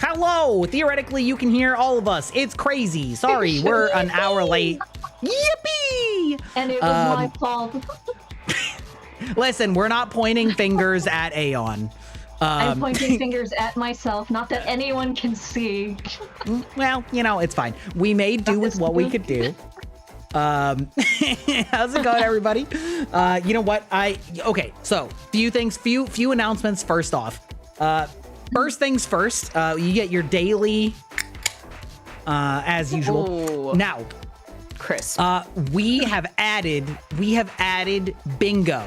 Hello! Theoretically, you can hear all of us. It's crazy. Sorry, we're an hour late. Yippee! And it was my fault. Listen, we're not pointing fingers at Aeon. I'm pointing fingers at myself, not that anyone can see. Well, you know, it's fine. We made do with what we could do. How's it going, everybody? You know what? Okay, so few announcements first off. First things first, you get your daily as usual. Ooh. Now, Chris. we have added bingo.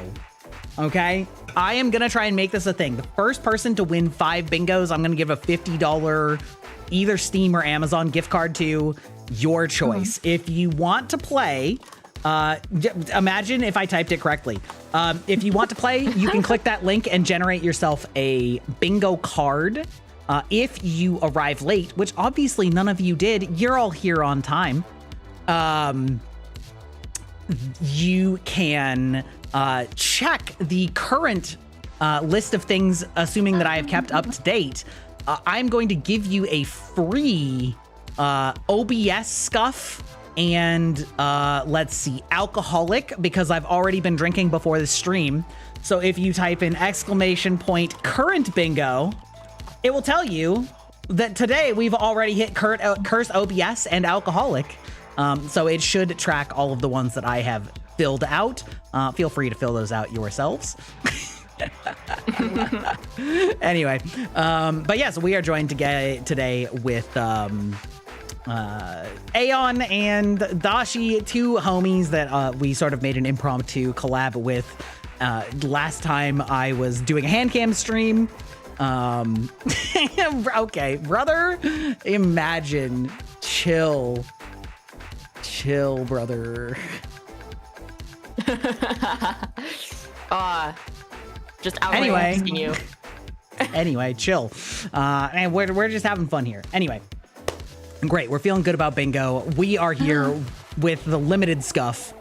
Okay? I am gonna try and make this a thing. The first person to win 5 bingos, I'm gonna give a $50 either Steam or Amazon gift card to, your choice. If you want to play, imagine if I typed it correctly. If you want to play, you can click that link and generate yourself a bingo card. If you arrive late, which obviously none of you did, you're all here on time. You can check the current list of things, assuming that I have kept up to date. I'm going to give you a free OBS scuff and let's see, alcoholic, because I've already been drinking before the stream. So if you type in !current bingo, it will tell you that today we've already hit curse OBS and alcoholic. So it should track all of the ones that I have filled out. Feel free to fill those out yourselves. Anyway, but yes, we are joined today with Aeon and Dashi, 2 homies that we sort of made an impromptu collab with. Last time I was doing a hand cam stream. Okay, brother, imagine, chill, brother. Just outright you. Anyway, chill. And we're just having fun here. Anyway, great. We're feeling good about bingo. We are here with the limited scuff.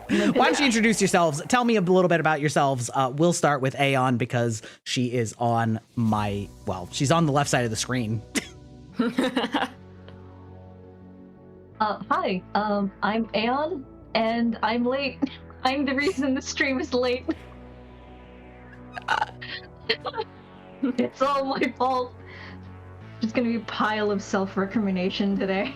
Why don't you introduce yourselves? Tell me a little bit about yourselves. We'll start with Aeon because she is on she's on the left side of the screen. Hi, I'm Aeon, and I'm late. I'm the reason the stream is late. It's all my fault. It's gonna be a pile of self-recrimination today.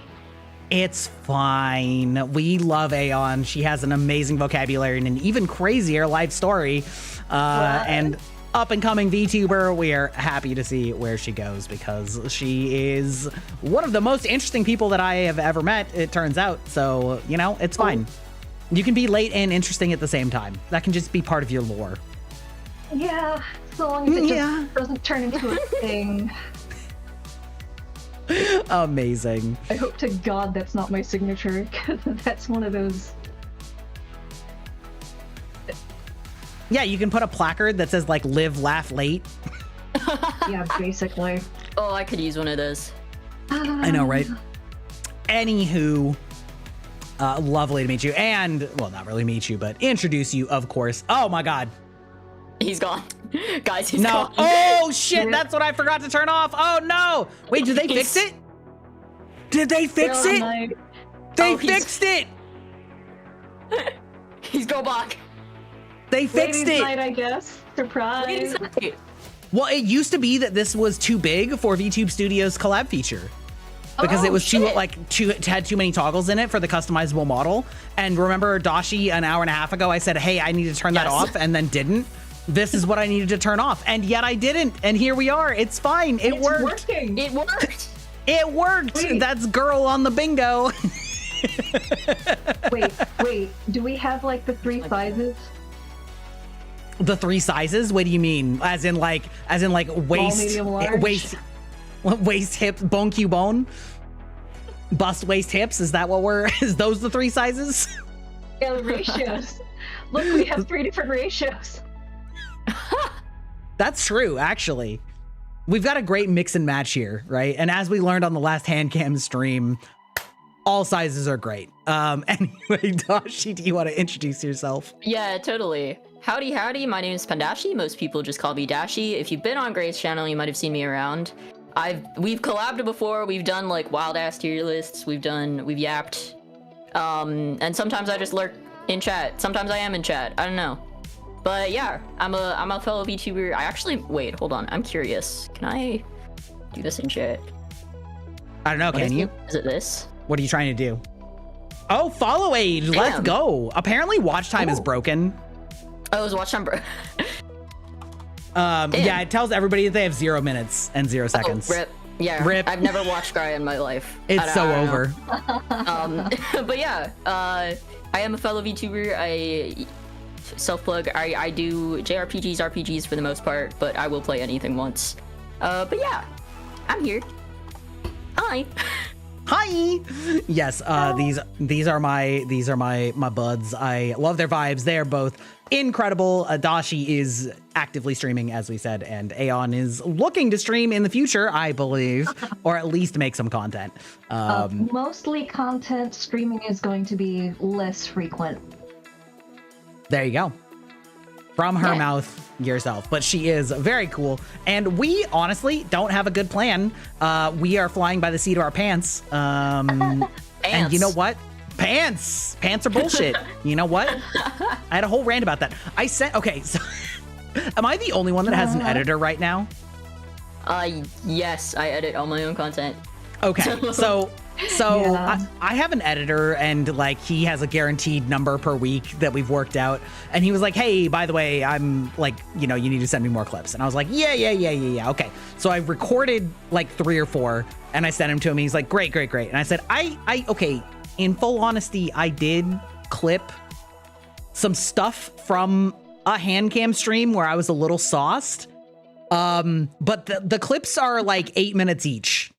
It's fine. We love Aeon. She has an amazing vocabulary and an even crazier life story. And up-and-coming VTuber, we are happy to see where she goes because she is one of the most interesting people that I have ever met, it turns out. So, you know, it's fine. You can be late and interesting at the same time. That can just be part of your lore. Yeah, so long as it just doesn't turn into a thing. Amazing. I hope to God that's not my signature, because that's one of those... Yeah, you can put a placard that says, like, live, laugh, late. Yeah, basically. Oh, I could use one of those. I know, right? Anywho, lovely to meet you. And, well, not really meet you, but introduce you, of course. Oh, my God. He's gone. Guys, he's gone. Oh, shit. That's what I forgot to turn off. Oh, no. Wait, did they fix it? Did they fix it? They fixed it. He's go back. They fixed it. Night, I guess. Surprise. Well, it used to be that this was too big for VTube Studios collab feature. Because it was had too many toggles in it for the customizable model. And remember, Dashi, an hour and a half ago, I said, hey, I need to turn that off, and then didn't. This is what I needed to turn off. And yet I didn't. And here we are. It's fine. It worked. Working. It worked. It worked. Wait. That's girl on the bingo. Wait. Do we have like the 3 sizes? The 3 sizes? What do you mean? As in like waist, medium, large? waist, hip, bone, Q, bone, bust, waist, hips. Is that what is those the 3 sizes? Yeah, the ratios. Look, we have 3 different ratios. That's true, actually. We've got a great mix and match here, right? And as we learned on the last hand cam stream, all sizes are great. Anyway, Dashi, do you want to introduce yourself? Yeah, totally. Howdy, my name is Pandashi. Most people just call me Dashi. If you've been on Gray's channel, you might have seen me around. we've collabed before. We've done like wild ass tier lists. We've yapped. And sometimes I just lurk in chat. Sometimes I am in chat. I don't know. But yeah, I'm a fellow VTuber. I actually wait. Hold on. I'm curious. Can I do this in chat? I don't know. Can you? Is it this? What are you trying to do? Oh, follow age. Damn. Let's go. Apparently, watch time is broken. Oh, it was watch time, bro. Yeah, it tells everybody that they have 0 minutes and 0 seconds. Oh, rip. Yeah, Rip. I've never watched Gaia in my life. It's so over. But yeah, I am a fellow VTuber. I self-plug. I do JRPGs, RPGs for the most part, but I will play anything once. But yeah, I'm here. Hi. Hi. Yes, these are my buds. I love their vibes. They're both incredible. Adachi is actively streaming, as we said, and Aeon is looking to stream in the future, I believe, or at least make some content. Mostly content. Streaming is going to be less frequent. There you go. From her mouth yourself, but she is very cool. And we honestly don't have a good plan. We are flying by the seat of our pants. And you know what? Pants are bullshit. You know what? I had a whole rant about that. Okay, so am I the only one that has an editor right now? Yes, I edit all my own content. Okay, so Yeah. I have an editor, and like he has a guaranteed number per week that we've worked out. And he was like, "Hey, by the way, I'm like, you need to send me more clips." And I was like, "Yeah. Okay." So I recorded like 3 or 4, and I sent him to him. He's like, "Great." And I said, "I okay." In full honesty, I did clip some stuff from a hand cam stream where I was a little sauced. But the clips are like 8 minutes each.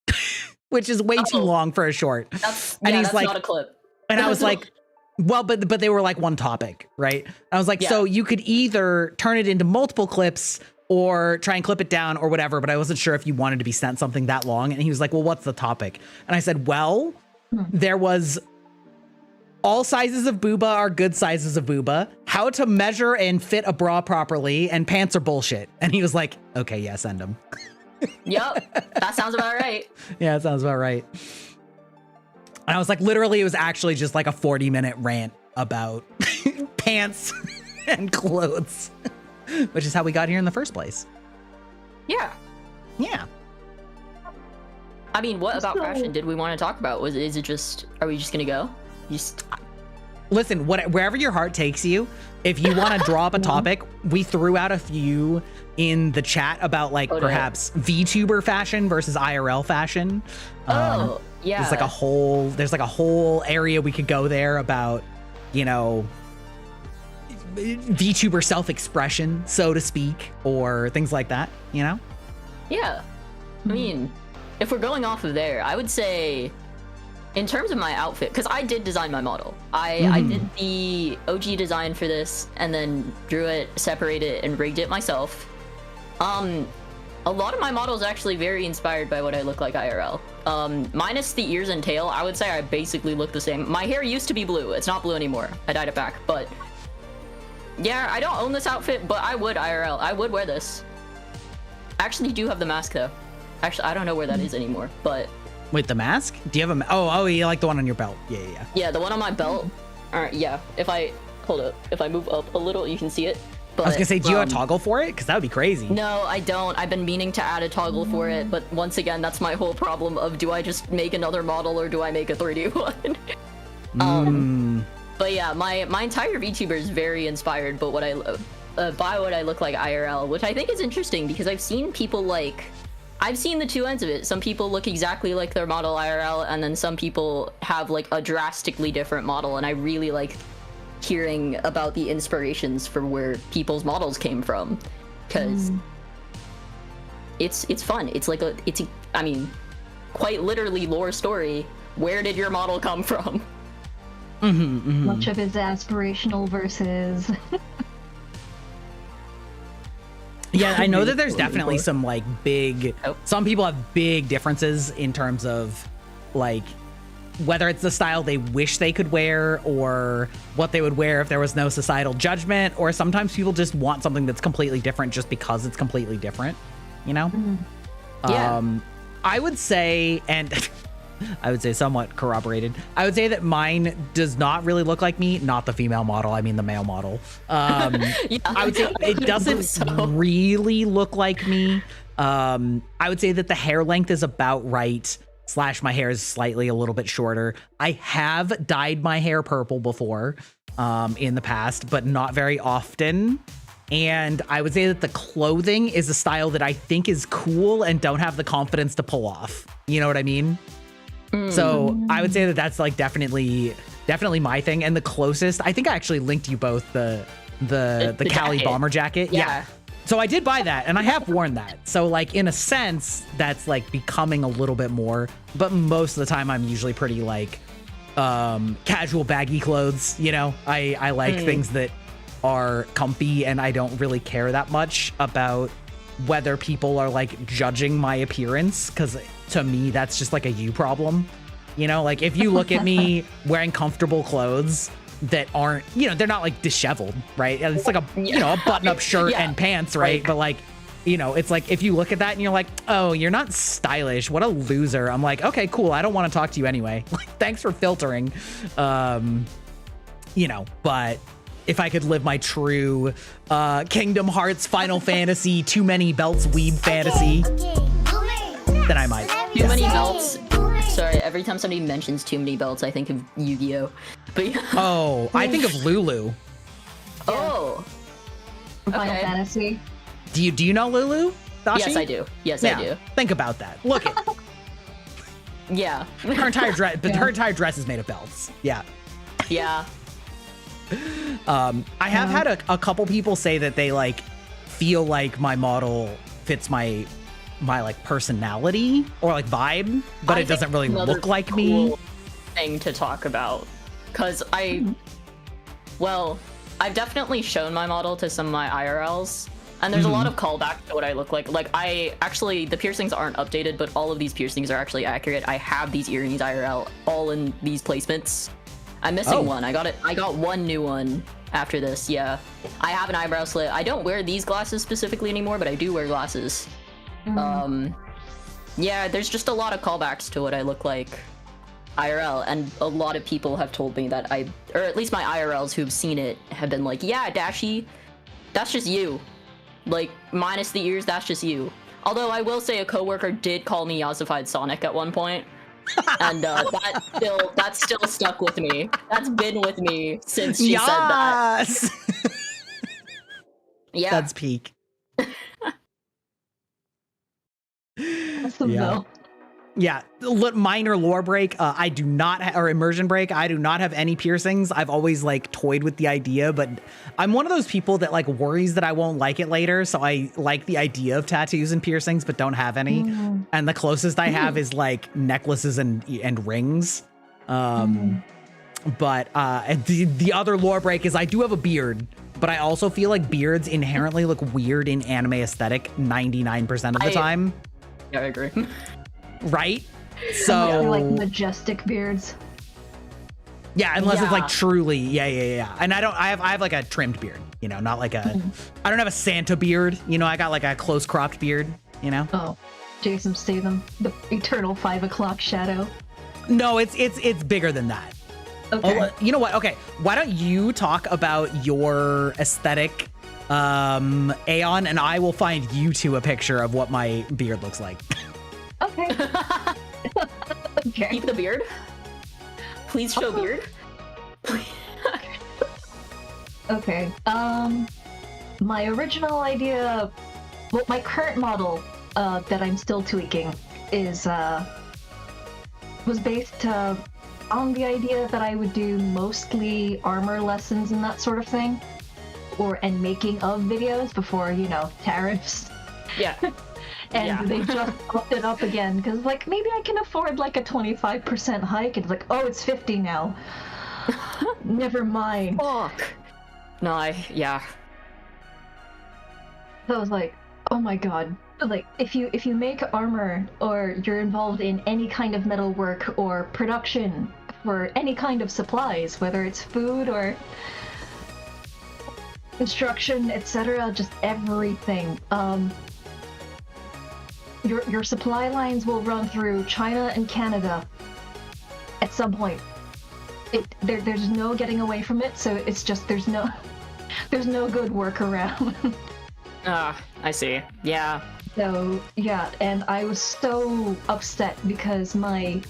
Which is way too long for a short. That's like, not a clip. And I was like, well, but they were like one topic, right? I was like, so you could either turn it into multiple clips or try and clip it down or whatever, but I wasn't sure if you wanted to be sent something that long. And he was like, well, what's the topic? And I said, well, there was all sizes of booba are good sizes of booba, how to measure and fit a bra properly, and pants are bullshit. And he was like, okay, yeah, send them. Yep, that sounds about right. Yeah, it sounds about right. And I was like, literally, it was actually just like a 40-minute rant about pants and clothes, which is how we got here in the first place. Yeah. Yeah. I mean, what about fashion did we want to talk about? Are we just gonna go? Listen, wherever your heart takes you, if you want to draw up a topic, we threw out a few in the chat about like perhaps VTuber fashion versus IRL fashion. Yeah. There's like a whole area we could go there about, VTuber self-expression, so to speak, or things like that, Yeah. I mean, if we're going off of there, I would say, in terms of my outfit, because I did design my model. I did the OG design for this and then drew it, separated it, and rigged it myself. A lot of my models are actually very inspired by what I look like IRL. Minus the ears and tail, I would say I basically look the same. My hair used to be blue. It's not blue anymore. I dyed it back. But yeah, I don't own this outfit, but I would IRL. I would wear this. I actually do have the mask though. Actually, I don't know where that is anymore, but... Wait, the mask? Do you have a... Oh, you like the one on your belt. Yeah. Yeah, the one on my belt. All right, yeah. If I move up a little, you can see it. But, I was gonna say, do you have a toggle for it? Because that would be crazy. No, I don't. I've been meaning to add a toggle for it, but once again, that's my whole problem of, do I just make another model or do I make a 3D one? But yeah, my entire VTuber is very inspired by what I look like IRL, which I think is interesting because I've seen the two ends of it. Some people look exactly like their model IRL, and then some people have like a drastically different model, and I really like hearing about the inspirations for where people's models came from, because it's fun. It's like I mean, quite literally lore story. Where did your model come from? Much of it's aspirational versus... Yeah, I know that there's definitely some like big... Some people have big differences in terms of like whether it's the style they wish they could wear or what they would wear if there was no societal judgment, or sometimes people just want something that's completely different just because it's completely different, Yeah. I would say, and I would say somewhat corroborated, I would say that mine does not really look like me, not the female model, I mean the male model. Yeah, I would say it doesn't really look like me. I would say that the hair length is about right, / my hair is slightly a little bit shorter. I have dyed my hair purple before in the past, but not very often. And I would say that the clothing is a style that I think is cool and don't have the confidence to pull off. You know what I mean? So I would say that that's like definitely my thing. And the closest, I think I actually linked you both the Cali jacket. bomber jacket. Yeah. So I did buy that and I have worn that. So like in a sense, that's like becoming a little bit more, but most of the time I'm usually pretty like casual baggy clothes. You know, I like things that are comfy and I don't really care that much about whether people are like judging my appearance, because to me that's just like a you problem. You know, like if you look at me wearing comfortable clothes that aren't, you know, they're not like disheveled, right? It's like a, you know, a button-up shirt and pants, right? But like, you know, it's like if you look at that and you're like, oh, you're not stylish, what a loser. I'm like, okay, cool, I don't want to talk to you anyway. Like, thanks for filtering. You know, but if I could live my true Kingdom Hearts, Final Fantasy, too many belts weeb fantasy, then I might. Too many belts. Sorry, every time somebody mentions too many belts, I think of Yu-Gi-Oh. But yeah. Oh, I think of Lulu. Oh. Final Fantasy. Do you know Lulu, Dashi? Yes, I do. Yes, I do. Think about that. Look at Yeah. her entire dress, but her entire dress is made of belts. Yeah. Yeah. I have had a couple people say that they like feel like my model fits my like personality or like vibe, but it doesn't really look like me. Thing to talk about, because well, I've definitely shown my model to some of my IRLs, and there's a lot of callback to what I look like. Like I actually, the piercings aren't updated, but all of these piercings are actually accurate. I have these earrings IRL all in these placements. I'm missing one. I got one new one after this. Yeah, I have an eyebrow slit. I don't wear these glasses specifically anymore, but I do wear glasses. Yeah, there's just a lot of callbacks to what I look like IRL, and a lot of people have told me that or at least my IRLs who've seen it have been like, yeah, Dashi, that's just you. Like, minus the ears, that's just you. Although I will say a coworker did call me Yassified Sonic at one point. And that's still stuck with me. That's been with me since she said that. Yeah. That's peak. Awesome, though. Yeah, minor lore break. I do not, or immersion break. I do not have any piercings. I've always like toyed with the idea, but I'm one of those people that like worries that I won't like it later. So I like the idea of tattoos and piercings, but don't have any. And the closest I have is like necklaces and rings. But the other lore break is I do have a beard, but I also feel like beards inherently look weird in anime aesthetic 99% of the time. Yeah, I agree. Right? So like majestic beards. Yeah, unless it's like truly, yeah. And I have like a trimmed beard, you know, not like I don't have a Santa beard, you know, I got like a close cropped beard, you know. Oh, Jason Statham, the eternal 5 o'clock shadow. No, it's bigger than that. Okay. Oh, you know what? Okay, why don't you talk about your aesthetic, Aeon, and I will find you two a picture of what my beard looks like. Okay. Okay. Keep the beard. Please show beard. Okay. My original idea, well, my current model that I'm still tweaking is was based on the idea that I would do mostly armor lessons and that sort of thing, and making of videos before, you know, tariffs. Yeah. And they just upped it up again because, like, maybe I can afford like a 25% hike. It's like, oh, it's 50 now. Never mind. Fuck. No, yeah. So I was like, oh my god. Like, if you make armor or you're involved in any kind of metal work or production for any kind of supplies, whether it's food or construction, etc., just everything. your supply lines will run through China and Canada at some point. There's no getting away from it, so it's just there's no good workaround. I see. Yeah. So yeah, and I was so upset because my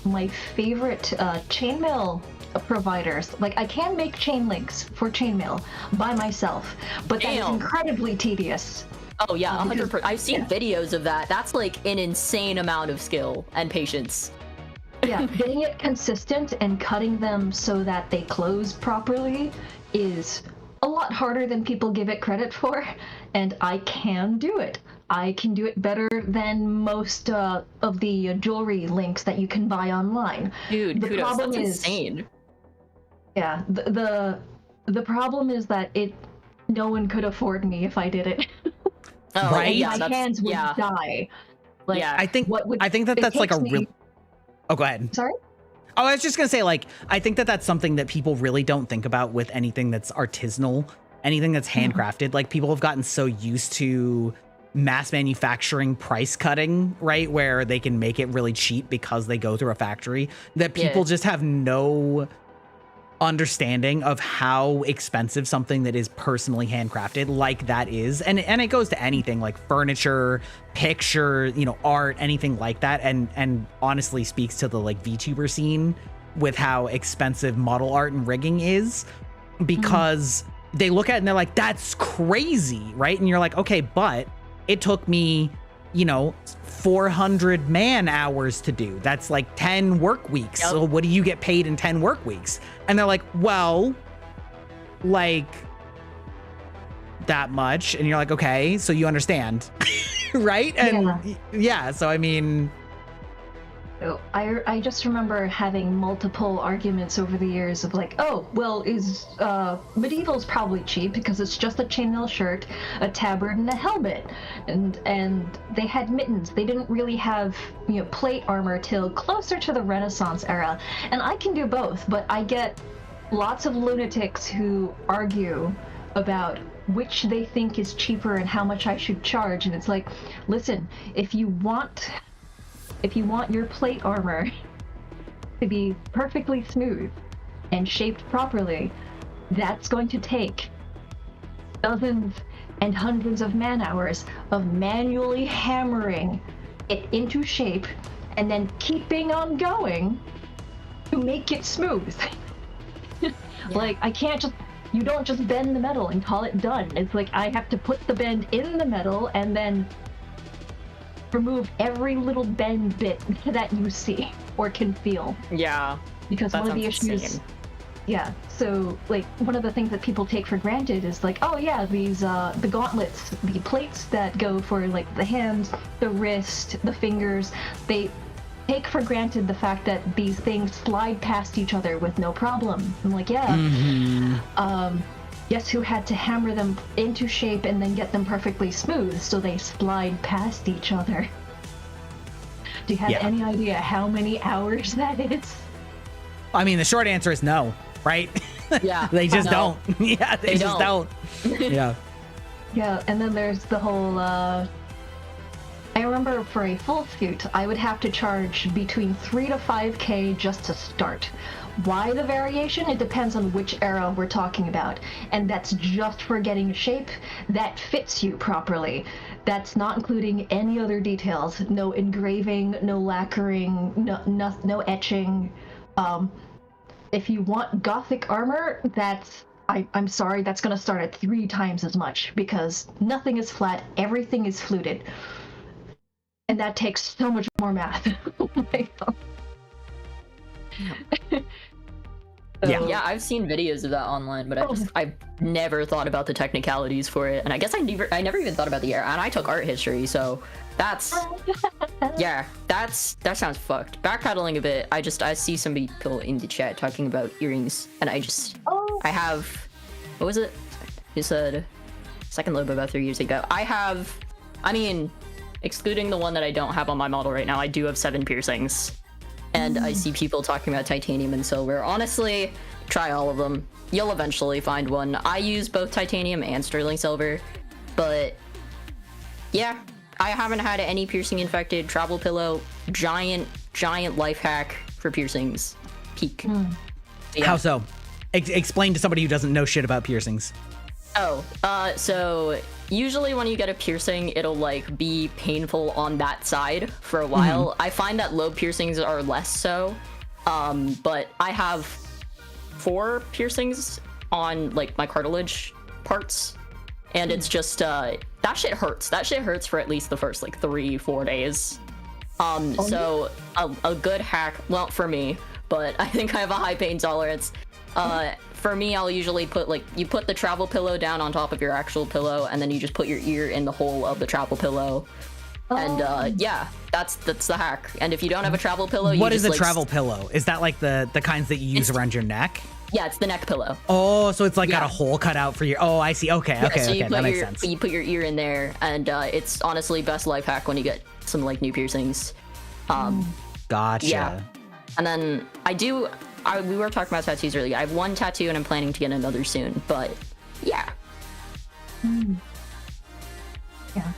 favorite chainmail providers, like I can make chain links for chainmail by myself, but that is incredibly tedious. Oh yeah, 100%. I've seen videos of that. That's like an insane amount of skill and patience. Yeah, getting it consistent and cutting them so that they close properly is a lot harder than people give it credit for, and I can do it. I can do it better than most of the jewelry links that you can buy online. Dude, the kudos, that's insane. Yeah, the problem is that no one could afford me if I did it. Oh, right? My hands would die. Like, yeah, I think that's like a real. Oh, go ahead. Sorry? Oh, I was just gonna say, like, I think that's something that people really don't think about with anything that's artisanal, anything that's handcrafted. Like, people have gotten so used to mass manufacturing price cutting, right? Where they can make it really cheap because they go through a factory, that people just have no understanding of how expensive something that is personally handcrafted like that is. And it goes to anything like furniture, picture, you know, art, anything like that. And honestly speaks to the like VTuber scene with how expensive model art and rigging is, because they look at it and they're like, that's crazy, right? And you're like, okay, but it took me, you know, 400 man hours to do. That's like 10 work weeks. Yep. So what do you get paid in 10 work weeks? And they're like, well, like that much. And you're like, okay, so you understand, right? And yeah, so I mean, I just remember having multiple arguments over the years of like, oh, well, medieval's probably cheap because it's just a chainmail shirt, a tabard, and a helmet, and they had mittens. They didn't really have, you know, plate armor till closer to the Renaissance era, and I can do both, but I get lots of lunatics who argue about which they think is cheaper and how much I should charge, and it's like, listen, if you want your plate armor to be perfectly smooth and shaped properly, that's going to take dozens and hundreds of man hours of manually hammering it into shape and then keeping on going to make it smooth. Like, you don't just bend the metal and call it done. It's like I have to put the bend in the metal and then remove every little bend bit that you see or can feel. Yeah. Because one of the issues, so like one of the things that people take for granted is like, oh yeah, these the gauntlets, the plates that go for like the hands, the wrist, the fingers, they take for granted the fact that these things slide past each other with no problem. I'm like, guess who had to hammer them into shape and then get them perfectly smooth so they slide past each other? Do you have any idea how many hours that is? I mean, the short answer is no, right? Yeah. They just don't. Yeah, they just don't. Yeah. Yeah, and then there's the whole, I remember for a full suit, I would have to charge between 3 to 5K just to start. Why the variation? It depends on which era we're talking about. And that's just for getting a shape that fits you properly. That's not including any other details. No engraving, no lacquering, no etching. If you want Gothic armor, I'm sorry, that's going to start at 3 times as much because nothing is flat, everything is fluted. And that takes so much more math. Yeah, I've seen videos of that online, but I've never thought about the technicalities for it, and I guess I never even thought about the era. And I took art history, so that sounds fucked. Backpedaling a bit, I see some people in the chat talking about earrings, and I have, what was it? You said second lobe about 3 years ago. I mean, excluding the one that I don't have on my model right now, I do have 7 piercings. And I see people talking about titanium and silver. Honestly, try all of them. You'll eventually find one. I use both titanium and sterling silver. But yeah, I haven't had any piercing infected. Travel pillow, giant life hack for piercings. Peak. Yeah. How so? Explain to somebody who doesn't know shit about piercings. Oh, so usually when you get a piercing, it'll like be painful on that side for a while. I find that lobe piercings are less so. But I have 4 piercings on like my cartilage parts, and it's just that shit hurts. That shit hurts for at least the first like 3-4 days. So a good hack, well, for me, but I think I have a high pain tolerance. For me, I'll usually put you put the travel pillow down on top of your actual pillow, and then you just put your ear in the hole of the travel pillow. And yeah, that's the hack. And if you don't have a travel pillow, what is a travel pillow? Is that like the kinds that you use around your neck? Yeah, it's the neck pillow. Oh, so it's like got a hole cut out for your. Oh, I see. Okay, yeah, okay, so okay, that makes sense. You put your ear in there, and it's honestly best life hack when you get some like new piercings. Gotcha. Yeah, and then we were talking about tattoos earlier. I have 1 tattoo, and I'm planning to get another soon. But yeah. Yeah.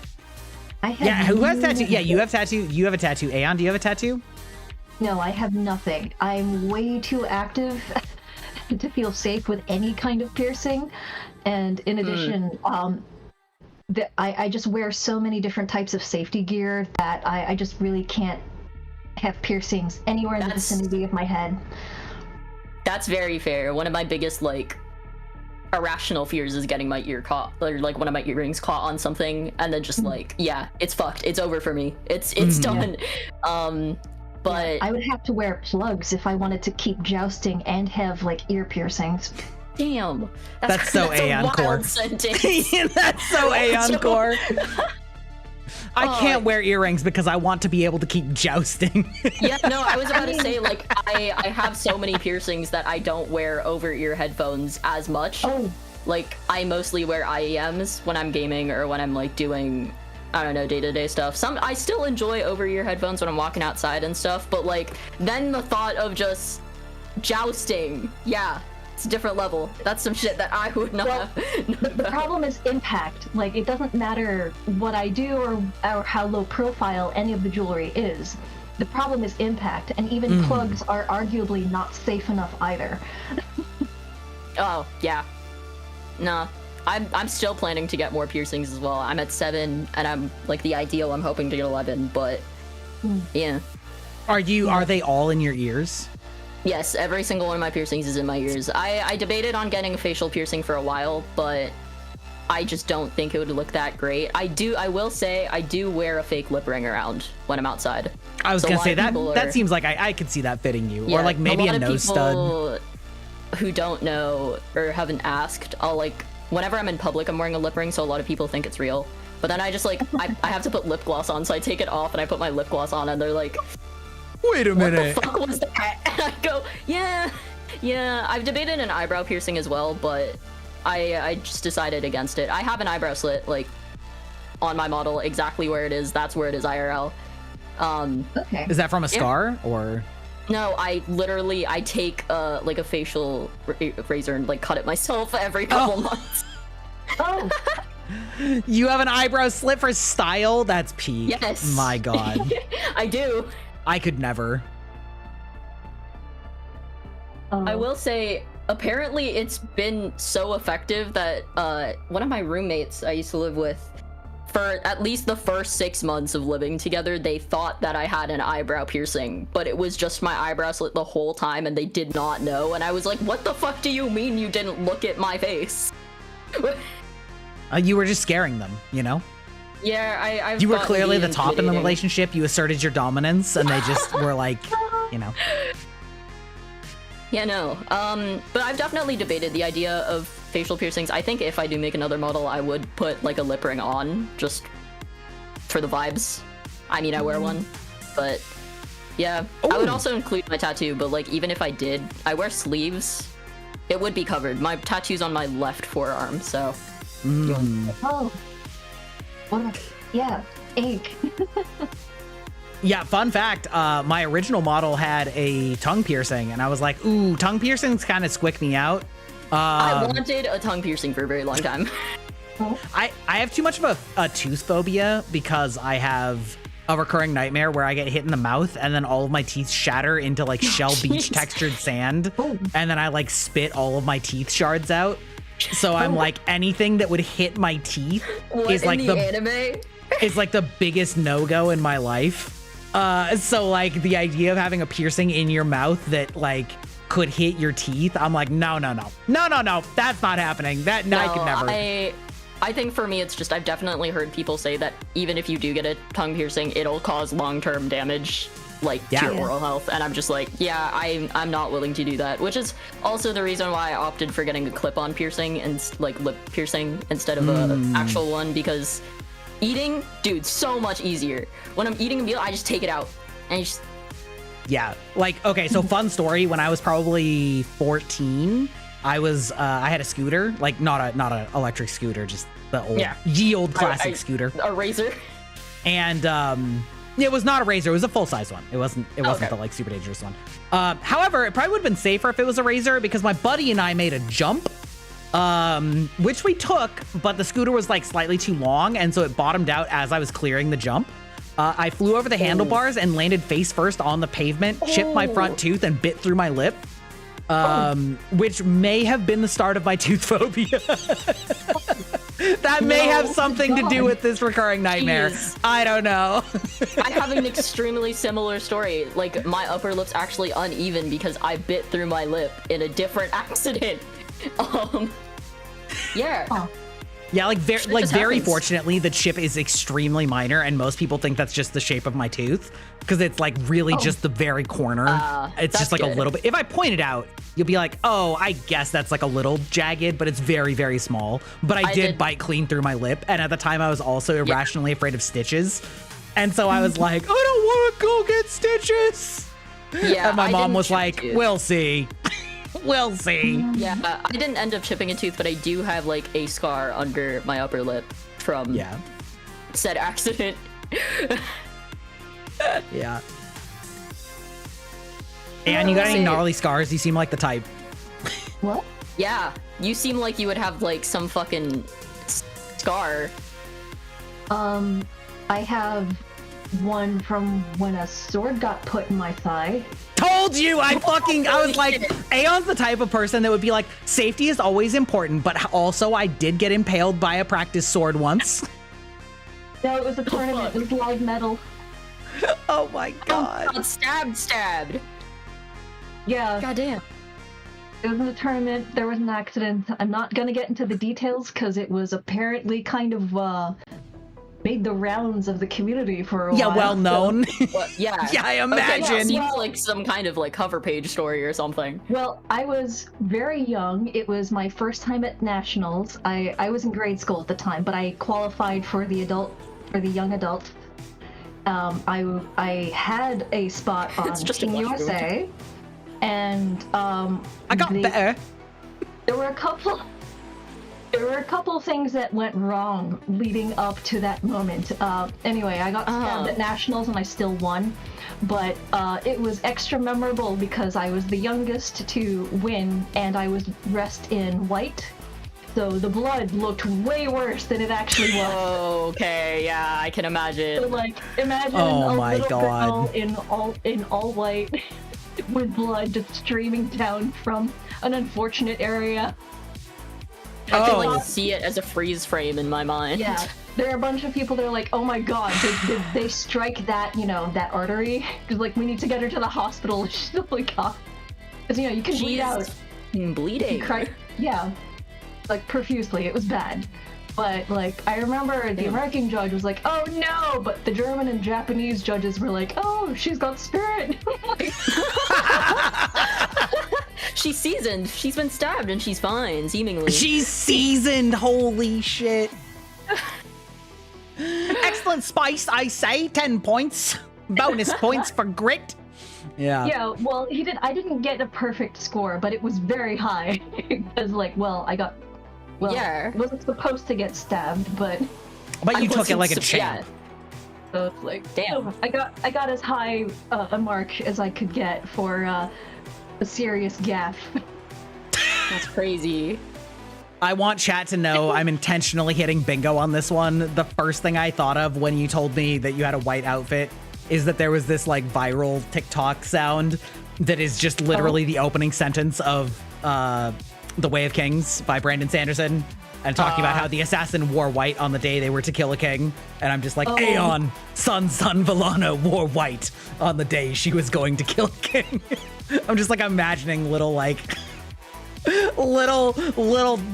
I have who has tattoo? Yeah, you have tattoo. You have a tattoo. Aeon, do you have a tattoo? No, I have nothing. I'm way too active to feel safe with any kind of piercing. And in addition, I just wear so many different types of safety gear that I just really can't have piercings anywhere in the vicinity of my head. That's very fair. One of my biggest like irrational fears is getting my ear caught, or like one of my earrings caught on something, and then just like, yeah, it's fucked. It's over for me. It's done. But I would have to wear plugs if I wanted to keep jousting and have like ear piercings. Damn, that's so Aeon core. That's so Aeon core. I can't wear earrings because I want to be able to keep jousting. Yeah, no, I was about to say, like, I have so many piercings that I don't wear over-ear headphones as much. Oh. Like, I mostly wear IEMs when I'm gaming or when I'm, like, doing, I don't know, day-to-day stuff. I still enjoy over-ear headphones when I'm walking outside and stuff, but, like, then the thought of just jousting, yeah. It's a different level. That's some shit that I would not have. The problem is impact. Like, it doesn't matter what I do or how low profile any of the jewelry is. The problem is impact, and even plugs are arguably not safe enough either. Oh, yeah. No. I'm still planning to get more piercings as well. I'm at 7, and I'm, like, the ideal, I'm hoping to get 11, but, yeah. Are they all in your ears? Yes, every single one of my piercings is in my ears. I debated on getting a facial piercing for a while, but I just don't think it would look that great. I will say, I do wear a fake lip ring around when I'm outside. I was gonna say that seems like I could see that fitting you. Yeah, or like maybe a nose stud. Who don't know or haven't asked, I'll like, whenever I'm in public, I'm wearing a lip ring, so a lot of people think it's real. But then I just like, I have to put lip gloss on, so I take it off and I put my lip gloss on, and they're like, wait a minute. What the fuck was that? And I go, yeah. I've debated an eyebrow piercing as well, but I just decided against it. I have an eyebrow slit, like, on my model, exactly where it is. That's where it is IRL. Okay. Is that from a scar, or? No, I take, like, a facial razor and, like, cut it myself every couple months. Oh! You have an eyebrow slit for style? That's peak. Yes. My god. I do. I could never. I will say, apparently it's been so effective that one of my roommates I used to live with, for at least the first 6 months of living together, they thought that I had an eyebrow piercing, but it was just my eyebrow slit the whole time, and they did not know. And I was like, what the fuck do you mean you didn't look at my face? You were just scaring them, you know? Yeah, you were clearly the top in the relationship. You asserted your dominance, and they just were like, you know. Yeah, no. But I've definitely debated the idea of facial piercings. I think if I do make another model, I would put like a lip ring on, just for the vibes. I mean, I wear one, but yeah. Ooh. I would also include my tattoo, but like even if I did, I wear sleeves. It would be covered. My tattoo's on my left forearm, so. Oh. Yeah, ink. Yeah, fun fact, my original model had a tongue piercing, and I was like, ooh, tongue piercings kind of squick me out. I wanted a tongue piercing for a very long time. I have too much of a tooth phobia because I have a recurring nightmare where I get hit in the mouth and then all of my teeth shatter into like shell beach textured sand, and then I like spit all of my teeth shards out. So I'm like, anything that would hit my teeth is like the anime is like the biggest no-go in my life. So like the idea of having a piercing in your mouth that like could hit your teeth, I'm like, no, that's not happening. I could never. I think for me, it's just I've definitely heard people say that even if you do get a tongue piercing, it'll cause long-term damage, like to your oral health. And I'm just like, yeah, I'm not willing to do that. Which is also the reason why I opted for getting a clip-on piercing and like lip piercing instead of an actual one, because eating, dude, so much easier. When I'm eating a meal, I just take it out and you just. Yeah, like okay, so fun story. When I was probably 14. I had a scooter, like not a electric scooter, just the old classic scooter. A razor. And it was not a razor, it was a full size one. It wasn't the like super dangerous one. However, it probably would have been safer if it was a razor because my buddy and I made a jump, which we took, but the scooter was like slightly too long, and so it bottomed out as I was clearing the jump. I flew over the handlebars and landed face first on the pavement, chipped my front tooth, and bit through my lip. Which may have been the start of my tooth phobia. That may have something to do with this recurring nightmare. Jeez. I don't know. I have an extremely similar story. Like, my upper lip's actually uneven because I bit through my lip in a different accident. Yeah. Oh. Yeah, very happens. fortunately, the chip is extremely minor, and most people think that's just the shape of my tooth because it's like really just the very corner. It's just like good. a little bit. If I point it out, you'll be like, oh, I guess that's like a little jagged, but it's very, very small. But I did bite clean through my lip, and at the time I was also irrationally afraid of stitches. And so I was like, I don't want to go get stitches. Yeah, and my mom was chip a like, tooth. we'll see. We'll see. Yeah, I didn't end up chipping a tooth, but I do have like a scar under my upper lip from said accident. Yeah. And you got any gnarly scars? You seem like the type. What? Yeah, you seem like you would have like some fucking scar. I have one from when a sword got put in my thigh. Told you! I was like, Aeon's the type of person that would be like, safety is always important, but also I did get impaled by a practice sword once. No, it was a tournament. It was live metal. Oh my god. Oh, stabbed. Yeah. Goddamn. It was in a tournament. There was an accident. I'm not gonna get into the details because it was apparently kind of made the rounds of the community for a while. Yeah, well known. Well, yeah. Yeah, I imagine. Okay, seems like some kind of like cover page story or something. Well, I was very young. It was my first time at nationals. I was in grade school at the time, but I qualified for the young adult. I had a spot on Team USA, and I got better. There were a couple things that went wrong leading up to that moment. Anyway, I got stabbed at nationals and I still won, but it was extra memorable because I was the youngest to win and I was dressed in white. So the blood looked way worse than it actually was. Oh, okay, yeah, I can imagine. So, like, imagine a little girl in all white with blood just streaming down from an unfortunate area. I can like see it as a freeze frame in my mind. Yeah, there are a bunch of people that are like, oh my god, did they strike that, that artery? Because like, we need to get her to the hospital. She's like, god. Because you can bleed out. Bleeding. Yeah, like profusely. It was bad. But like, I remember the American judge was like, oh no, but the German and Japanese judges were like, oh, she's got spirit. She's seasoned. She's been stabbed and she's fine, seemingly. She's seasoned, holy shit. Excellent spice, I say. 10 points. Bonus points for grit. Yeah. Yeah, well, I didn't get a perfect score, but it was very high. Because like, I wasn't supposed to get stabbed, but you took it like a champ. So it's like, damn. I got as high a mark as I could get for a serious gaffe. That's crazy. I want chat to know I'm intentionally hitting bingo on this one. The first thing I thought of when you told me that you had a white outfit is that there was this like viral TikTok sound that is just literally the opening sentence of The Way of Kings by Brandon Sanderson, and talking about how the assassin wore white on the day they were to kill a king. And I'm just like, Aeon, son Vallana wore white on the day she was going to kill a king. I'm just like imagining little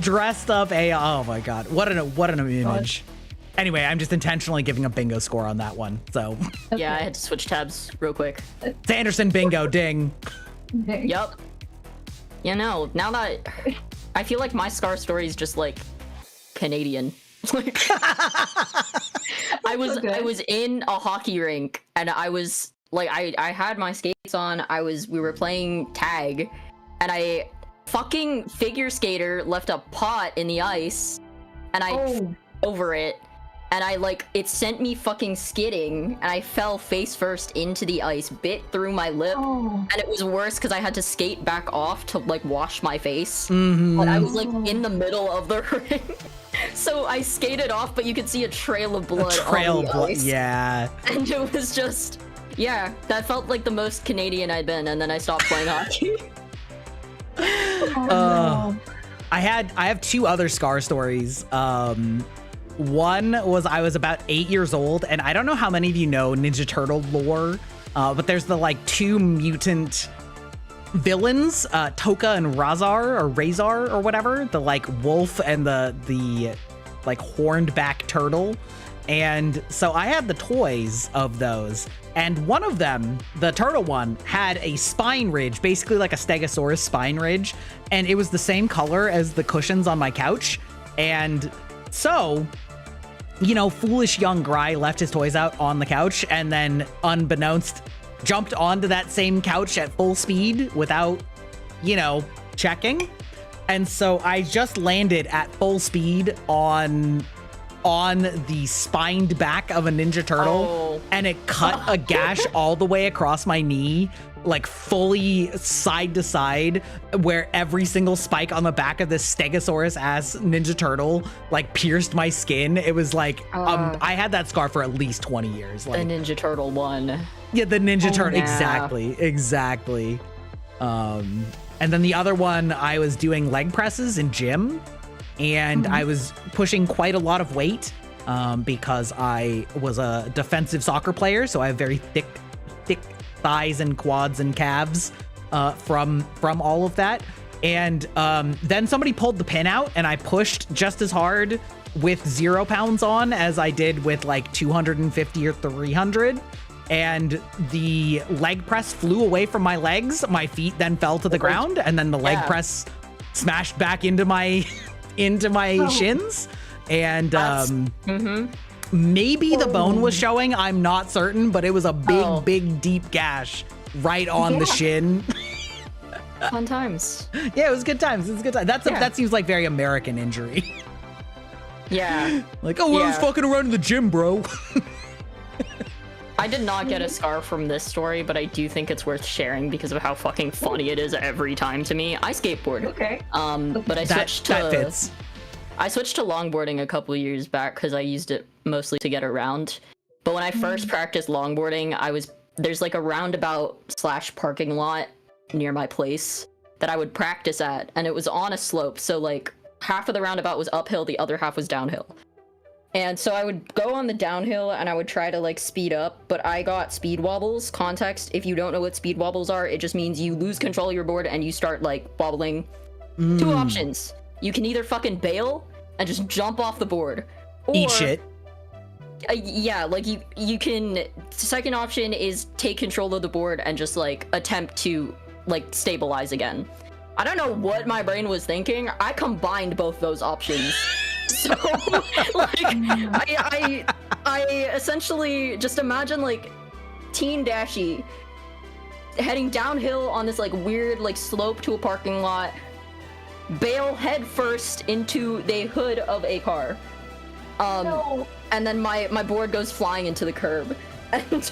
dressed up Aeon. Oh my god, what an image. Anyway, I'm just intentionally giving a bingo score on that one. So yeah, I had to switch tabs real quick. Sanderson bingo, ding. Yup. You know, now that I feel like my Scar story is just like Canadian. Like I was in a hockey rink and I was like I had my skates on. We were playing tag and I fucking figure skater left a pot in the ice and I over it. And it sent me fucking skidding, and I fell face first into the ice, bit through my lip, and it was worse because I had to skate back off to wash my face. But I was in the middle of the ring, so I skated off, but you could see a trail of blood. On the ice. Yeah. And it was just, yeah, that felt like the most Canadian I'd been, and then I stopped playing hockey. I have two other Scar stories. One was I was about 8 years old, and I don't know how many of you know Ninja Turtle lore, but there's the two mutant villains, Toka and Razar or whatever, the wolf and the horned back turtle. And so I had the toys of those, and one of them, the turtle one, had a spine ridge, basically like a Stegosaurus spine ridge, and it was the same color as the cushions on my couch. And so, foolish young Gry left his toys out on the couch and then, unbeknownst, jumped onto that same couch at full speed without, checking. And so I just landed at full speed on the spined back of a Ninja Turtle, and it cut a gash all the way across my knee, fully side to side, where every single spike on the back of this Stegosaurus ass Ninja Turtle pierced my skin. It was I had that scar for at least 20 years. The Ninja Turtle one. Yeah, the Ninja Turtle. Yeah. Exactly. And then the other one, I was doing leg presses in gym, and I was pushing quite a lot of weight because I was a defensive soccer player, so I have very thick thighs and quads and calves from all of that. And then somebody pulled the pin out, and I pushed just as hard with 0 pounds on as I did with 250 or 300. And the leg press flew away from my legs. My feet then fell to the ground, and then the leg press smashed back into my shins. And maybe the bone was showing, I'm not certain, but it was a big deep gash right on the shin. Fun times. Yeah, it was good times. That seems like very American injury. Yeah. I was fucking around in the gym, bro. I did not get a scar from this story, but I do think it's worth sharing because of how fucking funny it is every time to me. I skateboard. Okay. But I switched to... That fits. I switched to longboarding a couple of years back because I used it mostly to get around. But when I first practiced longboarding, there's a roundabout / parking lot near my place that I would practice at, and it was on a slope. So half of the roundabout was uphill, the other half was downhill. And so I would go on the downhill and I would try to speed up, but I got speed wobbles. Context, if you don't know what speed wobbles are, it just means you lose control of your board and you start wobbling. Two options. You can either fucking bail and just jump off the board, or eat shit. Yeah, you can. Second option is take control of the board and just attempt to stabilize again. I don't know what my brain was thinking. I combined both those options. So I essentially just imagine Teen Dashie heading downhill on this weird slope to a parking lot, bail head first into the hood of a car, and then my board goes flying into the curb. And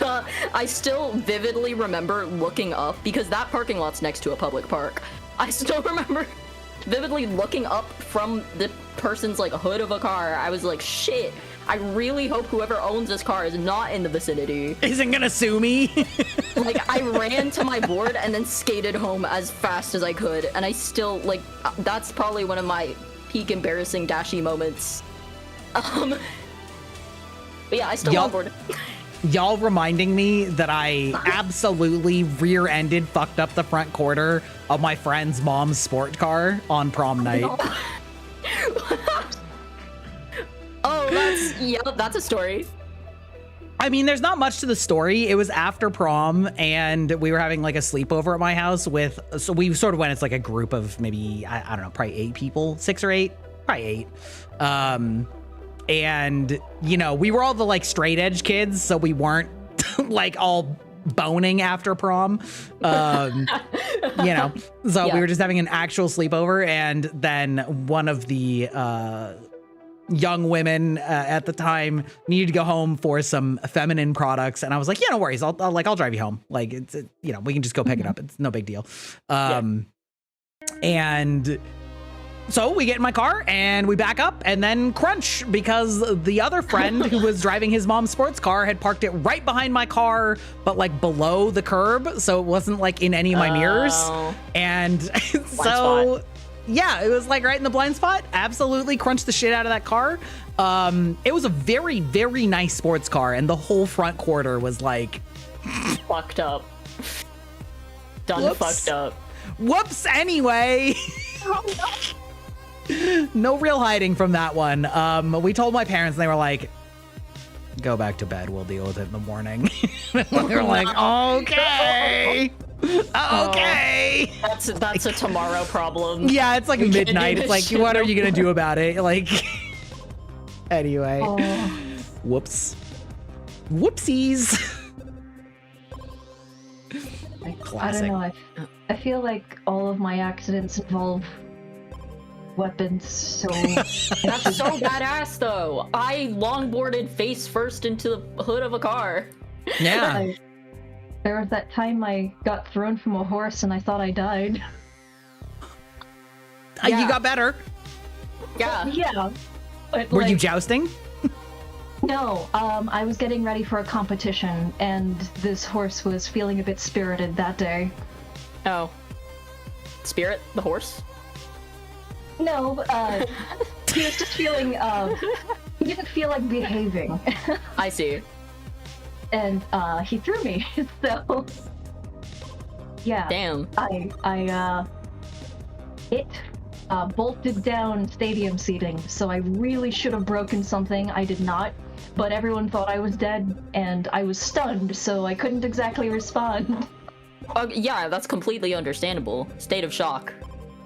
I still vividly remember looking up, because that parking lot's next to a public park. I still remember vividly looking up from the person's like hood of a car. I was like, shit, I really hope whoever owns this car is not in the vicinity. Isn't gonna sue me. Like, I ran to my board and then skated home as fast as I could, and I still, like, that's probably one of my peak embarrassing dashy moments. But yeah, I still longboarded. Y'all reminding me that I absolutely rear-ended, fucked up the front quarter of my friend's mom's sport car on prom night. Oh, that's a story. I mean, there's not much to the story. It was after prom, and we were having like a sleepover at my house so we sort of went, it's like a group of maybe, I don't know, probably 8 people, 6 or 8, probably 8. And, you know, we were all the like straight edge kids, so we weren't like all boning after prom. You know, so we were just having an actual sleepover, and then one of the young women at the time needed to go home for some feminine products, and I was like, yeah, no worries, I'll drive you home. Like, it's you know, we can just go pick it up. It's no big deal. And so we get in my car and we back up and then crunch, because the other friend who was driving his mom's sports car had parked it right behind my car, but like below the curb, so it wasn't like in any of my mirrors. And so yeah, it was like right in the blind spot. Absolutely crunched the shit out of that car. It was a very, very nice sports car, and the whole front quarter was like fucked up. Done. Whoops. Fucked up. Whoops. Anyway. No real hiding from that one. We told my parents, and they were like, go back to bed, we'll deal with it in the morning. They were like, okay. Okay. That's a tomorrow problem. Yeah, it's like midnight. It's like, what are you gonna do about it? Like, anyway. Whoops. Whoopsies. Classic. I don't know. I feel like all of my accidents involve weapons, so That's so badass though. I longboarded face first into the hood of a car. Yeah. There was that time I got thrown from a horse and I thought I died. You got better. Yeah. Yeah. But, Were you like, jousting? No, I was getting ready for a competition, and this horse was feeling a bit spirited that day. Oh. Spirit, the horse? No, he was just feeling, he didn't feel like behaving. I see. And, he threw me, so... Yeah. Damn. It bolted down stadium seating, so I really should have broken something. I did not, but everyone thought I was dead, and I was stunned, so I couldn't exactly respond. Yeah, that's completely understandable. State of shock.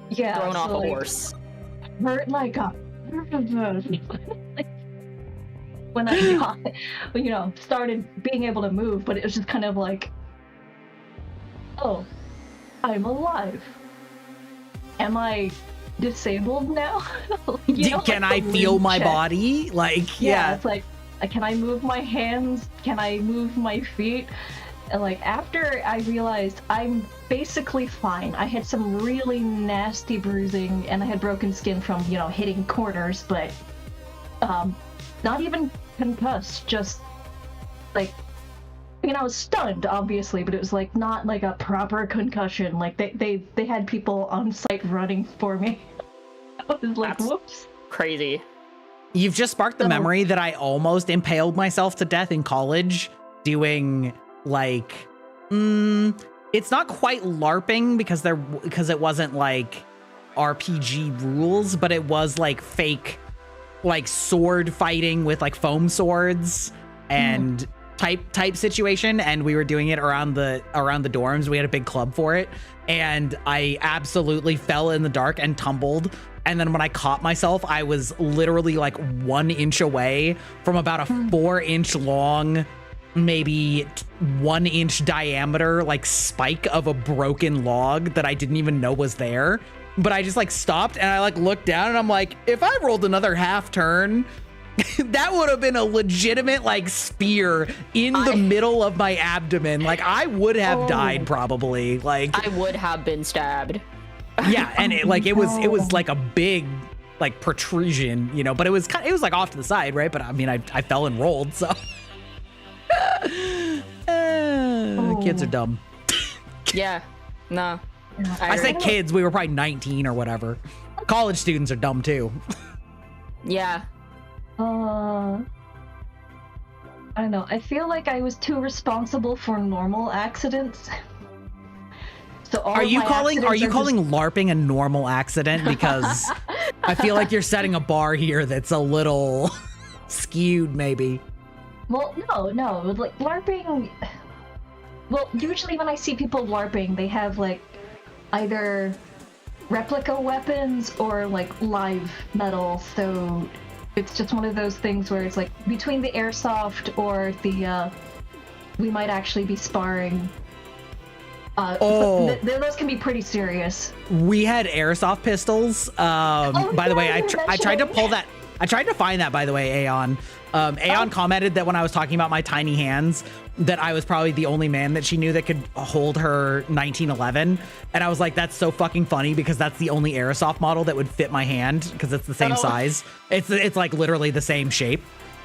Yeah, Thrown off a like, horse. Hurt like a... when I got, you know, started being able to move, but it was just kind of like, oh, I'm alive. Am I disabled now? You know, Can like I feel my check. body? Like, yeah. It's like, can I move my hands? Can I move my feet? And like, after I realized I'm basically fine. I had some really nasty bruising and I had broken skin from, you know, hitting corners, but not even concussed, just like, I mean, I was stunned, obviously, but it was like not like a proper concussion. Like they had people on site running for me. I was like, That's whoops. crazy. You've just sparked the memory that I almost impaled myself to death in college doing like, it's not quite LARPing because it wasn't like RPG rules, but it was like fake, like sword fighting with like foam swords and type situation, and we were doing it around the dorms. We had a big club for it, and I absolutely fell in the dark and tumbled. And then when I caught myself, I was literally like 1 inch away from about a 4-inch long, maybe 1 inch diameter, like spike of a broken log that I didn't even know was there. But I just like stopped and I like looked down and I'm like, if I rolled another half turn, that would have been a legitimate like spear in the middle of my abdomen. Like I would have died probably. Like I would have been stabbed. Yeah, and it was like a big like protrusion, you know, but it was like off to the side, right? But I mean, I fell and rolled, so kids are dumb. Yeah, no. I say kids, we were probably 19 or whatever. College students are dumb too. Yeah. I don't know. I feel like I was too responsible for normal accidents. So Are you calling LARPing a normal accident? Because I feel like you're setting a bar here that's a little skewed, maybe. Well, no. Like LARPing. Well, usually when I see people LARPing, they have like either replica weapons or like live metal. So it's just one of those things where it's like between the airsoft or the we might actually be sparring. Those can be pretty serious. We had airsoft pistols. By the way, I tried to pull that. I tried to find that, by the way, Aeon. Aeon commented that when I was talking about my tiny hands, that I was probably the only man that she knew that could hold her 1911. And I was like, that's so fucking funny because that's the only airsoft model that would fit my hand because it's the same size. It's like literally the same shape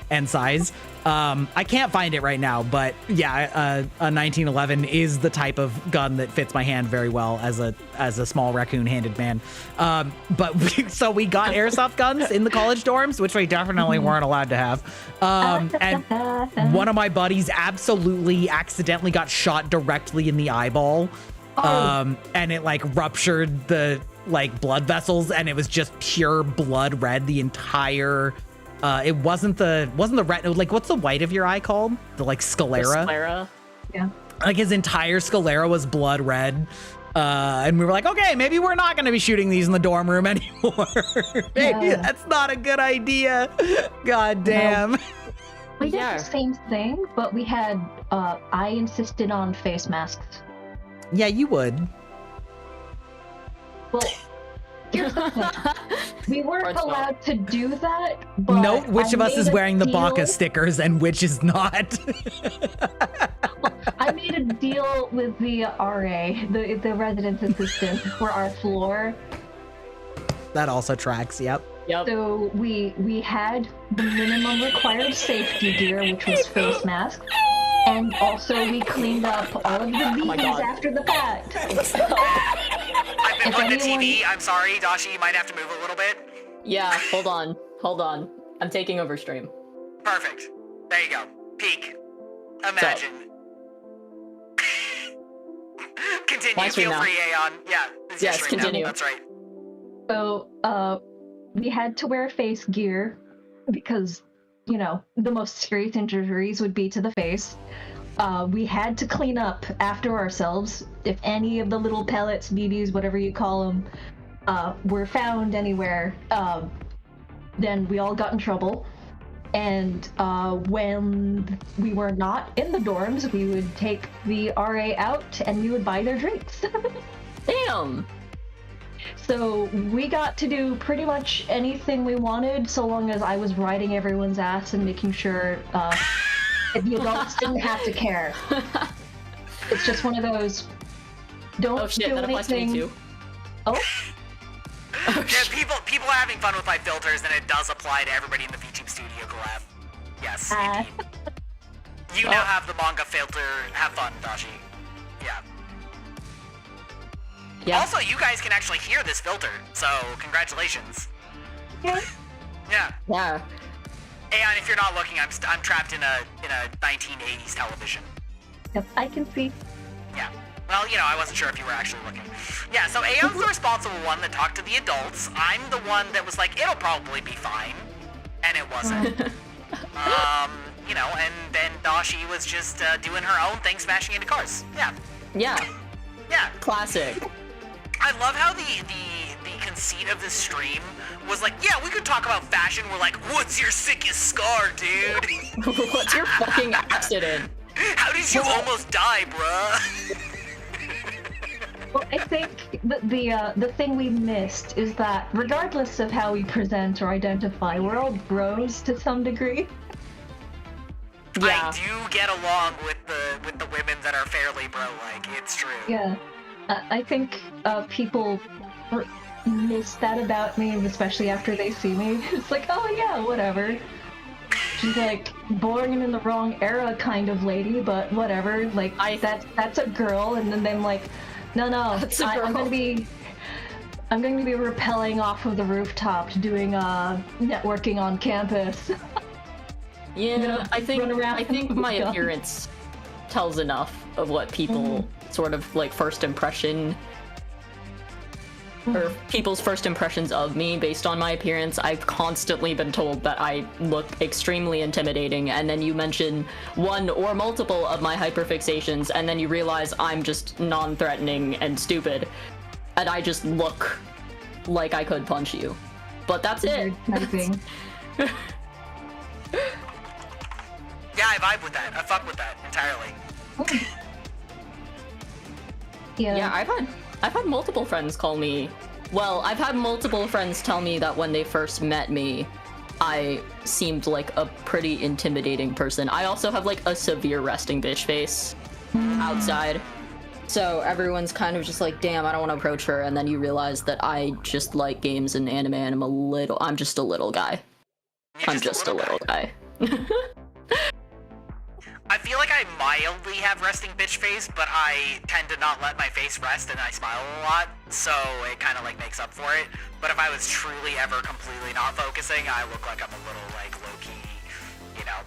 and size. I can't find it right now, but yeah, a 1911 is the type of gun that fits my hand very well as a small raccoon-handed man. But we got airsoft guns in the college dorms, which we definitely weren't allowed to have. And one of my buddies absolutely accidentally got shot directly in the eyeball. And it like ruptured the like blood vessels, and it was just pure blood red the entire. It wasn't the retina. Like, what's the white of your eye called? The like sclera. The sclera. Yeah. Like his entire sclera was blood red. And we were like, okay, maybe we're not going to be shooting these in the dorm room anymore. Maybe that's not a good idea. God damn. No. We did the same thing, but we had. I insisted on face masks. Yeah, you would. Well. Here's the thing. We weren't allowed to do that, but no, which of us is wearing the Baka stickers and which is not? I made a deal with the RA, the residence assistant for our floor. That also tracks, yep. So we had the minimum required safety gear, which was face masks, and also we cleaned up all of the BBs after the fact. I've been putting the TV. I'm sorry, Dashi, you might have to move a little bit. Yeah, hold on. I'm taking over stream. Perfect. There you go. Peek. Imagine. Continue. Feel free, Aeon. Yeah. Yes, continue. That's right. So, we had to wear face gear because, you know, the most serious injuries would be to the face. We had to clean up after ourselves. If any of the little pellets, BBs, whatever you call them, were found anywhere, then we all got in trouble. And when we were not in the dorms, we would take the RA out and we would buy their drinks. Damn! So we got to do pretty much anything we wanted, so long as I was riding everyone's ass and making sure the adults didn't have to care. It's just one of those. Don't do that anything. Applies to me too. Oh. Yeah, people are having fun with my filters, and it does apply to everybody in the VTube studio collab. Yes, indeed. You now have the manga filter. Have fun, Dashi. Yeah. Yeah. Also, you guys can actually hear this filter, so congratulations. Yeah. Yeah. Yeah. Aeon, if you're not looking, I'm trapped in a 1980s television. Yep, I can see. Yeah. Well, you know, I wasn't sure if you were actually looking. Yeah, so Aeon's the responsible one that talked to the adults. I'm the one that was like, it'll probably be fine. And it wasn't. You know, and then Dashi was just doing her own thing, smashing into cars. Yeah. Yeah. Yeah. Classic. I love how the conceit of this stream was like, yeah, we could talk about fashion. We're like, what's your sickest scar, dude? What's your fucking accident? How did you almost die, bruh? Well, I think the thing we missed is that regardless of how we present or identify, we're all bros to some degree. Yeah. I do get along with the women that are fairly bro-like. It's true. Yeah. I think people miss that about me, especially after they see me. It's like, oh yeah, whatever. She's like born in the wrong era kind of lady, but whatever. Like that's a girl, and then I'm like, no, I'm gonna be rappelling off of the rooftop doing networking on campus. Yeah, I think my appearance tells enough of what people sort of like first impression or people's first impressions of me based on my appearance. I've constantly been told that I look extremely intimidating, and then you mention one or multiple of my hyperfixations, and then you realize I'm just non-threatening and stupid, and I just look like I could punch you. But that's it. Yeah, I vibe with that. I fuck with that entirely. Yeah, I've had multiple friends call me. Well, I've had multiple friends tell me that when they first met me, I seemed like a pretty intimidating person. I also have like a severe resting bitch face outside. So everyone's kind of just like, damn, I don't want to approach her. And then you realize that I just like games and anime, and I'm just a little guy. I'm just a little guy. I feel like I mildly have resting bitch face, but I tend to not let my face rest, and I smile a lot, so it kind of like makes up for it. But if I was truly ever completely not focusing, I look like I'm a little like low-key, you know,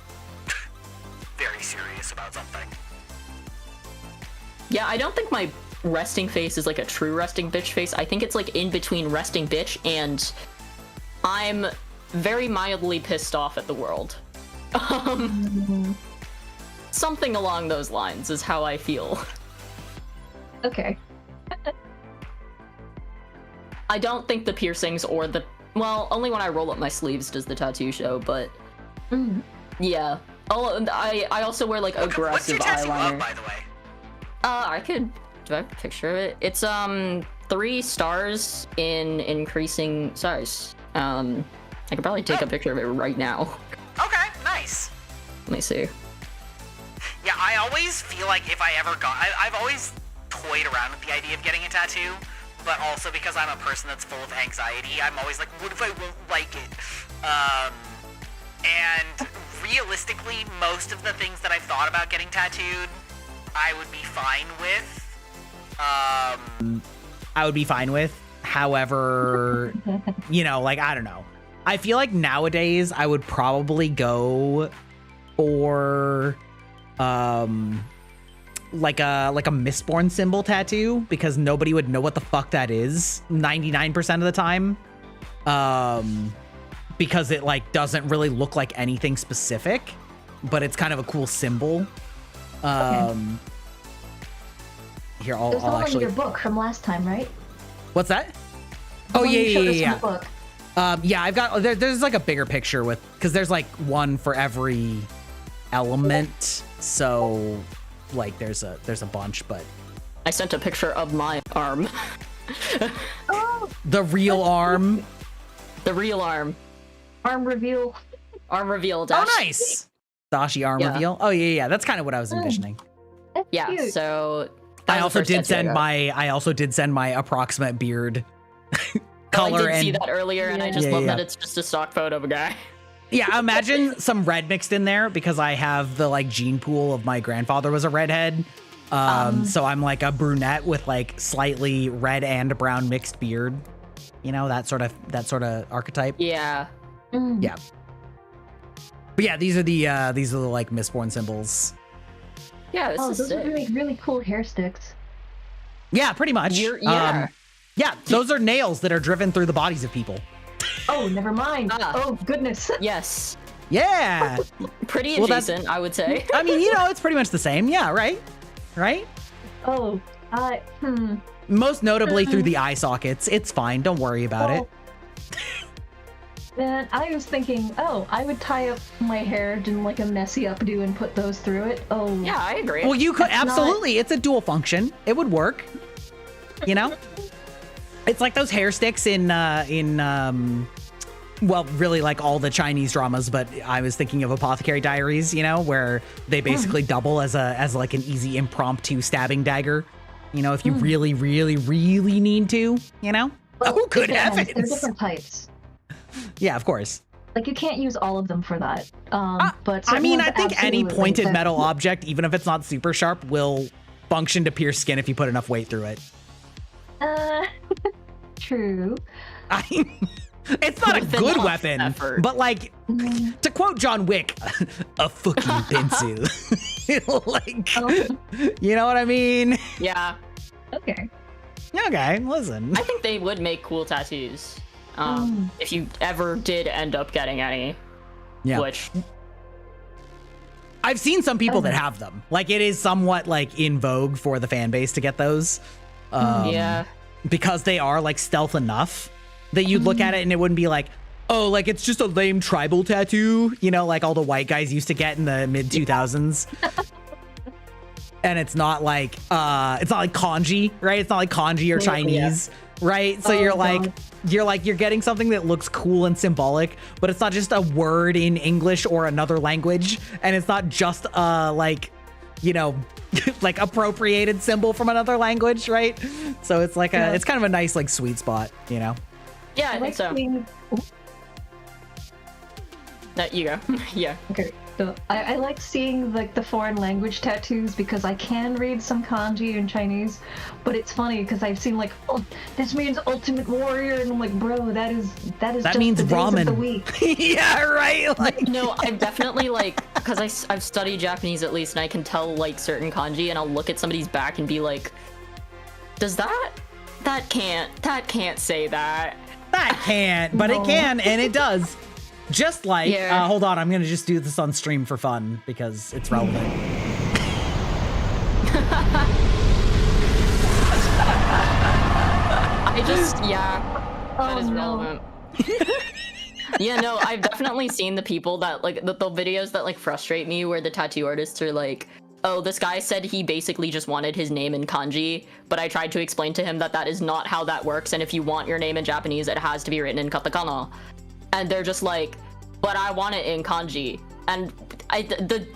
very serious about something. Yeah, I don't think my resting face is like a true resting bitch face. I think it's like in between resting bitch and I'm very mildly pissed off at the world. Something along those lines is how I feel. Okay. I don't think the piercings or the... Well, only when I roll up my sleeves does the tattoo show, but... Yeah. Oh, I also wear, like, aggressive what's your eyeliner. tattoo by the way? I could... Do I have a picture of it? It's, 3 stars in increasing size. I could probably take a picture of it right now. Okay, nice. Let me see. Yeah, I always feel like if I ever got... I've always toyed around with the idea of getting a tattoo, but also because I'm a person that's full of anxiety, I'm always like, what if I won't like it? And realistically, most of the things that I've thought about getting tattooed, I would be fine with. I would be fine with. However, you know, like, I don't know. I feel like nowadays I would probably go for... like a Mistborn symbol tattoo, because nobody would know what the fuck that is 99% of the time, because it like doesn't really look like anything specific, but it's kind of a cool symbol. Okay. Here, There's the I'll one actually... in your book from last time, right? What's that? The Oh one you showed us in yeah. the book. Yeah, I've got there's like a bigger picture with, because there's like one for every element, so like there's a bunch, but I sent a picture of my arm. Oh, the real arm. The real arm. arm reveal. Arm reveal. Oh, Dash. nice. Dashi arm Yeah. reveal. Oh yeah, that's kind of what I was envisioning. That's Yeah, cute. so... that I was the also first did tattoo send got. my approximate beard Oh, color I did see and that earlier, and I just Yeah, love yeah. that it's just a stock photo of a guy. yeah, imagine some red mixed in there, because I have the like gene pool of my grandfather was a redhead. So I'm like a brunette with like slightly red and brown mixed beard. You know, that sort of archetype. Yeah. Yeah. But yeah, these are the like Mistborn symbols. Yeah, this Oh, is those sick. are really cool hair sticks. Yeah, pretty much. Yeah. Yeah, those are nails that are driven through the bodies of people. Oh, never mind. Ah. Oh, goodness. Yes. Yeah. Pretty Well, that's- adjacent, I would say. I mean, you know, it's pretty much the same. Yeah, right? Right? Oh, Most notably through the eye sockets. It's fine. Don't worry about it. Man, I was thinking, oh, I would tie up my hair in like a messy updo and put those through it. Oh, Yeah, I agree. Well, you could That's not- absolutely. It's a dual function. It would work. You know? It's like those hair sticks in well, really like all the Chinese dramas, but I was thinking of Apothecary Diaries, you know, where they basically double as like an easy impromptu stabbing dagger. You know, if you really, really, really need to, you know? Oh, good depends. There are heavens. different types. Yeah, of course. Like you can't use all of them for that. But I certain mean, ones I think any absolutely, pointed but- metal object, even if it's not super sharp, will function to pierce skin if you put enough weight through it. True. I it's not a With good enough weapon, effort. but like, to quote John Wick, a fucking pencil. Like, Oh, you know what I mean? Yeah, okay. Okay, listen. I think they would make cool tattoos. Mm. If you ever did end up getting any, Yeah. which I've seen some people that have them. Like, it is somewhat like in vogue for the fan base to get those. yeah, Because they are like stealth enough that you'd look at it and it wouldn't be like, oh, like it's just a lame tribal tattoo, you know, like all the white guys used to get in the mid 2000s. And it's not like kanji, right? It's not like kanji or Chinese, right? So Oh, you're getting something that looks cool and symbolic, but it's not just a word in English or another language, and it's not just like, you know, like appropriated symbol from another language, right? So it's like it's kind of a nice like sweet spot, you know. yeah, I I think like so. seeing. No, you go. Yeah. Okay, so I like seeing like the foreign language tattoos because I can read some kanji and Chinese, but it's funny because I've seen like, oh, this means ultimate warrior, and I'm like, bro, that is That just means the days of the ramen. week. Yeah, right. Like, No, I've definitely like, because I've studied Japanese at least, and I can tell like certain kanji, and I'll look at somebody's back and be like, does that can't say that. that can't, but it No. can, and it does. Just like, Yeah. hold on, I'm gonna just do this on stream for fun because it's relevant. I just, yeah, that Oh, is no. relevant. Yeah, no, I've definitely seen the people that like the videos that like frustrate me where the tattoo artists are like, oh, this guy said he basically just wanted his name in kanji, but I tried to explain to him that that is not how that works, and if you want your name in Japanese, it has to be written in katakana. And they're just like, but I want it in kanji. And the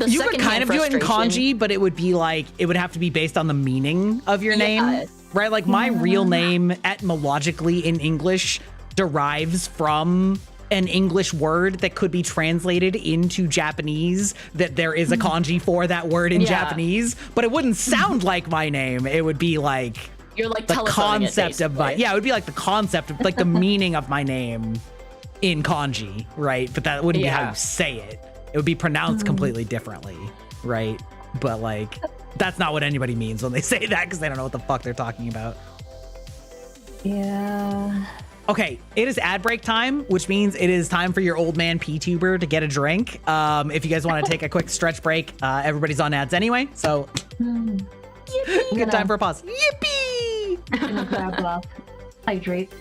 You could kind secondhand of do it in frustration- kanji, but it would be like, it would have to be based on the meaning of your name, Yes. right? Like my real name etymologically in English derives from an English word that could be translated into Japanese, that there is a kanji for that word in Yeah. Japanese, but it wouldn't sound like my name. It would be like You're like the telephoning it, concept of my, basically. yeah, it would be like the concept of like the meaning of my name in kanji, right? But that wouldn't be how Yeah. you say it. It would be pronounced completely differently, right? But like, that's not what anybody means when they say that because they don't know what the fuck they're talking about. Yeah. Okay, it is ad break time, which means it is time for your old man vtuber to get a drink. If you guys want to take a quick stretch break, everybody's on ads anyway, so good time for a pause. Yippee! Gonna grab hydrate.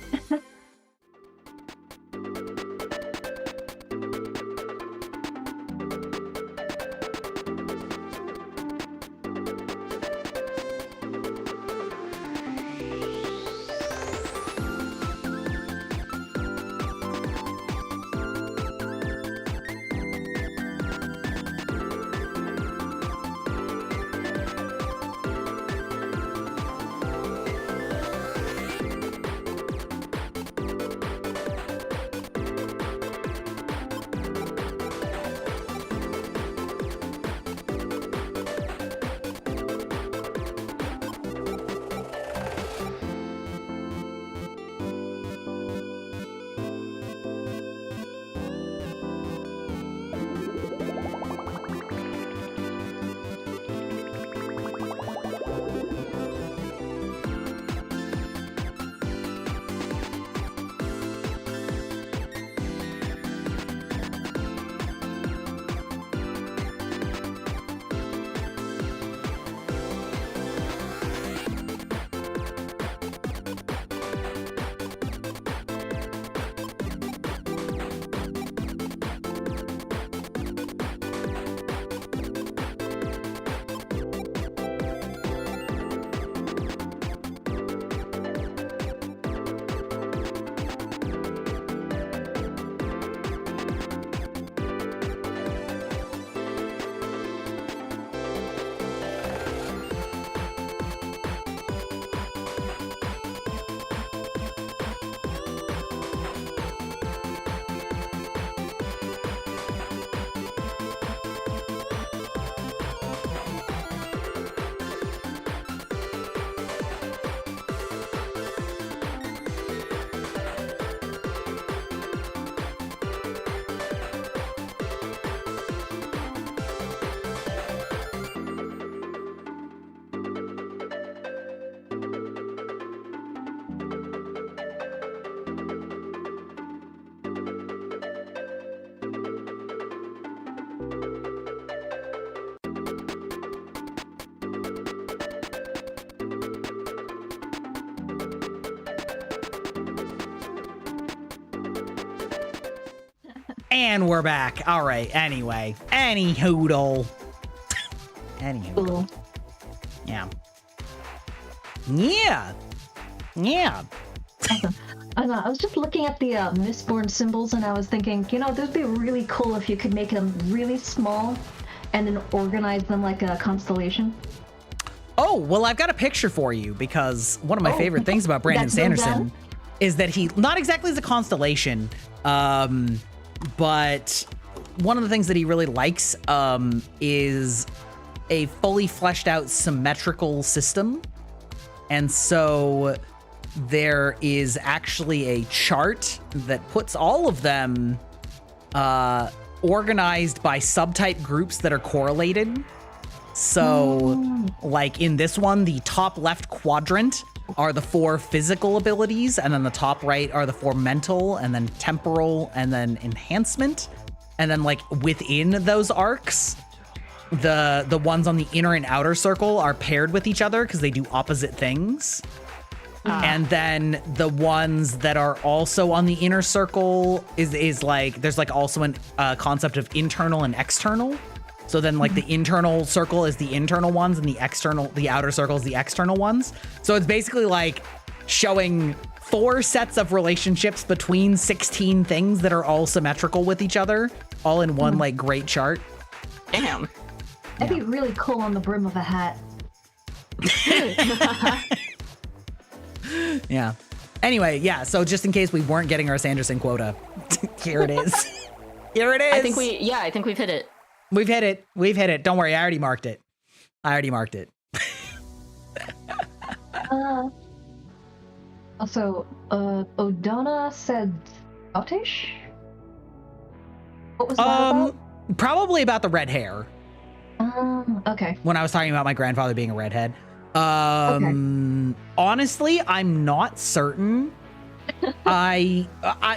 And we're back. All right. Anyway, any hoodle. Cool. Yeah. Yeah. Yeah. Awesome. I was just looking at the Mistborn symbols, and I was thinking, that'd be really cool if you could make them really small and then organize them like a constellation. Oh, well, I've got a picture for you because one of my favorite things about Brandon Sanderson is that he, not exactly as a constellation, but one of the things that he really likes is a fully fleshed out symmetrical system. And so there is actually a chart that puts all of them organized by subtype groups that are correlated. So like in this one, the top left quadrant are the 4 physical abilities, and then the top right are the 4 mental, and then temporal, and then enhancement. And then like within those arcs, the ones on the inner and outer circle are paired with each other because they do opposite things. And then the ones that are also on the inner circle is like, there's like also a concept of internal and external. So then like the internal circle is the internal ones, and the outer circle is the external ones. So it's basically like showing 4 sets of relationships between 16 things that are all symmetrical with each other, all in one like great chart. Damn. That'd be really cool on the brim of a hat. Yeah. Anyway, yeah. So just in case we weren't getting our Sanderson quota, here it is. Here it is. I think we've hit it. We've hit it. We've hit it. Don't worry. I already marked it. Also, Odona said Scottish? What was that about? Probably about the red hair. Okay. When I was talking about my grandfather being a redhead. Okay. Honestly, I'm not certain. I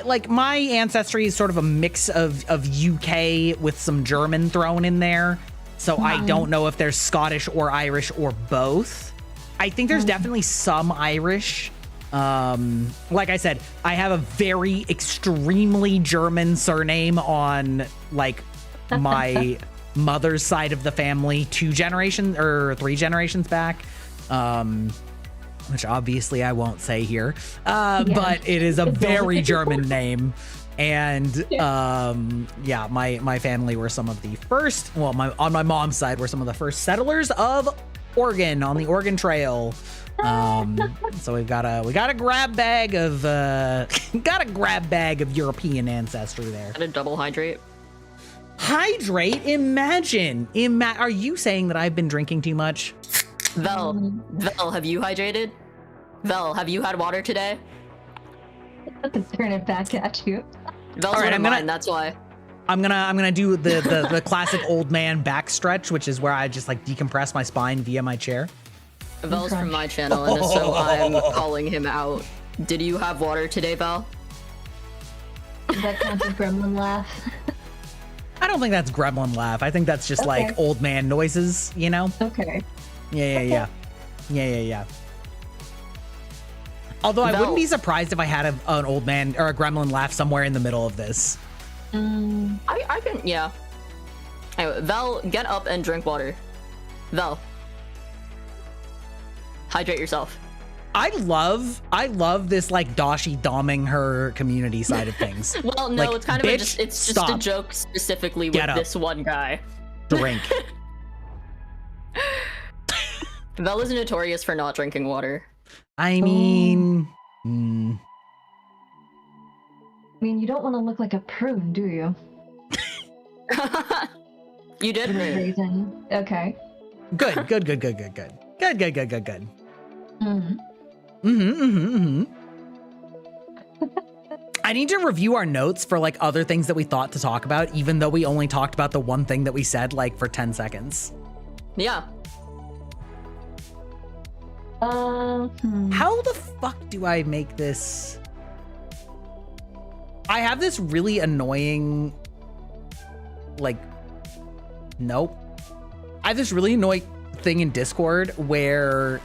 like, my ancestry is sort of a mix of UK with some German thrown in there. So I don't know if there's Scottish or Irish or both. I think there's definitely some Irish. Like I said, I have a very extremely German surname on like my mother's side of the family 3 generations back. Which obviously I won't say here, but it is a very German name. And yeah, my family were some of the first, well, on my mom's side were some of the first settlers of Oregon on the Oregon Trail. So we got a grab bag of European ancestry there. Got a double hydrate. Hydrate? Imagine. Are you saying that I've been drinking too much? Vel, have you hydrated? Vel, have you had water today? Turn it back at you. Vel's one of mine, that's why. I'm gonna do the classic old man back stretch, which is where I just like decompress my spine via my chair. Vel's from my channel, and so I'm calling him out. Did you have water today, Vel? That counts as gremlin laugh. I don't think that's gremlin laugh. I think that's just like old man noises, you know? Okay. Yeah. Although I wouldn't be surprised if I had an old man or a gremlin laugh somewhere in the middle of this. I can, yeah. Anyway, Vel, get up and drink water. Vel. Hydrate yourself. I love this like Dashi doming her community side of things. Well, no, like, it's kind of bitch, it's just a joke specifically with this one guy. Drink. Vel is notorious for not drinking water. I mean, you don't want to look like a prune, do you? You did For no rude. reason. Okay. Good. I need to review our notes for like other things that we thought to talk about, even though we only talked about the one thing that we said like for 10 seconds. Yeah. How the fuck do I make this? I have this really annoying, like, nope. I have this really annoying thing in Discord where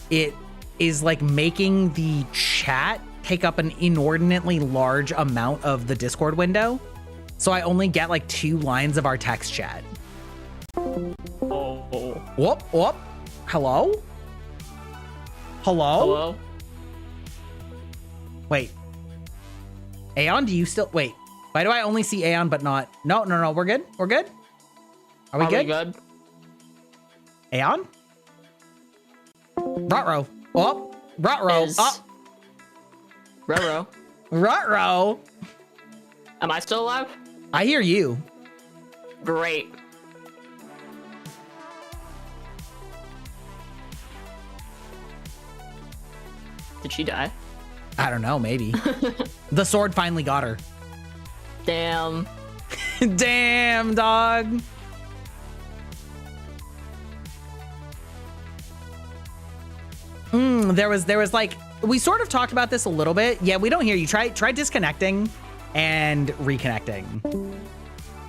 it is like making the chat take up an inordinately large amount of the Discord window. So I only get like 2 lines of our text chat. Oh. Whoop, whoop. Hello? Hello? Hello? Wait. Aeon, do you still... Wait. Why do I only see Aeon but not... No, no, no. We're good? We're good? Are we good? Aeon? Ruh-roh. Oh. Ruh-roh. Oh. Ruh-roh. Ruh-roh. Am I still alive? I hear you. Great. Did she die? I don't know, maybe. The sword finally got her. Damn. Damn, dog. There was like, we sort of talked about this a little bit. Yeah, we don't hear you. Try disconnecting and reconnecting.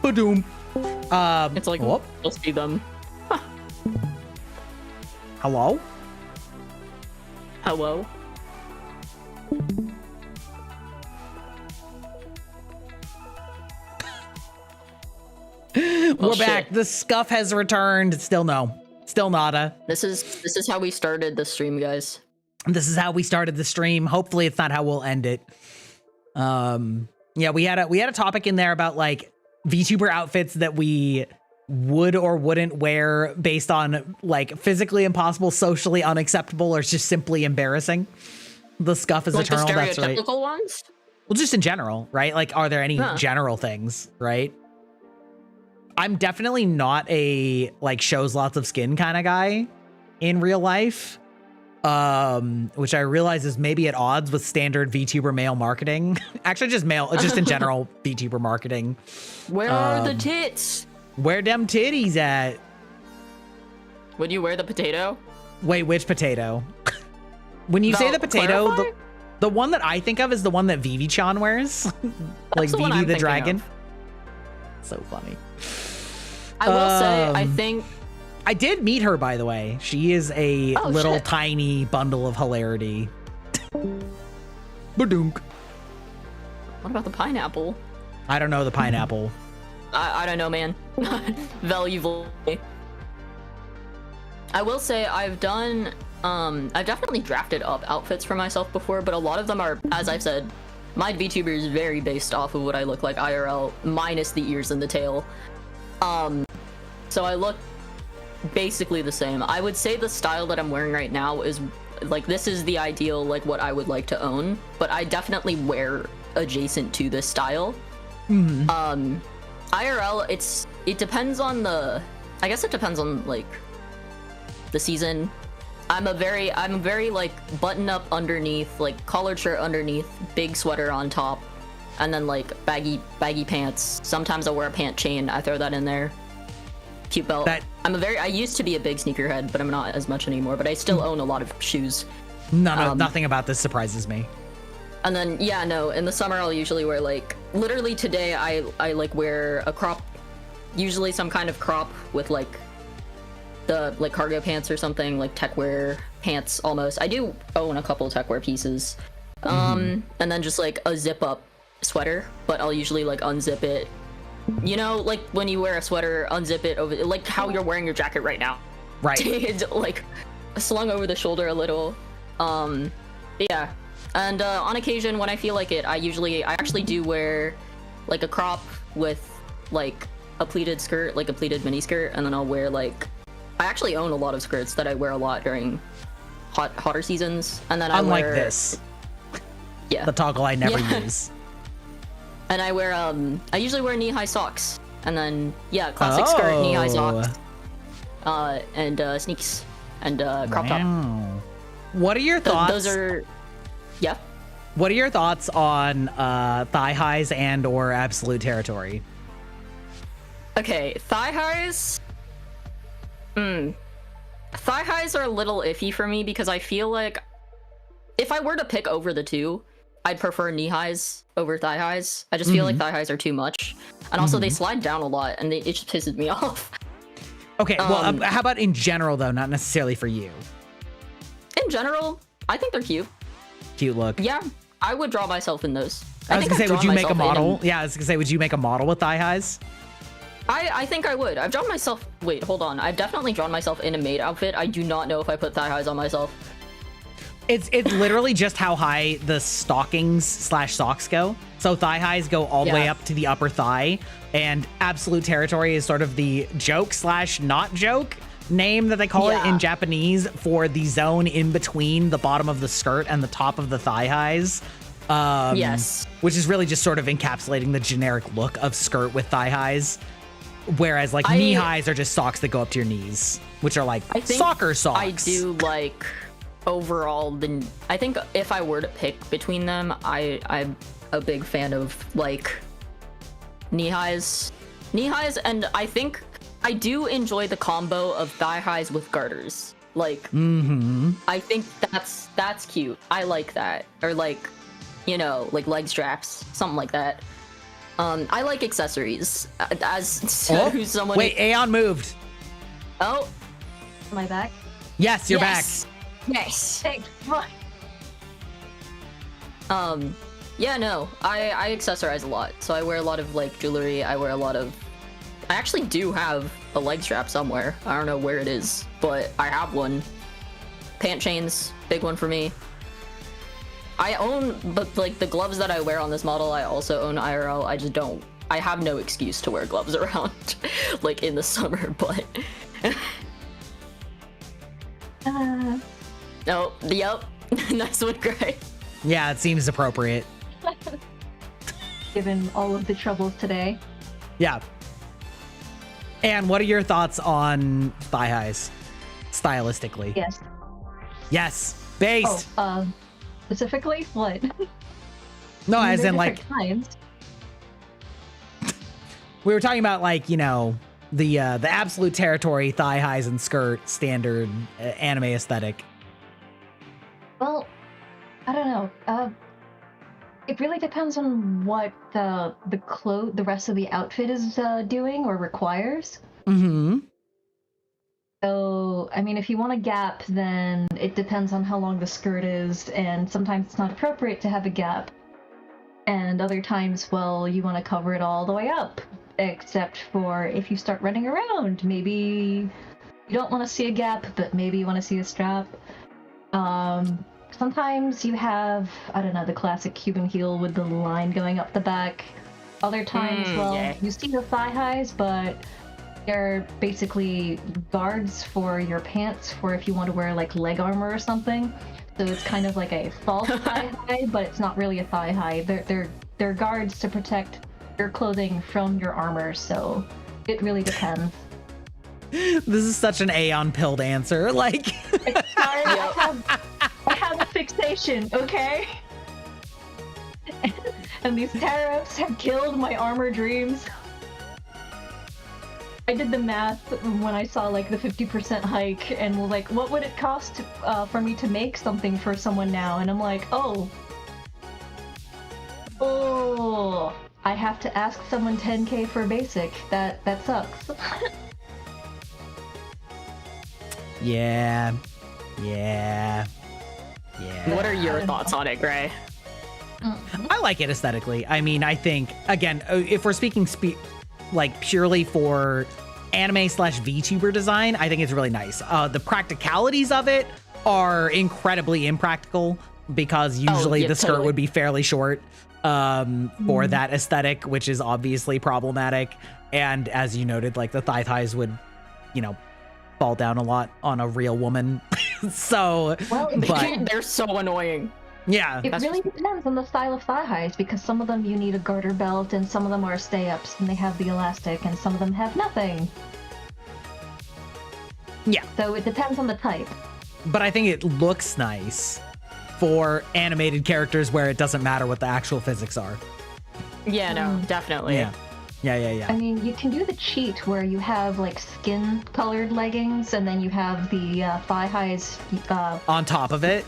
Ba-doom. It's like, whoop. we'll see them. Hello? Hello? We're back. The scuff has returned. Still no. Still nada. This is how we started the stream, guys. This is how we started the stream. Hopefully it's not how we'll end it. Yeah, we had a topic in there about like VTuber outfits that we would or wouldn't wear based on like physically impossible, socially unacceptable, or just simply embarrassing. The scuff is like eternal. The That's right. stereotypical ones? Well, just in general, right? Like, are there any general things, right? I'm definitely not a like shows lots of skin kind of guy in real life. Which I realize is maybe at odds with standard VTuber male marketing. Actually, just in general VTuber marketing. Where are the tits? Where them titties at? Would you wear the potato? Wait, which potato? When you say the potato, the one that I think of is the one that Vivi-chan wears. Like Vivi the dragon. So funny. I will say, I think... I did meet her, by the way. She is a little tiny bundle of hilarity. Badunk. What about the pineapple? I don't know the pineapple. I don't know, man. Valuable. I will say I've definitely drafted up outfits for myself before, but a lot of them are, as I've said, my VTuber is very based off of what I look like IRL, minus the ears and the tail. So I look basically the same. I would say the style that I'm wearing right now is like, this is the ideal, like what I would like to own, but I definitely wear adjacent to this style. IRL, it depends on I guess it depends on like the season. I'm a very like button up underneath, like collared shirt underneath, big sweater on top, and then like baggy pants. Sometimes I wear a pant chain, I throw that in there. Cute belt. I used to be a big sneakerhead, but I'm not as much anymore, but I still own a lot of shoes. Nothing about this surprises me. And then, yeah, no, in the summer I'll usually wear like, literally today I like wear a crop, usually some kind of crop with like the like cargo pants or something, like tech wear pants almost. I do own a couple tech wear pieces. And then just like a zip up sweater, but I'll usually like unzip it. You know, like when you wear a sweater, unzip it over, like how you're wearing your jacket right now. Right. Like slung over the shoulder a little. Yeah. And on occasion when I feel like it, I actually do wear like a crop with like a pleated skirt, like a pleated mini skirt, and then I'll wear like, I actually own a lot of skirts that I wear a lot during hotter seasons. And then Unlike this. Yeah. The toggle I never use. And I wear, I usually wear knee-high socks. And then, yeah, classic skirt, knee-high socks. And sneaks. And crop top. What are your thoughts? Those are, yeah. What are your thoughts on thigh highs and or absolute territory? Okay, thigh highs. Thigh highs are a little iffy for me because I feel like if I were to pick over the two, I'd prefer knee highs over thigh highs. I just feel like thigh highs are too much. And also they slide down a lot and it just pisses me off. Okay, well, how about in general though, not necessarily for you? In general, I think they're cute. Cute look. Yeah, I would draw myself in those. I was gonna say, I've would you drawn make a myself in model? Yeah, I was gonna say, would you make a model with thigh highs? I think I would. I've drawn myself. Wait, hold on. I've definitely drawn myself in a maid outfit. I do not know if I put thigh highs on myself. It's literally just how high the stockings / socks go. So thigh highs go all the way up to the upper thigh, and absolute territory is sort of the joke / not joke name that they call it in Japanese for the zone in between the bottom of the skirt and the top of the thigh highs. Yes. Which is really just sort of encapsulating the generic look of skirt with thigh highs. Whereas like knee highs are just socks that go up to your knees, which are like soccer socks. I do like overall I think if I were to pick between them, I'm a big fan of like knee highs, and I think I do enjoy the combo of thigh highs with garters. Like, I think that's cute. I like that, or like, you know, like leg straps, something like that. I like accessories. As someone. Wait, Aeon moved. Oh, Am I back? Yes, you're back. Yes. Thanks. What? Yeah, no, I accessorize a lot. So I wear a lot of like jewelry. I actually do have a leg strap somewhere. I don't know where it is, but I have one. Pant chains, big one for me. I own, but like the gloves that I wear on this model, I also own IRL. I have no excuse to wear gloves around, like in the summer, but. Oh, yep. Nice one, Gray. Yeah, it seems appropriate. Given all of the troubles today. Yeah. And what are your thoughts on thigh highs, stylistically? Yes. Yes. Based. Oh, specifically what? No, I mean, as in like kinds. We were talking about like, you know, the absolute territory, thigh highs and skirt, standard anime aesthetic. Well, I don't know. It really depends on what the rest of the outfit is doing or requires. Mm-hmm. So, I mean, if you want a gap, then it depends on how long the skirt is, and sometimes it's not appropriate to have a gap. And other times, well, you want to cover it all the way up. Except for if you start running around, maybe you don't want to see a gap, but maybe you want to see a strap. Sometimes you have, I don't know, the classic Cuban heel with the line going up the back. Other times, you see the thigh highs, but they're basically guards for your pants for if you want to wear like leg armor or something. So it's kind of like a false thigh high, but it's not really a thigh high. They're guards to protect your clothing from your armor, so it really depends. This is such an Aeon pilled answer. Like, Sorry, I have a fixation, okay? And these tariffs have killed my armor dreams. I did the math when I saw like the 50% hike and was like, what would it cost for me to make something for someone now? And I'm like, oh, I have to ask someone 10k for basic. That sucks. Yeah. What are your thoughts on it, Gray? I like it aesthetically. I mean, I think, again, if we're speaking like purely for anime / VTuber design, I think it's really nice. The practicalities of it are incredibly impractical because usually the skirt would be fairly short for that aesthetic, which is obviously problematic. And as you noted, like the thigh highs would, you know, fall down a lot on a real woman. So, but they're so annoying. Yeah. It really depends on the style of thigh highs, because some of them you need a garter belt, and some of them are stay-ups, and they have the elastic, and some of them have nothing. Yeah. So it depends on the type. But I think it looks nice for animated characters where it doesn't matter what the actual physics are. Yeah, no, definitely. Yeah. I mean, you can do the cheat where you have like skin-colored leggings, and then you have the thigh highs on top of it.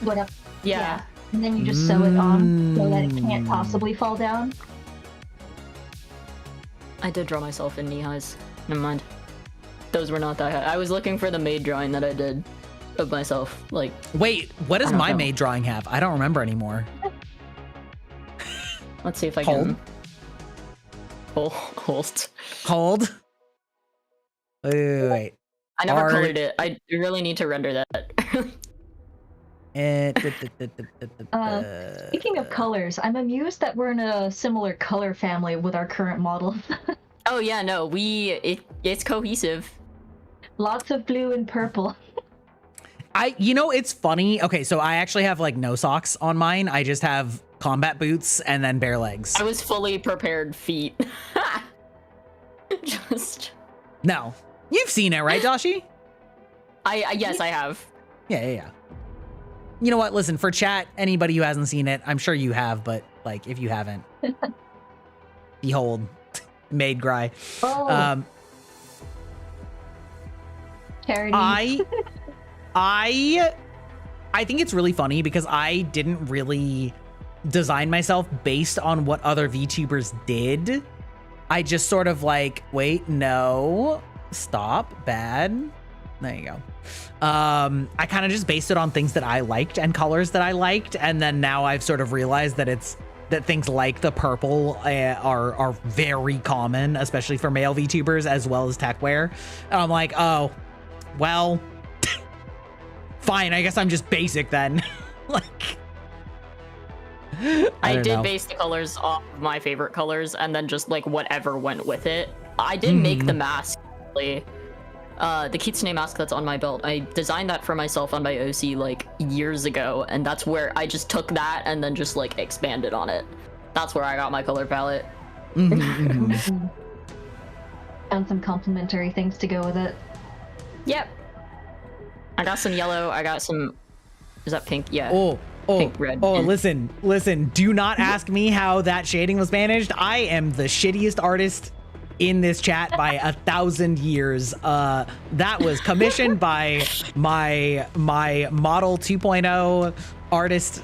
Yeah. And then you just sew it on so that it can't possibly fall down. I did draw myself in knee highs. Never mind. Those were not that high. I was looking for the maid drawing that I did of myself. Like, wait, what does my maid drawing have? I don't remember anymore. Let's see if I Hold. can. Hold. Hold. Wait. I never Art. colored it. I really need to render that. Speaking of colors, I'm amused that we're in a similar color family with our current model. Oh yeah, no, it's cohesive. Lots of blue and purple. It's funny. Okay, so I actually have like no socks on mine. I just have combat boots and then bare legs. I was fully prepared feet. Just. No. You've seen it, right, Dashi? Yes, I have. Yeah. You know what? Listen, for chat, anybody who hasn't seen it, I'm sure you have, but like if you haven't, behold, Maid Gry. Oh. Charity. I think it's really funny because I didn't really design myself based on what other VTubers did. I just sort of like, wait, no, stop, bad. There you go. I kind of just based it on things that I liked and colors that I liked, and then now I've sort of realized that things like the purple are very common, especially for male VTubers as well as techwear. And I'm like, oh, well, fine. I guess I'm just basic then. Like, I did know. base the colors off of my favorite colors, and then just like whatever went with it. I did make the mask. The kitsune mask that's on my belt, I designed that for myself on my OC like years ago, and that's where I just took that and then just like expanded on it. That's where I got my color palette. Found some complementary things to go with it. Yep. I got some yellow. I got some. Is that pink? Yeah. Pink, red. Oh, listen. Do not ask me how that shading was managed. I am the shittiest artist in this chat by 1,000 years. That was commissioned by my model 2.0 artist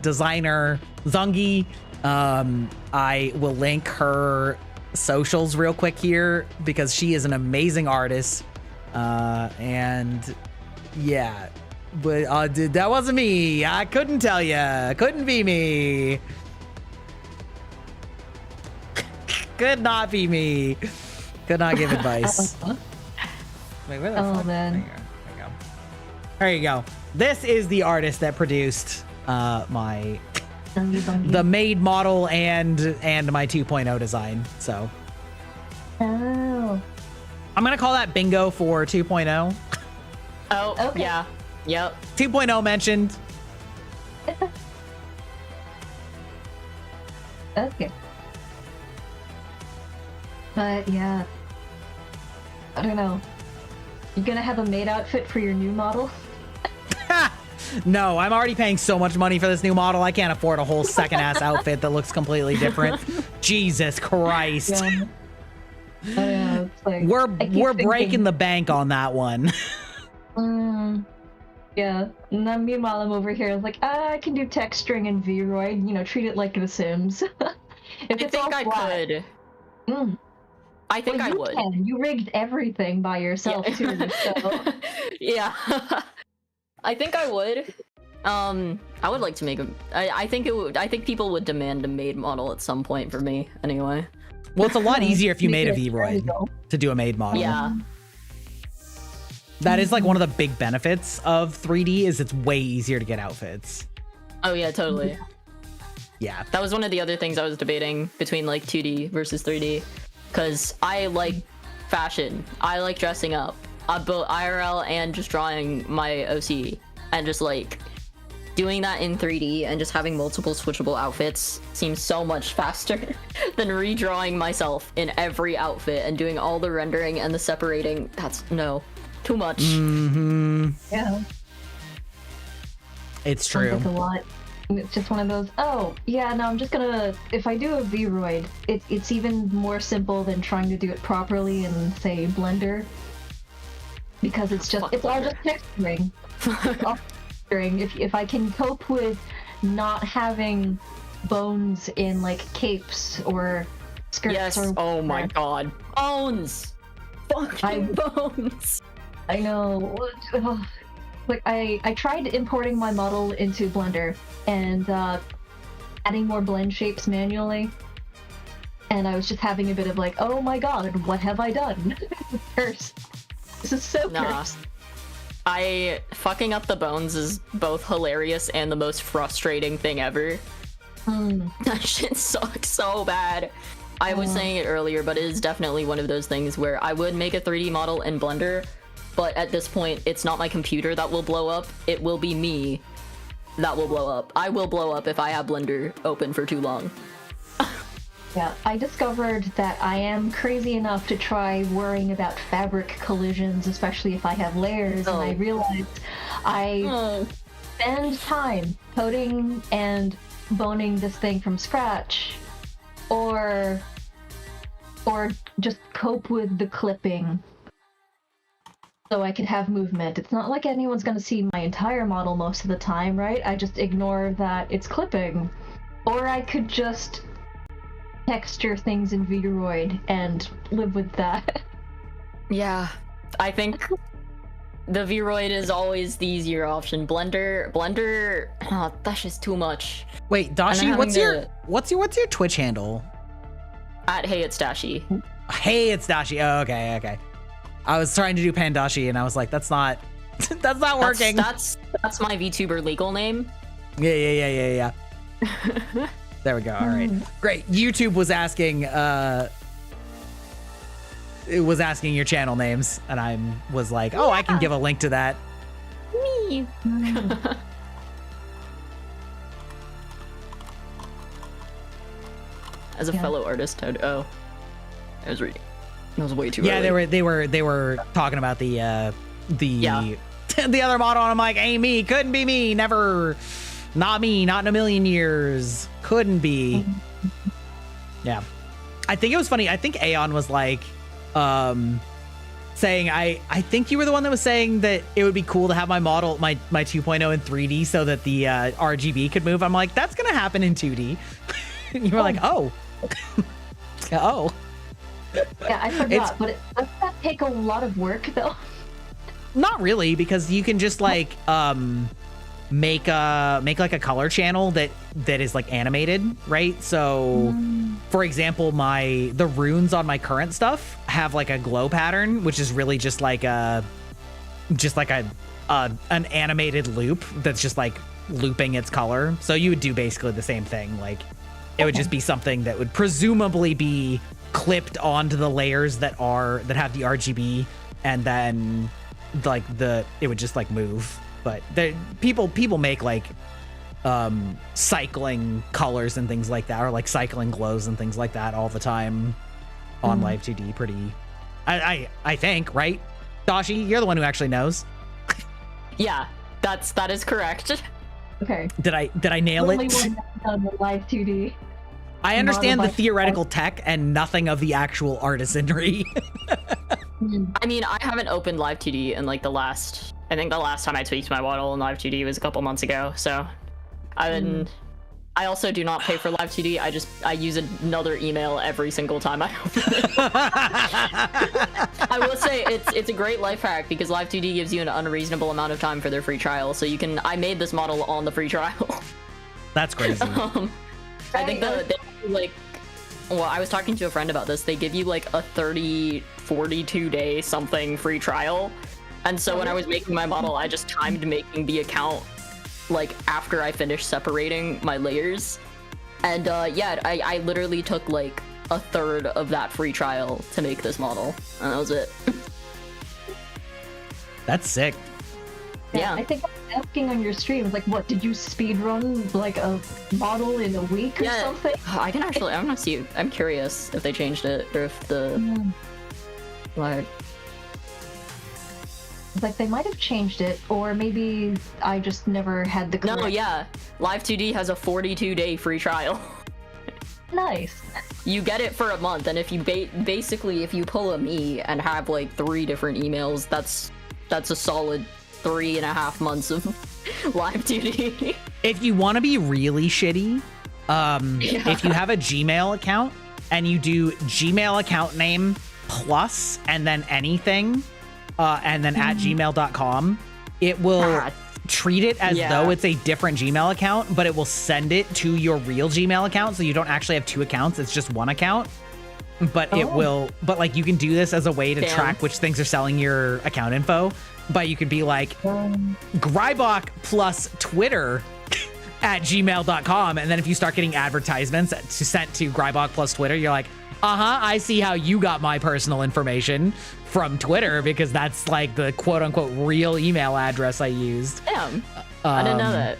designer Zungi. I will link her socials real quick here because she is an amazing artist. And yeah, but that wasn't me. I couldn't tell you. Couldn't be me. Could not be me. Could not give advice. Wait, where the fuck? Man. There you go. This is the artist that produced my the made model and my 2.0 design. So Oh. I'm gonna call that bingo for 2.0. Oh, Okay. yeah. Yep. 2.0 mentioned. Okay. But yeah, I don't know. You gonna have a maid outfit for your new model? No, I'm already paying so much money for this new model. I can't afford a whole second ass outfit that looks completely different. Jesus Christ. Yeah. I don't know. It's like, We're breaking the bank on that one. Yeah. And then meanwhile, I'm over here like, I can do texturing in Vroid. You know, treat it like The Sims. If I it's think all I flat- could. Mm. I think Well, I you would. can. You rigged everything by yourself too. So. Yeah. I think I would. I would like to make a. I think it would. I think people would demand a made model at some point for me. Anyway. Well, it's a lot easier if you made a There you Vroid go. to do a made model. Yeah. That is like one of the big benefits of 3D is it's way easier to get outfits. Oh yeah, totally. Yeah. That was one of the other things I was debating between like 2D versus 3D, because I like fashion. I like dressing up, both IRL and just drawing my OC, and just like doing that in 3D and just having multiple switchable outfits seems so much faster than redrawing myself in every outfit and doing all the rendering and the separating. That's too much. Mm-hmm. Yeah. It's Sounds true. like a lot. And it's just one of those, oh, yeah, no, I'm just gonna, if I do a Vroid, it's even more simple than trying to do it properly in, say, Blender. Because it's just, it's all just texturing. It's all texturing. If I can cope with not having bones in, like, capes or skirts Yes. or Oh my whatever. god. Bones. Fucking bones. I know. Like I tried importing my model into Blender, and adding more blend shapes manually. And I was just having a bit of like, oh my god, what have I done? Cursed. This is so cursed. Fucking up the bones is both hilarious and the most frustrating thing ever. That shit sucks so bad. I was saying it earlier, but it is definitely one of those things where I would make a 3D model in Blender, but at this point, it's not my computer that will blow up. It will be me that will blow up. I will blow up if I have Blender open for too long. Yeah, I discovered that I am crazy enough to try worrying about fabric collisions, especially if I have layers, and I realized I spend time coding and boning this thing from scratch, or just cope with the clipping so I could have movement. It's not like anyone's gonna see my entire model most of the time, right? I just ignore that it's clipping. Or I could just texture things in Vroid and live with that. Yeah, I think the Vroid is always the easier option. Blender, oh, that's just too much. Wait, Dashi, what's your Twitch handle? At Hey It's Dashi. Hey It's Dashi. Oh, okay. I was trying to do Pandashi and I was like, that's not working. That's my VTuber legal name. Yeah. There we go. All right. Great. YouTube was asking your channel names and I was like, oh, yeah. I can give a link to that. Me. As a fellow artist, I was reading. It was way too early. Yeah, they were talking about the the other model and I'm like, ain't me, couldn't be me, never. Not me, not in a million years. Couldn't be. Yeah. I think it was funny. I think Aeon was like, saying, I think you were the one that was saying that it would be cool to have my model, my 2.0 in 3D so that the RGB could move. I'm like, that's going to happen in 2D. You were like, oh. Oh. Yeah, I forgot, but does that take a lot of work though? Not really, because you can just like, make like a color channel that is like animated, right? So for example, the runes on my current stuff have like a glow pattern, which is really just like an animated loop that's just like looping its color. So you would do basically the same thing. Like it would just be something that would presumably be clipped onto the layers that have the RGB, and then like it would just like move. But people make like cycling colors and things like that, or like cycling glows and things like that all the time on Live 2D. Pretty, I think, right? Dashi, you're the one who actually knows. Yeah, that is correct. Okay. Did I nail it? Done with Live 2D. I understand the theoretical tech and nothing of the actual artisanry. I mean, I haven't opened Live 2D in like I think the last time I tweaked my model in Live 2D was a couple months ago, so I also do not pay for Live 2D. I use another email every single time I open it. I will say it's a great life hack because Live 2D gives you an unreasonable amount of time for their free trial, so I made this model on the free trial. That's crazy. I think I was talking to a friend about this. They give you like a 42 day something free trial. And so when I was making my model, I just timed making the account like after I finished separating my layers. And yeah, I literally took like a third of that free trial to make this model. And that was it. That's sick. Yeah, I think I was asking on your stream, like, what, did you speedrun like a model in a week or something? I'm gonna see. I'm curious if they changed it or if like they might have changed it, or maybe I just never had the correct... No, yeah. Live 2D has a 42-day free trial. Nice. You get it for a month, and if you basically if you pull a me and have like 3 different emails, that's a solid 3.5 months of Live 2D. If you want to be really shitty, if you have a Gmail account and you do Gmail account name plus and then anything, and then at gmail.com, it will treat it as though it's a different Gmail account, but it will send it to your real Gmail account, so you don't actually have two accounts, it's just one account. But it will, but like you can do this as a way to track which things are selling your account info. But you could be like, Grybach plus Twitter at gmail.com. And then if you start getting advertisements sent to Grybach plus Twitter, you're like, I see how you got my personal information from Twitter, because that's like the quote unquote real email address I used. Damn. I didn't know that.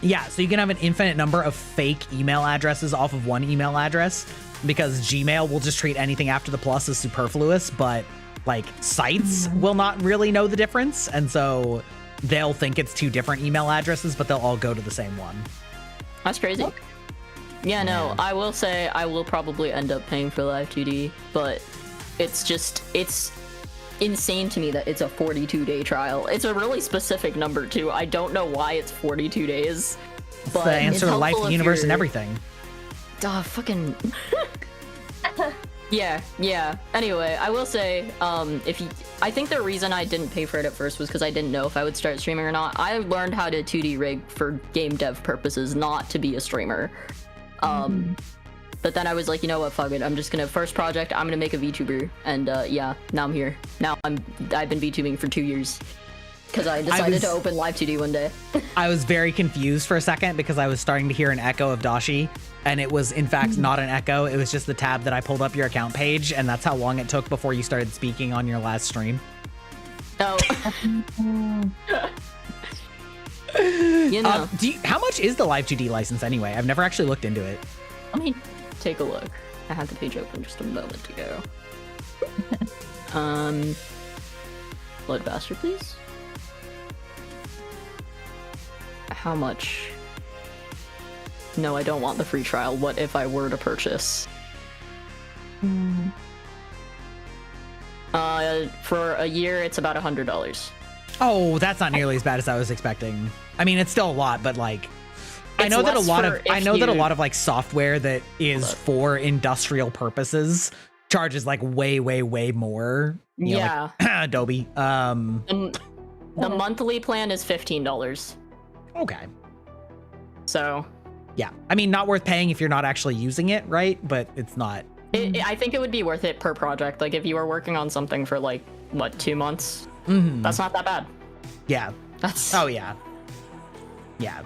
Yeah, so you can have an infinite number of fake email addresses off of one email address, because Gmail will just treat anything after the plus as superfluous, but like sites will not really know the difference. And so they'll think it's two different email addresses, but they'll all go to the same one. That's crazy. Okay. Yeah, no, I will say I will probably end up paying for Live2D, but it's insane to me that it's a 42-day trial. It's a really specific number too. I don't know why it's 42 days. It's the answer to life, the universe, and everything. Fucking... Yeah. Anyway, I will say, I think the reason I didn't pay for it at first was because I didn't know if I would start streaming or not. I learned how to 2D rig for game dev purposes, not to be a streamer. But then I was like, you know what, fuck it. I'm just gonna, first project, I'm gonna make a VTuber. And yeah, now I'm here. Now I've been VTubing for 2 years. Because I decided to open Live2D one day. I was very confused for a second because I was starting to hear an echo of Dashi, and it was in fact not an echo. It was just the tab that I pulled up your account page, and that's how long it took before you started speaking on your last stream. Oh. You know. How much is the Live2D license anyway? I've never actually looked into it. Let me take a look. I had the page open just a moment ago. Load faster, please. How much? No, I don't want the free trial. What if I were to purchase? For a year, it's about $100. Oh, that's not nearly as bad as I was expecting. I mean, it's still a lot, but like, I know that a lot of like software that is for industrial purposes charges like way more. You know, like, Adobe. The monthly plan is $15. Okay. So. Yeah, I mean, not worth paying if you're not actually using it, right? But it's not. I think it would be worth it per project. Like if you were working on something for like, what, 2 months? That's not that bad. Yeah. That's. Oh yeah. Yeah.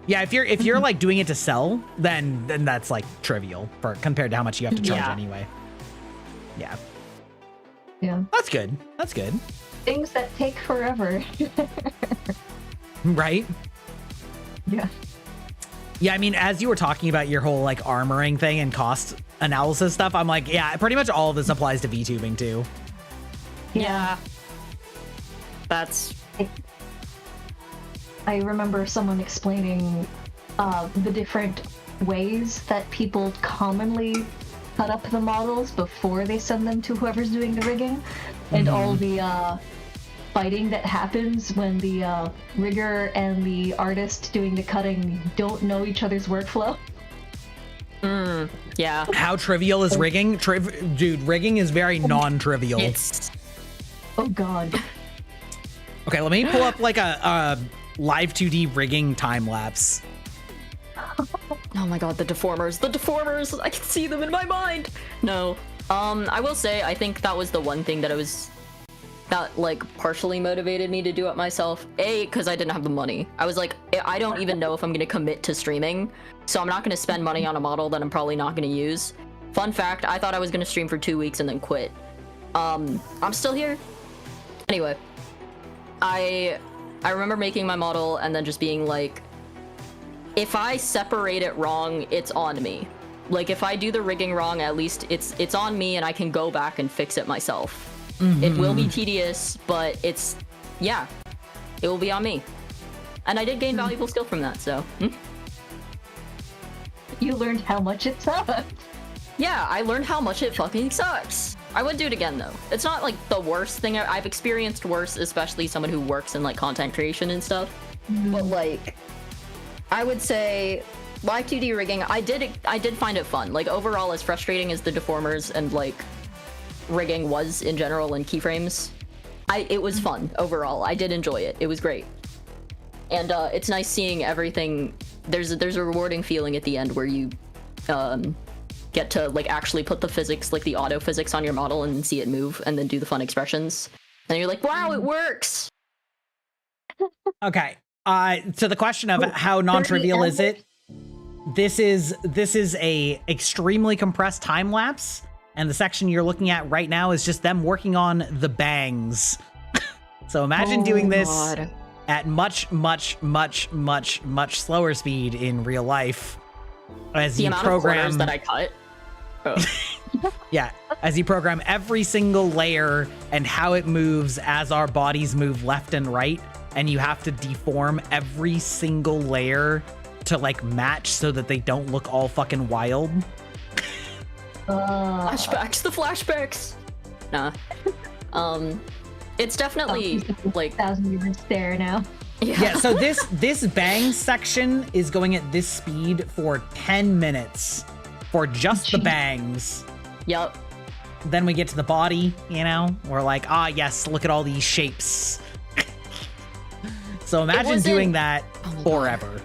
Yeah, if you're like doing it to sell, then that's like trivial compared to how much you have to charge anyway. Yeah. Yeah. That's good. That's good. Things that take forever. Right? Yeah. Yeah, I mean, as you were talking about your whole like armoring thing and cost analysis stuff, I'm like, yeah, pretty much all of this applies to VTubing too. Yeah. That's. I remember someone explaining the different ways that people commonly cut up the models before they send them to whoever's doing the rigging, and all the fighting that happens when the rigger and the artist doing the cutting don't know each other's workflow. Yeah. How trivial is rigging? Dude, rigging is very non-trivial. Oh god. Okay, let me pull up like a Live2D rigging time lapse. Oh my god, the deformers! I can see them in my mind! No. I will say, I think that was the one thing that like partially motivated me to do it myself. A, because I didn't have the money. I was like, I don't even know if I'm gonna commit to streaming, so I'm not gonna spend money on a model that I'm probably not gonna use. Fun fact, I thought I was gonna stream for 2 weeks and then quit. I'm still here. Anyway, I remember making my model and then just being like, if I separate it wrong, it's on me. Like if I do the rigging wrong, at least it's on me and I can go back and fix it myself. It will be tedious, but it will be on me. And I did gain valuable skill from that, so. You learned how much it sucked. Yeah, I learned how much it fucking sucks. I would do it again though. It's not like the worst thing. I've experienced worse, especially someone who works in like content creation and stuff. But like, I would say Live2D rigging, I did find it fun. Like overall, as frustrating as the deformers and like rigging was in general and keyframes, it was fun overall. I did enjoy it. It was great. And it's nice seeing everything. There's a rewarding feeling at the end where you get to like actually put the physics, like the auto physics on your model and see it move and then do the fun expressions. And you're like, wow, it works. Okay. To the question of how non-trivial is it? This is a extremely compressed time lapse, and the section you're looking at right now is just them working on the bangs. So imagine doing this at much slower speed in real life as the you amount program of corners that I cut. Oh. Yeah, as you program every single layer and how it moves as our bodies move left and right, and you have to deform every single layer to like match so that they don't look all fucking wild. Flashbacks, the flashbacks. Nah. It's definitely like 1,000 years there now. Yeah, so this bang section is going at this speed for 10 minutes for just the bangs. Yep. Then we get to the body, you know? We're like, ah, yes, look at all these shapes. So imagine doing that forever.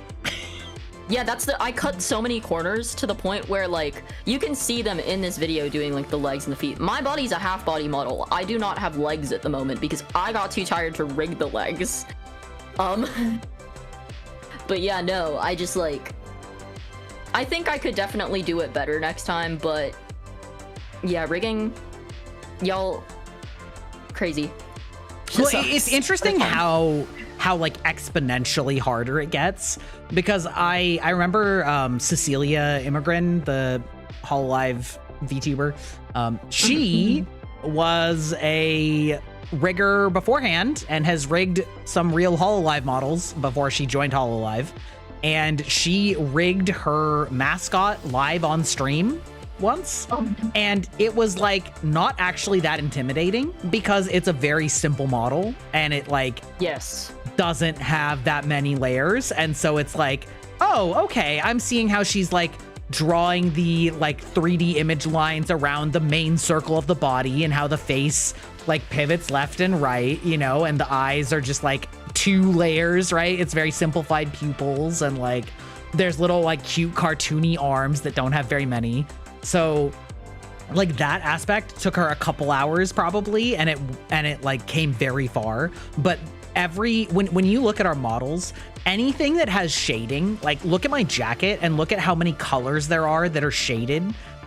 Yeah, I cut so many corners to the point where like you can see them in this video doing like the legs and the feet. My body's a half body model. I do not have legs at the moment because I got too tired to rig the legs. But yeah, no, I just like, I think I could definitely do it better next time, but yeah, rigging, y'all, crazy. Well, it's interesting how like exponentially harder it gets, because I remember Cecilia Immigrant, the hololive vtuber, she was a rigger beforehand and has rigged some real hololive models before she joined hololive, and she rigged her mascot live on stream once, and it was like not actually that intimidating because it's a very simple model and it like doesn't have that many layers, and so it's like, oh, okay, I'm seeing how she's like drawing the like 3D image lines around the main circle of the body and how the face like pivots left and right, you know, and the eyes are just like 2 layers, right? It's very simplified pupils, and like there's little like cute cartoony arms that don't have very many. So like that aspect took her a couple hours probably, and it like came very far. But when you look at our models, anything that has shading, like look at my jacket and look at how many colors there are that are shaded.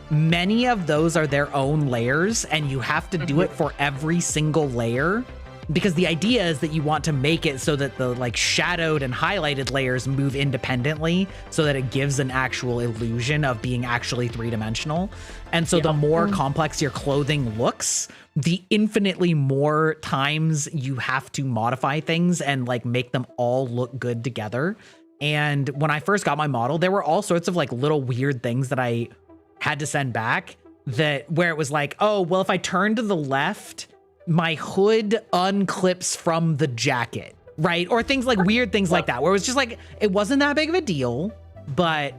Many of those are their own layers, and you have to do it for every single layer, because the idea is that you want to make it so that the like shadowed and highlighted layers move independently so that it gives an actual illusion of being actually 3-dimensional. And so the more complex your clothing looks, the infinitely more times you have to modify things and like make them all look good together. And when I first got my model, there were all sorts of like little weird things that I had to send back, that where it was like, oh, well, if I turn to the left, my hood unclips from the jacket, right? Or things like weird things like that, where it was just like, it wasn't that big of a deal, but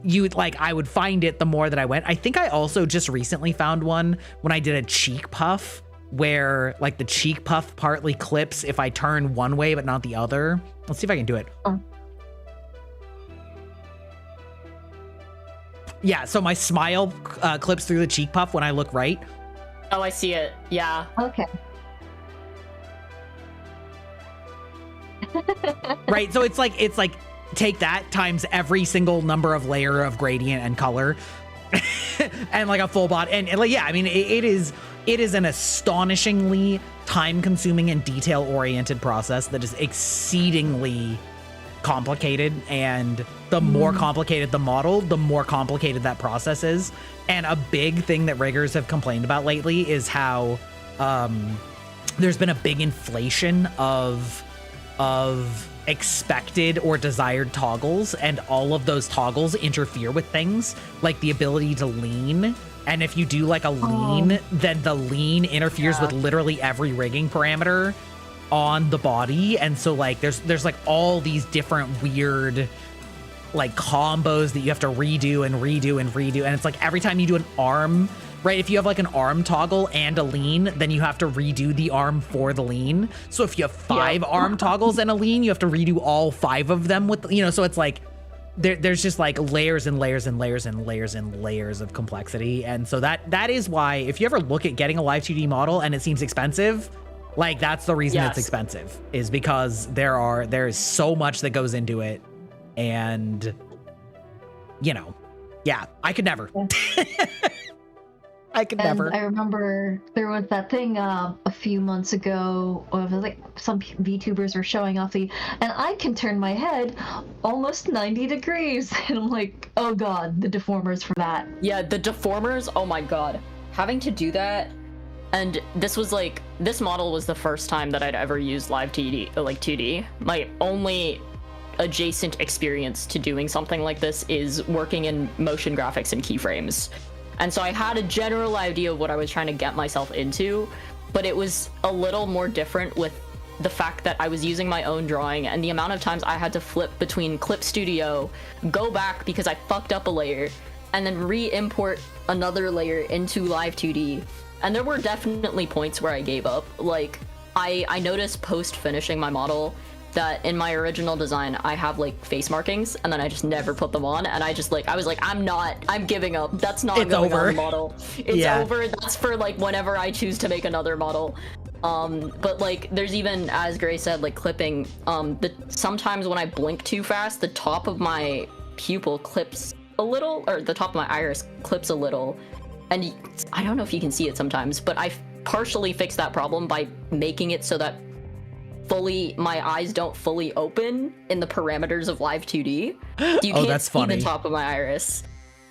I would find it the more that I went. I think I also just recently found one when I did a cheek puff, where like the cheek puff partly clips if I turn one way but not the other. Let's see if I can do it. Yeah, so my smile clips through the cheek puff when I look right. Oh, I see it. Yeah. Okay. Right, so it's like take that times every single number of layer of gradient and color, and like a full body, and like, yeah, I mean, it is an astonishingly time-consuming and detail-oriented process that is exceedingly complicated, and the more complicated the model, the more complicated that process is. And a big thing that riggers have complained about lately is how there's been a big inflation of expected or desired toggles, and all of those toggles interfere with things like the ability to lean. And if you do like a lean, then the lean interferes with literally every rigging parameter on the body. And so like there's like all these different weird like combos that you have to redo and redo and redo, and it's like every time you do an arm, right? If you have like an arm toggle and a lean, then you have to redo the arm for the lean. So if you have 5 arm toggles and a lean, you have to redo all 5 of them with, so it's like, there's just like layers and layers and layers and layers and layers of complexity. And so that is why if you ever look at getting a live 2D model and it seems expensive, like that's the reason it's expensive, is because there is so much that goes into it. And yeah, I could never. I could never. I remember there was that thing a few months ago of like some VTubers were showing off and I can turn my head almost 90 degrees. And I'm like, oh God, the deformers for that. Yeah, the deformers, oh my God. Having to do that, and this model was the first time that I'd ever used live 2D. My only adjacent experience to doing something like this is working in motion graphics and keyframes. And so I had a general idea of what I was trying to get myself into, but it was a little more different with the fact that I was using my own drawing and the amount of times I had to flip between Clip Studio, go back because I fucked up a layer, and then re-import another layer into Live 2D. And there were definitely points where I gave up. Like, I noticed post-finishing my model that in my original design, I have like face markings and then I just never put them on. And I was like, I'm giving up. That's not going on the model. It's over. That's for like whenever I choose to make another model. But like, there's even, as Gray said, like clipping, sometimes when I blink too fast, the top of my pupil clips a little, or the top of my iris clips a little. And I don't know if you can see it sometimes, but I partially fixed that problem by making it so that my eyes don't fully open in the parameters of live 2D. You can't see the top of my iris.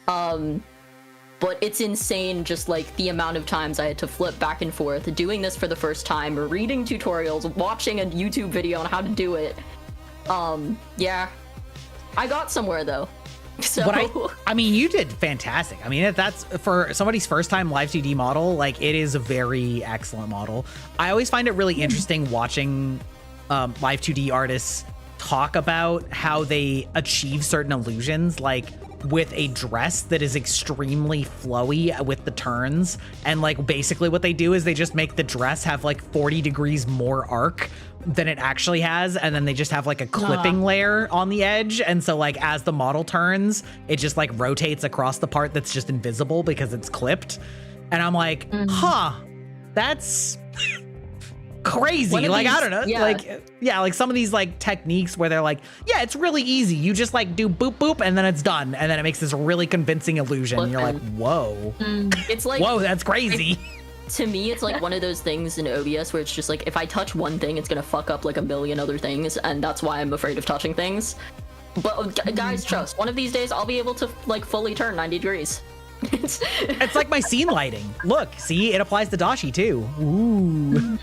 But it's insane just like the amount of times I had to flip back and forth, doing this for the first time, reading tutorials, watching a YouTube video on how to do it. Yeah. I got somewhere though. So but I mean, you did fantastic. I mean, that's for somebody's first time live 2D model, like it is a very excellent model. I always find it really interesting watching live 2D artists talk about how they achieve certain illusions, like with a dress that is extremely flowy with the turns. And like basically what they do is they just make the dress have like 40 degrees more arc than it actually has, and then they just have like a clipping layer on the edge, and so like as the model turns, it just like rotates across the part that's just invisible because it's clipped. And I'm like, that's crazy. Like I don't know, like some of these like techniques where they're like, yeah, it's really easy, you just like do boop boop and then it's done, and then it makes this really convincing illusion. And you're like, whoa, it's like, whoa, that's crazy. To me, it's like one of those things in OBS where it's just like, if I touch one thing, it's gonna fuck up like a million other things, and that's why I'm afraid of touching things. But guys, trust, one of these days I'll be able to like fully turn 90 degrees. It's like my scene lighting. Look, see, it applies to Dashi too. Ooh.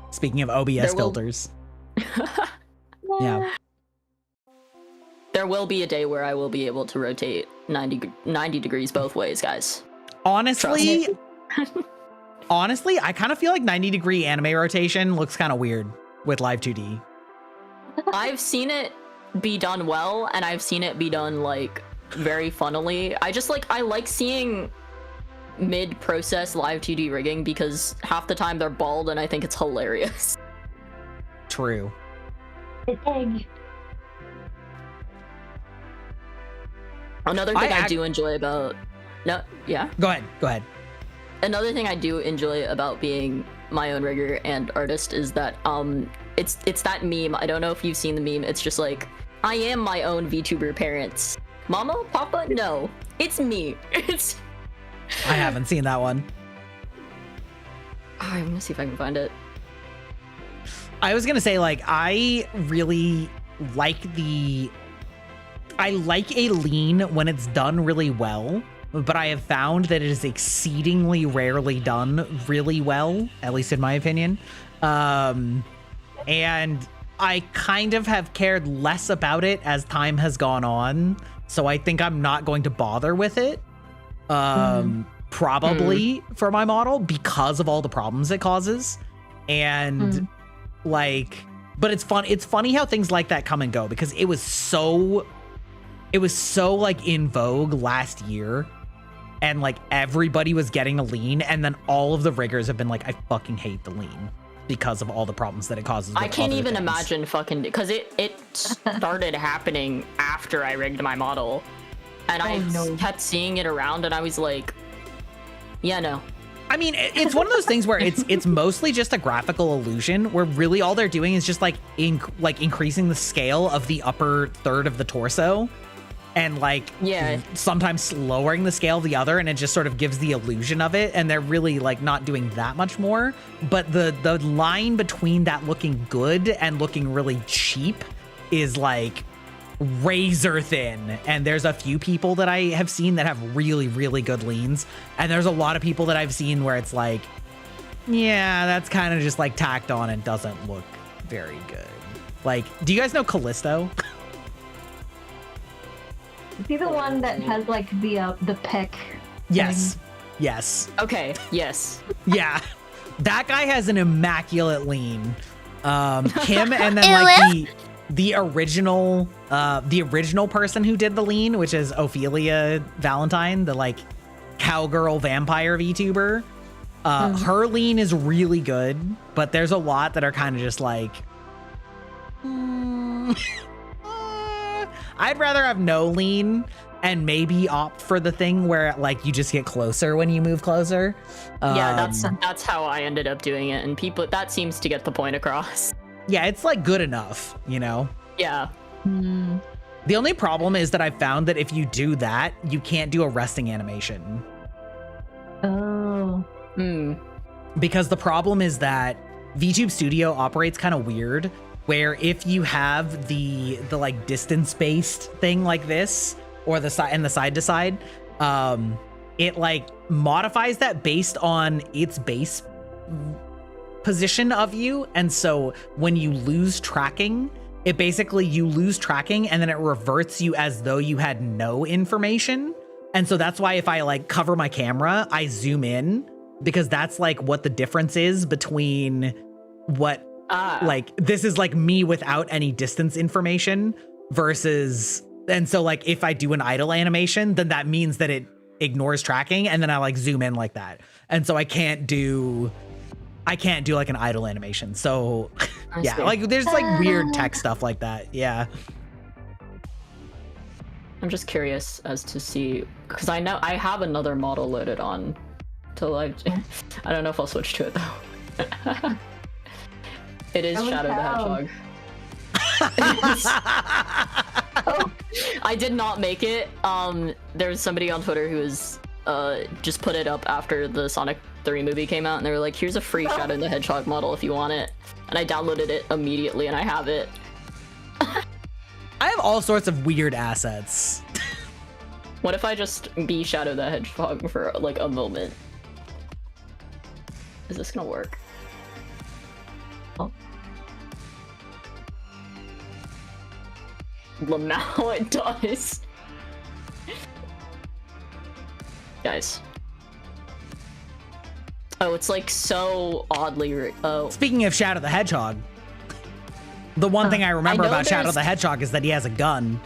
Speaking of OBS filters. Yeah. There will be a day where I will be able to rotate 90 degrees both ways, guys. Honestly, I kind of feel like 90-degree anime rotation looks kind of weird with live 2D. I've seen it be done well, and I've seen it be done like very funnily. I like seeing mid-process live 2D rigging because half the time they're bald and I think it's hilarious. True. Another thing I do enjoy about... No, yeah? Go ahead. Another thing I do enjoy about being my own rigger and artist is that it's that meme. I don't know if you've seen the meme. It's just like, I am my own VTuber parents. Mama? Papa? No. It's me. I haven't seen that one. I'm gonna see if I can find it. I was gonna say, like, I really like I like a lean when it's done really well, but I have found that it is exceedingly rarely done really well, at least in my opinion. And I kind of have cared less about it as time has gone on, so I think I'm not going to bother with it. Probably for my model because of all the problems it causes. And like, but it's funny how things like that come and go, because it was so it was so like in vogue last year, and like everybody was getting a lean, and then all of the riggers have been like, I fucking hate the lean because of all the problems that it causes. I can't even things. imagine fucking, because it started happening after I rigged my model, and I kept seeing it around, and I was like, yeah, no. I mean, it's one of those things where it's mostly just a graphical illusion, where really all they're doing is just like increasing the scale of the upper third of the torso, and like sometimes lowering the scale of the other, and it just sort of gives the illusion of it, and they're really like not doing that much more. But the line between that looking good and looking really cheap is like razor thin, and there's a few people that I have seen that have really, really good leans, and there's a lot of people that I've seen where it's like, yeah, that's kind of just like tacked on and doesn't look very good. Like, do you guys know Callisto? Is he the one that has like the peck? Yes. Yes. Okay. Yes. Yeah. That guy has an immaculate lean. Him and then like the original person who did the lean, which is Ophelia Valentine, the like cowgirl vampire VTuber. Her lean is really good, but there's a lot that are kind of just like, I'd rather have no lean and maybe opt for the thing where like you just get closer when you move closer. Yeah, that's how I ended up doing it, and people, that seems to get the point across. Yeah, it's like good enough, you know? Yeah. The only problem is that I've found that if you do that, you can't do a resting animation. Oh. Because the problem is that VTube Studio operates kind of weird, where if you have the like distance-based thing like this, or the side and the side to side, it like modifies that based on its base position of you. And so when you lose tracking, it basically, you lose tracking and then it reverts you as though you had no information. And so that's why if I like cover my camera, I zoom in, because that's like what the difference is between what like this is like me without any distance information versus, and so like if I do an idle animation, then that means that it ignores tracking, and then I like zoom in like that. And so I can't do like an idle animation. So yeah, like there's like weird tech stuff like that. Yeah. I'm just curious as to see, because I know I have another model loaded on to live. I don't know if I'll switch to it though. It is Shadow the Hedgehog. I did not make it. There's somebody on Twitter who was just put it up after the Sonic 3 movie came out, and they were like, here's a free Shadow the Hedgehog model if you want it. And I downloaded it immediately, and I have it. I have all sorts of weird assets. What if I just be Shadow the Hedgehog for like a moment? Is this gonna work? Oh. Now it does. Guys. Oh, it's like so oddly. Oh. Speaking of Shadow the Hedgehog, the one thing I remember about Shadow the Hedgehog is that he has a gun.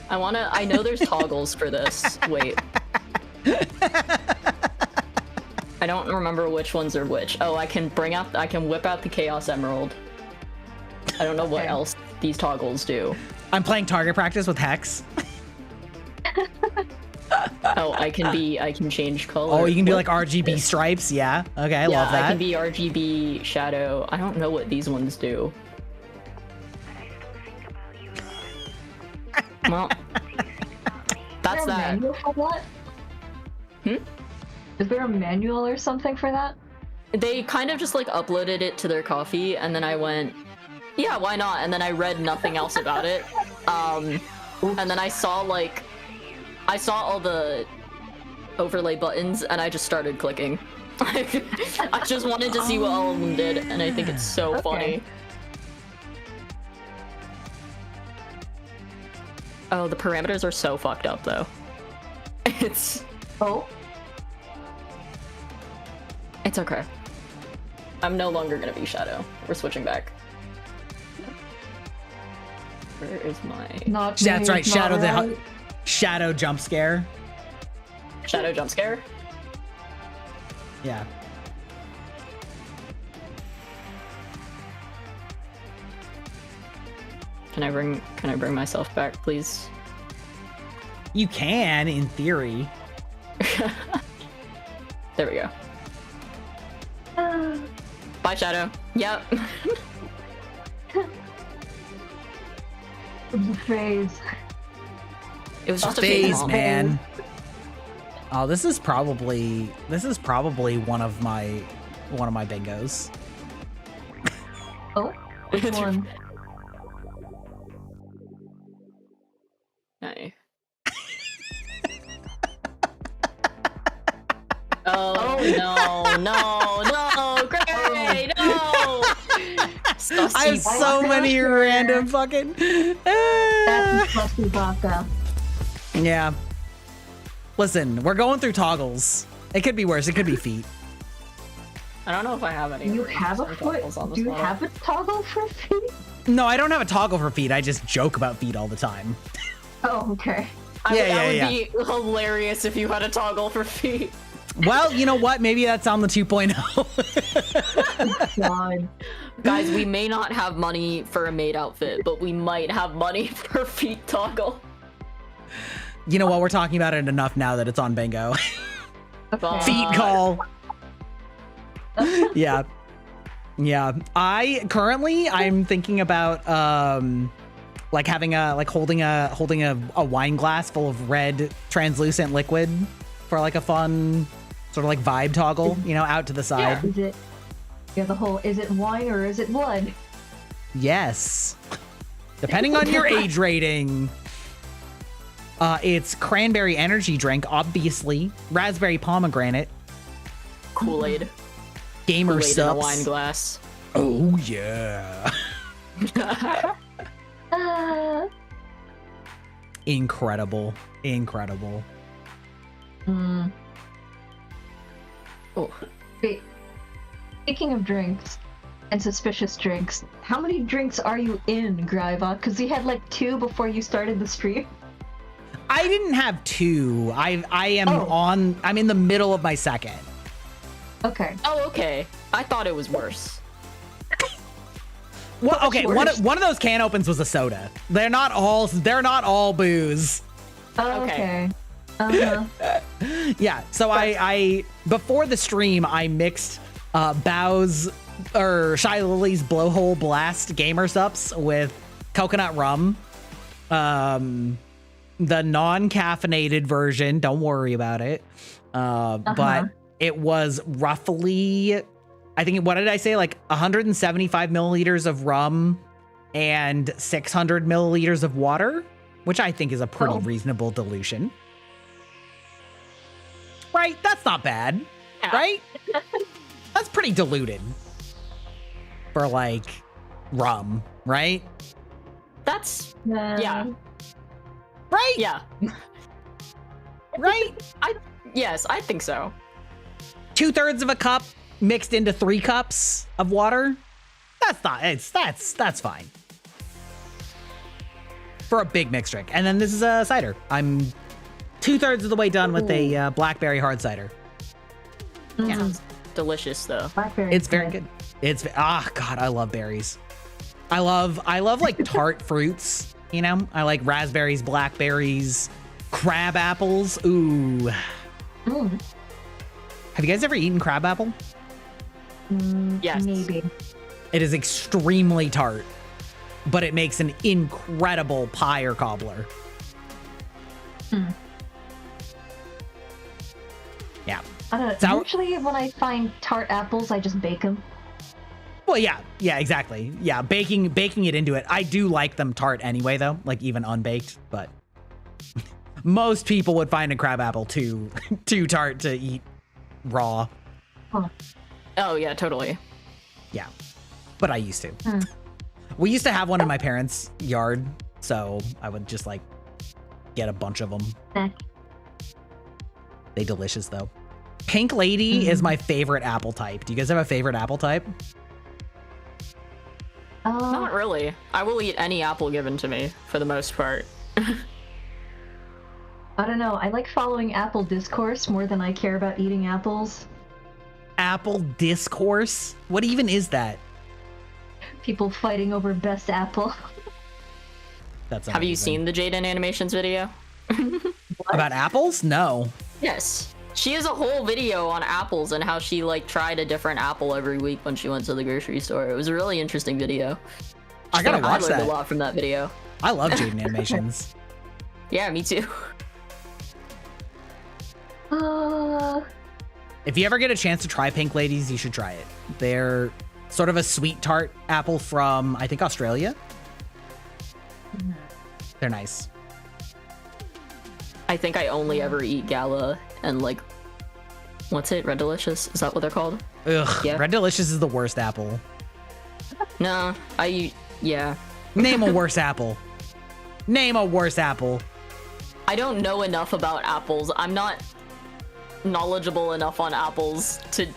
I know there's toggles for this. Wait. I don't remember which ones are which. Oh, I can whip out the Chaos Emerald. I don't know what else these toggles do. I'm playing target practice with Hex. Oh, I can change color. Oh, you can do like RGB stripes. Yeah. Okay, I love that. I can be RGB shadow. I don't know what these ones do. Well, that's that. Manual for that? Is there a manual or something for that? They kind of just like uploaded it to their coffee, and then I went, yeah, why not? And then I read nothing else about it. And then I saw all the overlay buttons, and I just started clicking. I just wanted to see what all of them did, and I think it's so funny. Oh, the parameters are so fucked up, though. It's okay. I'm no longer gonna be Shadow. We're switching back. Where is my Not That's me, right. not Shadow right. Shadow jump scare. shadow jump scare? Yeah. Can I bring myself back, please? You can, in theory. There we go. Bye, Shadow. Yep. It was a phase. It was just a Phase, phase, man. Oh, this is probably one of my bingos. Oh, which one? Hey. Oh no, Gray, no! I have so many random fucking. That's Fluffy Baka. Yeah. Listen, we're going through toggles. It could be worse. It could be feet. I don't know if I have any. You have a foot? Do you have a toggle for feet? No, I don't have a toggle for feet. I just joke about feet all the time. Oh, okay. Yeah, That would be hilarious if you had a toggle for feet. Well, you know what? Maybe that's on the 2.0. God. Guys, we may not have money for a maid outfit, but we might have money for feet toggle. You know what? We're talking about it enough now that it's on bingo. Okay. Feet call. Yeah. Yeah. I'm thinking about like having holding a wine glass full of red translucent liquid for like a fun sort of like vibe toggle, you know, out to the side. Is it? Yeah, the whole. Is it wine or is it blood? Yes. Depending on your age rating. It's cranberry energy drink, obviously. Raspberry pomegranate. Kool-Aid. Gamer Kool-Aid in a subs. wine glass. Oh yeah. Incredible. Incredible. Oh. Wait. Speaking of drinks and suspicious drinks, how many drinks are you in, Gryva? Because you had like 2 before you started the stream. I didn't have 2. Oh. I'm in the middle of my second. Okay. Oh, okay. I thought it was worse. Well, okay, one worse? of those can opens was a soda. They're not all booze. Oh, Okay. okay. Uh-huh. Yeah, so I before the stream I mixed Bow's or Shy Lily's Blowhole Blast Gamer Sups with coconut rum. The non-caffeinated version, don't worry about it. But it was roughly, I think, what did I say? Like 175 milliliters of rum and 600 milliliters of water, which I think is a pretty reasonable dilution. Right? That's not bad. Yeah. Right? That's pretty diluted for like rum, right? That's yeah. Right? Yeah. Right? Yes, I think so. 2/3 of a cup mixed into 3 cups of water. That's fine. For a big mixed drink. And then this is a cider. I'm 2/3 of the way done with a blackberry hard cider. Yeah. Sounds delicious though. Blackberry. It's very good. God, I love berries. I love like tart fruits, you know? I like raspberries, blackberries, crab apples. Ooh. Mm. Have you guys ever eaten crab apple? Yes. Maybe. It is extremely tart, but it makes an incredible pie or cobbler. Yeah. I don't know. Usually when I find tart apples, I just bake them. Well, yeah, exactly. Yeah, baking it into it. I do like them tart anyway, though, like even unbaked. But most people would find a crab apple too tart to eat raw. Huh. Oh yeah, totally. Yeah, but I used to. We used to have one in my parents' yard, so I would just like get a bunch of them. They delicious though. Pink Lady is my favorite apple type. Do you guys have a favorite apple type? Not really. I will eat any apple given to me, for the most part. I don't know. I like following Apple discourse more than I care about eating apples. Apple discourse? What even is that? People fighting over best apple. That's Have you amazing. seen the Jaden Animations video? About apples? No. Yes. She has a whole video on apples and how she like tried a different apple every week when she went to the grocery store. It was a really interesting video. I gotta watch I learned that. a lot from that video. I love Jaden Animations. Yeah, me too. If you ever get a chance to try Pink Ladies, you should try it. They're sort of a sweet tart apple from, I think, Australia. They're nice. I think I only ever eat Gala and like, what's it? Red Delicious? Is that what they're called? Ugh, Yeah. Red Delicious is the worst apple. No, yeah. Name a worse apple. Name a worse apple. I don't know enough about apples. I'm not knowledgeable enough on apples to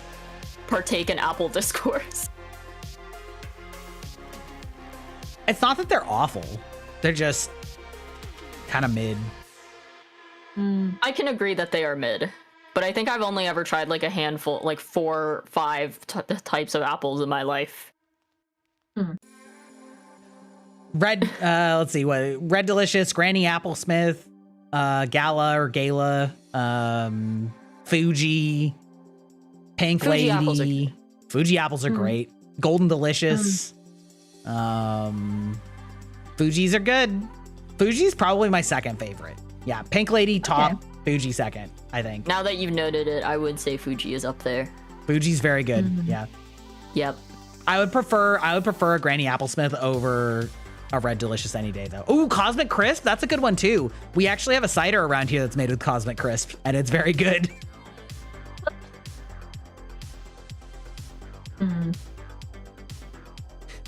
partake in apple discourse. It's not that they're awful. They're just kind of mid. I can agree that they are mid, but I think I've only ever tried like a handful, like 4 or 5 types of apples in my life. Red, let's see, what? Red Delicious, Granny Applesmith, Gala or Gala, Fuji, Pink Fuji apples are Lady. Fuji apples are great. Golden Delicious. Fuji's are good. Fuji's probably my second favorite. Yeah, Pink Lady top, Okay. Fuji second, I think. Now that you've noted it, I would say Fuji is up there. Fuji's very good. Yeah. Yep. I would prefer a Granny Applesmith over a Red Delicious any day though. Ooh, Cosmic Crisp, that's a good one too. We actually have a cider around here that's made with Cosmic Crisp, and it's very good.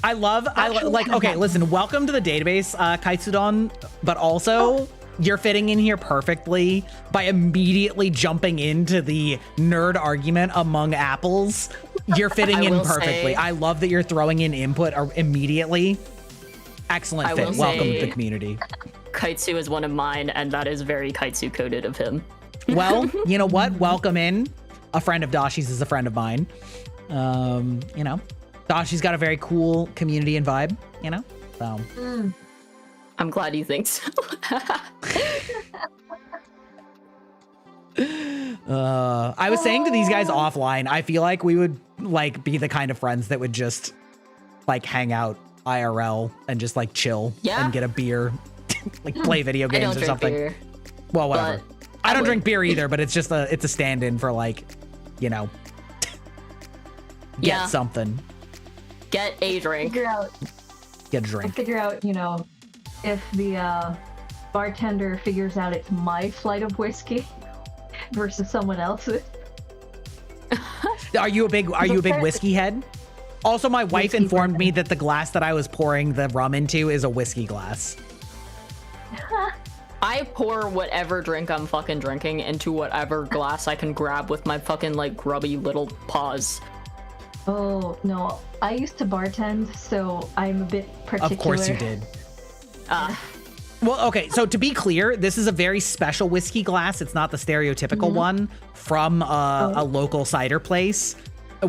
I like, okay, listen, welcome to the database, Kaitsudon, but also you're fitting in here perfectly by immediately jumping into the nerd argument among apples. You're fitting I in will perfectly. say- I love that you're throwing in input immediately. Excellent I fit. will Welcome to say- the community. Kaitsu is one of mine, and that is very Kaitsu coded of him. Well, you know what? Welcome in. A friend of Dashi's is a friend of mine. You know, Dashi's got a very cool community and vibe, you know? So, I'm glad he thinks. I was saying to these guys offline, I feel like we would like be the kind of friends that would just like hang out IRL and just like chill Yeah. and get a beer, like play video I games don't or drink something. beer. Well, whatever. but I don't would. drink beer either, but it's just it's a stand-in for like, you know, get Yeah. something, Get a drink. get a drink. Figure out, you know, if the bartender figures out it's my flight of whiskey versus someone else's. Are you a big whiskey head? Also, my wife Whiskey informed me person. that the glass that I was pouring the rum into is a whiskey glass. I pour whatever drink I'm fucking drinking into whatever glass I can grab with my fucking like grubby little paws. Oh, no. I used to bartend, so I'm a bit particular. Of course you did. Ah, Well, okay, so to be clear, this is a very special whiskey glass. It's not the stereotypical one from a local cider place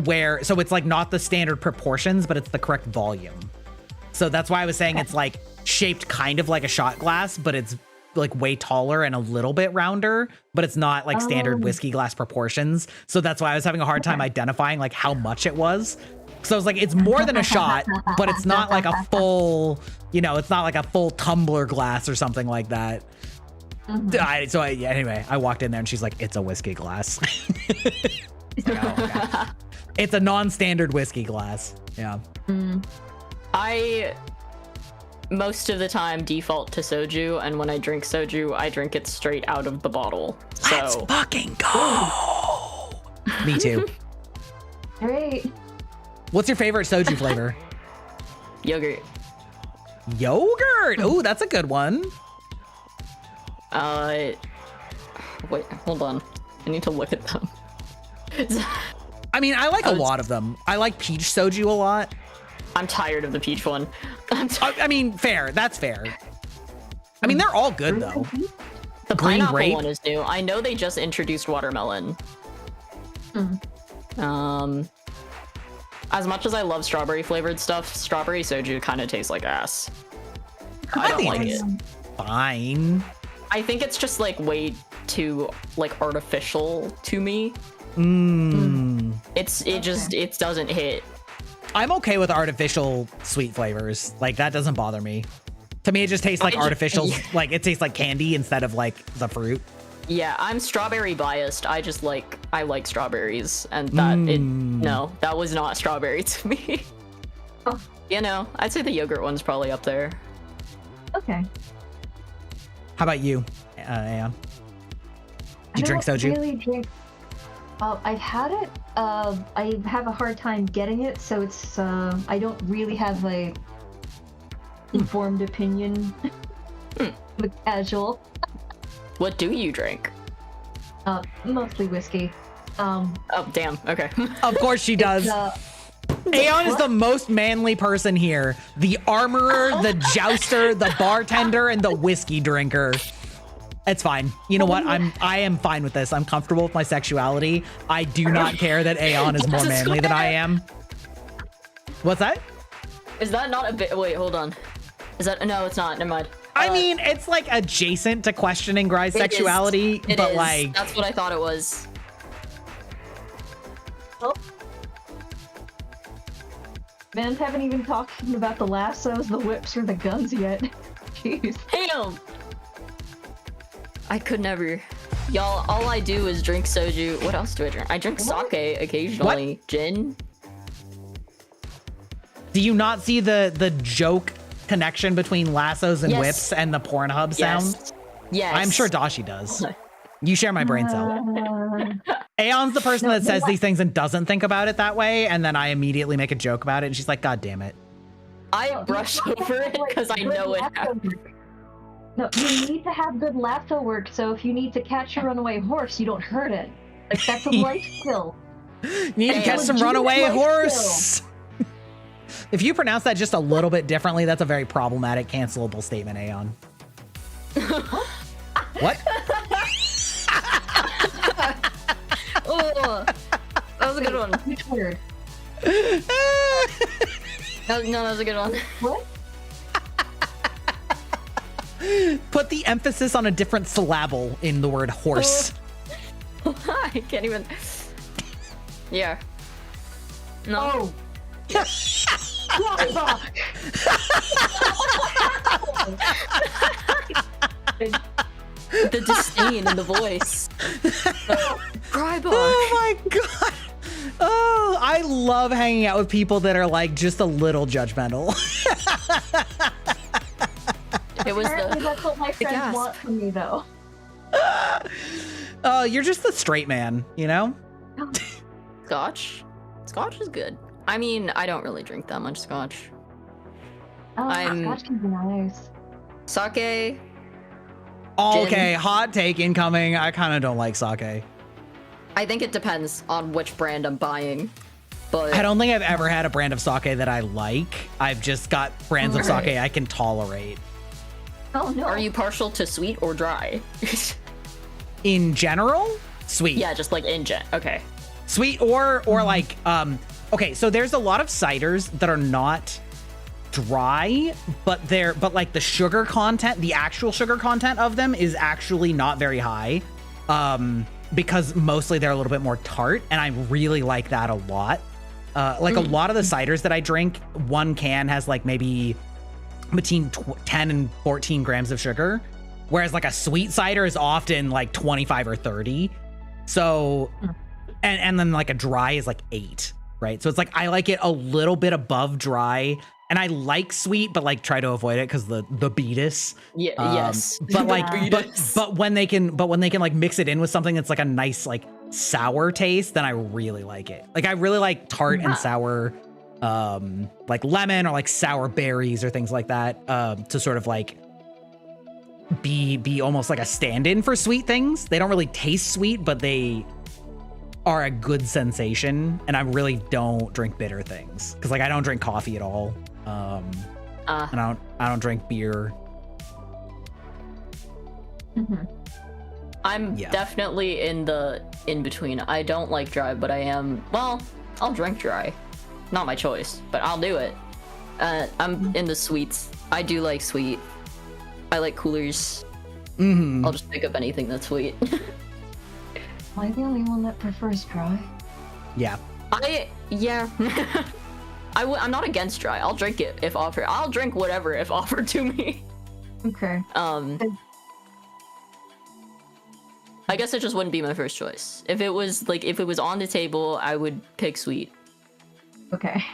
where, so it's like not the standard proportions, but it's the correct volume. So that's why I was saying it's like shaped kind of like a shot glass, but it's like way taller and a little bit rounder, but it's not like standard whiskey glass proportions. So that's why I was having a hard time identifying like how much it was. So I was like, it's more than a shot, but it's not like a full, you know, it's not like a full tumbler glass or something like that. Anyway, I walked in there and she's like, it's a whiskey glass. It's like, oh, okay. It's a non-standard whiskey glass. Yeah. I most of the time default to soju, and when I drink soju, I drink it straight out of the bottle. Let's So fucking go. Me too. Great. What's your favorite soju flavor? yogurt. Yogurt. Ooh, that's a good one. Wait, hold on. I need to look at them. I mean, I like a lot of them. I like peach soju a lot. I'm tired of the peach one. I mean, fair. That's fair. I mean, they're all good though. The Green pineapple grape? one is new. I know they just introduced watermelon. As much as I love strawberry flavored stuff, strawberry soju kind of tastes like ass. I don't like it. Fine. I think it's just like way too like artificial to me. It doesn't hit. I'm okay with artificial sweet flavors. Like that doesn't bother me. To me, it just tastes like artificial. Like it tastes like candy instead of like the fruit. Yeah, I'm strawberry biased. I like strawberries, and no, that was not strawberry to me. Oh. You know, I'd say the yogurt one's probably up there. Okay. How about you, Aeon? Do you drink soju? I don't really drink. I've had it. I have a hard time getting it, so it's. I don't really have a informed opinion. With casual. What do you drink? Mostly whiskey. Oh, damn. Okay. Of course she does. Aeon is the most manly person here. The armorer, the jouster, the bartender, and the whiskey drinker. It's fine. You know what? I am fine with this. I'm comfortable with my sexuality. I do not care that Aeon is more manly than I am. What's that? Is that not a bit? Wait, hold on. Is that? No, it's not. Never mind. I mean, it's like adjacent to questioning Gry's sexuality, but like that's what I thought it was. Oh. Man, haven't even talked about the lassos, the whips, or the guns yet. Jeez. Damn. I could never. Y'all, all I do is drink soju. What else do I drink? I drink sake occasionally. What? Gin. Do you not see the joke connection between lassos and whips and the Pornhub sound? Yes. I'm sure Dashi does. You share my brain cell. Aeon's the person that says these things and doesn't think about it that way, and then I immediately make a joke about it, and she's like, God damn it. I brush over it because I know it happens. No, you need to have good lasso work, so if you need to catch a runaway horse, you don't hurt it. Like, that's a life skill. You need to catch some runaway horse. If you pronounce that just a little bit differently, that's a very problematic, cancelable statement, Aeon. What? Oh, that was a good one. Which word? No, that was a good one. What? Put the emphasis on a different syllable in the word horse. I can't even. Yeah. No. Oh. The disdain in the voice. Crybox. Oh my god. Oh, I love hanging out with people that are like just a little judgmental. It was Apparently that's what my friends want from me, though. You're just the straight man, you know? Scotch? Scotch is good. I mean, I don't really drink that much scotch. Oh, scotch can be nice. Sake. Okay, hot take incoming. I kind of don't like sake. I think it depends on which brand I'm buying. But I don't think I've ever had a brand of sake that I like. I've just got brands of sake I can tolerate. Oh no. Are you partial to sweet or dry? In general, sweet. Yeah, just like okay. Sweet or like okay, so there's a lot of ciders that are not dry, but like the sugar content, the actual sugar content of them is actually not very high. Because mostly they're a little bit more tart, and I really like that a lot. Like a lot of the ciders that I drink, one can has like maybe between 10 and 14 grams of sugar, whereas like a sweet cider is often like 25 or 30. So, and then like a dry is like 8, right? So it's like I like it a little bit above dry, and I like sweet, but like try to avoid it because the beatus. Yeah, yes. But like, but when they can like mix it in with something that's like a nice like sour taste, then I really like it. Like I really like tart and sour, like lemon or like sour berries or things like that, to sort of like be almost like a stand-in for sweet things. They don't really taste sweet, but they are a good sensation, and I really don't drink bitter things because like I don't drink coffee at all, and I don't drink beer. I'm definitely in between. I don't like dry, but I am, well, I'll drink dry. Not my choice, but I'll do it. I'm in the sweets. I do like sweet. I like coolers. I'll just pick up anything that's sweet. Am I the only one that prefers dry? Yeah. I'm not against dry. I'll drink it if offered. I'll drink whatever if offered to me. Okay. I guess it just wouldn't be my first choice. If it was on the table, I would pick sweet. Okay.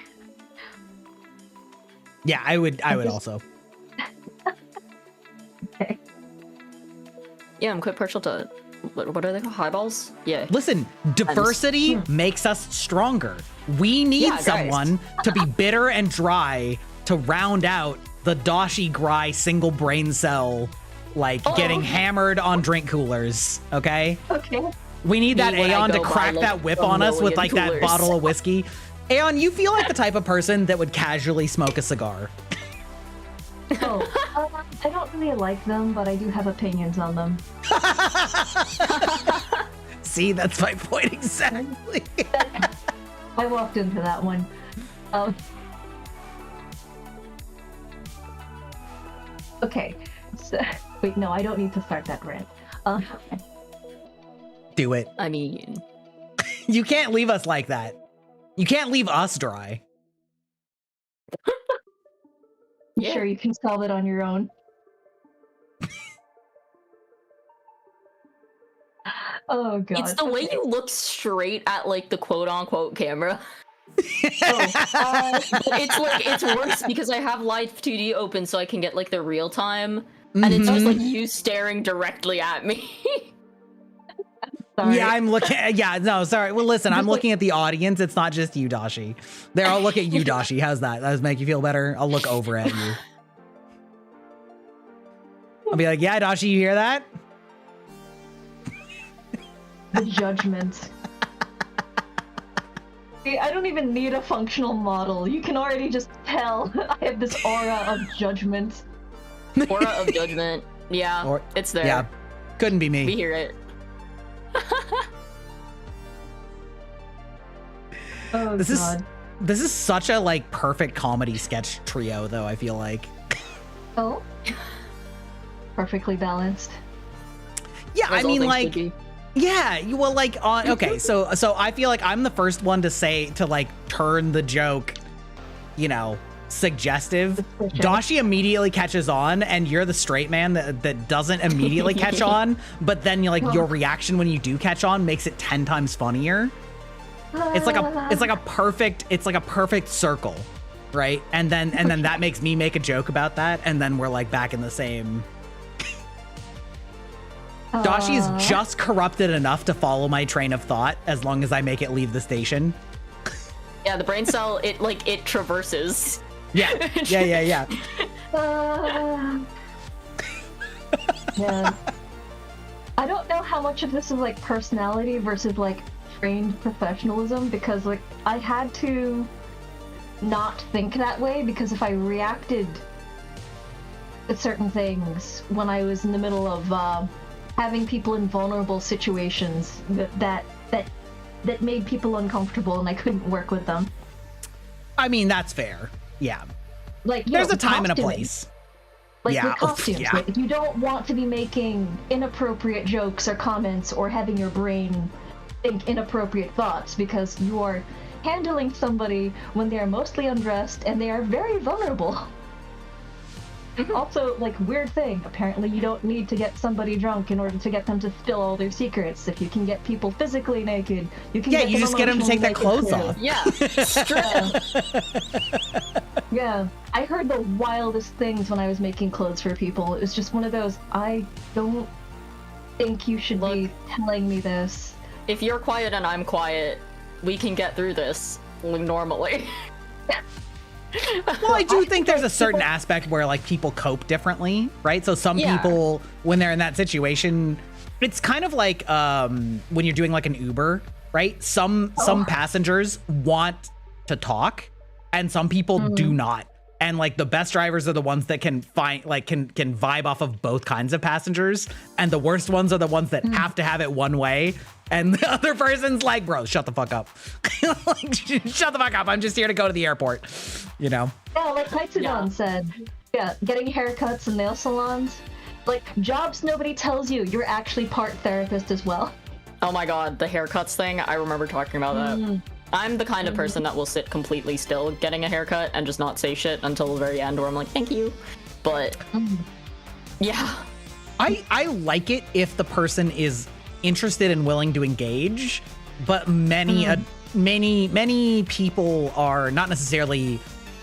Yeah, I would also. Okay. Yeah, I'm quite partial to what are they called? Highballs? Yeah. Listen, diversity makes us stronger. We need someone to be bitter and dry to round out the Dashi Grai single brain cell, like getting hammered on drink coolers. Okay. Okay. We need that Aeon to crack that whip on us with like that coolers. bottle of whiskey. Aeon, you feel like the type of person that would casually smoke a cigar. I don't really like them, but I do have opinions on them. See, that's my point exactly. I walked into that one. Okay. So, wait, no, I don't need to start that rant. Do it. I mean, You can't leave us like that. You can't leave us dry. yeah. Sure, you can solve it on your own. Oh god. It's the way you look straight at like the quote unquote camera. It's worse because I have live 2D open so I can get like the real time, and it's just like you staring directly at me. Sorry. Yeah, I'm looking. Yeah, no, sorry. Well, listen, I'm looking at the audience. It's not just you, Dashi. There, I'll look at you, Dashi. How's that? Does that make you feel better? I'll look over at you. I'll be like, yeah, Dashi, you hear that? The judgment. See, I don't even need a functional model. You can already just tell I have this aura of judgment. Aura of judgment. Yeah, it's there. Yeah, couldn't be me. We hear it. Oh This god. This is such a like perfect comedy sketch trio, though. I feel like. Oh. Perfectly balanced. Yeah, I As all mean, things like. should be. Yeah, you will like on okay, so I feel like I'm the first one to say to like turn the joke, you know, suggestive. Dashi immediately catches on, and you're the straight man that doesn't immediately catch on, but then you're like your reaction when you do catch on makes it 10 times funnier. It's like a perfect circle, right? And then that makes me make a joke about that, and then we're like back in the same. Dashi is just corrupted enough to follow my train of thought as long as I make it leave the station. Yeah, the brain cell, it traverses. Yeah. Yeah. I don't know how much of this is like personality versus like trained professionalism, because like I had to not think that way, because if I reacted to certain things when I was in the middle of having people in vulnerable situations that made people uncomfortable and I couldn't work with them. I mean, that's fair. Yeah. Like there's a time and a place. Like Yeah. with costumes, Yeah. like, you don't want to be making inappropriate jokes or comments or having your brain think inappropriate thoughts, because you are handling somebody when they are mostly undressed and they are very vulnerable. Also, like, weird thing, apparently you don't need to get somebody drunk in order to get them to spill all their secrets. If you can get people physically naked, you can Yeah, you just get them to take their clothes off. Yeah. Yeah, I heard the wildest things when I was making clothes for people. It was just one of those, I don't think you should be telling me this. If you're quiet and I'm quiet, we can get through this normally. Well, I do think there's a certain aspect where like people cope differently, right? So some people, when they're in that situation, it's kind of like when you're doing like an Uber, right? Some passengers want to talk, and some people do not. And like the best drivers are the ones that can find can vibe off of both kinds of passengers, and the worst ones are the ones that have to have it one way. And the other person's like, bro, shut the fuck up. Like, shut the fuck up. I'm just here to go to the airport, you know? Yeah, like Kaitsudan said. Yeah, getting haircuts and nail salons. Like, jobs nobody tells you. You're actually part therapist as well. Oh my god, the haircuts thing. I remember talking about that. I'm the kind of person that will sit completely still getting a haircut and just not say shit until the very end where I'm like, thank you. But, yeah. I like it if the person is interested and willing to engage, but many people are not necessarily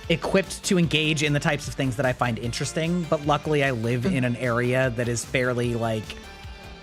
equipped to engage in the types of things that I find interesting. But luckily I live in an area that is fairly like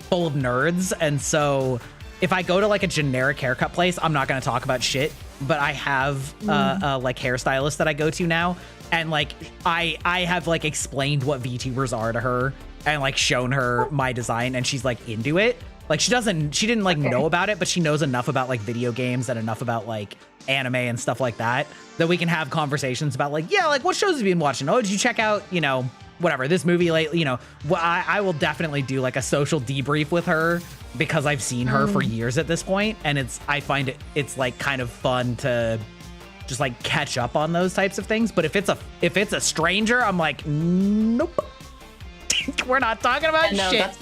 full of nerds, and so if I go to like a generic haircut place, I'm not going to talk about shit. But I have a like hairstylist that I go to now, and like I have like explained what VTubers are to her and like shown her my design, and she's like into it. Like she didn't like know about it, but she knows enough about like video games and enough about like anime and stuff like that we can have conversations about like, yeah, like what shows have you been watching? Oh, did you check out, you know, whatever, this movie lately, you know? Well, I will definitely do like a social debrief with her because I've seen her for years at this point, and I find it's like kind of fun to just like catch up on those types of things. But if it's a stranger, I'm like, nope. We're not talking about shit.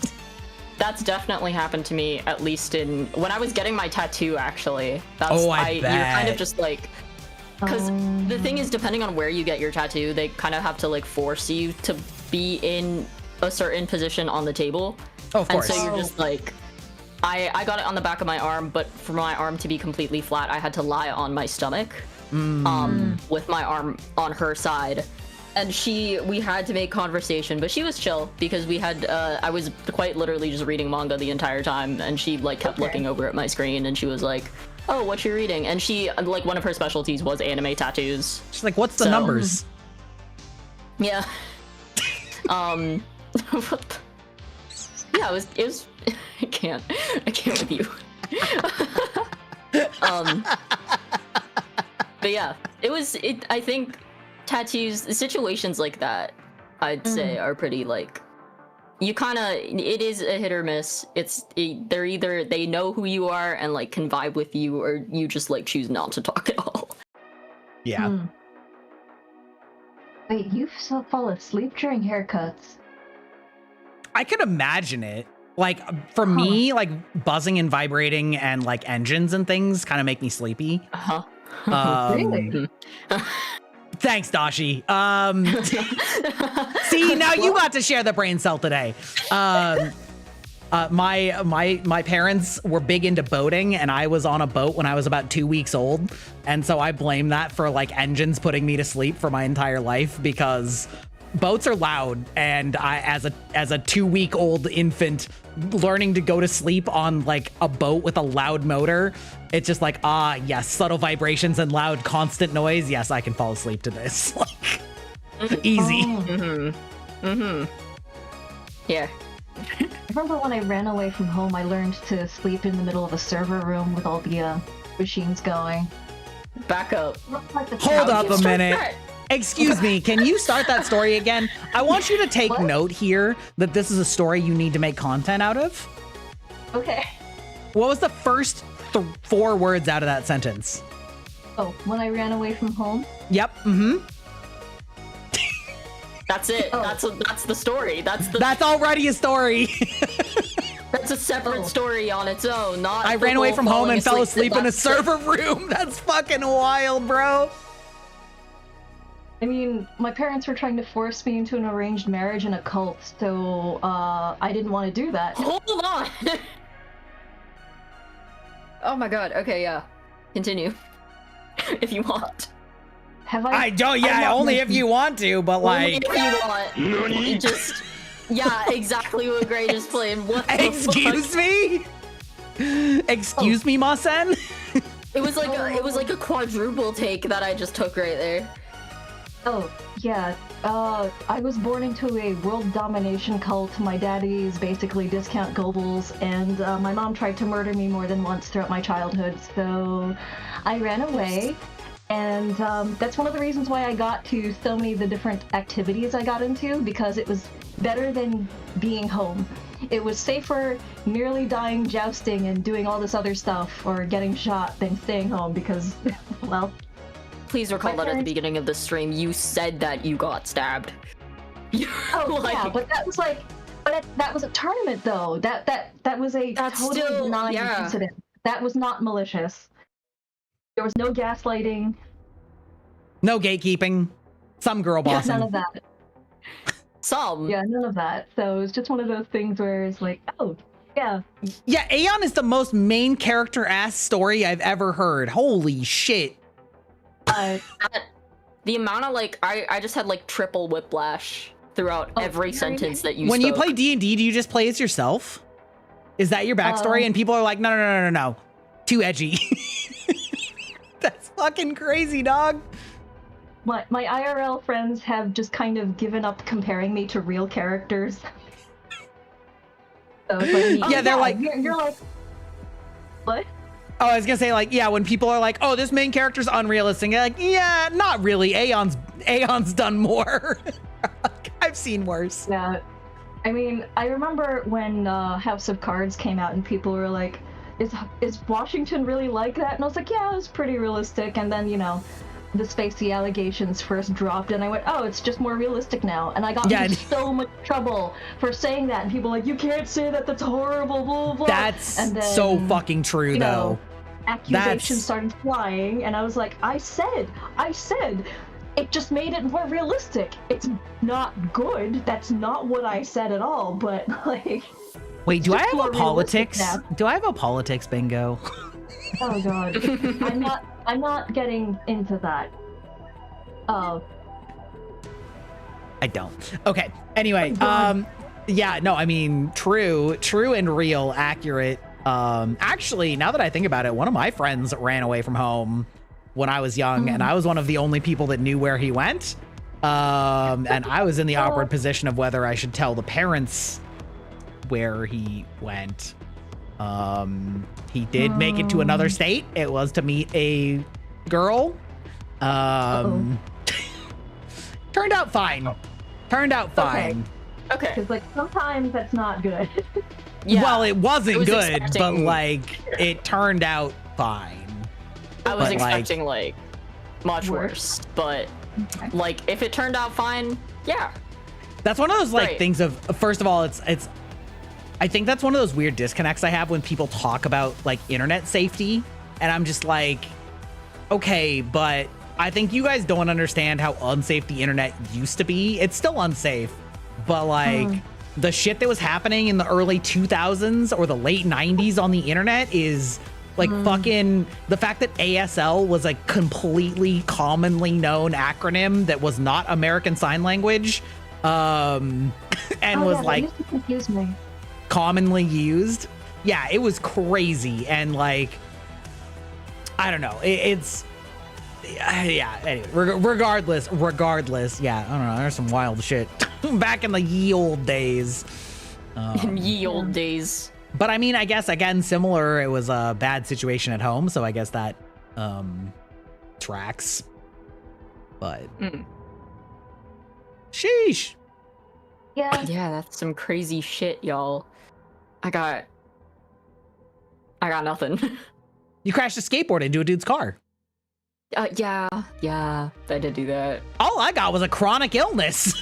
That's definitely happened to me, at least when I was getting my tattoo, actually. I bet. You're kind of just like, because the thing is, depending on where you get your tattoo, they kind of have to like force you to be in a certain position on the table. Oh, of course. And so you're just like, I got it on the back of my arm, but for my arm to be completely flat, I had to lie on my stomach, with my arm on her side. And we had to make conversation, but she was chill because I was quite literally just reading manga the entire time, and she like kept looking over at my screen, and she was like, oh, what you reading? And she, like, one of her specialties was anime tattoos. She's like, what's the numbers? Yeah. Yeah, it was, I can't with you. But yeah, I think tattoos, situations like that, I'd say are pretty like, it is a hit or miss. They're either they know who you are and like can vibe with you, or you just like choose not to talk at all. Yeah. Wait, you fall asleep during haircuts? I could imagine it. Like for me, like buzzing and vibrating and like engines and things kind of make me sleepy. Really? Thanks, Dashi. See, now you got to share the brain cell today. My parents were big into boating, and I was on a boat when I was about 2 weeks old, and so I blame that for like engines putting me to sleep for my entire life, because boats are loud, and I, as a 2-week-old infant, learning to go to sleep on like a boat with a loud motor, it's just like, yes, subtle vibrations and loud constant noise. Yes, I can fall asleep to this. Like, easy. Yeah. I remember when I ran away from home, I learned to sleep in the middle of a server room with all the machines going. Back up. Hold up a minute. Excuse me, can you start that story again? I want you to take note here that this is a story you need to make content out of. Okay. What was the first 4 words out of that sentence? Oh, when I ran away from home? Yep, That's it. Oh. That's the story. That's already a story. That's a separate story on its own. Not I ran away from home and fell asleep in a server room. That's fucking wild, bro. I mean, my parents were trying to force me into an arranged marriage and a cult, so I didn't want to do that. Hold on. Oh my god. Okay, yeah. Continue. If you want. Have I? I don't. Yeah, only if you want to. But like, only if you want. Just. Yeah, exactly what Gray just played. What the Excuse fuck? me? Excuse me, Masen? It was like a quadruple take that I just took right there. Oh, yeah. I was born into a world domination cult. My daddy's basically discount Goebbels, and my mom tried to murder me more than once throughout my childhood, so I ran away. And that's one of the reasons why I got to so many of the different activities I got into, because it was better than being home. It was safer merely dying jousting and doing all this other stuff, or getting shot, than staying home, because, well... Please recall that at the beginning of the stream, you said that you got stabbed. Oh, yeah, but that was like... But that was a tournament, though. That was a totally benign incident. That was not malicious. There was no gaslighting. No gatekeeping. Some girl bossing. Yeah, none of that. Some. Yeah, none of that. So it's just one of those things where it's like, oh, yeah. Yeah, Aeon is the most main character-ass story I've ever heard. Holy shit. The amount of, like, I just had, like, triple whiplash throughout every sentence that you When spoke. you play D&D, do you just play as yourself? Is that your backstory? And people are like, no. Too edgy. That's fucking crazy, dog. My IRL friends have just kind of given up comparing me to real characters. So it's like, they're like... You're like... What? Oh, I was gonna say, like, yeah, when people are like, oh, this main character's unrealistic, you're like, yeah, not really. Aeon's done more. I've seen worse. Yeah. I mean, I remember when House of Cards came out and people were like, is Washington really like that? And I was like, yeah, it was pretty realistic. And then, you know, the Spacey allegations first dropped and I went, oh, it's just more realistic now. And I got into so much trouble for saying that. And people were like, you can't say that, that's horrible, blah, blah. That's and then, so fucking true, though. Accusations started flying and I was like, I said, it just made it more realistic. It's not good. That's not what I said at all, but like... Wait, do I have a politics? Do I have a politics bingo? Oh god. I'm not getting into that. Oh. I don't. Okay. Anyway, yeah, no, I mean, true and real, accurate. Actually, now that I think about it, one of my friends ran away from home when I was young, and I was one of the only people that knew where he went. And I was in the awkward position of whether I should tell the parents where he went. He did make it to another state. It was to meet a girl. Turned out fine. Okay. Because like sometimes that's not good. Yeah. Well, it wasn't good, but like it turned out fine. I was expecting like much worse, but like if it turned out fine, yeah. That's one of those like things of, first of all, it's I think that's one of those weird disconnects I have when people talk about like internet safety, and I'm just like, okay, but I think you guys don't understand how unsafe the internet used to be. It's still unsafe, but like the shit that was happening in the early 2000s or the late 90s on the internet is like fucking, the fact that ASL was a completely commonly known acronym that was not American Sign Language, and was like used to confuse me. Commonly used. Yeah, it was crazy. And like, I don't know, it's yeah, anyway, regardless, yeah, I don't know, there's some wild shit back in the ye old days. Ye old days. But I mean, I guess again, similar, it was a bad situation at home, so I guess that tracks. But sheesh. Yeah, that's some crazy shit, y'all. I got nothing. You crashed a skateboard into a dude's car. Yeah, I did do that. All I got was a chronic illness.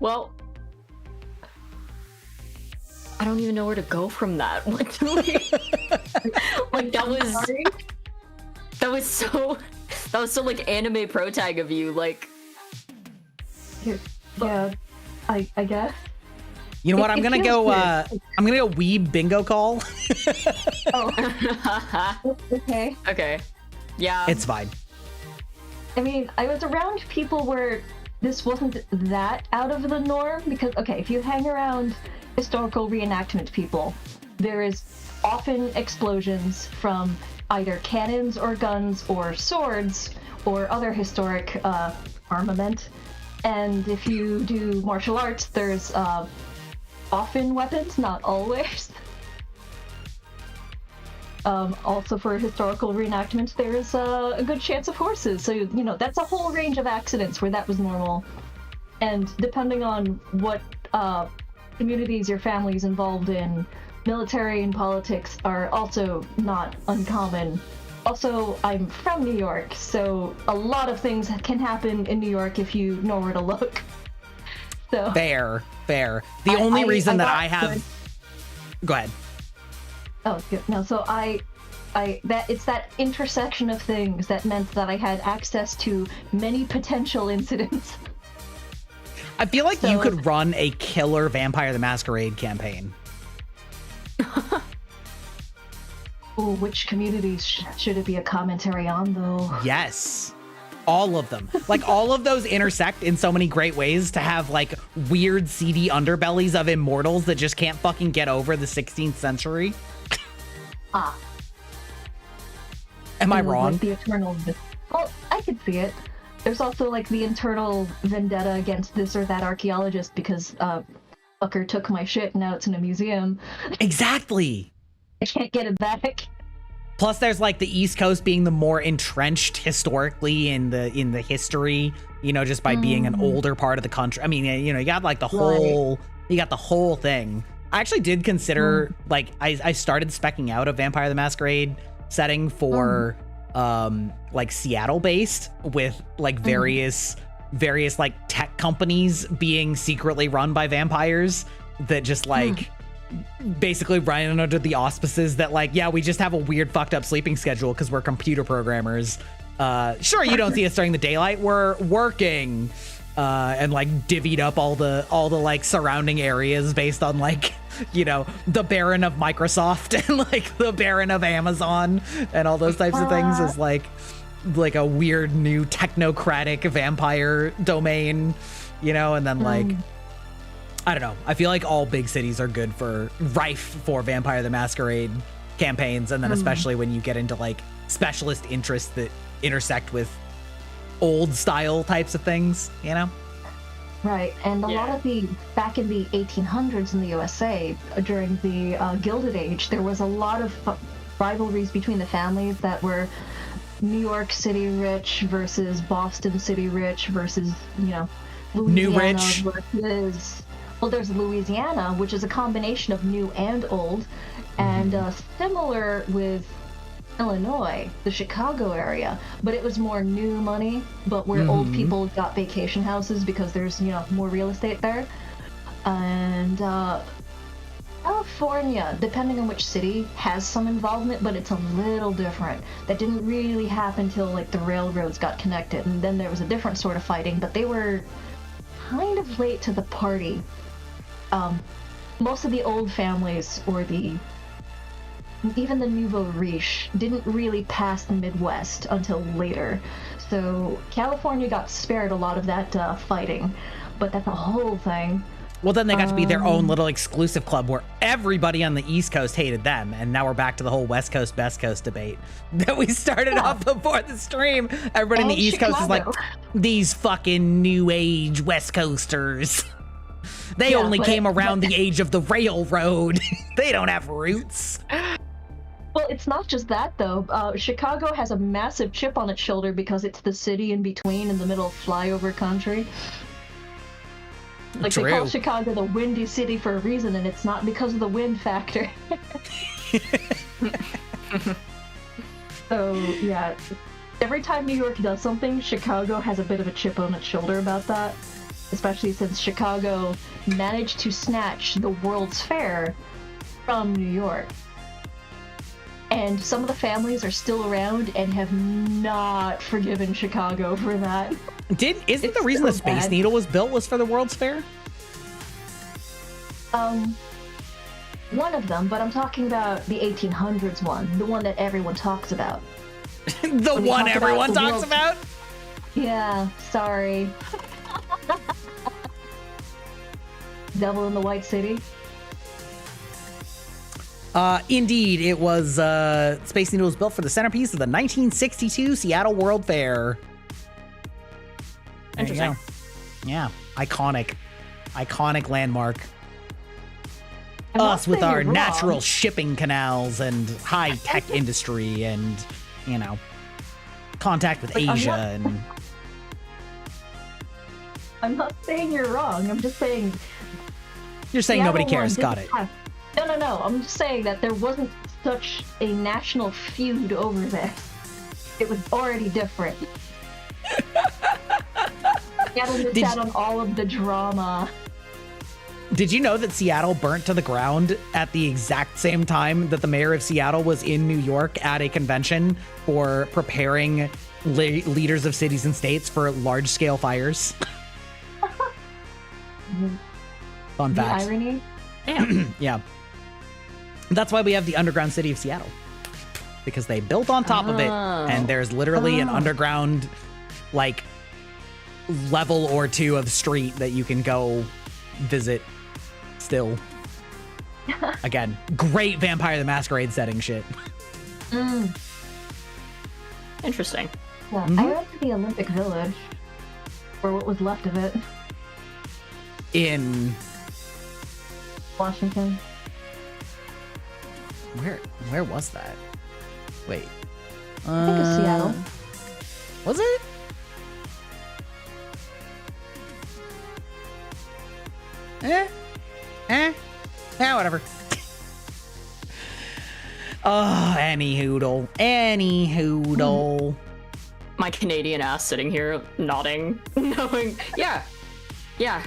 Well, I don't even know where to go from that. Like that was so like anime pro tag of you, like. Yeah, I guess. You know what? I'm gonna go weeb bingo call. Oh. Okay. Okay. Yeah. It's fine. I mean, I was around people where this wasn't that out of the norm because, okay, if you hang around historical reenactment people, there is often explosions from either cannons or guns or swords or other historic armament. And if you do martial arts, there's often weapons, not always. Also for historical reenactments, there is a good chance of horses. So, you know, that's a whole range of accidents where that was normal. And depending on what communities your family is involved in, military and politics are also not uncommon. Also, I'm from New York, so a lot of things can happen in New York if you know where to look. So Fair. The only reason that I have... Good. Go ahead. Oh, good. No, so it's that intersection of things that meant that I had access to many potential incidents. I feel like you could run a killer Vampire the Masquerade campaign. Ooh, which communities should it be a commentary on, though? Yes. All of them. Like, all of those intersect in so many great ways to have, like, weird, seedy underbellies of immortals that just can't fucking get over the 16th century. Am I wrong? Like the eternal... Well, I could see it. There's also, like, the internal vendetta against this or that archaeologist because, fucker took my shit and now it's in a museum. Exactly. I can't get it back. Plus, there's like the East Coast being the more entrenched historically in the history, you know, just by being an older part of the country. I mean, you know, you got like the whole, you got the whole thing. I actually did consider, like, I started speccing out a Vampire the Masquerade setting for, like Seattle based with like various like tech companies being secretly run by vampires that just like basically run under the auspices that like, yeah, we just have a weird fucked up sleeping schedule because we're computer programmers. Sure, you don't see us during the daylight, we're working, and like divvied up all the like surrounding areas based on like, you know, the Baron of Microsoft and like the Baron of Amazon and all those types of things is like a weird new technocratic vampire domain, you know, and then like I don't know. I feel like all big cities are good for rife for Vampire the Masquerade campaigns, and then especially when you get into like specialist interests that intersect with old style types of things, you know? Right, and a lot of back in the 1800s in the USA, during the Gilded Age, there was a lot of rivalries between the families that were New York City rich versus Boston City rich versus, you know, Louisiana New rich versus... Well, there's Louisiana, which is a combination of new and old, and similar with Illinois, the Chicago area, but it was more new money, but where old people got vacation houses because there's, you know, more real estate there. And California, depending on which city, has some involvement, but it's a little different. That didn't really happen till like the railroads got connected, and then there was a different sort of fighting, but they were kind of late to the party. Most of the old families, or even the nouveau riche, didn't really pass the Midwest until later. So California got spared a lot of that fighting, but that's a whole thing. Well, then they got to be their own little exclusive club where everybody on the East Coast hated them, and now we're back to the whole West Coast, Best Coast debate that we started off before the stream. Everybody in the East Coast is like, these fucking new age West Coasters. They only came around the age of the railroad. They don't have roots. Well, it's not just that, though. Chicago has a massive chip on its shoulder because it's the city in between, in the middle of flyover country. Like, they call Chicago the windy city for a reason, and it's not because of the wind factor. So, yeah. Every time New York does something, Chicago has a bit of a chip on its shoulder about that. Especially since Chicago managed to snatch the World's Fair from New York. And some of the families are still around and have not forgiven Chicago for that. Isn't the reason the Space Needle was built was for the World's Fair? One of them, but I'm talking about the 1800s one, the one that everyone talks about. The one everyone talks about? Yeah, sorry. Devil in the White City. Indeed, it was Space Needle was built for the centerpiece of the 1962 Seattle World Fair. There you Interesting. go. Yeah, iconic landmark. I'm not Us with saying our you're wrong. natural shipping canals and high-tech industry and, you know, contact with But I'm Asia not- and... I'm not saying you're wrong. I'm just saying. You're saying Seattle nobody one cares. Got didn't it. have- No. I'm just saying that there wasn't such a national feud over this. It was already different. Seattle missed Did- out on all of the drama. Did you know that Seattle burnt to the ground at the exact same time that the mayor of Seattle was in New York at a convention for preparing leaders of cities and states for large-scale fires? Fun The fact. irony. Yeah. That's why we have the underground city of Seattle. Because they built on top of it, and there's literally an underground, like, level or two of street that you can go visit still. Again, great Vampire the Masquerade setting shit. Interesting. Yeah, I went to the Olympic Village, or what was left of it, In Washington. where was that? Wait. I think it's Seattle. Was it? Whatever. Oh, any hoodle. My Canadian ass sitting here nodding, knowing. Yeah. Yeah.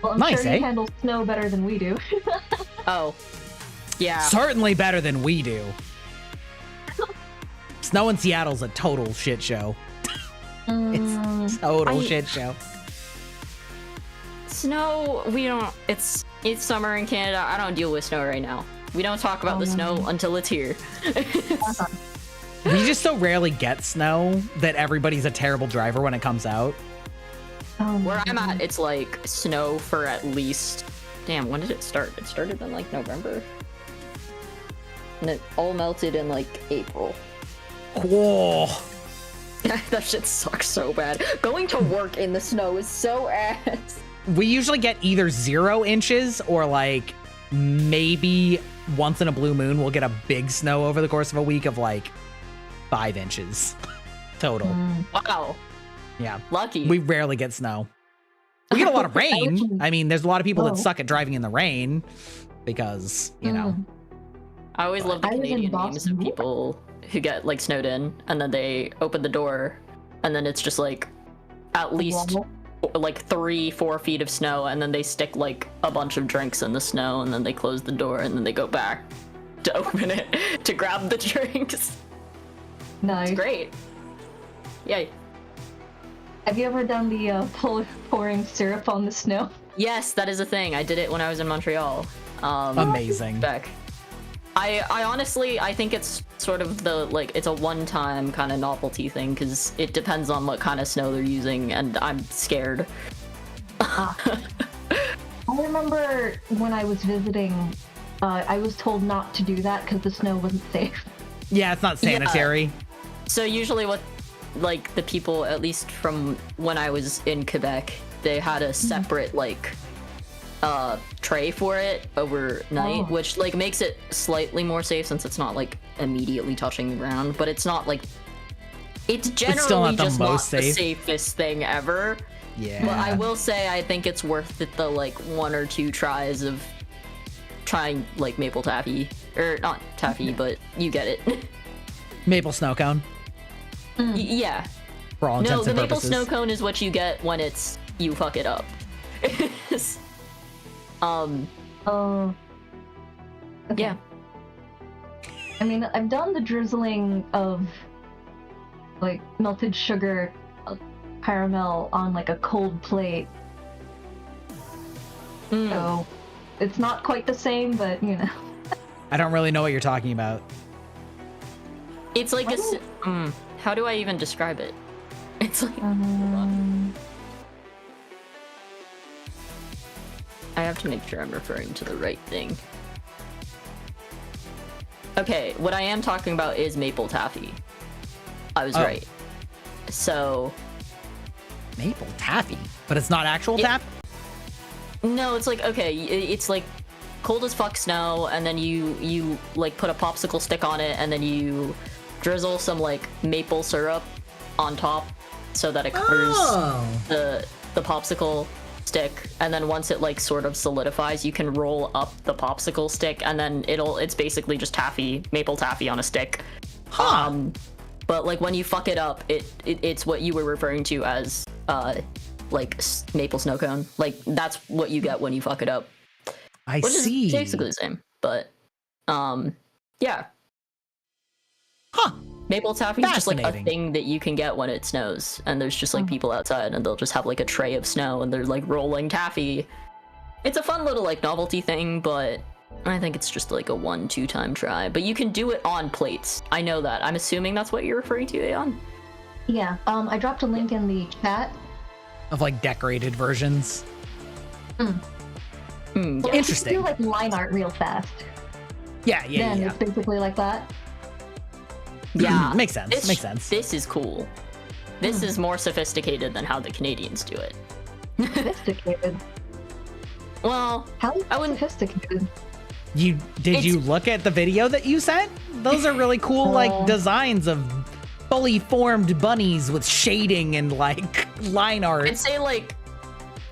Well, I'm Nice, sure eh? you handle snow better than we do. Oh. Yeah. Certainly better than we do. Snow in Seattle's a total shit show. It's a total shit show. Snow, we don't. It's summer in Canada. I don't deal with snow right now. We don't talk about the snow until it's here. We just so rarely get snow that everybody's a terrible driver when it comes out. Where I'm at, it's like snow for at least. Damn, when did it start? It started in like November. And it all melted in like April. Whoa. That shit sucks so bad. Going to work in the snow is so ass. We usually get either 0 inches or like maybe once in a blue moon we'll get a big snow over the course of a week of like 5 inches total. Wow. Yeah. Lucky. We rarely get snow. We get a lot of rain. I mean, there's a lot of people that suck at driving in the rain because, you know. I always love the I was in Canadian memes Boston. of people who get like snowed in and then they open the door and then it's just like at least like 3-4 feet of snow and then they stick like a bunch of drinks in the snow and then they close the door and then they go back to open it to grab the drinks. Nice. It's great. Yay. Have you ever done the pouring syrup on the snow? Yes, that is a thing. I did it when I was in Montreal. Amazing. Back. I honestly, I think it's sort of the, like, it's a one-time kind of novelty thing, because it depends on what kind of snow they're using, and I'm scared. I remember when I was visiting, I was told not to do that because the snow wasn't safe. Yeah, it's not sanitary. So usually what, like, the people, at least from when I was in Quebec, they had a separate, like, tray for it overnight, which like makes it slightly more safe since it's not like immediately touching the ground, but it's not like it's generally still not the just most not safe. the safest thing ever. Yeah. But I will say I think it's worth it, the like 1 or 2 tries of trying like maple taffy, or not taffy, but you get it. Maple snow cone. Yeah. For all No, intents the and maple purposes. snow cone is what you get when it's you fuck it up. Oh. Okay. Yeah. I mean, I've done the drizzling of like melted sugar caramel on like a cold plate. So it's not quite the same, but you know. I don't really know what you're talking about. It's like how do I even describe it? It's like I have to make sure I'm referring to the right thing. Okay, what I am talking about is maple taffy. I was right. So... Maple taffy? But it's not actual taffy? No, it's like, okay, it's like cold as fuck snow, and then you like put a popsicle stick on it, and then you drizzle some like maple syrup on top so that it covers the popsicle stick, and then once it like sort of solidifies, you can roll up the popsicle stick, and then it's basically just taffy, maple taffy on a stick. But like when you fuck it up, it's what you were referring to as like maple snow cone. Like that's what you get when you fuck it up. Which see. Is basically the same, but yeah. Maple taffy is just like a thing that you can get when it snows, and there's just like people outside, and they'll just have like a tray of snow, and they're like rolling taffy. It's a fun little like novelty thing, but I think it's just like a 1-2 time try. But you can do it on plates. I know that. I'm assuming that's what you're referring to, Aeon. Yeah. I dropped a link in the chat of like decorated versions. Well, interesting. If you do like line art real fast. Yeah. Then it's basically like that. Yeah. Makes sense. Makes sense. This is cool. This is more sophisticated than how the Canadians do it. Sophisticated. Well, how is that sophisticated? Did you look at the video that you sent? Those are really cool like designs of fully formed bunnies with shading and like line art. I'd say like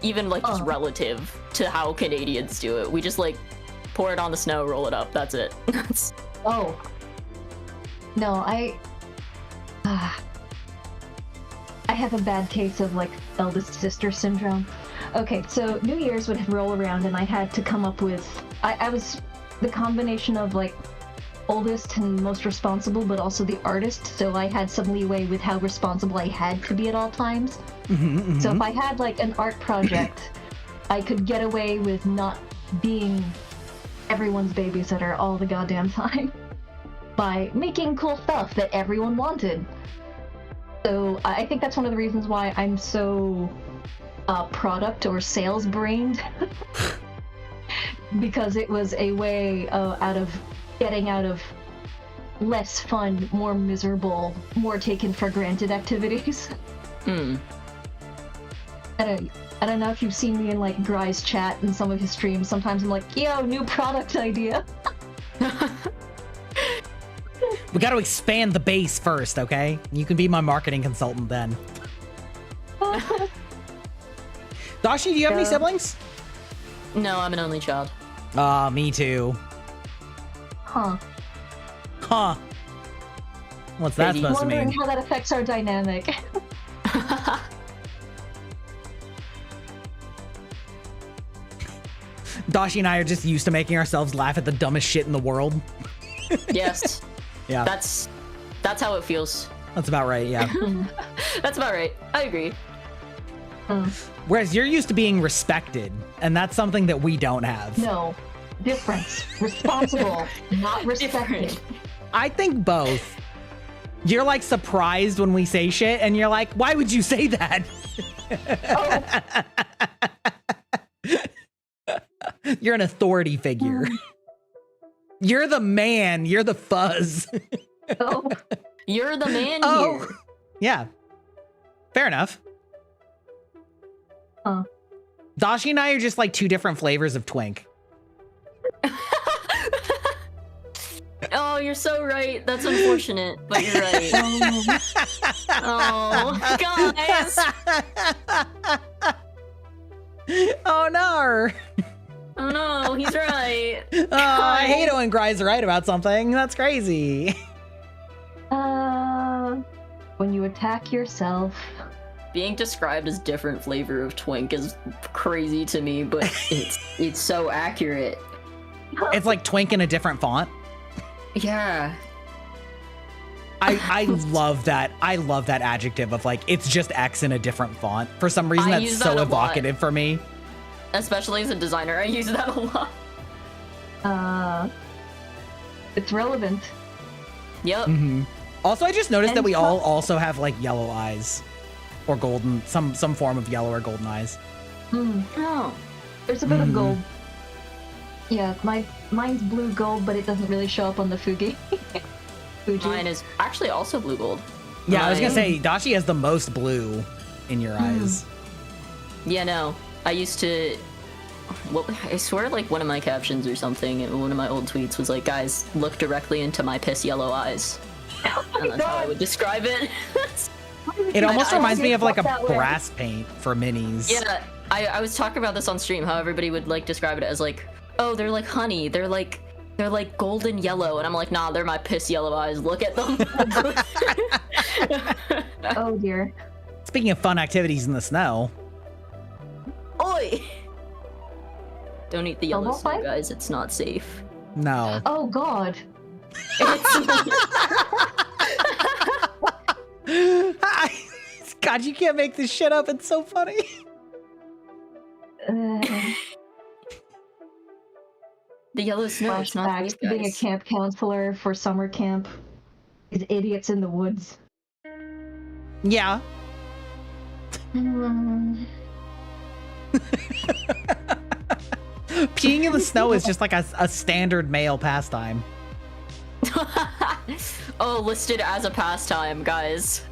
even like just relative to how Canadians do it. We just like pour it on the snow, roll it up. That's it. No, I have a bad case of like eldest sister syndrome. Okay, so New Year's would roll around and I had to come up with I was the combination of like oldest and most responsible, but also the artist, so I had some leeway with how responsible I had to be at all times. So if I had like an art project, I could get away with not being everyone's babysitter all the goddamn time by making cool stuff that everyone wanted. So I think that's one of the reasons why I'm so product or sales brained because it was a way out of getting out of less fun, more miserable, more taken for granted activities. I don't know if you've seen me in like Gry's chat and some of his streams. Sometimes I'm like, yo, new product idea. We got to expand the base first, okay? You can be my marketing consultant then. Dashi, do you have any siblings? No, I'm an only child. Me too. Huh. What's that supposed to mean? Wondering how that affects our dynamic. Dashi and I are just used to making ourselves laugh at the dumbest shit in the world. Yes. Yeah. That's how it feels. That's about right, yeah. That's about right. I agree. Whereas you're used to being respected, and that's something that we don't have. No. Difference. Responsible, not respected. I think both. You're like surprised when we say shit, and you're like, why would you say that? You're an authority figure. You're the man. You're the fuzz. You're the man here. Yeah. Fair enough. Dashi and I are just like two different flavors of twink. Oh, you're so right. That's unfortunate, but you're right. Oh, guys. Oh no. Oh no, he's right. Oh, I hate it when Gry's right about something. That's crazy. When you attack yourself. Being described as different flavor of twink is crazy to me, but it's so accurate. It's like twink in a different font. Yeah. I love that. I love that adjective of like, it's just X in a different font. For some reason, that's so evocative for me. Especially as a designer, I use that a lot. It's relevant. Yep. Also, I just noticed that we all also have like yellow eyes. Or golden, some form of yellow or golden eyes. Oh. There's a bit of gold. Yeah, mine's blue gold, but it doesn't really show up on the Fuji. Mine is actually also blue gold. Yeah, I was gonna say Dashi has the most blue in your eyes. Yeah, no. I used to. Well, I swear, like one of my captions or something in one of my old tweets was like, "Guys, look directly into my piss yellow eyes." And that's how I would describe it. It almost reminds me of like a brass paint for minis. Yeah, I was talking about this on stream, how everybody would like describe it as like, oh, they're like honey, they're like golden yellow, and I'm like, nah, they're my piss yellow eyes. Look at them. Oh dear. Speaking of fun activities in the snow. Oi! Don't eat the yellow Snowball snow, fight? guys. It's not safe. No. Oh god. God, you can't make this shit up. It's so funny. The yellow snow is not Flashbacks safe, to being a guys. camp counselor for summer camp. These idiots in the woods. Yeah. Peeing in the snow is just like a standard male pastime. Oh, listed as a pastime, guys.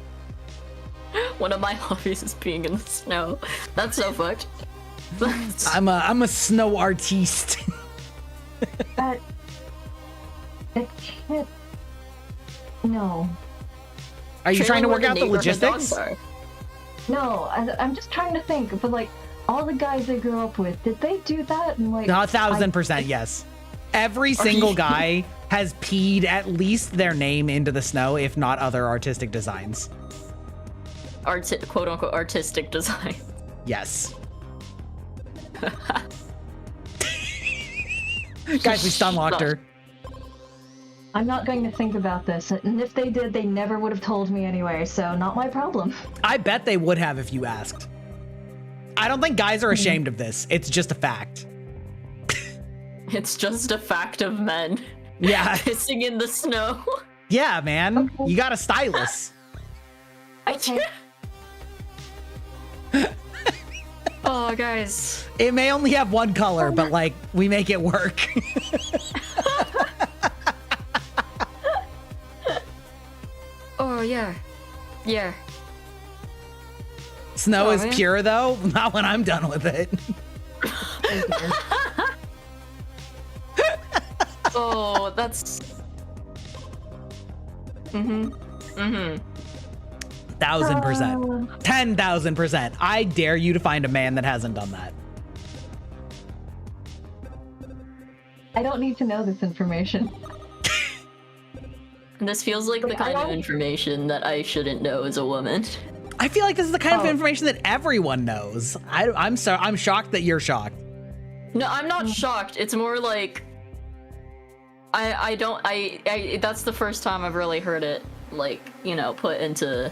One of my hobbies is peeing in the snow. That's so fucked. I'm a snow artiste. It can't. No. Are you trying to work out the logistics? No, I'm just trying to think. But like, all the guys I grew up with, did they do that? And like, No, 1,000% yes. Every single guy has peed at least their name into the snow, if not other artistic designs. Quote unquote artistic design. Yes. Guys, we stun locked her. I'm not going to think about this. And if they did, they never would have told me anyway, so not my problem. I bet they would have if you asked. I don't think guys are ashamed of this. It's just a fact. It's just a fact of men. Yeah. Pissing in the snow. Yeah, man. You got a stylus. Okay. Oh, guys. It may only have one color, but like, we make it work. Oh, yeah. Yeah. Snow Oh, is man. pure, though. Not when I'm done with it. Oh, that's... 1,000%. 10,000%. I dare you to find a man that hasn't done that. I don't need to know this information. This feels like the kind of information that I shouldn't know as a woman. I feel like this is the kind of information that everyone knows. I'm shocked that you're shocked. No, I'm not shocked. It's more like... I that's the first time I've really heard it, like, you know, put into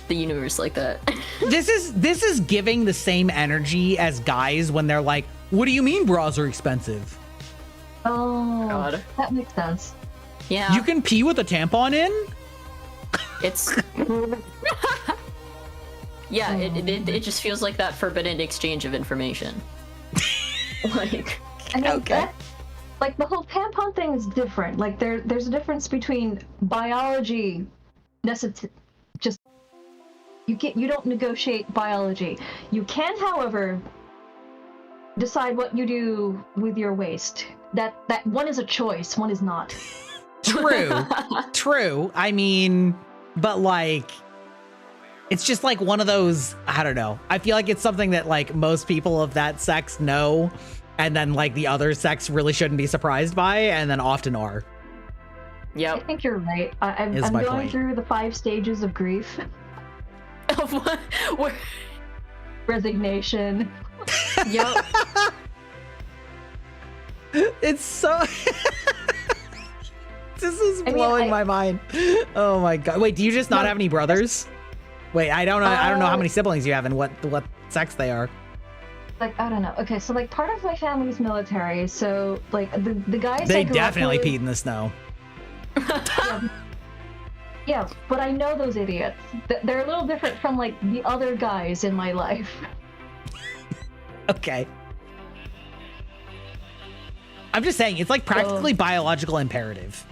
the universe like that. This is giving the same energy as guys when they're like, what do you mean bras are expensive? Oh, God. That makes sense. Yeah. You can pee with a tampon in? It's... Yeah, it just feels like that forbidden exchange of information. Like... I mean, Okay. Like, the whole tampon thing is different. Like, there's a difference between biology, just... You don't negotiate biology. You can, however, decide what you do with your waste. That one is a choice, one is not. True. I mean, but like, it's just like one of those, I don't know. I feel like it's something that like most people of that sex know, and then like the other sex really shouldn't be surprised by, and then often are. I Yep. think you're right. I'm Is my going point. through the 5 stages of grief. Where- Resignation. Yep. It's so... This is mean, blowing my mind. Oh my god. Wait, do you just not have any brothers? Wait, I don't know how many siblings you have and what sex they are. Like, I don't know. Okay, so like part of my family's military, so like the guys They I grew up definitely with- peed in the snow. Yeah, but I know those idiots. They're a little different from like the other guys in my life. Okay. I'm just saying, it's like practically biological imperative.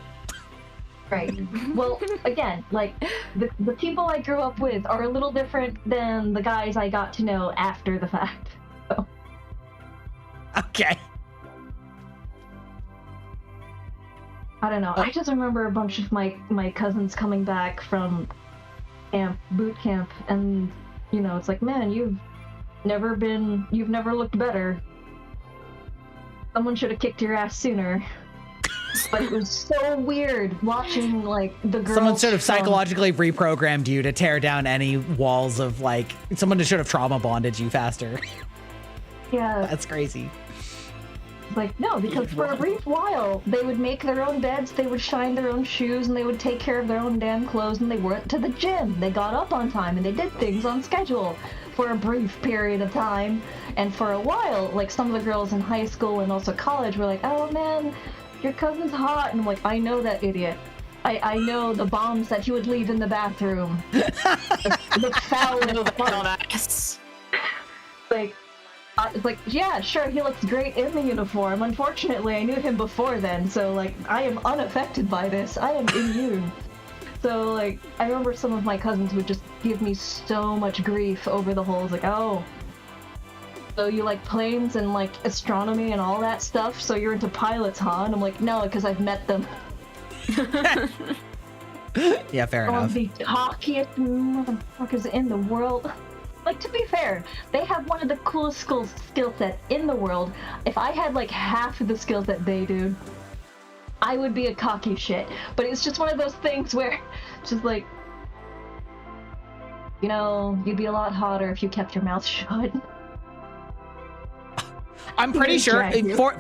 Right. Well, again, like the people I grew up with are a little different than the guys I got to know after the fact. So. Okay. I don't know. I just remember a bunch of my cousins coming back from boot camp, and it's like, man, you've never looked better. Someone should have kicked your ass sooner. But it was so weird watching like the girls. Someone sort of psychologically reprogrammed you to tear down any walls of like someone should have trauma bonded you faster. Yeah. That's crazy. Like, no, because for a brief while, they would make their own beds, they would shine their own shoes, and they would take care of their own damn clothes, and they went to the gym. They got up on time, and they did things on schedule for a brief period of time. And for a while, like, some of the girls in high school and also college were like, oh, man, your cousin's hot. And I'm like, I know that idiot. I know the bombs that he would leave in the bathroom. the foul Dumbass. Like... it's like, yeah, sure, he looks great in the uniform. Unfortunately, I knew him before then, so, like, I am unaffected by this. I am immune. So, like, I remember some of my cousins would just give me so much grief over the whole, like, oh, so you like planes and, like, astronomy and all that stuff, so you're into pilots, huh? And I'm like, no, because I've met them. Yeah, fair enough. The cockiest motherfuckers in the world. Like, to be fair, they have one of the coolest skill sets in the world. If I had, like, half of the skills that they do, I would be a cocky shit. But it's just one of those things where, just like, you'd be a lot hotter if you kept your mouth shut. I'm pretty sure,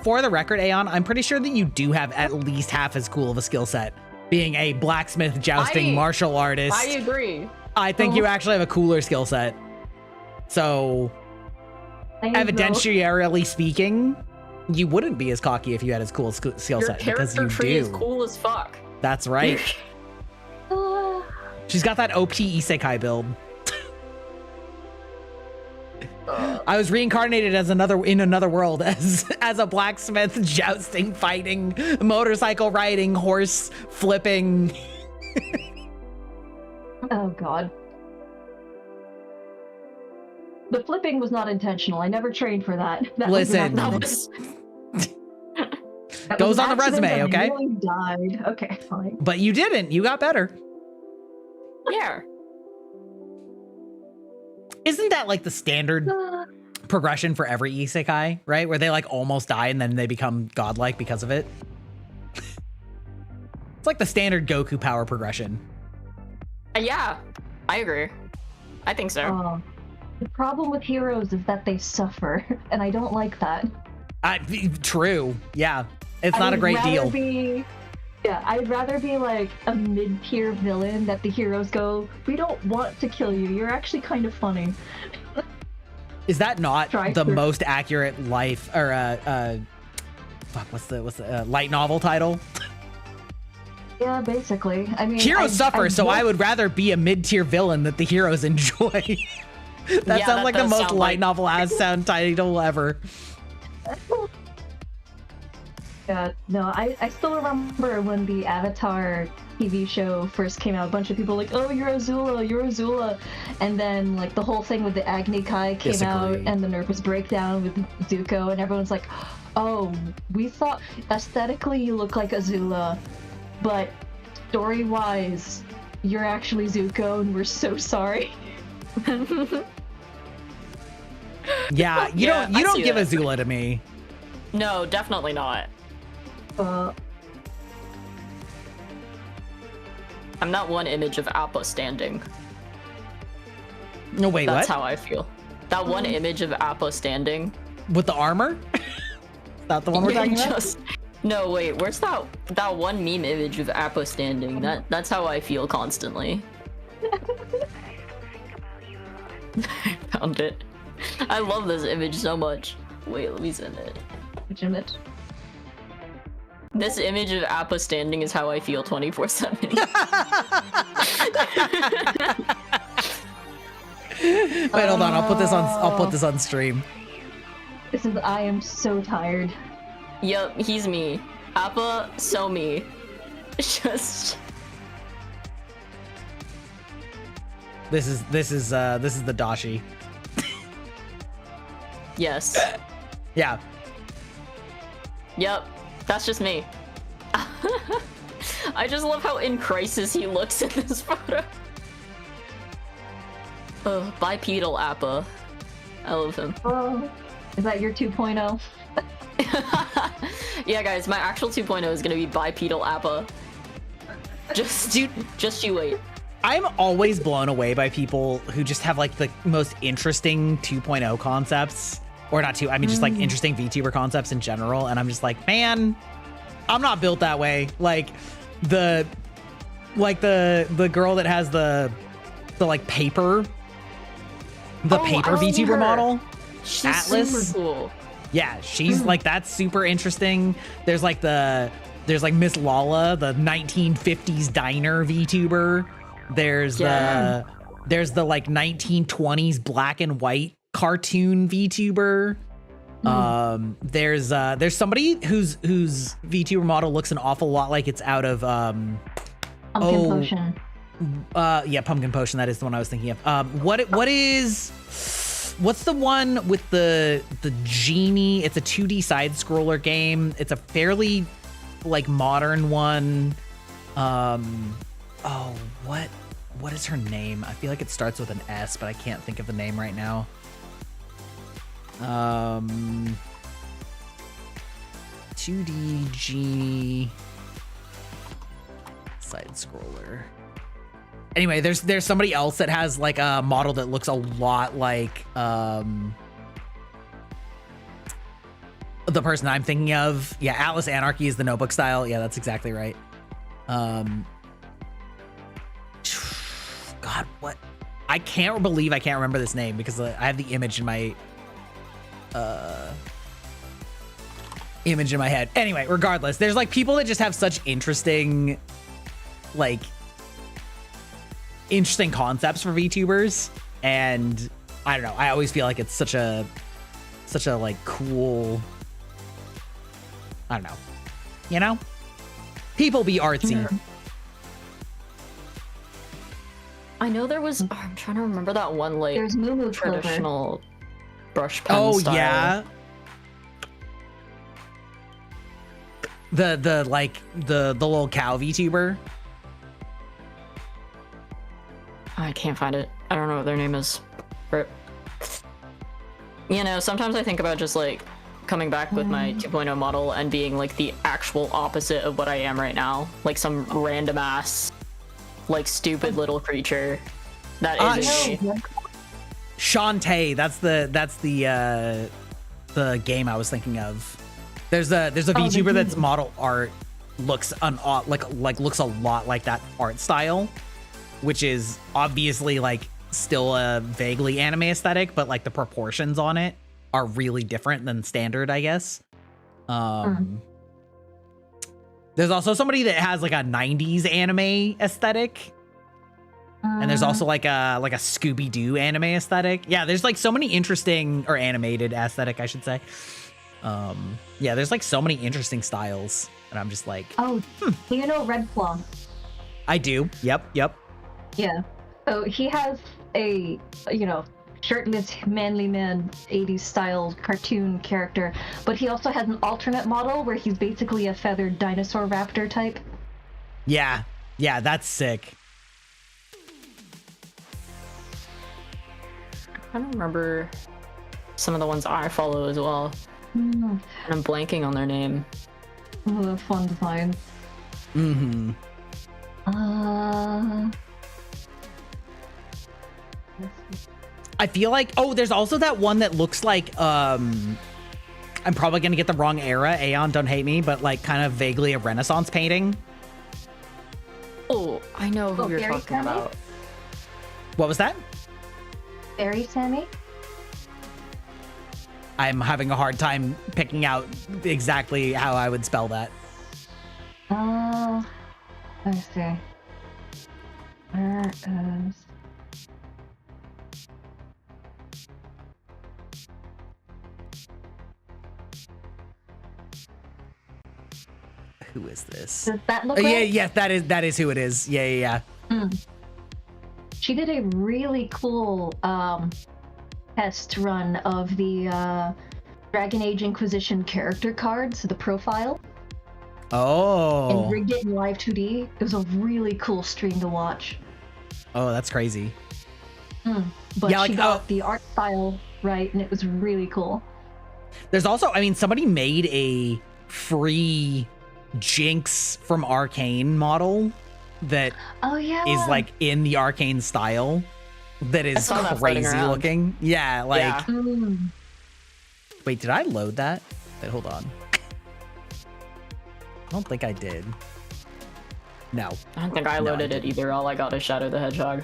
for the record, Aeon, I'm pretty sure that you do have at least half as cool of a skill set. Being a blacksmith, jousting, martial artist. I agree. I think you actually have a cooler skill set. So, evidentiarily speaking, you wouldn't be as cocky if you had as cool skill set because you Your character tree do. is cool as fuck. That's right. She's got that OP isekai build. I was reincarnated as in another world as a blacksmith, jousting, fighting, motorcycle riding, horse flipping. Oh God. The flipping was not intentional. I never trained for that. Listen, goes on the resume, okay? Really died. Okay, fine. But you didn't. You got better. Yeah. Isn't that like the standard progression for every isekai, right? Where they like almost die and then they become godlike because of it. It's like the standard Goku power progression. Yeah, I agree. I think so. The problem with heroes is that they suffer, and I don't like that. True. Yeah. It's not a great deal. I'd rather be like a mid-tier villain that the heroes go, we don't want to kill you. You're actually kind of funny. Is that not the most accurate life or what's the light novel title? Yeah, basically. I mean, heroes suffer, so I would rather be a mid-tier villain that the heroes enjoy. That sounds like the most light novel ass sound title ever. Yeah, no, I still remember when the Avatar TV show first came out, a bunch of people were like, oh, you're Azula, and then like the whole thing with the Agni Kai came out, and the nervous breakdown with Zuko, and everyone's like, oh, we thought aesthetically you look like Azula, but story-wise, you're actually Zuko, and we're so sorry. Yeah, you don't give Azula to me. No, definitely not. I'm not one image of Appa standing. No, wait, That's what? how I feel. That one image of Appa standing. With the armor? Is that the one we're talking about? No, wait, where's that one meme image of Appa standing? That's how I feel constantly. I found it. I love this image so much. Wait, let me send it. Which image? This image of Appa standing is how I feel 24/7. Wait, hold on. I'll put this on stream. I am so tired. Yep, he's me. Appa, so me. Just. This is the Dashi. Yes. Yeah. Yep, that's just me. I just love how in crisis he looks in this photo. Oh, bipedal Appa. I love him. Oh, is that your 2.0? Yeah, guys, my actual 2.0 is gonna be bipedal Appa. Just you wait. I'm always blown away by people who just have like the most interesting 2.0 concepts, or not two. I mean, just like interesting VTuber concepts in general. And I'm just like, man, I'm not built that way. Like the girl that has the like paper, paper VTuber model, She's Atlas. super cool. Yeah, she's like, that's super interesting. There's like Miss Lala, the 1950s diner VTuber. There's the like 1920s black and white cartoon VTuber. There's somebody whose VTuber model looks an awful lot like it's out of Pumpkin Potion. Yeah, Pumpkin Potion, that is the one I was thinking of. What's the one with the genie? It's a 2D side scroller game. It's a fairly like modern one. Oh, what is her name? I feel like it starts with an S, but I can't think of the name right now. 2D genie side scroller. Anyway, there's somebody else that has like a model that looks a lot like the person I'm thinking of. Yeah, Atlas Anarchy is the notebook style. Yeah, that's exactly right. God, what? I can't believe I can't remember this name because I have the image in my head. Anyway, regardless, there's like people that just have such interesting concepts for VTubers, and I don't know, I always feel like it's such a like cool, I don't know, you know, people be artsy. Yeah. I know there was, I'm trying to remember that one like There's Moo traditional brush pen Oh style. yeah, the little cow VTuber. I can't find it. I don't know what their name is. Rip. You know, sometimes I think about just like coming back with my 2.0 model and being like the actual opposite of what I am right now. Like some random ass, like stupid little creature that isn't me. Shantae, that's the game I was thinking of. There's a VTuber that's model art looks looks a lot like that art style, which is obviously like still a vaguely anime aesthetic, but like the proportions on it are really different than standard, I guess. There's also somebody that has like a 90s anime aesthetic. And there's also like a Scooby-Doo anime aesthetic. Yeah, there's like so many interesting, or animated aesthetic, I should say. Yeah, there's like so many interesting styles. And I'm just like, Oh, you know Red Claw? I do. Yep. Yeah. So he has a, shirtless manly man 80s style cartoon character, but he also has an alternate model where he's basically a feathered dinosaur raptor type. Yeah, that's sick. I don't remember some of the ones I follow as well. And I'm blanking on their name. Oh, fun designs. Mm-hmm. I feel like, there's also that one that looks like, I'm probably gonna get the wrong era, Aeon, don't hate me, but like kind of vaguely a Renaissance painting. Oh, I know who you're Fairy talking Sammy? about. What was that? Fairy Sammy? I'm having a hard time picking out exactly how I would spell that. Let me see. Where is... Who is this? Does that look Yeah, right? yeah, that is who it is. Yeah. She did a really cool test run of the Dragon Age Inquisition character cards, the profile, Oh. and rigged it in live 2D. It was a really cool stream to watch. Oh, that's crazy. But Yeah, like, she got the art style right, and it was really cool. There's also, I mean, somebody made a free Jinx from Arcane model that Oh yeah. is like in the Arcane style. That is saw that floating crazy around. looking. Yeah, like. Yeah. Wait, did I load that? Wait, hold on. I don't think I did. No. I don't think I loaded it either. All I got is Shadow the Hedgehog.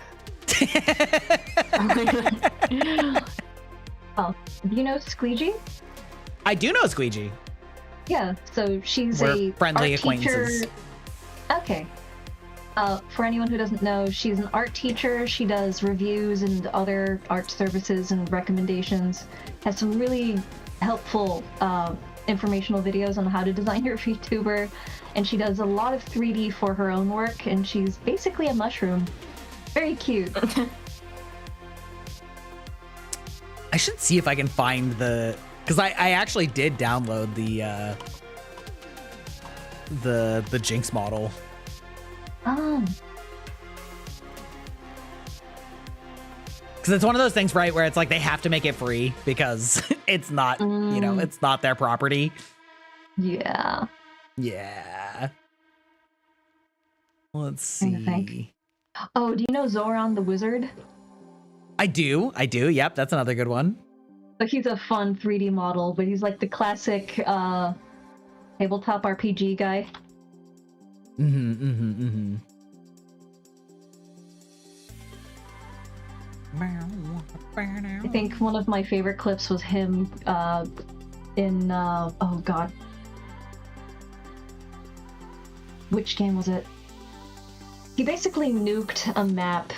Oh, do you know Squeegee? I do know Squeegee. Yeah, so she's We're a friendly art acquaintances. teacher. Okay. For anyone who doesn't know, she's an art teacher. She does reviews and other art services and recommendations. Has some really helpful informational videos on how to design your VTuber. And she does a lot of 3D for her own work, and she's basically a mushroom. Very cute. I should see if I can find the, because I actually did download the Jinx model. Because it's one of those things, right, where it's like they have to make it free because it's not, you know, it's not their property. Yeah. Yeah. Let's Trying to think. see. Oh, do you know Zoran the Wizard? I do. Yep, that's another good one. But he's a fun 3D model, but he's like the classic tabletop RPG guy. I think one of my favorite clips was him in oh god, which game was it? He basically nuked a map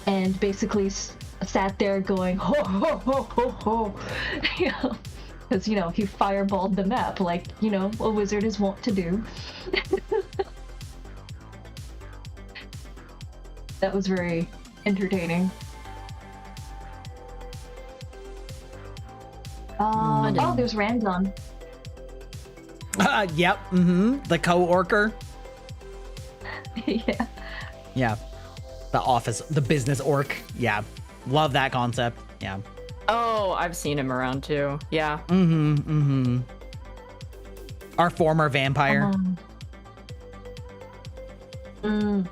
and basically sat there going ho ho ho ho ho, because you know he fireballed the map like you know a wizard is wont to do. That was very entertaining. Oh, there's Ranzon. Yep. The co-orker. Yeah. Yeah. The business orc. Yeah. Love that concept. Yeah. Oh, I've seen him around too. Yeah. Our former vampire. I'm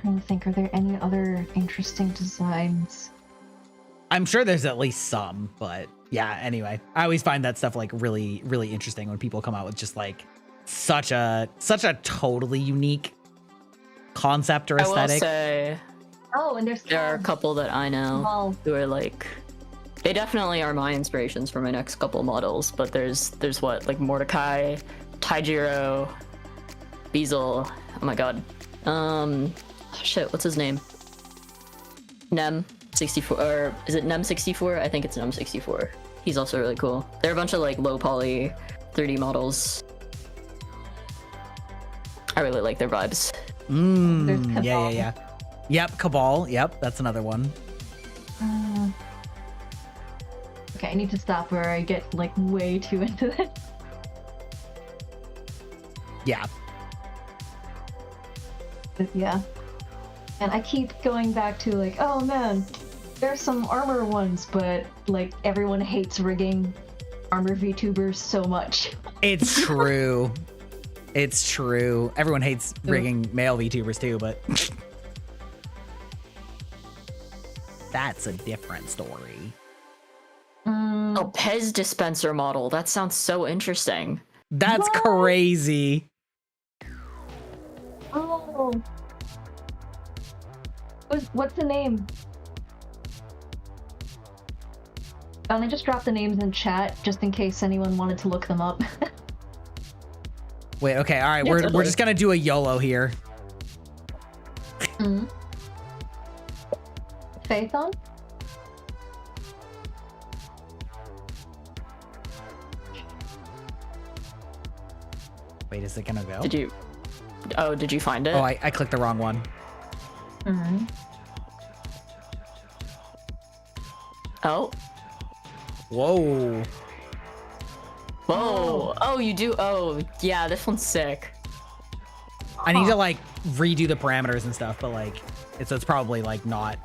trying to think, are there any other interesting designs? I'm sure there's at least some, but yeah, anyway. I always find that stuff like really, really interesting when people come out with just like such a totally unique concept or I will aesthetic. say Oh, and there are a couple that I know Well, who are like, they definitely are my inspirations for my next couple models. But there's what, like Mordecai, Taijiro, Beazle. Oh my god. Shit, what's his name? Nem 64, or is it Nem 64? I think it's Nem 64. He's also really cool. They're a bunch of like low poly 3D models. I really like their vibes. There's Cabal. Yeah. Yep, Cabal. Yep, that's another one. Okay, I need to stop where I get like way too into it. Yeah. But yeah. And I keep going back to like, oh man, there's some armor ones, but like everyone hates rigging armor VTubers so much. It's true. It's true. Everyone hates rigging male VTubers too, but that's a different story. Oh, Pez dispenser model. That sounds so interesting. That's crazy. Oh. What's the name? And I just dropped the names in chat just in case anyone wanted to look them up. Wait, okay, all right, Yeah, we're totally. just gonna do a YOLO here. Phaethon? Wait, is it gonna go? Did you? Oh, did you find it? Oh, I clicked the wrong one. Oh. Whoa. Whoa. Oh, you do. Oh, yeah. This one's sick. I need to like redo the parameters and stuff, but like, it's probably like not.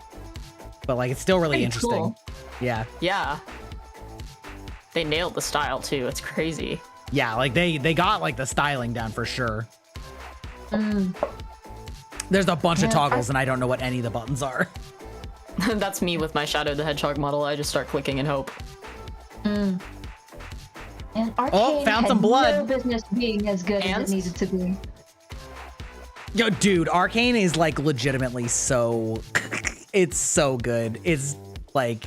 But like, it's still really Pretty interesting. cool. Yeah. Yeah. They nailed the style too. It's crazy. Yeah, like they got like the styling down for sure. There's a bunch of toggles and I don't know what any of the buttons are. That's me with my Shadow the Hedgehog model. I just start clicking and hope. And Arcane found had some blood. no business being as good as it needed to be. Yo, dude, Arcane is like legitimately so it's so good. It's like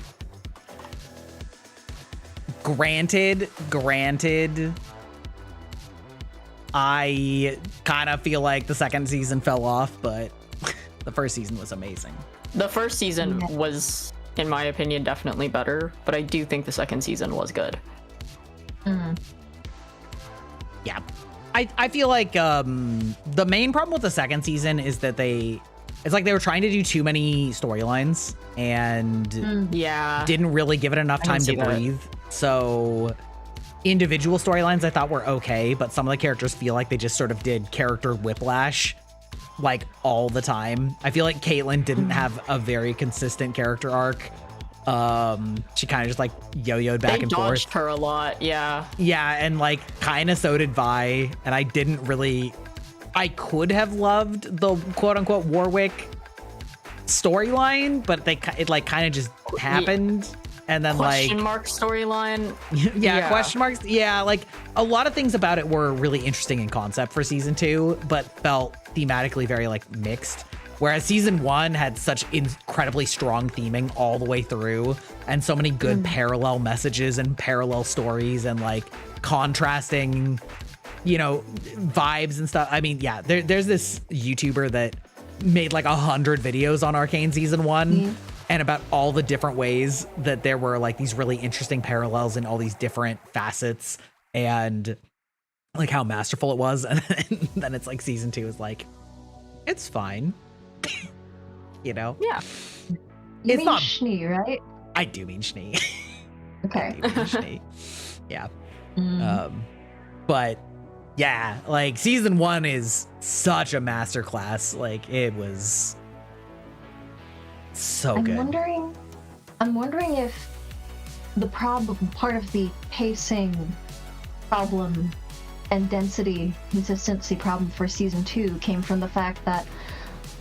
granted, I kind of feel like the second season fell off, but the first season was amazing. The first season was, in my opinion, definitely better, but I do think the second season was good. Yeah. I feel like the main problem with the second season is that it's like they were trying to do too many storylines and Yeah. didn't really give it enough I can time to see that. breathe. So individual storylines I thought were okay, but some of the characters feel like they just sort of did character whiplash like all the time. I feel like Caitlyn didn't have a very consistent character arc. She kind of just like yo-yoed back They and forth. dodged her a lot, yeah. Yeah, and like kind of so did Vi, and I could have loved the quote-unquote Warwick storyline, but it like kind of just happened. And then Question like mark storyline. yeah, question marks. Yeah, like a lot of things about it were really interesting in concept for season 2, but felt thematically very like mixed. Whereas season 1 had such incredibly strong theming all the way through, and so many good parallel messages and parallel stories and like contrasting, you know, vibes and stuff. I mean, yeah, there's this YouTuber that made like 100 videos on Arcane season 1. And about all the different ways that there were like these really interesting parallels in all these different facets and like how masterful it was. And then it's like season 2 is like, it's fine. You know? Yeah. You It's mean not- Schnee, right? I do mean Schnee. Okay. I do mean Schnee. Yeah. But yeah, like season 1 is such a masterclass. Like it was so good. I'm wondering if the part of the pacing problem and density consistency problem for season 2 came from the fact that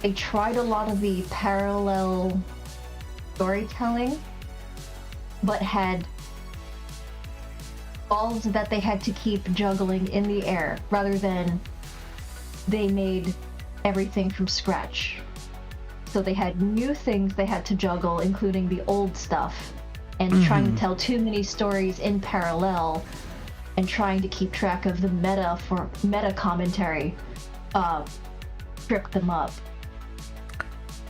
they tried a lot of the parallel storytelling, but had balls that they had to keep juggling in the air rather than they made everything from scratch. So they had new things they had to juggle, including the old stuff, and trying to tell too many stories in parallel, and trying to keep track of the meta commentary, tripped them up.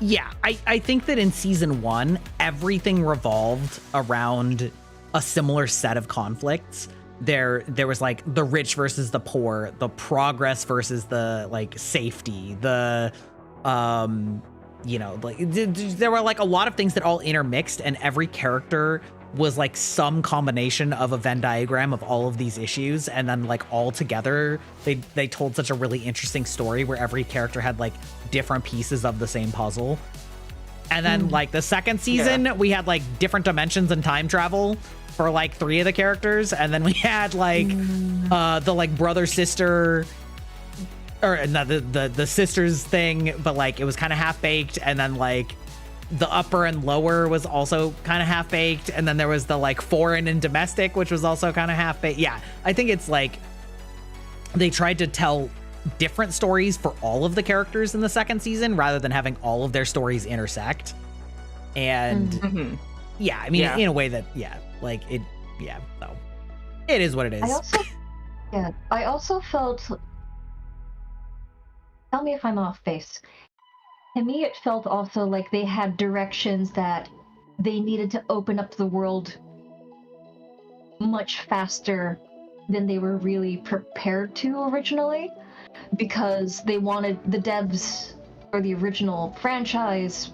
Yeah, I think that in season 1, everything revolved around a similar set of conflicts. There was like the rich versus the poor, the progress versus the like safety, the you know, like there were like a lot of things that all intermixed, and every character was like some combination of a Venn diagram of all of these issues, and then like all together they told such a really interesting story where every character had like different pieces of the same puzzle. And then like the second season, we had like different dimensions and time travel for like 3 of the characters, and then we had like the like brother sister, or no, the sisters thing, but like it was kind of half baked, and then like the upper and lower was also kind of half baked, and then there was the like foreign and domestic, which was also kind of half baked. Yeah, I think it's like they tried to tell different stories for all of the characters in the second season rather than having all of their stories intersect. And yeah, I mean, in a way that, yeah, like it, yeah, so it is what it is. I also felt, tell me if I'm off base. To me, it felt also like they had directions that they needed to open up the world much faster than they were really prepared to originally, because they wanted the devs for the original franchise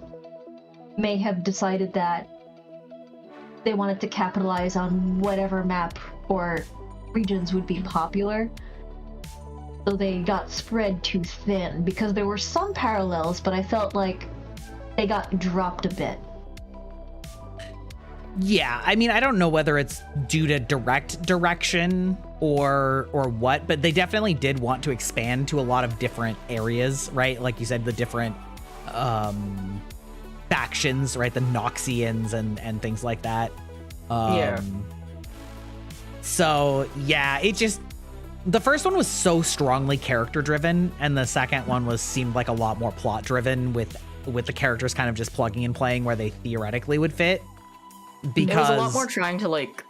may have decided that they wanted to capitalize on whatever map or regions would be popular. So they got spread too thin, because there were some parallels, but I felt like they got dropped a bit. Yeah, I mean, I don't know whether it's due to direct direction or what, but they definitely did want to expand to a lot of different areas, right? Like you said, the different factions, right? The Noxians and things like that. Yeah. So yeah, it just, the first one was so strongly character driven, and the second one seemed like a lot more plot driven, with the characters kind of just plugging and playing where they theoretically would fit. Because it was a lot more trying to, like,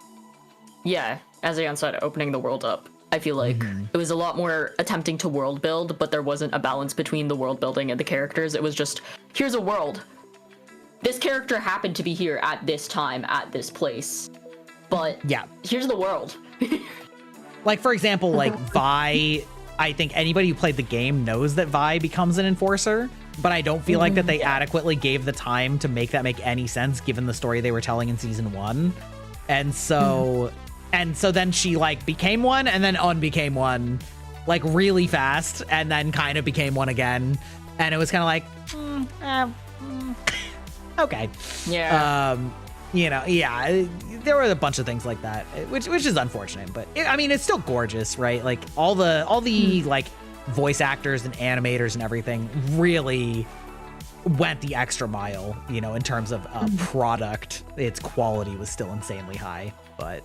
yeah, as Aeon said, opening the world up. I feel like it was a lot more attempting to world build, but there wasn't a balance between the world building and the characters. It was just, here's a world. This character happened to be here at this time, at this place. But yeah, here's the world. Like, for example, like Vi, I think anybody who played the game knows that Vi becomes an enforcer, but I don't feel like that they adequately gave the time to make that make any sense given the story they were telling in season 1. And so then she like became one and then unbecame one like really fast, and then kind of became one again. And it was kind of like, okay. Yeah. You know, yeah, there were a bunch of things like that, which is unfortunate, but I mean, it's still gorgeous, right? Like all the like voice actors and animators and everything really went the extra mile, you know, in terms of product. Its quality was still insanely high, but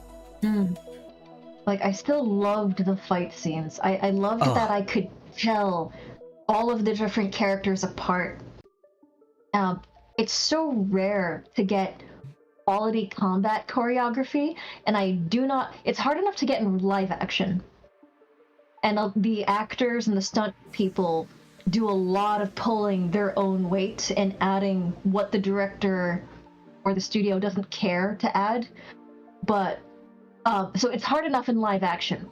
like, I still loved the fight scenes. I loved that I could tell all of the different characters apart. It's so rare to get quality combat choreography, and it's hard enough to get in live action. And the actors and the stunt people do a lot of pulling their own weight and adding what the director or the studio doesn't care to add. But so it's hard enough in live action.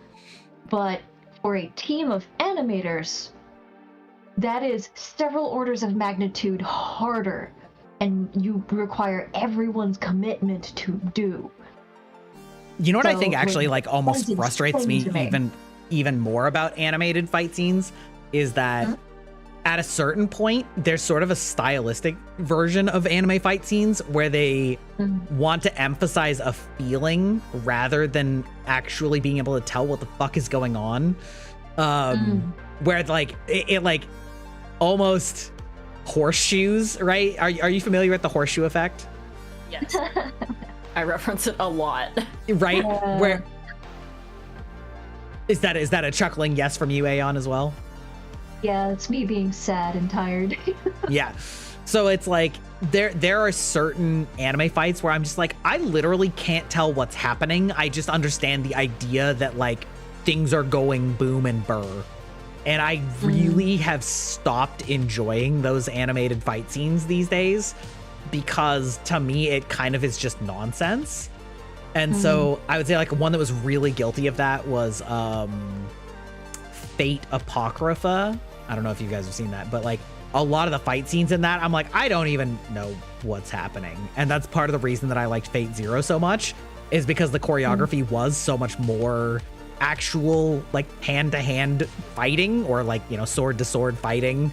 But for a team of animators, that is several orders of magnitude harder, and you require everyone's commitment to do. You know what I So, think actually like, like almost it's frustrates me explained to me. even more about animated fight scenes is that at a certain point there's sort of a stylistic version of anime fight scenes where they want to emphasize a feeling rather than actually being able to tell what the fuck is going on. Where like it like almost horseshoes, right? Are you familiar with the horseshoe effect? Yes. I reference it a lot. Right? Where is that a chuckling yes from you, Aeon, as well? Yeah, it's me being sad and tired. Yeah. So it's like there are certain anime fights where I'm just like, I literally can't tell what's happening. I just understand the idea that like things are going boom and burr. And I really have stopped enjoying those animated fight scenes these days, because to me it kind of is just nonsense. And so I would say like one that was really guilty of that was Fate Apocrypha. I don't know if you guys have seen that, but like a lot of the fight scenes in that, I'm like, I don't even know what's happening. And that's part of the reason that I liked Fate Zero so much, is because the choreography was so much more actual like hand-to-hand fighting, or like, you know, sword-to-sword fighting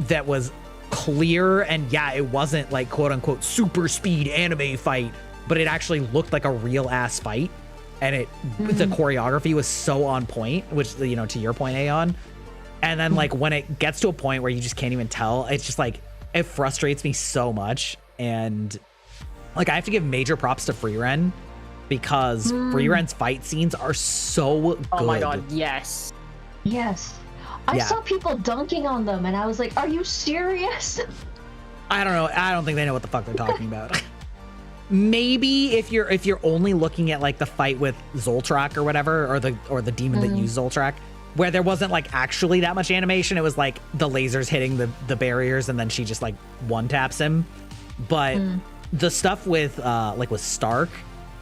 that was clear. And yeah, it wasn't like quote-unquote super speed anime fight, but it actually looked like a real ass fight, and the choreography was so on point, which, you know, to your point, Aeon. And then like when it gets to a point where you just can't even tell, it's just like, it frustrates me so much. And like I have to give major props to Freeren, because Freeren's fight scenes are so good. Oh my god, yes. Yes. I saw people dunking on them, and I was like, are you serious? I don't know. I don't think they know what the fuck they're talking about. Maybe if you're only looking at like the fight with Zoltrak or whatever, or the demon that used Zoltrak, where there wasn't like actually that much animation. It was like the lasers hitting the barriers, and then she just like one taps him. But the stuff with like with Stark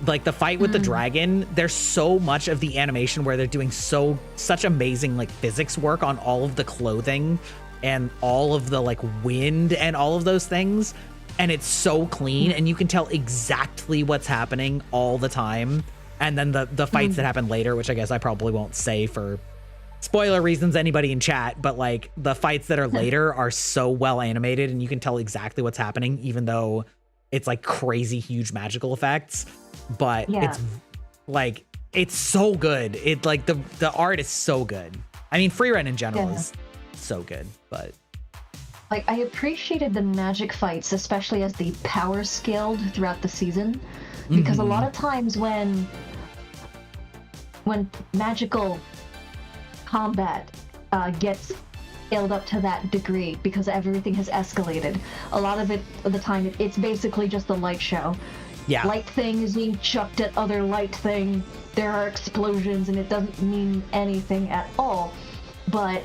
like the fight with the dragon, there's so much of the animation where they're doing such amazing like physics work on all of the clothing and all of the like wind and all of those things, and it's so clean and you can tell exactly what's happening all the time. And then the fights that happen later, which I guess I probably won't say for spoiler reasons, anybody in chat, but like the fights that are later are so well animated and you can tell exactly what's happening, even though it's like crazy huge magical effects. But it's like, it's so good. It like the art is so good. I mean, free run in general is so good, but like I appreciated the magic fights, especially as the power scaled throughout the season, because a lot of times when magical combat gets scaled up to that degree because everything has escalated, a lot of the time it's basically just a light show. Light thing is being chucked at other light thing, there are explosions, and it doesn't mean anything at all. But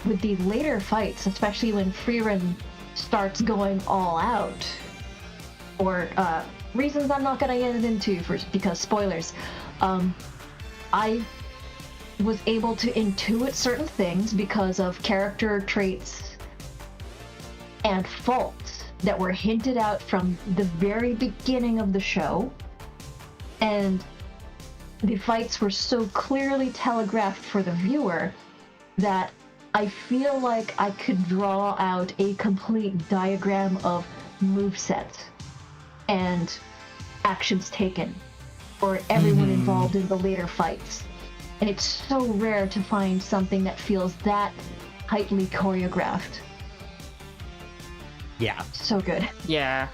with the later fights, especially when Freerun starts going all out, or reasons I'm not gonna get into because spoilers, I was able to intuit certain things because of character traits and faults that were hinted out from the very beginning of the show, and the fights were so clearly telegraphed for the viewer that I feel like I could draw out a complete diagram of movesets and actions taken for everyone involved in the later fights. And it's so rare to find something that feels that tightly choreographed. Yeah. So good. Yeah.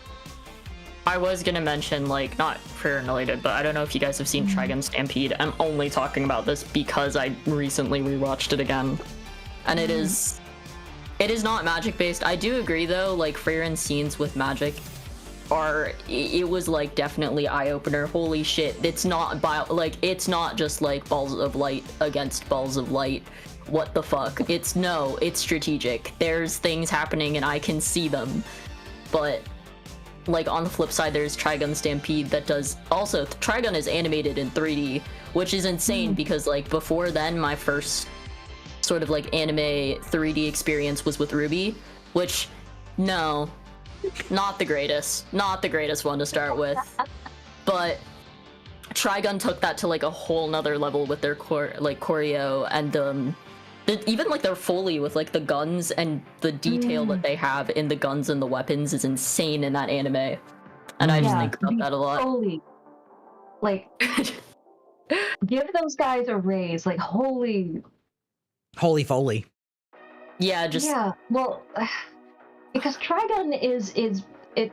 I was gonna mention, like, not fair and related, but I don't know if you guys have seen Trigun Stampede. I'm only talking about this because I recently rewatched it again. And it is not magic based. I do agree though, like Freyrun scenes with magic it was like definitely eye-opener. Holy shit, it's not it's not just like balls of light against balls of light. What the fuck? It's strategic. There's things happening and I can see them. But like on the flip side, there's Trigun Stampede that does also Trigun is animated in 3D, which is insane because like before then my first sort of like anime 3D experience was with Ruby, which not the greatest one to start with, but Trigun took that to like a whole nother level with their choreo and even like their Foley with like the guns and the detail that they have in the guns and the weapons is insane in that anime, and I just think about that a lot. Foley, like give those guys a raise, like holy Foley. Well, because Trigun is it.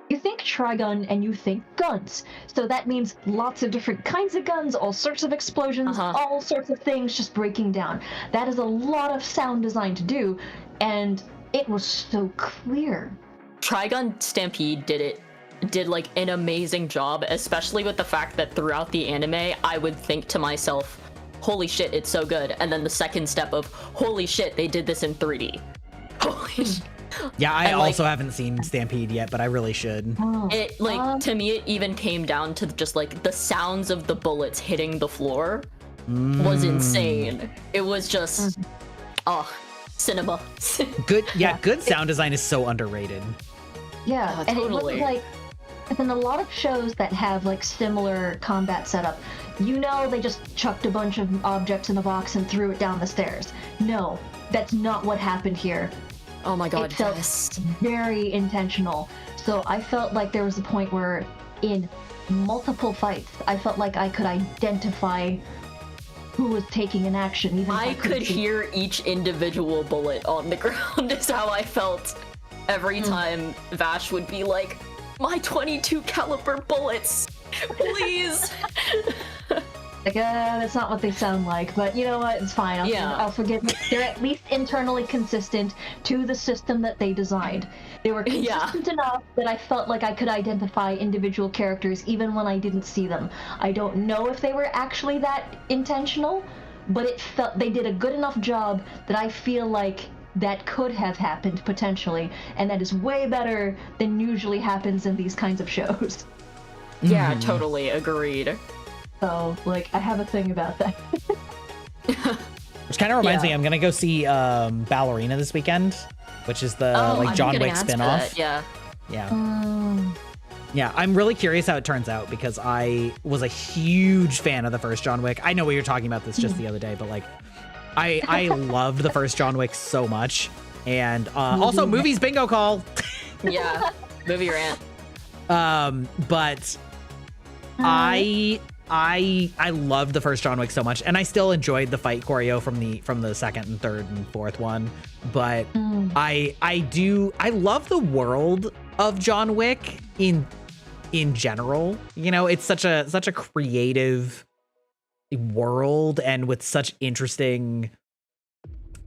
You think Trigun and you think guns, so that means lots of different kinds of guns, all sorts of explosions, all sorts of things just breaking down. That is a lot of sound design to do, and it was so clear. Trigun Stampede did like an amazing job, especially with the fact that throughout the anime I would think to myself, holy shit, it's so good, and then the second step of holy shit, they did this in 3D. Holy shit. Yeah, I also haven't seen Stampede yet, but I really should. It like to me, it even came down to just like the sounds of the bullets hitting the floor was insane. It was just cinema. Good sound design is so underrated. Yeah, and totally. It was like, in a lot of shows that have like similar combat setup, they just chucked a bunch of objects in a box and threw it down the stairs. No, that's not what happened here. Oh my god, it felt very intentional. So I felt like there was a point where in multiple fights, I felt like I could identify who was taking an action. Even I could hear each individual bullet on the ground is how I felt every time Vash would be like, my 22 caliber bullets, please. Like, that's not what they sound like, but you know what? It's fine. I'll forgive them. They're at least internally consistent to the system that they designed. They were consistent enough that I felt like I could identify individual characters even when I didn't see them. I don't know if they were actually that intentional, but it felt they did a good enough job that I feel like that could have happened potentially, and that is way better than usually happens in these kinds of shows. Yeah, totally agreed. So, like, I have a thing about that. Which kind of reminds me, I'm gonna go see Ballerina this weekend, which is the John Wick spinoff. Yeah. Yeah, I'm really curious how it turns out because I was a huge fan of the first John Wick. I know we were talking about this just the other day, but like, I loved the first John Wick so much. And also, movies bingo call. Yeah, movie rant. But I loved the first John Wick so much, and I still enjoyed the fight choreo from the second and third and fourth one. But I love the world of John Wick in general. You know, it's such a creative world and with such interesting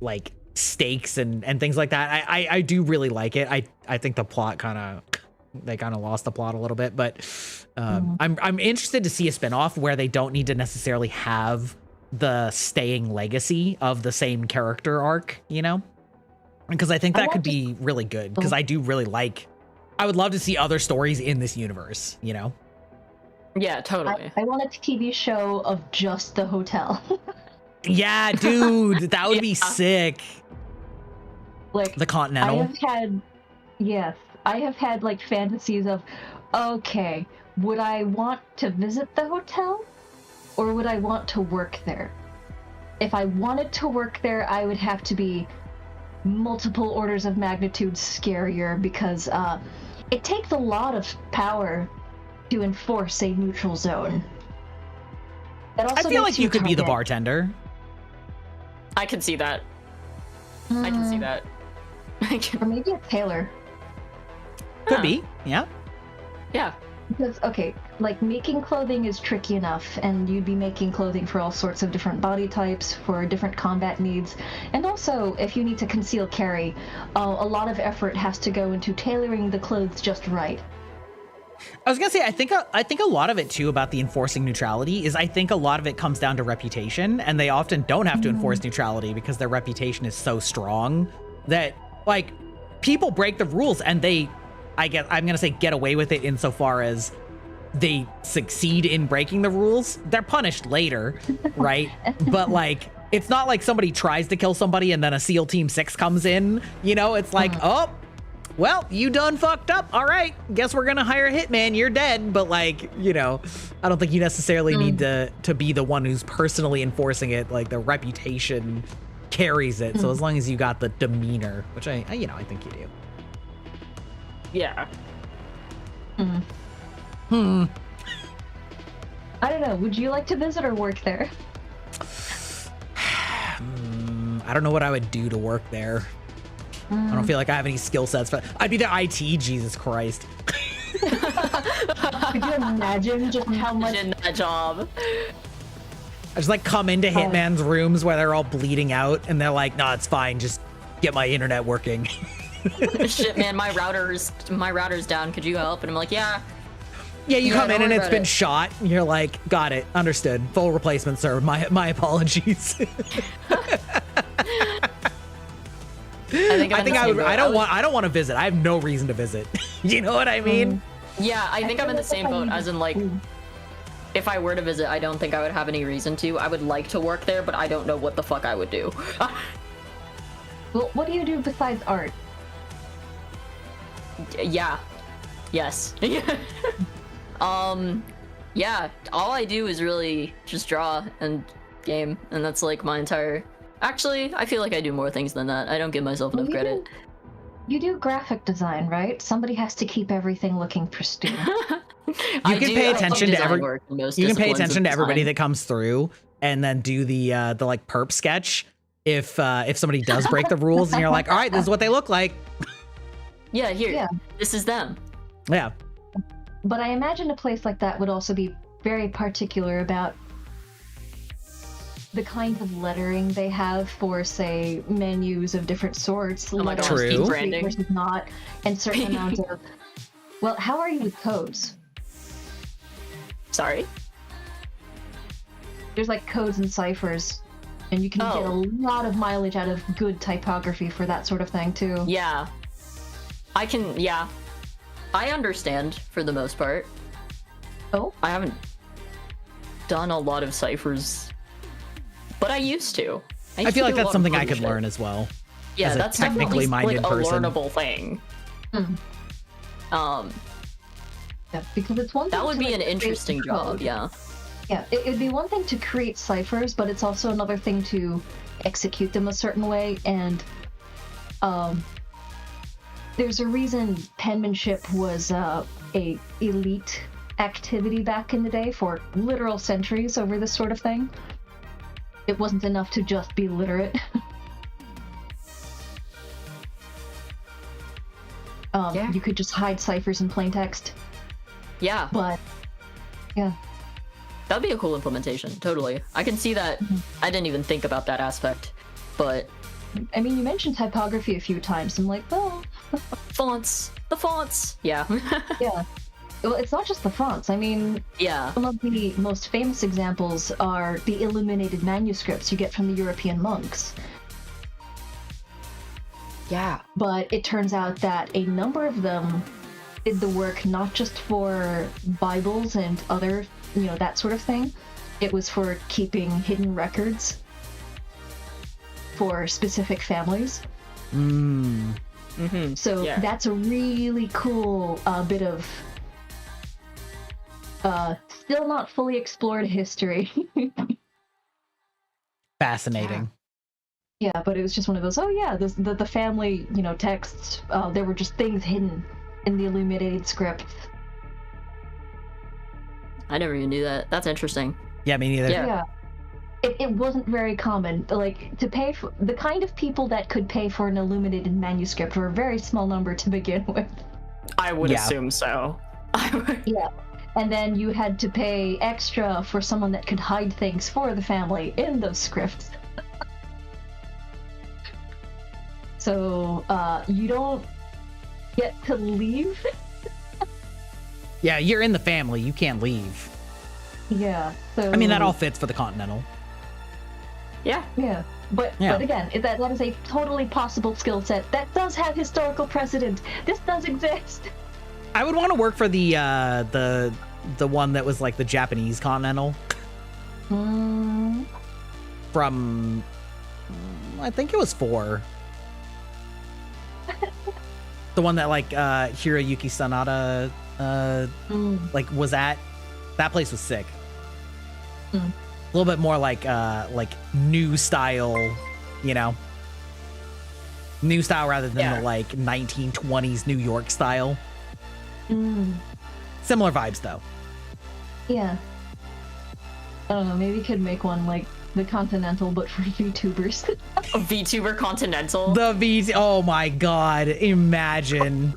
like stakes and things like that. I do really like it. I think the plot they kind of lost the plot a little bit, but I'm interested to see a spinoff where they don't need to necessarily have the staying legacy of the same character arc, you know? Because I think that could be really good, because I do really I would love to see other stories in this universe, you know? Yeah, totally. I want a TV show of just the hotel. Yeah, dude, that would be sick. Like the Continental. I have had like fantasies of, okay, would I want to visit the hotel or would I want to work there? If I wanted to work there, I would have to be multiple orders of magnitude scarier because it takes a lot of power to enforce a neutral zone. I feel like you could be the bartender. I can see that. I can see that. Or maybe a tailor. Could be, yeah. Yeah. Because, okay, like, making clothing is tricky enough, and you'd be making clothing for all sorts of different body types, for different combat needs, and also, if you need to conceal carry, a lot of effort has to go into tailoring the clothes just right. I was gonna say, I think a lot of it too about the enforcing neutrality is I think a lot of it comes down to reputation, and they often don't have to enforce neutrality because their reputation is so strong that like people break the rules and I'm gonna say get away with it insofar as they succeed in breaking the rules. They're punished later, right? But like it's not like somebody tries to kill somebody and then a SEAL Team 6 comes in, you know, it's like, oh, well, you done fucked up. All right, guess we're gonna hire a hitman. You're dead. But like, you know, I don't think you necessarily need to be the one who's personally enforcing it. Like the reputation carries it. So as long as you got the demeanor, which I think you do. Yeah. I don't know. Would you like to visit or work there? I don't know what I would do to work there. I don't feel like I have any skill sets, but I'd be the IT, Jesus Christ. Could you imagine just how much in that job? I just like come into Hitman's rooms where they're all bleeding out and they're like, nah, it's fine. Just get my internet working. Shit, man, my router's down. Could you help? And I'm like, yeah. Yeah, you come in and it's been shot. And you're like, got it. Understood. Full replacement, sir. My apologies. I don't want to visit. I have no reason to visit. You know what I mean? Yeah, I think I'm in the same boat as in like, if I were to visit, I don't think I would have any reason to. I would like to work there, but I don't know what the fuck I would do. Well, what do you do besides art? Yeah. Yes. Yeah, all I do is really just draw and game, and that's like my entire... Actually, I feel like I do more things than that. I don't give myself enough credit. You do graphic design, right? Somebody has to keep everything looking pristine. You can pay attention to everybody that comes through, and then do the like perp sketch if somebody does break the rules, and you're like, all right, this is what they look like. Yeah, here, this is them. Yeah. But I imagine a place like that would also be very particular about the kinds of lettering they have for, say, menus of different sorts. Oh my gosh, true. Branding. Versus not, and certain amounts of... Well, how are you with codes? Sorry? There's like codes and ciphers, and you can get a lot of mileage out of good typography for that sort of thing, too. Yeah. I understand for the most part. Oh, I haven't done a lot of ciphers, but I used to. I feel like that's something I could learn as well. Yeah, as a that's technically definitely minded like a person. learnable thing. Yeah, because it's one thing That would to, be like, an create interesting the job, code. yeah. Yeah, it'd be one thing to create ciphers, but it's also another thing to execute them a certain way. And there's a reason penmanship was a elite activity back in the day for literal centuries over this sort of thing. It wasn't enough to just be literate. Yeah. You could just hide ciphers in plain text, Yeah, but yeah. that'd be a cool implementation, totally. I can see that. I didn't even think about that aspect, but I mean, you mentioned typography a few times. I'm like, well, the fonts, yeah. yeah. Well, it's not just the fonts. I mean, Yeah, some of the most famous examples are the illuminated manuscripts you get from the European monks. yeah. But it turns out that a number of them did the work not just for Bibles and other, that sort of thing. It was for keeping hidden records for specific families. So Yeah. that's a really cool bit of still not fully explored history. Fascinating. Yeah, but it was just one of those, oh yeah, the family, texts, there were just things hidden in the illuminated script. I never even knew that. That's interesting. Yeah, me neither. Yeah. Yeah. It wasn't very common. Like, to pay for the kind of people that could pay for an illuminated manuscript were a very small number to begin with. I would Yeah. assume so. Yeah. And then you had to pay extra for someone that could hide things for the family in those scripts. So, you don't get to leave. Yeah, you're in the family. You can't leave. Yeah. So I mean, that all fits for the Continental. Yeah. Yeah. But again, that is a totally possible skill set that does have historical precedent. This does exist. I would want to work for the one that was like the Japanese Continental from, I think it was 4. The one that like Hiroyuki Sanada like was at. That place was sick. A little bit more like new style, new style rather than the like 1920s New York style. Similar vibes though. Yeah. I don't know, maybe we could make one like the Continental but for VTubers. A VTuber Continental. The V. Oh my god! Imagine.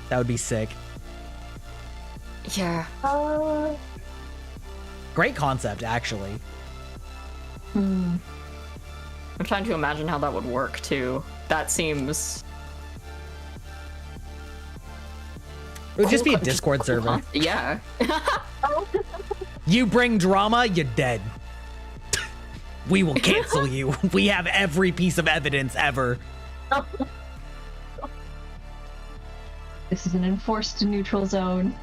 That would be sick. Yeah. Great concept, actually. I'm trying to imagine how that would work too. That seems. It would just be a Discord server. Yeah. You bring drama, you're dead. We will cancel you. We have every piece of evidence ever. This is an enforced neutral zone.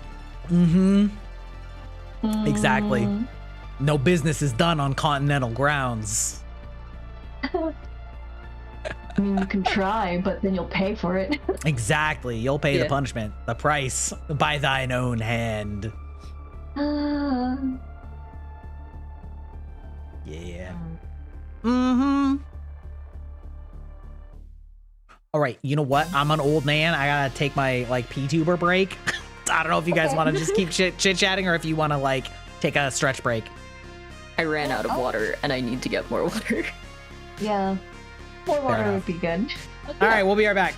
Exactly. No business is done on Continental grounds. I mean, you can try, but then you'll pay for it. Exactly. You'll pay the Yeah. punishment, the price, by thine own hand. Yeah. All right, you know what? I'm an old man. I gotta take my like vtuber break. I don't know if you guys want to just keep chit-chatting or if you want to like take a stretch break. I ran out of water and I need to get more water. Yeah. More water enough. would be good. All right, we'll be right back.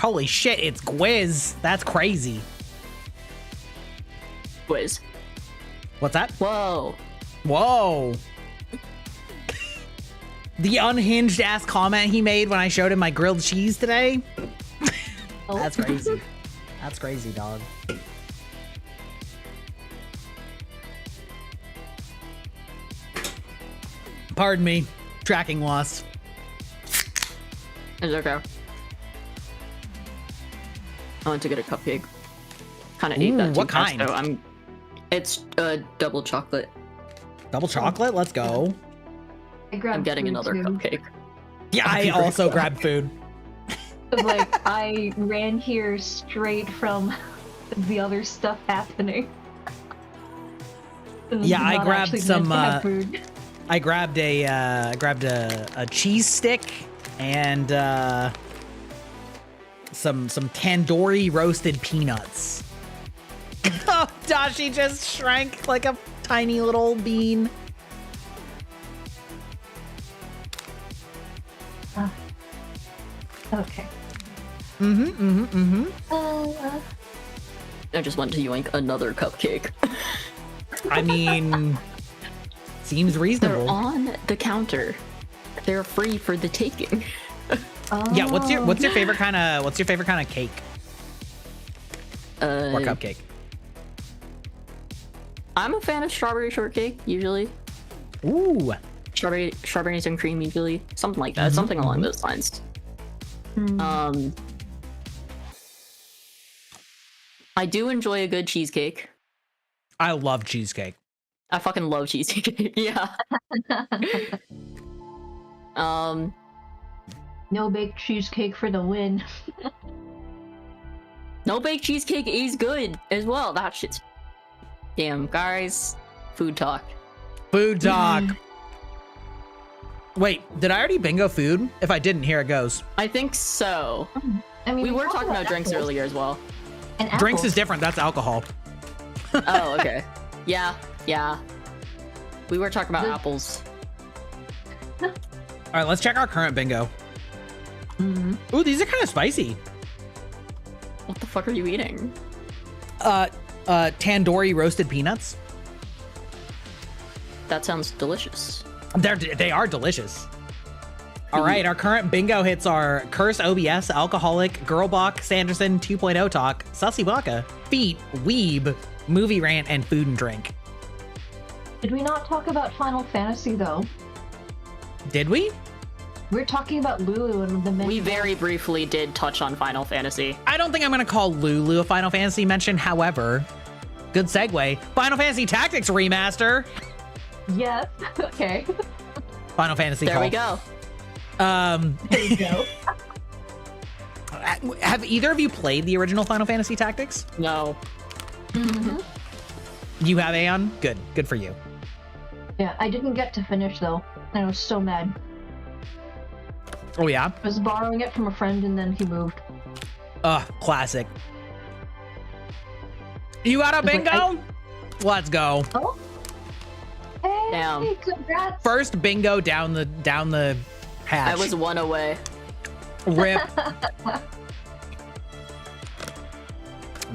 Holy shit, it's Gwiz. That's crazy. Quiz. What's that? Whoa. Whoa. The unhinged ass comment he made when I showed him my grilled cheese today. Oh. That's crazy. That's crazy, dog. Pardon me. Tracking lost. It's okay. I went to get a cupcake. Kind of ate that too what fast, kind? though. It's double chocolate. Double chocolate? Let's go. I'm getting another cupcake. Yeah, I also grabbed food. Like, I ran here straight from the other stuff happening. Yeah, I Not grabbed actually some, meant to have food. I grabbed a cheese stick and some tandoori roasted peanuts. Oh, Dashi just shrank like a tiny little bean. Okay. I just went to yoink another cupcake. I mean, seems They're reasonable. on the counter. They're free for the taking. Yeah, what's your favorite kind of cake or cupcake? I'm a fan of strawberry shortcake usually. Ooh. Strawberries and cream usually, something like that, something along those lines. I do enjoy a good cheesecake. I love cheesecake. I fucking love cheesecake. Yeah. No baked cheesecake for the win. No baked cheesecake is good as well. That shit's damn, guys. Food talk. Food talk. Wait, did I already bingo food? If I didn't, here it goes. I think so. I mean, We were talking about drinks apples. earlier as well. And Drinks is apples. different. That's alcohol. Oh, okay. Yeah. We were talking about apples. All right, let's check our current bingo. Ooh, these are kind of spicy. What the fuck are you eating? Tandoori roasted peanuts. That sounds delicious. They are delicious. All right, our current bingo hits are Curse OBS, Alcoholic, Girlbach, Sanderson, 2.0 Talk, Sussy Baka, Feet, Weeb, Movie Rant, and Food and Drink. Did we not talk about Final Fantasy though? Did we? We're talking about Lulu and the men. We very briefly did touch on Final Fantasy. I don't think I'm going to call Lulu a Final Fantasy mention. However, good segue. Final Fantasy Tactics Remaster. Yes. Okay. Final Fantasy There call. we go. There you go. Have either of you played the original Final Fantasy Tactics? No. You have, Aeon? Good. Good for you. Yeah, I didn't get to finish though. I was so mad. Oh, yeah? I was borrowing it from a friend and then he moved. Classic. You got a It's like, bingo? Let's go. Oh. Hey, Damn. congrats. First bingo down the hatch. I was one away. Rip.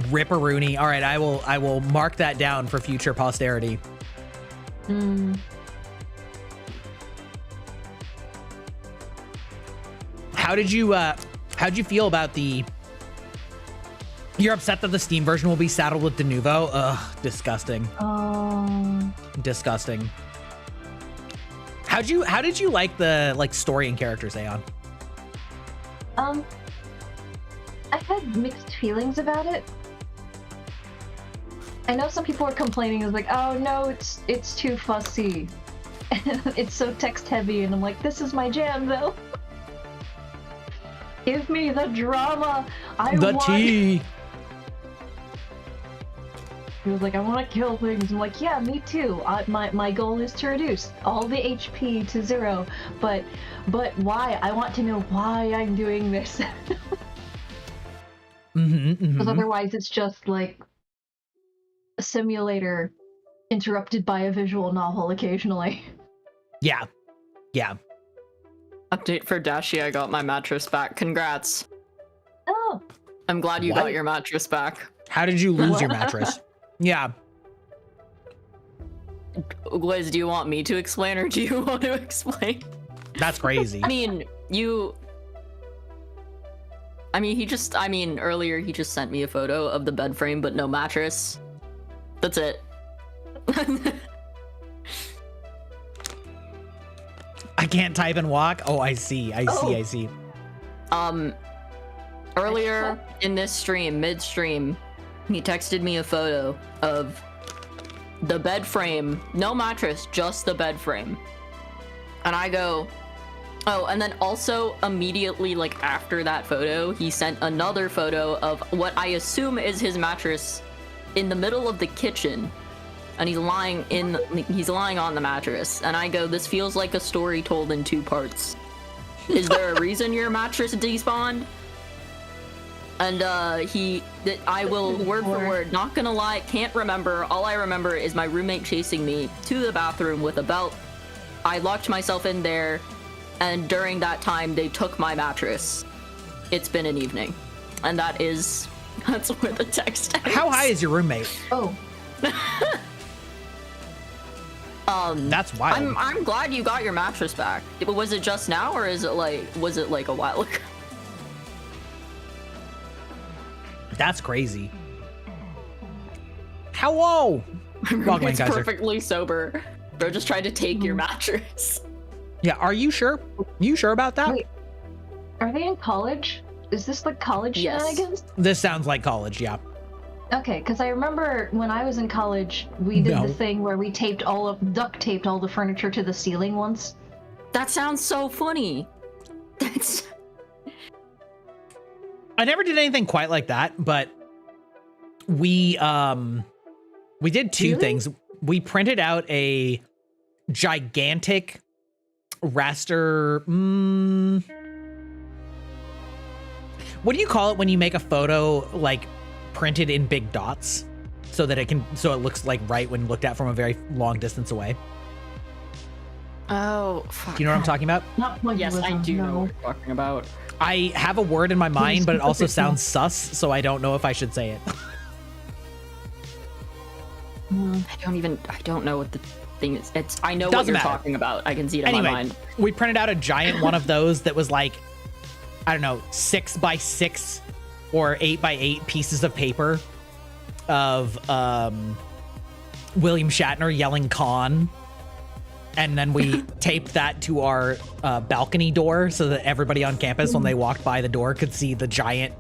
Ripperoonie. All right, I will mark that down for future posterity. How'd you feel about you're upset that the Steam version will be saddled with Denuvo? Ugh, disgusting. Disgusting. How did you like the story and characters, Aeon? I had mixed feelings about it. I know some people were complaining. It was like, oh no, it's too fussy. It's so text heavy, and I'm like, this is my jam though. Give me the drama. The tea. He was like, I want to kill things. I'm like, yeah, me too. My goal is to reduce all the HP to 0. But why? I want to know why I'm doing this. Because otherwise it's just like a simulator interrupted by a visual novel occasionally. Yeah. Yeah. Update for Dashi, I got my mattress back. Congrats. Oh, Oh. I'm glad you What? got your mattress back. How did you lose your mattress? Yeah. Liz, do you want me to explain or do you want to explain? That's crazy. I mean, earlier he just sent me a photo of the bed frame, but no mattress. That's it. I can't type and walk. Oh, I see. I see. Earlier in this stream, midstream, he texted me a photo of the bed frame, no mattress, just the bed frame. And I go, oh, and then also immediately, like, after that photo, he sent another photo of what I assume is his mattress in the middle of the kitchen. And he's lying on the mattress. And I go, this feels like a story told in 2 parts. Is there a reason your mattress despawned? And I will word for word, not gonna lie, can't remember. All I remember is my roommate chasing me to the bathroom with a belt. I locked myself in there, and during that time, they took my mattress. It's been an evening. And that's where the text ends. How high is your roommate? Oh. That's wild. I'm glad you got your mattress back. Was it just now, or was it like a while ago? That's crazy. Hello. Welcome in, It's guys. perfectly sober. Bro just tried to take your mattress. Yeah, are you sure? You sure about that? Wait. Are they in college? Is this like college shenanigans? This sounds like college, yeah. Okay, because I remember when I was in college, we did the thing where we duct taped all the furniture to the ceiling once. That sounds so funny. I never did anything quite like that, but we did 2 things. We printed out a gigantic raster. What do you call it when you make a photo like printed in big dots so that it looks like right when looked at from a very long distance away? Oh, fuck. Do you know what I'm talking about? Not Yes, I do know what you're talking about. I have a word in my mind, but it also sounds sus, so I don't know if I should say it. I don't know what the thing is. I know what you're talking about. I can see it in my mind. We printed out a giant one of those that was like, I don't know, 6 by 6 or 8 by 8 pieces of paper of William Shatner yelling "Con," and then we taped that to our balcony door so that everybody on campus, when they walked by the door, could see the giant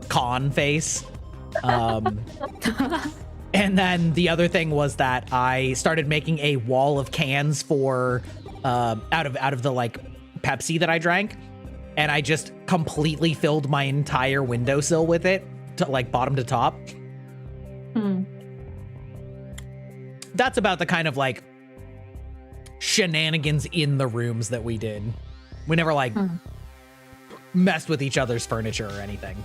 "Con" face. And then the other thing was that I started making a wall of cans for out of the like Pepsi that I drank, and I just completely filled my entire windowsill with it, to like bottom to top. That's about the kind of like shenanigans in the rooms that we did. We never like messed with each other's furniture or anything.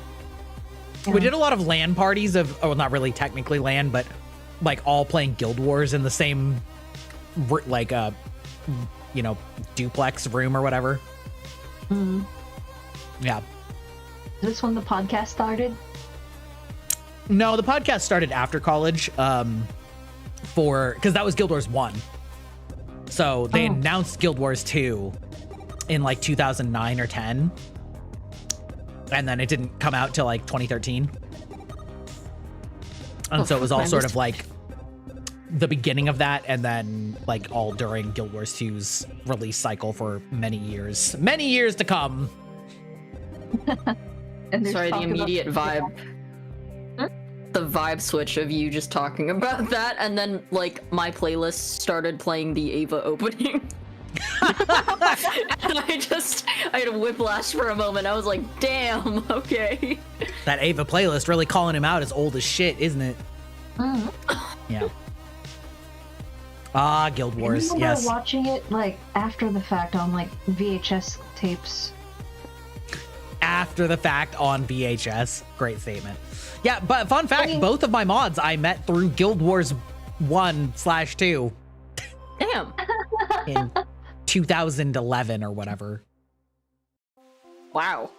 We did a lot of LAN parties not really technically LAN, but like all playing Guild Wars in the same like duplex room or whatever. Yeah. Is this when the podcast started? No, the podcast started after college, because that was Guild Wars 1. So they announced Guild Wars 2 in like 2009 or 10. And then it didn't come out till like 2013. And so it was all sort of like the beginning of that, and then like all during Guild Wars 2's release cycle for many years to come. Sorry, the immediate vibe. The vibe switch of you just talking about that, and then like my playlist started playing the Ava opening. And I had a whiplash for a moment. I was like, damn, okay. That Ava playlist really calling him out as old as shit, isn't it? Yeah. Guild Wars, I yes. remember watching it like after the fact on like VHS tapes. After the fact on VHS. Great statement. Yeah, but fun fact, both of my mods I met through Guild Wars 1/2. Damn. In 2011 or whatever. Wow.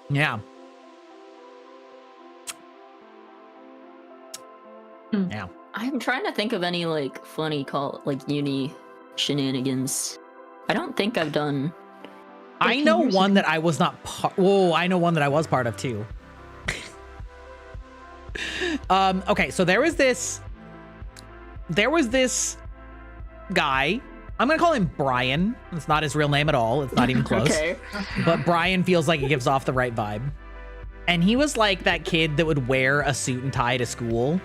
Yeah. Yeah. I'm trying to think of any like funny uni shenanigans. I don't think I've done. I know one that I was not part. Whoa, I know one that I was part of too. Okay, so there was this guy. I'm gonna call him Brian. It's not his real name at all. It's not even close. Okay. But Brian feels like it gives off the right vibe. And he was like that kid that would wear a suit and tie to school.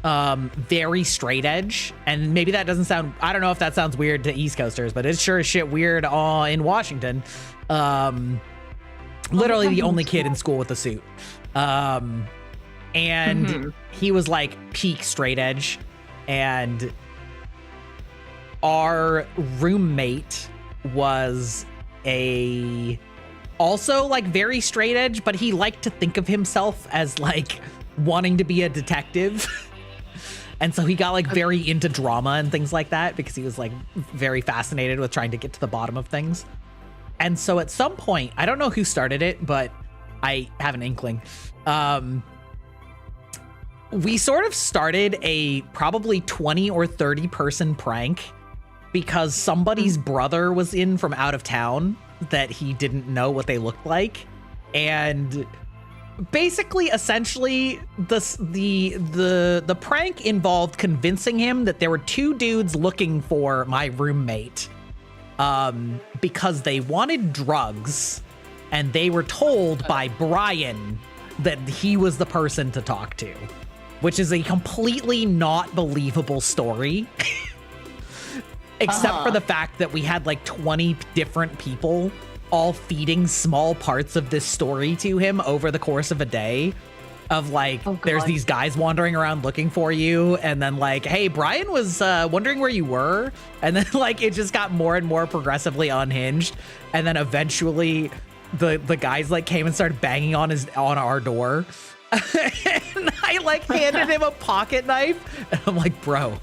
Very straight edge. And maybe that doesn't sound, I don't know if that sounds weird to East Coasters, but it's sure as shit weird in Washington. Literally the only kid in school with a suit. And he was like peak straight edge. And our roommate was also like very straight edge, but he liked to think of himself as like wanting to be a detective. And so he got like very into drama and things like that because he was like very fascinated with trying to get to the bottom of things. And so at some point, I don't know who started it, but I have an inkling. We sort of started a probably 20 or 30 person prank because somebody's brother was in from out of town that he didn't know what they looked like. And basically, essentially, the prank involved convincing him that there were two dudes looking for my roommate because they wanted drugs, and they were told by Brian that he was the person to talk to, which is a completely not believable story. Except for the fact that we had like 20 different people all feeding small parts of this story to him over the course of a day of like, there's these guys wandering around looking for you. And then like, hey, Brian was wondering where you were. And then like, it just got more and more progressively unhinged. And then eventually the guys like came and started banging on our door. And I like handed him a pocket knife. And I'm like, bro,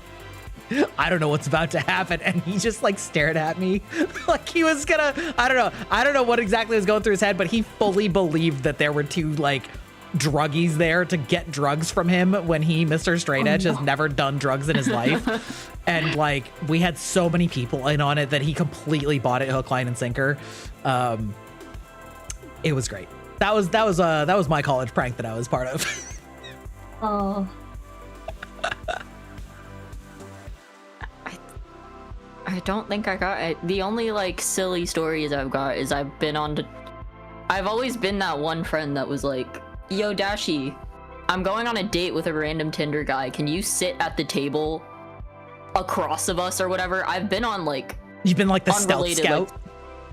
I don't know what's about to happen. And he just like stared at me like he was gonna, I don't know what exactly was going through his head, but he fully believed that there were two like druggies there to get drugs from him when he, Mr. Straight Edge, has never done drugs in his life. And like, we had so many people in on it that he completely bought it hook, line, and sinker. It was great. That was my college prank that I was part of. Oh. I don't think I got it. The only like silly stories I've got is I've always been that one friend that was like, yo Dashi, I'm going on a date with a random Tinder guy. Can you sit at the table across of us or whatever? I've been on like, you've been like the stealth scout. Like,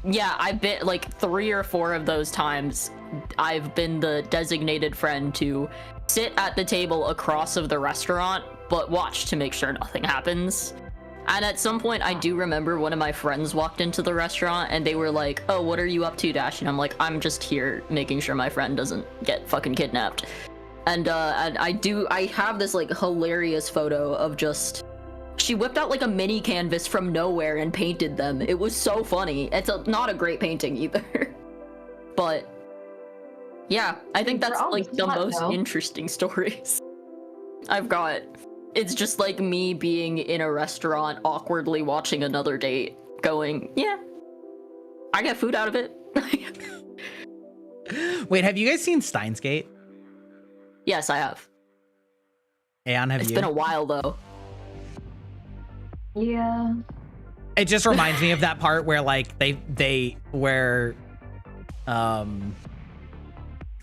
yeah, I've been like 3 or 4 of those times. I've been the designated friend to sit at the table across of the restaurant, but watch to make sure nothing happens. And at some point, I do remember one of my friends walked into the restaurant and they were like, oh, what are you up to, Dash? And I'm like, I'm just here making sure my friend doesn't get fucking kidnapped. And I have this like hilarious photo of just, she whipped out like a mini canvas from nowhere and painted them. It was so funny. It's not a great painting either. But yeah, I think that's like the most interesting stories I've got. It's just like me being in a restaurant awkwardly watching another date going, yeah, I get food out of it. Wait, have you guys seen Steins Gate? Yes, I have. Aeon, have you? It's been a while though. Yeah. It just reminds me of that part where like where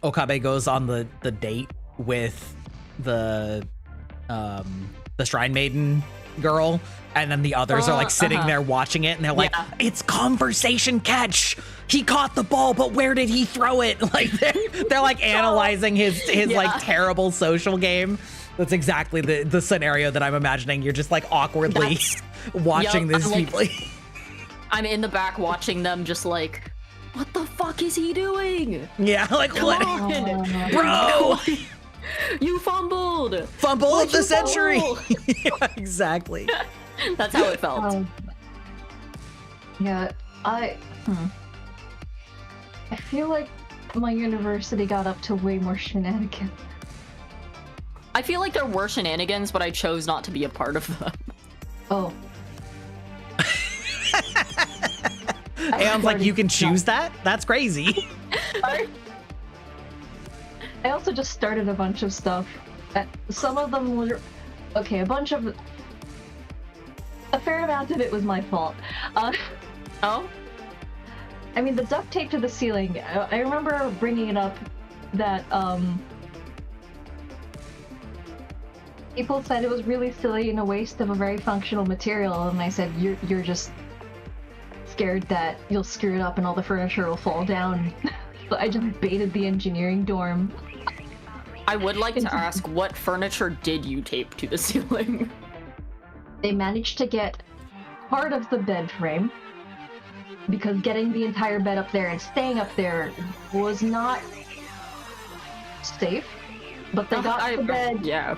Okabe goes on the date with the Shrine Maiden girl, and then the others are like sitting there watching it, and they're like, it's conversation catch. He caught the ball, but where did he throw it? Like they're like analyzing his like terrible social game. That's exactly the scenario that I'm imagining. You're just like awkwardly watching these people. I'm in the back watching them just like, what the fuck is he doing? Yeah, like what? Bro! You fumbled! Fumble of the century! Yeah, exactly. That's how it felt. Yeah, I feel like my university got up to way more shenanigans. I feel like there were shenanigans, but I chose not to be a part of them. Oh. Aeon's like, you can choose that? That's crazy. I also just started a bunch of stuff. Some of them were... Okay, a fair amount of it was my fault. Oh? I mean, the duct tape to the ceiling, I remember bringing it up that, people said it was really silly and a waste of a very functional material, and I said, you're just scared that you'll screw it up and all the furniture will fall down. So I just baited the engineering dorm. I would like to ask, what furniture did you tape to the ceiling? They managed to get part of the bed frame, because getting the entire bed up there and staying up there was not safe, but they got the bed... Yeah.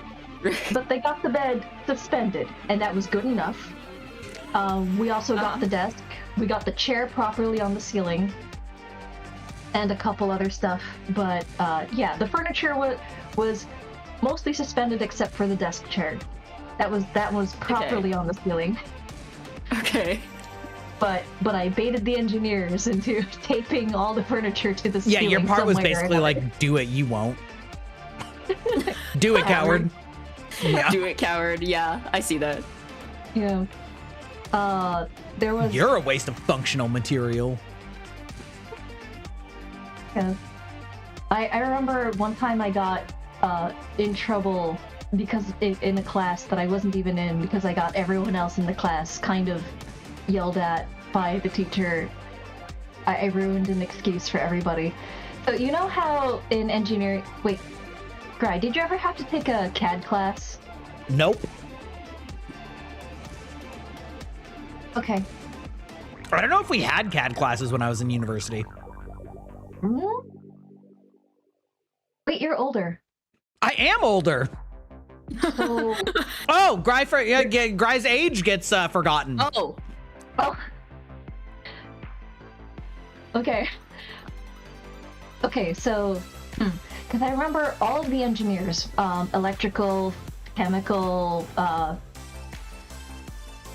But they got the bed suspended, and that was good enough. We also got the desk. We got the chair properly on the ceiling, and a couple other stuff. But yeah, the furniture was mostly suspended except for the desk chair. That was properly on the ceiling. Okay. But I baited the engineers into taping all the furniture to the ceiling. Yeah, your part was basically like, do it, you won't. Do it, coward. Yeah. Do it, coward. Yeah, I see that. Yeah. There was... You're a waste of functional material. Yeah. I remember one time I got in trouble because in a class that I wasn't even in, because I got everyone else in the class kind of yelled at by the teacher. I ruined an excuse for everybody. So you know how in engineering... Wait, Gry, did you ever have to take a CAD class? Nope. Okay. I don't know if we had CAD classes when I was in university. Mm-hmm. Wait, you're older. I am older. So... Oh, Gry's age gets forgotten. Oh. Oh. Okay. Okay, so... Because I remember all of the engineers, electrical, chemical,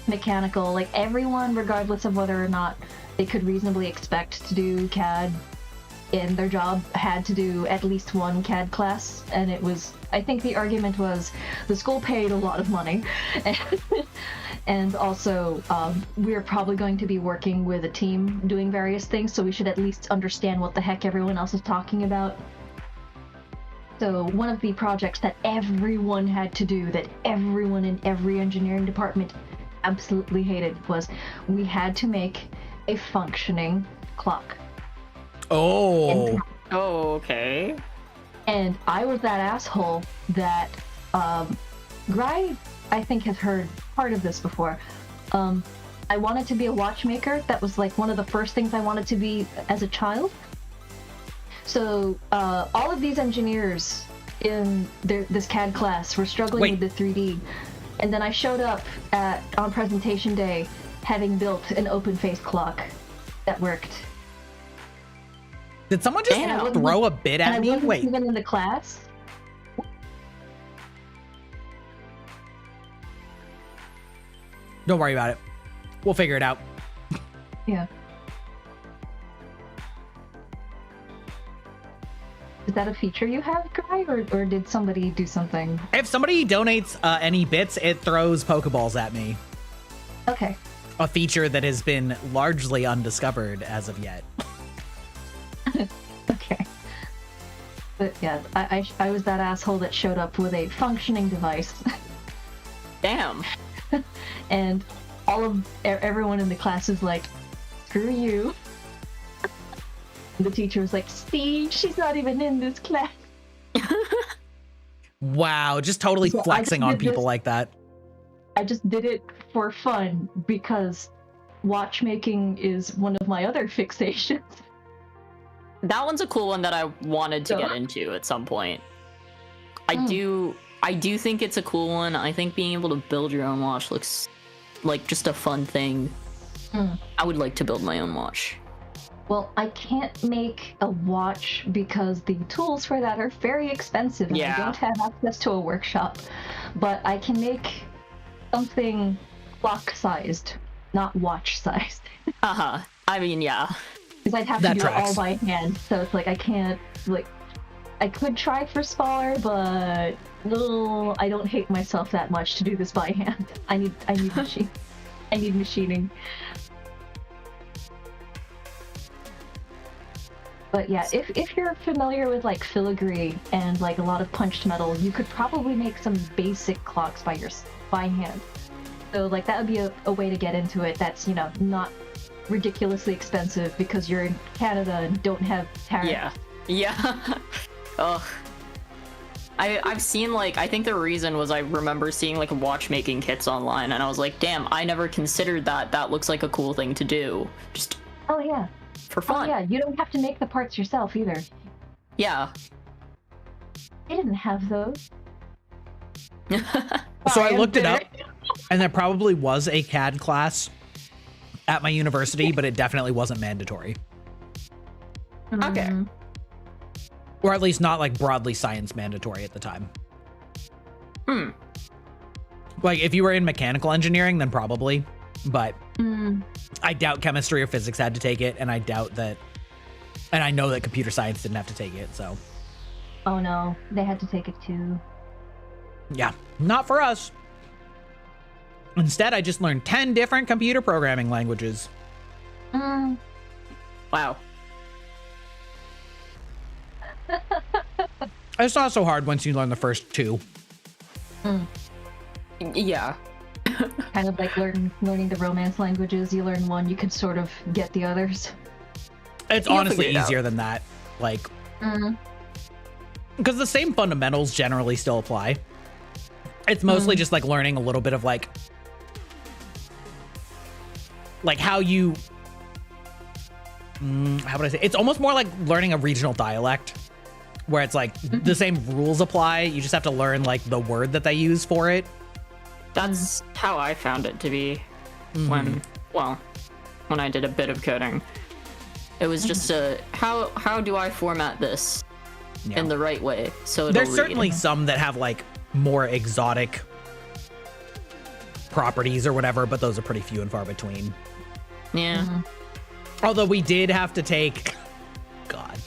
mechanical, like everyone, regardless of whether or not they could reasonably expect to do CAD in their job, had to do at least one CAD class. And it was, I think the argument was, the school paid a lot of money. And also, we're probably going to be working with a team doing various things, so we should at least understand what the heck everyone else is talking about. So one of the projects that everyone had to do, that everyone in every engineering department absolutely hated, was we had to make a functioning clock. Oh. Oh, okay. And I was that asshole that, Gry, I think, has heard part of this before. I wanted to be a watchmaker. That was like one of the first things I wanted to be as a child. So all of these engineers in this CAD class were struggling with the 3D. And then I showed up on presentation day having built an open-face clock that worked. Did someone just throw a bit at me? I wasn't Wait. even in the class. Don't worry about it. We'll figure it out. Yeah. Is that a feature you have, Gry, or did somebody do something? If somebody donates any bits, it throws Pokeballs at me. Okay. A feature that has been largely undiscovered as of yet. Okay. But yeah, I was that asshole that showed up with a functioning device. Damn. And everyone in the class is like, screw you. The teacher was like, see, she's not even in this class. Wow, just totally So flexing on people like that. I just did it for fun because watchmaking is one of my other fixations. That one's a cool one that I wanted to get into at some point. I do think it's a cool one. I think being able to build your own watch looks like just a fun thing. I would like to build my own watch. Well, I can't make a watch because the tools for that are very expensive, and Yeah. I don't have access to a workshop. But I can make something clock-sized, not watch-sized. Uh-huh. I mean, yeah. Because I'd have That to do it all tracks. by hand, so it's like I can't, like, I could try for smaller, but no, I don't hate myself that much to do this by hand. I need machine. I need machining. But yeah, if you're familiar with like filigree and like a lot of punched metal, you could probably make some basic clocks by hand. So like that would be a way to get into it. That's, you know, not ridiculously expensive because you're in Canada and don't have tariffs. Yeah. Yeah. Ugh. I've seen, like, I think the reason was I remember seeing, like, watchmaking kits online, and I was like, damn, I never considered that. That looks like a cool thing to do. Just Oh yeah. for fun. Oh yeah, you don't have to make the parts yourself either. Yeah. I didn't have those. So I I'm looked it up, bitter. and there probably was a CAD class at my university, but it definitely wasn't mandatory. Okay. Or at least not like broadly science mandatory at the time. Hmm. Like if you were in mechanical engineering, then probably, but Mm. I doubt chemistry or physics had to take it, and I doubt that, and I know that computer science didn't have to take it, so Oh no, they had to take it too. yeah, not for us. Instead, I just learned 10 different computer programming languages. Mm. Wow. It's not so hard once you learn the first two. Yeah. Kind of like learning the Romance languages. You learn one, you can sort of get the others. It's You'll honestly figure it out. easier than that. Like, Mm. because the same fundamentals generally still apply. It's mostly just like learning a little bit of like how you, how would I say? It's almost more like learning a regional dialect, where it's like the same rules apply. You just have to learn like the word that they use for it. That's how I found it to be when I did a bit of coding. It was just how do I format this Yeah. in the right way so it'll There's read. certainly some that have like more exotic properties or whatever, but those are pretty few and far between. Yeah. Although we did have to take, God,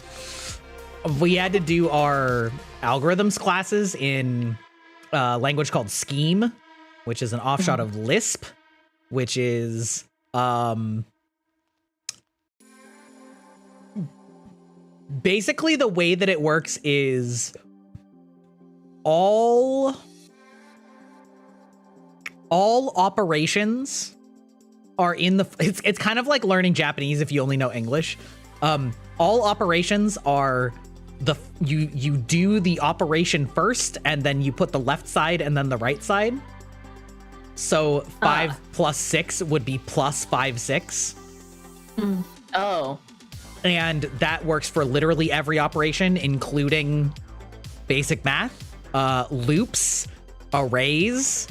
we had to do our algorithms classes in a language called Scheme, which is an offshoot of Lisp, which is basically the way that it works is all operations are in the it's kind of like learning Japanese if you only know English. All operations are you do the operation first and then you put the left side and then the right side. So 5 plus 6 would be plus 5, 6. Oh. And that works for literally every operation, including basic math, loops, arrays.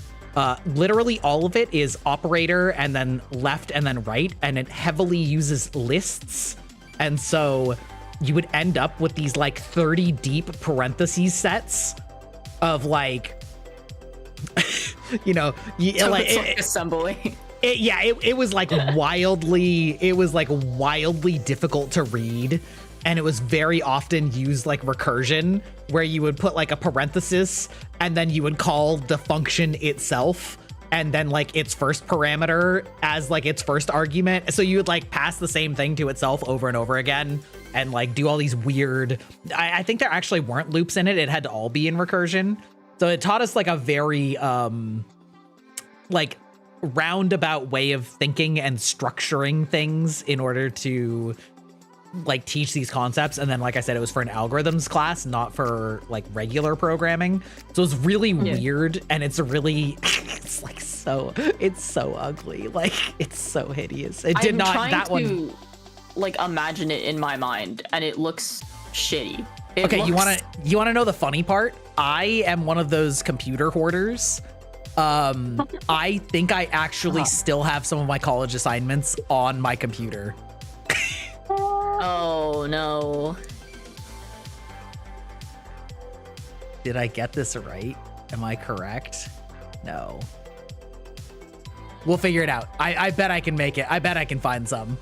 Literally all of it is operator and then left and then right, and it heavily uses lists. And so you would end up with these like 30 deep parentheses sets of like, you know, So it's like assembly. It was like wildly difficult to read, and it was very often used like recursion, where you would put like a parenthesis and then you would call the function itself and then like its first parameter as like its first argument. So you would like pass the same thing to itself over and over again and like do all these weird, I think there actually weren't loops in it. It had to all be in recursion. So it taught us like a very like roundabout way of thinking and structuring things in order to like teach these concepts. And then, like I said, it was for an algorithms class, not for like regular programming. So it's really weird, and it's really it's like it's so ugly. Like it's so hideous. It did I'm not trying that to, one. like imagine it in my mind, and it looks shitty. Okay, you wanna know the funny part? I am one of those computer hoarders. I think I actually still have some of my college assignments on my computer. Oh no. Did I get this right? Am I correct? No. We'll figure it out. I bet I can make it. I bet I can find some.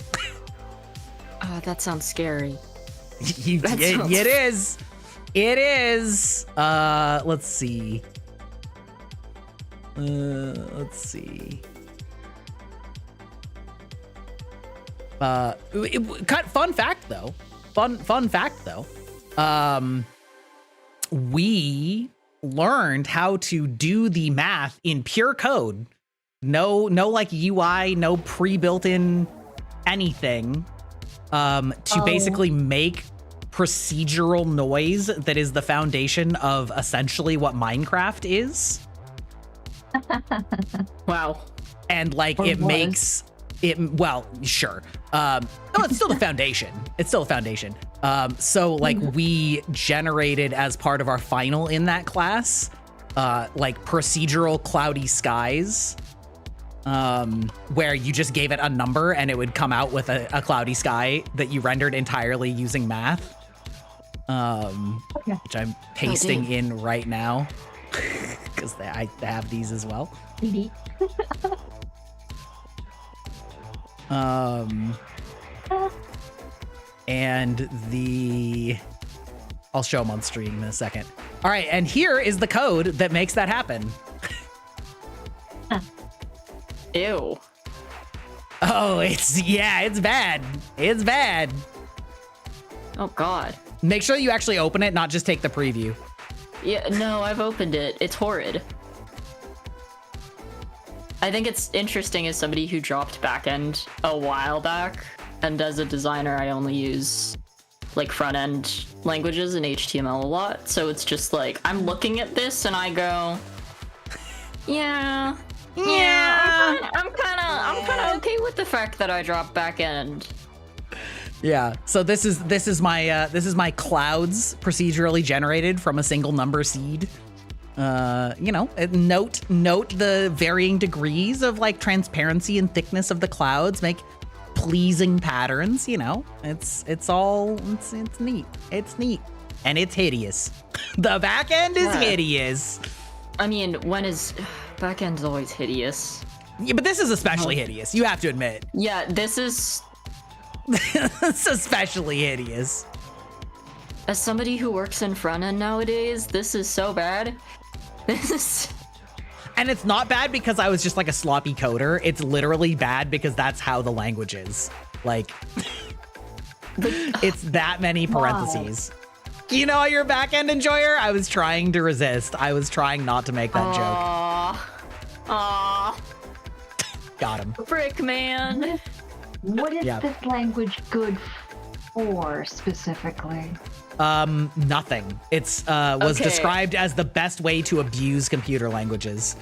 That sounds scary. It is. It is. Let's see. Let's see. Fun fact though. Fun fact though. We learned how to do the math in pure code. No like UI, no pre-built-in anything. To basically make procedural noise that is the foundation of essentially what Minecraft is. Wow. And like it makes it, well, sure. No, it's still the foundation. It's still a foundation. So like we generated as part of our final in that class, like procedural cloudy skies, where you just gave it a number and it would come out with a cloudy sky that you rendered entirely using math. Which I'm pasting in right now because I have these as well. And I'll show them on stream in a second. All right, and here is the code that makes that happen. Ew. Oh, it's bad. It's bad. Oh God. Make sure you actually open it, not just take the preview. Yeah, no, I've opened it. It's horrid. I think it's interesting as somebody who dropped backend a while back, and as a designer, I only use like front-end languages and HTML a lot. So it's just like, I'm looking at this and I go, yeah, I'm kind of okay with the fact that I dropped backend. Yeah. So this is my clouds procedurally generated from a single number seed. You know, note the varying degrees of like transparency and thickness of the clouds. Make pleasing patterns. You know, it's neat. It's neat and it's hideous. The back end is hideous. I mean, backend's always hideous. Yeah, but this is especially hideous. You have to admit. Yeah, this is. It's especially hideous. As somebody who works in front end nowadays, this is so bad. And it's not bad because I was just like a sloppy coder. It's literally bad because that's how the language is. Like, it's that many parentheses. You know, you're a back-end enjoyer? I was trying to resist. I was trying not to make that joke. Got him. Frick, man. What is this language good for specifically? Nothing. It's was described as the best way to abuse computer languages.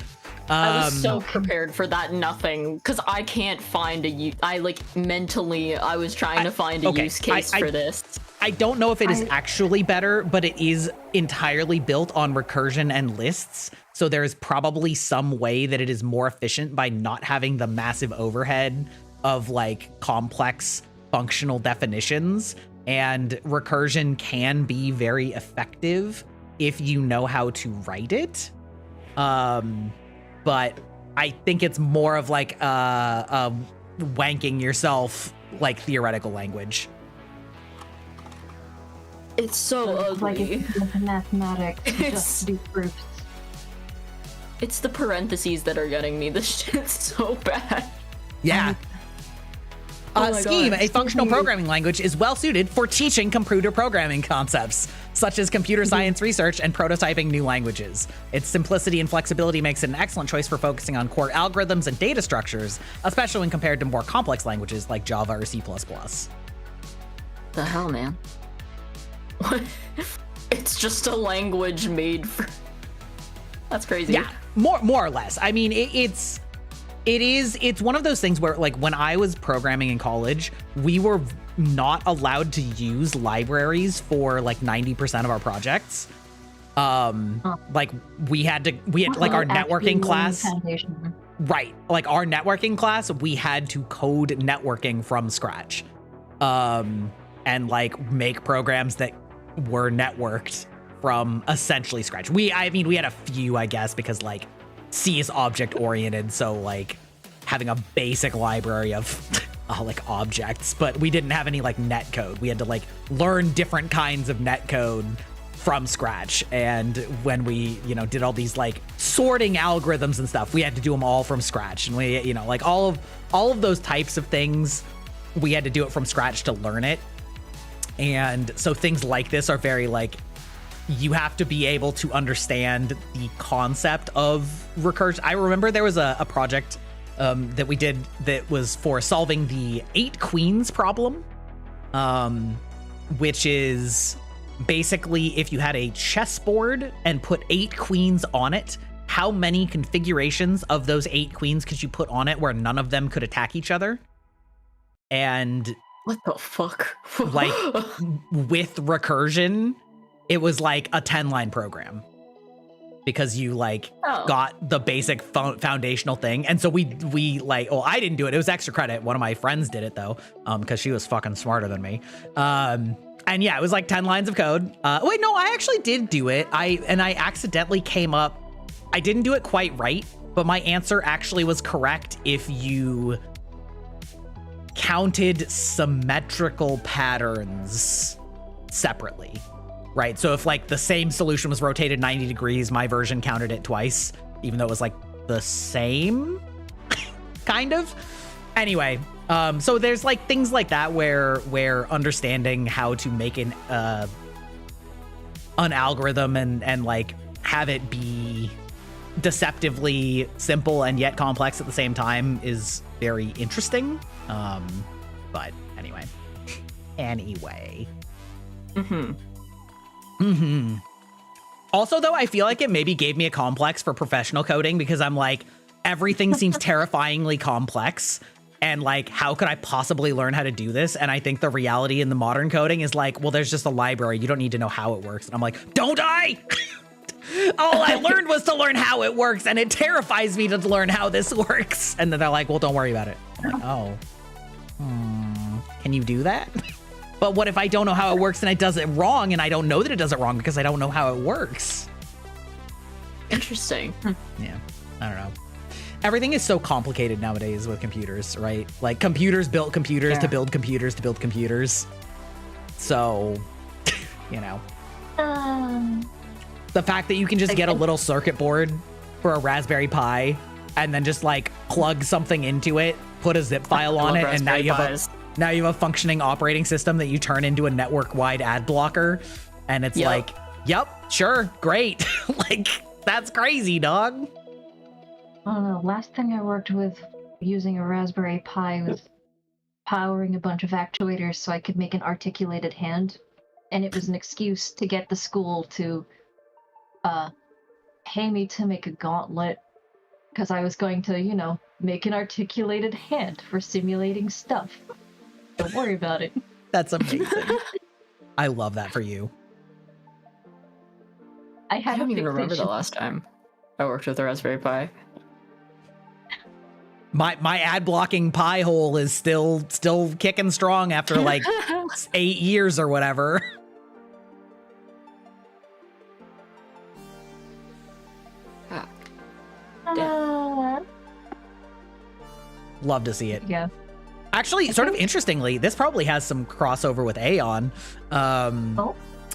I was so prepared for that nothing, because I can't find I was trying to find a use case for this. I don't know if it is actually better, but it is entirely built on recursion and lists. So there is probably some way that it is more efficient by not having the massive overhead of like complex functional definitions. And recursion can be very effective if you know how to write it. But I think it's more of like wanking yourself like theoretical language. It's so ugly. Like it's mathematics, just do proofs. It's the parentheses that are getting me. This shit's so bad. Yeah. Scheme, a functional programming language, is well suited for teaching computer programming concepts, such as computer science research and prototyping new languages. Its simplicity and flexibility makes it an excellent choice for focusing on core algorithms and data structures, especially when compared to more complex languages like Java or C++. The hell, man? What? It's just a language made for... That's crazy. Yeah, more or less. I mean, it's one of those things where, like, when I was programming in college, we were not allowed to use libraries for like 90% of our projects. Like we had like our networking class, right? Like our networking class, we had to code networking from scratch. and like make programs that were networked from essentially scratch. I mean, we had a few, I guess, because like C is object oriented, so like having a basic library of like objects, but we didn't have any like net code. We had to like learn different kinds of net code from scratch. And when we, you know, did all these like sorting algorithms and stuff, we had to do them all from scratch. And we, you know, like all of those types of things, we had to do it from scratch to learn it. And so things like this are very like, you have to be able to understand the concept of recursion. I remember there was a project that we did that was for solving the 8 queens problem, which is basically if you had a chessboard and put 8 queens on it, how many configurations of those 8 queens could you put on it where none of them could attack each other? And what the fuck? Like with recursion, it was like a 10-line program because you like got the basic foundational thing. And so we like, well, I didn't do it. It was extra credit. One of my friends did it though, because she was fucking smarter than me. And yeah, it was like 10 lines of code. Wait, no, I actually did do it. I accidentally came up. I didn't do it quite right, but my answer actually was correct if you counted symmetrical patterns separately. Right, so if like the same solution was rotated 90 degrees, my version counted it twice, even though it was like the same, kind of. Anyway, so there's like things like that where understanding how to make an algorithm and like have it be deceptively simple and yet complex at the same time is very interesting. But anyway. Also, though, I feel like it maybe gave me a complex for professional coding because I'm like, everything seems terrifyingly complex. And like, how could I possibly learn how to do this? And I think the reality in the modern coding is like, well, there's just a library. You don't need to know how it works. And I'm like, don't I? All I learned was to learn how it works. And it terrifies me to learn how this works. And then they're like, well, don't worry about it. I'm like, oh, can you do that? But what if I don't know how it works and it does it wrong and I don't know that it does it wrong because I don't know how it works? Interesting. Yeah, I don't know. Everything is so complicated nowadays with computers, right? Like computers built computers to build computers to build computers. So, you know. The fact that you can just get a little circuit board for a Raspberry Pi and then just like plug something into it, put a zip file on it, and now you have a functioning operating system that you turn into a network-wide ad blocker. And it's like, yep, sure, great. Like, that's crazy, dog. I don't know. Last thing I worked with using a Raspberry Pi was powering a bunch of actuators so I could make an articulated hand. And it was an excuse to get the school to pay me to make a gauntlet because I was going to, you know, make an articulated hand for simulating stuff. Don't worry about it. That's amazing. I love that for you. I don't even remember the last time I worked with a Raspberry Pi. My ad blocking pie hole is still kicking strong after like 8 years or whatever. Love to see it. Yeah. Actually, sort of interestingly, this probably has some crossover with Aeon.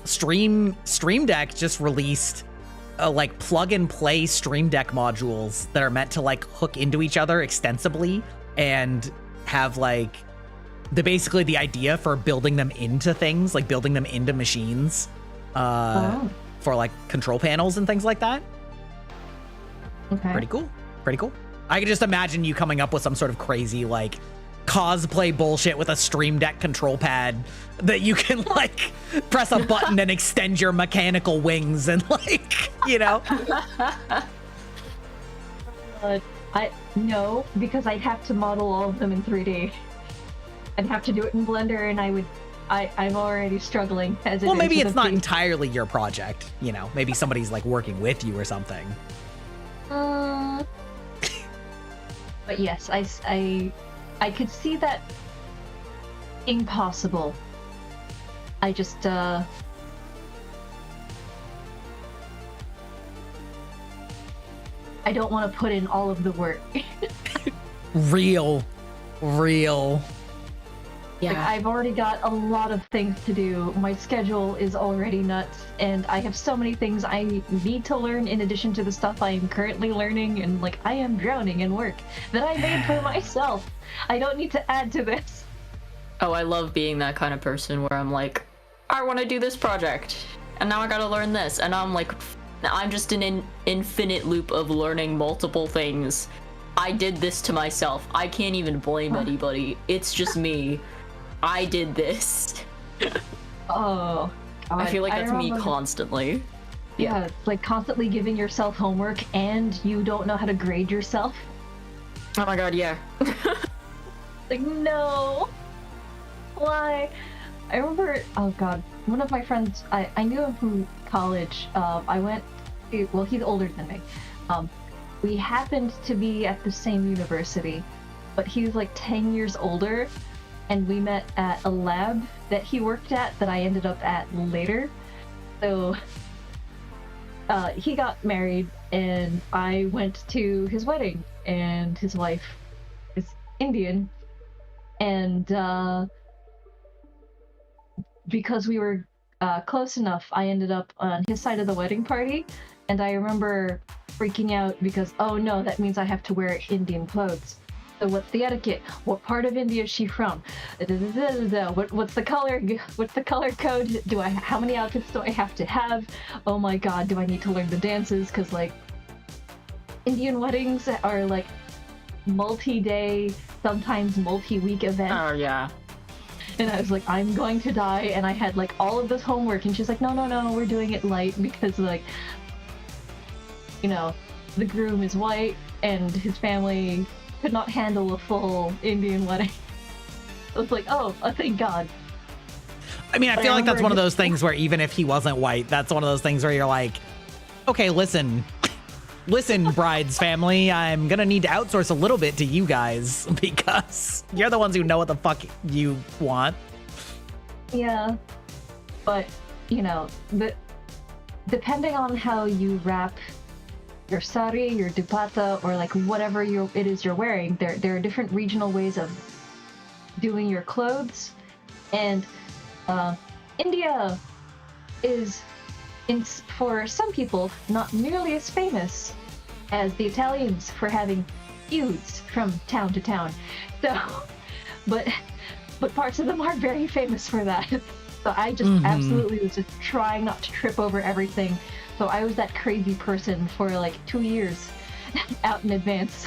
Stream Deck just released like plug and play Stream Deck modules that are meant to like hook into each other extensively and have like basically the idea for building them into things, like building them into machines for like control panels and things like that. Okay. Pretty cool. Pretty cool. I could just imagine you coming up with some sort of crazy like cosplay bullshit with a Stream Deck control pad that you can like press a button and extend your mechanical wings and like, you know. No, because I'd have to model all of them in 3D. I'd have to do it in Blender, and I'm already struggling as it is. Well, maybe it's not entirely your project, you know. Maybe somebody's like working with you or something. But yes, I could see that being possible I just I don't want to put in all of the work. Real. Like, I've already got a lot of things to do. My schedule is already nuts, and I have so many things I need to learn in addition to the stuff I am currently learning, and like I am drowning in work that I made for myself. I don't need to add to this. Oh, I love being that kind of person where I'm like, I want to do this project, and now I gotta learn this, and I'm like, I'm just in an infinite loop of learning multiple things. I did this to myself. I can't even blame anybody. It's just me. I did this. Oh, God. I feel like that's me constantly. Yeah, it's like constantly giving yourself homework and you don't know how to grade yourself. Oh my god, yeah. Like, no. Why? I remember, oh god, one of my friends, I knew him from college. I went to, well, he's older than me. We happened to be at the same university, but he was like 10 years older. And we met at a lab that he worked at that I ended up at later. So he got married and I went to his wedding, and his wife is Indian. And because we were close enough, I ended up on his side of the wedding party. And I remember freaking out because, oh no, that means I have to wear Indian clothes. So what's the etiquette? What part of India is she from? What's the color? What's the color code? How many outfits do I have to have? Oh my god, do I need to learn the dances? Because like Indian weddings are like multi-day, sometimes multi-week events. Oh yeah. And I was like, I'm going to die. And I had like all of this homework, and she's like, no, we're doing it light because like, you know, the groom is white and his family could not handle a full Indian wedding. I was like, oh, thank God. I mean, I feel like that's one of those things where even if he wasn't white, that's one of those things where you're like, okay, listen, bride's family, I'm gonna need to outsource a little bit to you guys because you're the ones who know what the fuck you want. Yeah, but you know, depending on how you wrap your sari, your dupatta, or like whatever it is you're wearing, there are different regional ways of doing your clothes. And India is, for some people, not nearly as famous as the Italians for having feuds from town to town. So, but parts of them are very famous for that. So I just absolutely was just trying not to trip over everything. So I was that crazy person for like 2 years out in advance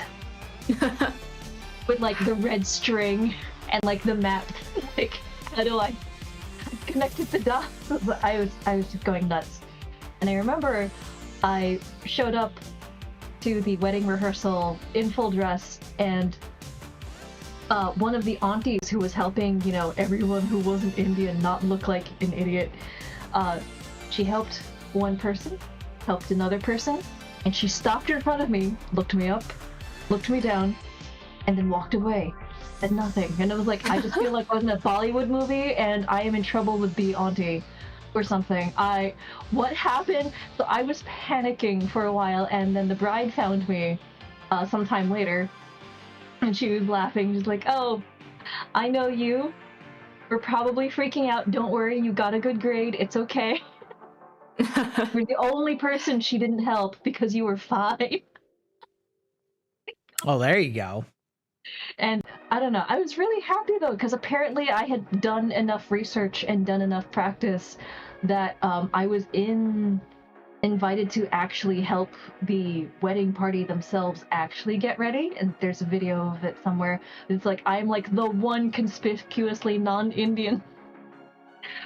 with like the red string and like the map. Like, how do I connect the dots? I was just going nuts. And I remember I showed up to the wedding rehearsal in full dress, and one of the aunties who was helping, you know, everyone who wasn't Indian not look like an idiot, she helped one person, helped another person, and she stopped in front of me, looked me up, looked me down, and then walked away. Said nothing. And it was like, I just feel like I was in a Bollywood movie and I am in trouble with the auntie or something. What happened? So I was panicking for a while, and then the bride found me sometime later, and she was laughing. She's like, oh, I know you. We're probably freaking out. Don't worry, you got a good grade. It's okay. You're the only person she didn't help because you were fine. Oh, there you go. And I don't know, I was really happy though, because apparently I had done enough research and done enough practice that I was invited to actually help the wedding party themselves actually get ready. And there's a video of it somewhere. It's like, I'm like the one conspicuously non-Indian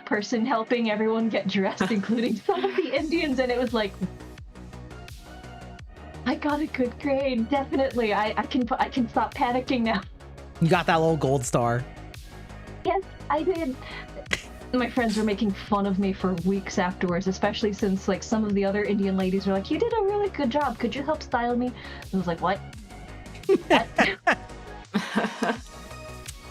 person helping everyone get dressed, including some of the Indians, and it was like, I got a good grade, definitely. I can stop panicking now. You got that little gold star. Yes, I did. My friends were making fun of me for weeks afterwards, especially since like some of the other Indian ladies were like, you did a really good job, could you help style me? I was like, what?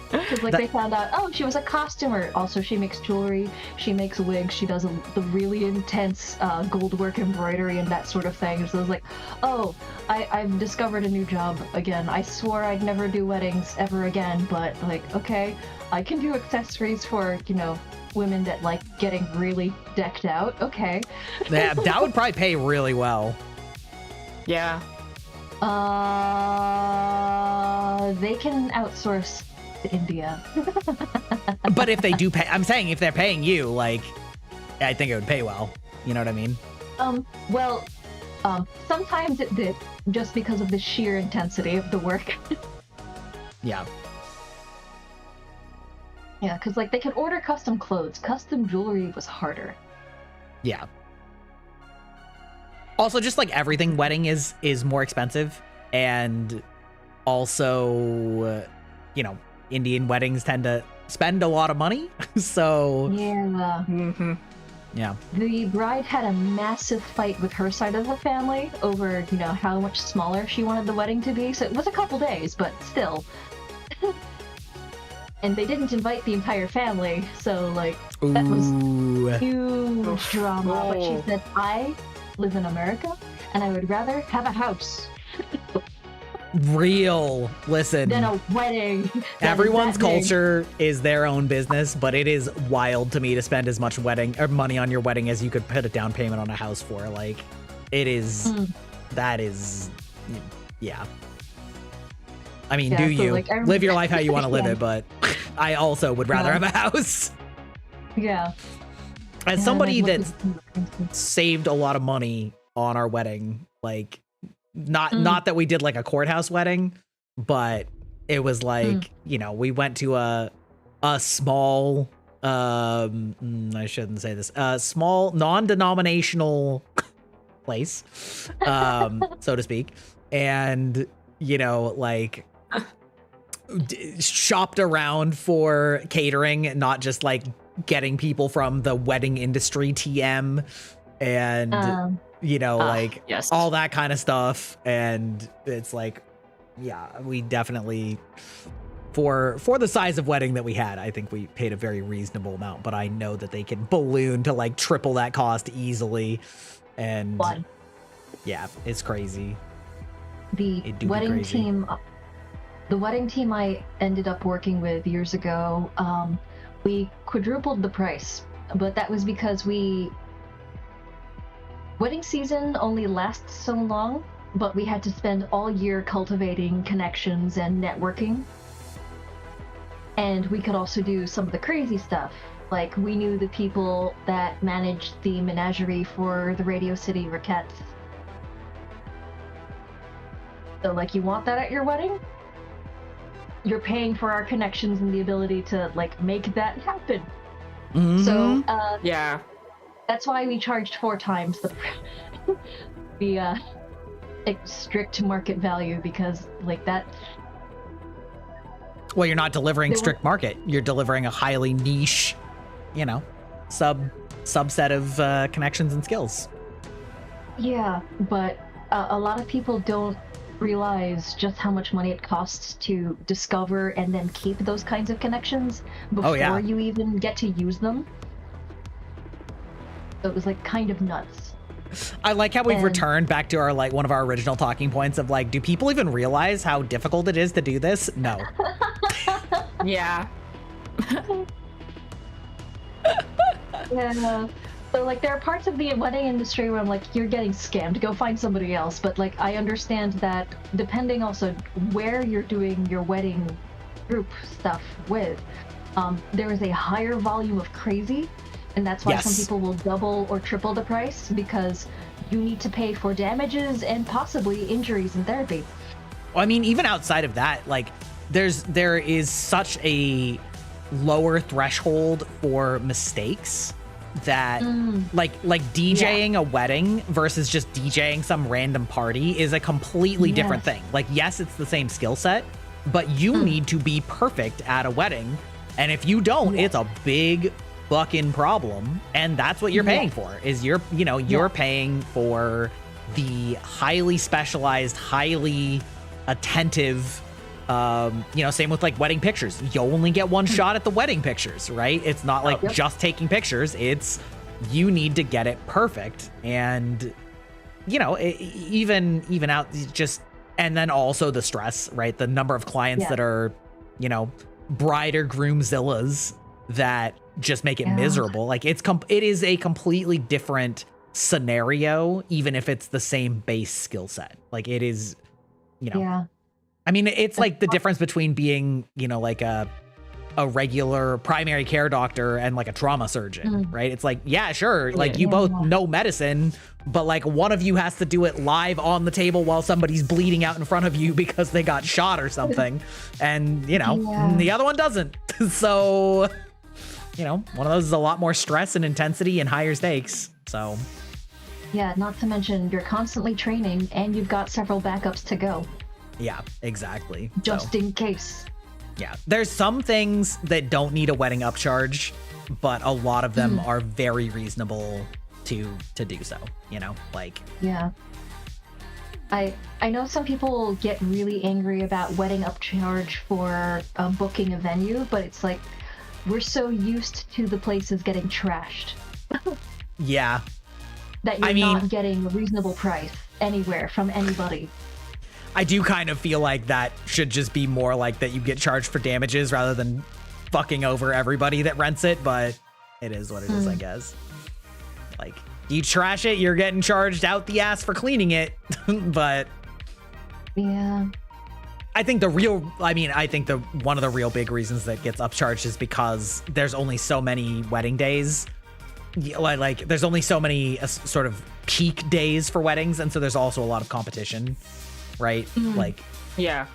Because because like they found out, oh, she was a costumer. Also, she makes jewelry, she makes wigs, she does the really intense gold work embroidery and that sort of thing. So I was like, oh, I've discovered a new job again. I swore I'd never do weddings ever again, but like, okay, I can do accessories for, you know, women that like getting really decked out. Okay. Yeah, that would probably pay really well. Yeah. They can outsource to India. But if they do pay, I'm saying if they're paying you, like, I think it would pay well. You know what I mean? Well, sometimes it did, just because of the sheer intensity of the work. Yeah. Yeah, because like they could order custom clothes. Custom jewelry was harder. Yeah. Also, just like everything, wedding is more expensive, and also, you know, Indian weddings tend to spend a lot of money. So Yeah. yeah. The bride had a massive fight with her side of the family over, you know, how much smaller she wanted the wedding to be. So it was a couple days, but still. And they didn't invite the entire family, so like that was huge drama. But she said, I live in America and I would rather have a house Listen, than a wedding. everyone's culture is their own business, but it is wild to me to spend as much wedding or money on your wedding as you could put a down payment on a house for. Like, it is that is, yeah. I mean, Yeah, do so, you like, live your life how you want to live Yeah. it, but I also would rather have a house. Yeah. As Yeah, somebody and, like, that's saved a lot of money on our wedding, like not that we did like a courthouse wedding, but it was like, you know, we went to a small I shouldn't say this, small non-denominational place, so to speak, and you know, like shopped around for catering, not just like getting people from the wedding industry TM and you know, like yes. all that kind of stuff. And it's like, yeah, we definitely, for the size of wedding that we had, I think we paid a very reasonable amount, but I know that they can balloon to like triple that cost easily. And yeah, it's crazy. The wedding team I ended up working with years ago, we quadrupled the price, but that was because wedding season only lasts so long, but we had to spend all year cultivating connections and networking. And we could also do some of the crazy stuff. Like, we knew the people that managed the menagerie for the Radio City Rockettes. So, like, you want that at your wedding? You're paying for our connections and the ability to, like, make that happen. So, yeah. that's why we charged 4 times the strict market value, because, like, that... Well, you're not delivering strict market. You're delivering a highly niche, you know, subset of connections and skills. Yeah, but a lot of people don't realize just how much money it costs to discover and then keep those kinds of connections before you even get to use them. So it was like kind of nuts. I like how we've returned back to our, like, one of our original talking points of like, do people even realize how difficult it is to do this? No. Yeah. Yeah. So, like, there are parts of the wedding industry where I'm like, you're getting scammed, go find somebody else. But, like, I understand that depending also where you're doing your wedding group stuff with, there is a higher volume of crazy, and that's why some people will double or triple the price, because you need to pay for damages and possibly injuries and therapy. Well, I mean, even outside of that, like, there is such a lower threshold for mistakes that like DJing a wedding versus just DJing some random party is a completely different thing. Like, yes, it's the same skill set, but you need to be perfect at a wedding, and if you don't, it's a big fucking problem. And that's what you're paying for, is you're paying for the highly specialized, highly attentive You know, same with like wedding pictures. You only get one shot at the wedding pictures, right? It's not like just taking pictures. It's you need to get it perfect. And, you know, even out just, and then also the stress, right? The number of clients that are, you know, bride or groomzillas that just make it miserable. Like it is a completely different scenario, even if it's the same base skill set. Like it is, you know, I mean, it's like the difference between being, you know, like a regular primary care doctor and like a trauma surgeon, right? It's like, yeah, sure. Like you both know medicine, but like one of you has to do it live on the table while somebody's bleeding out in front of you because they got shot or something. And, you know, the other one doesn't. So, you know, one of those is a lot more stress and intensity and higher stakes. So. Yeah, not to mention you're constantly training and you've got several backups to go. Yeah, exactly. Just in case. Yeah, there's some things that don't need a wedding upcharge, but a lot of them are very reasonable to do so, you know, like. Yeah. I know some people get really angry about wedding upcharge for booking a venue, but it's like, we're so used to the places getting trashed. Yeah. That you're not getting a reasonable price anywhere from anybody. I do kind of feel like that should just be more like that you get charged for damages rather than fucking over everybody that rents it, but it is what it is, I guess. Like, you trash it, you're getting charged out the ass for cleaning it, but... Yeah. I think one of the real big reasons that gets upcharged is because there's only so many wedding days. Like there's only so many sort of peak days for weddings, and so there's also a lot of competition. Right? Like, yeah.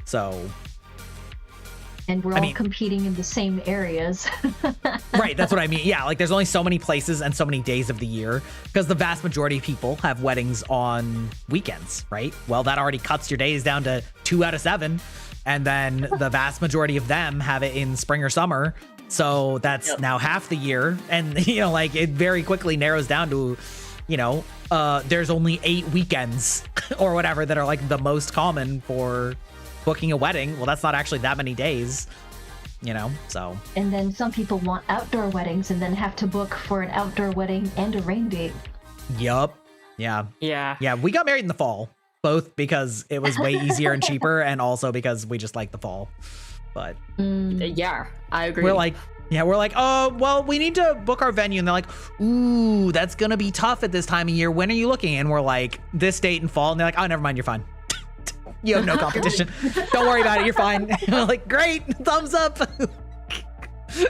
So. And we're all competing in the same areas. Right. That's what I mean. Yeah. Like there's only so many places and so many days of the year because the vast majority of people have weddings on weekends. Right. Well, that already cuts your days down to 2 out of 7. And then the vast majority of them have it in spring or summer. So that's now half the year. And, you know, like it very quickly narrows down to, you know, there's only 8 weekends or whatever that are like the most common for booking a wedding. Well, that's not actually that many days, you know, so. And then some people want outdoor weddings and then have to book for an outdoor wedding and a rain date. Yup. Yeah. Yeah. Yeah. We got married in the fall, both because it was way easier and cheaper and also because we just like the fall. But yeah, I agree. We're like, oh, well, we need to book our venue. And they're like, ooh, that's going to be tough at this time of year. When are you looking? And we're like, this date in fall. And they're like, oh, never mind. You're fine. You have no competition. Don't worry about it. You're fine. We're like, great. Thumbs up.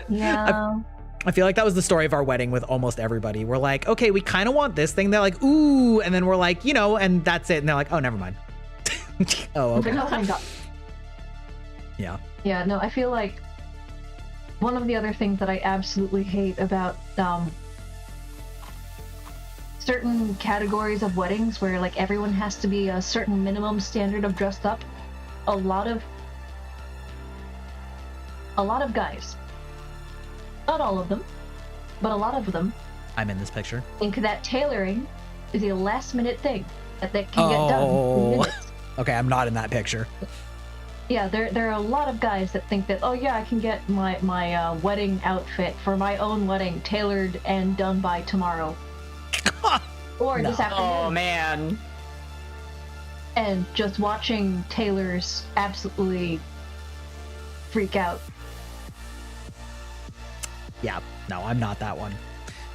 Yeah. I feel like that was the story of our wedding with almost everybody. We're like, okay, we kind of want this thing. They're like, ooh. And then we're like, you know, and that's it. And they're like, oh, never mind. Oh, okay. Yeah. Yeah, no, I feel like one of the other things that I absolutely hate about certain categories of weddings where like everyone has to be a certain minimum standard of dressed up, a lot of guys, not all of them, but a lot of them, I'm in this picture, think that tailoring is a last minute thing that can get done in minutes. Okay, I'm not in that picture. Yeah, there are a lot of guys that think that, oh yeah, I can get my wedding outfit for my own wedding tailored and done by tomorrow. Or this afternoon. Oh man. And just watching tailors absolutely freak out. Yeah, no, I'm not that one.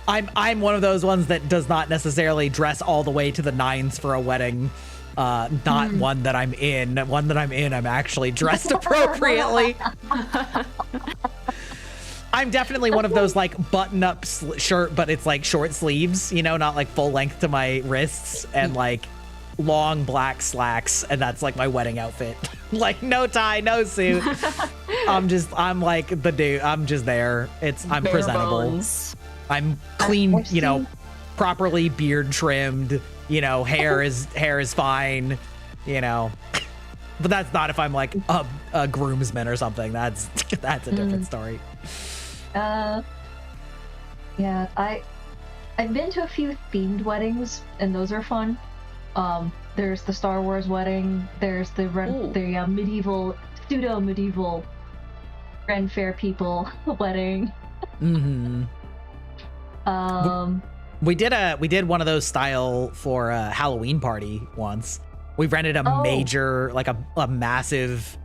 I'm one of those ones that does not necessarily dress all the way to the nines for a wedding. Not one that I'm in. One that I'm in, I'm actually dressed appropriately. I'm definitely one of those like button-up shirt, but it's like short sleeves, you know, not like full length to my wrists, and like long black slacks, and that's like my wedding outfit. Like no tie, no suit. I'm like the dude. I'm just there. I'm Bare presentable. bones. I'm clean, you know, properly beard trimmed. You know, hair is fine, you know, but that's not if I'm like a groomsman or something. That's a different story. Yeah, I've been to a few themed weddings, and those are fun. There's the Star Wars wedding. There's the medieval pseudo medieval Ren Fair people wedding. Mm-hmm. We did one of those style for a Halloween party once. We rented a major, like a massive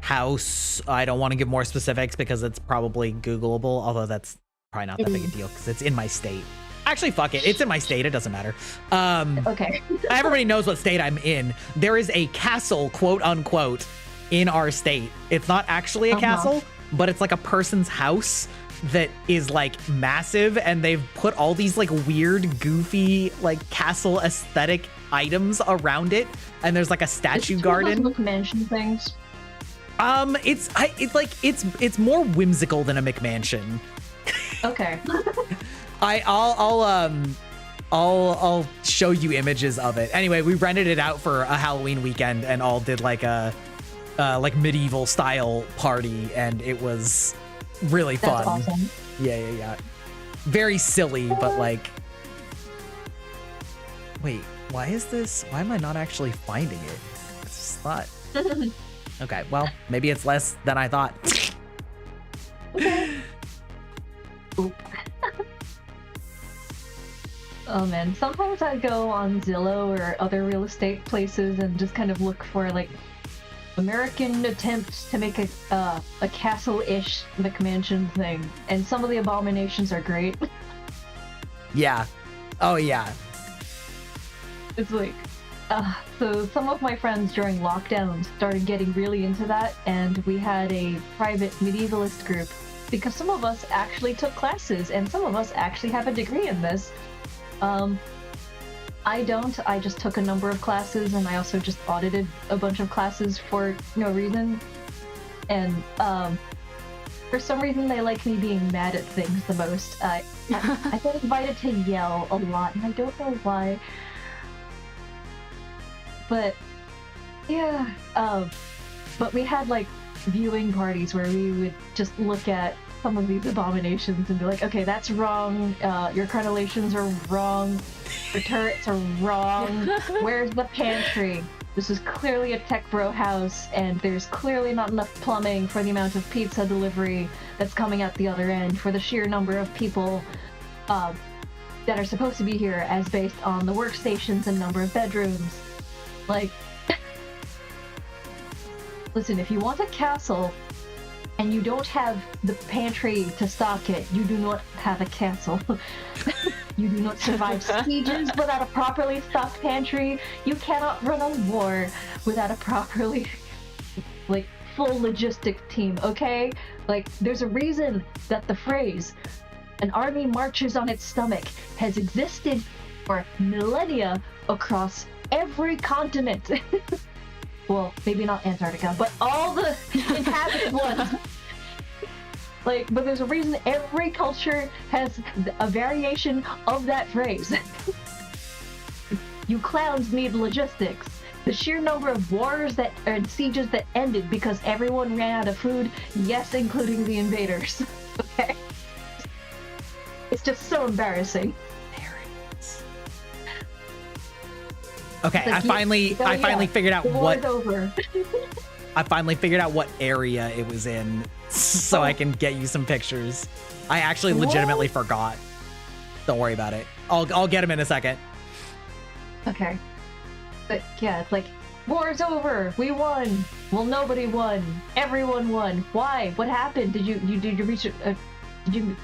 house. I don't want to give more specifics because it's probably Googleable, although that's probably not that big a deal because it's in my state. Actually, fuck it. It's in my state. It doesn't matter. Okay. Everybody knows what state I'm in. There is a castle, quote unquote, in our state. It's not actually a castle, but it's like a person's house that is like massive, and they've put all these like weird, goofy, like castle aesthetic items around it, and there's like a statue garden. Those McMansion things. It's more whimsical than a McMansion. Okay. I'll show you images of it. Anyway, we rented it out for a Halloween weekend and all did like a like medieval style party, and it was really fun. That's awesome. Yeah. Very silly, but like, wait, why am I not actually finding it? It's not. Okay, well, maybe it's less than I thought. Okay. Oh man, sometimes I go on Zillow or other real estate places and just kind of look for like American attempts to make a castle-ish McMansion thing, and some of the abominations are great. Yeah. Oh yeah. It's like, so some of my friends during lockdown started getting really into that, and we had a private medievalist group because some of us actually took classes and some of us actually have a degree in this. I don't. I just took a number of classes, and I also just audited a bunch of classes for no reason. And for some reason, they like me being mad at things the most. I get invited to yell a lot, and I don't know why. But yeah, but we had like viewing parties where we would just look at some of these abominations and be like, okay, that's wrong. Your crenellations are wrong. Your turrets are wrong. Where's the pantry? This is clearly a tech bro house, and there's clearly not enough plumbing for the amount of pizza delivery that's coming out the other end for the sheer number of people that are supposed to be here as based on the workstations and number of bedrooms. Like, listen, if you want a castle and you don't have the pantry to stock it, you do not have a castle. You do not survive sieges without a properly stocked pantry. You cannot run a war without a properly, like, full logistic team, okay? Like, there's a reason that the phrase, an army marches on its stomach, has existed for millennia across every continent. Well, maybe not Antarctica, but all the inhabited ones. Like, but there's a reason every culture has a variation of that phrase. You clowns need logistics. The sheer number of wars and sieges that ended because everyone ran out of food, yes, including the invaders. Okay? It's just so embarrassing. Okay, like I finally figured out what over. I finally figured out what area it was in, so I can get you some pictures. I actually legitimately forgot. Don't worry about it. I'll get them in a second. Okay. But yeah, it's like, war's over. We won. Well, nobody won. Everyone won. Why? What happened? Did you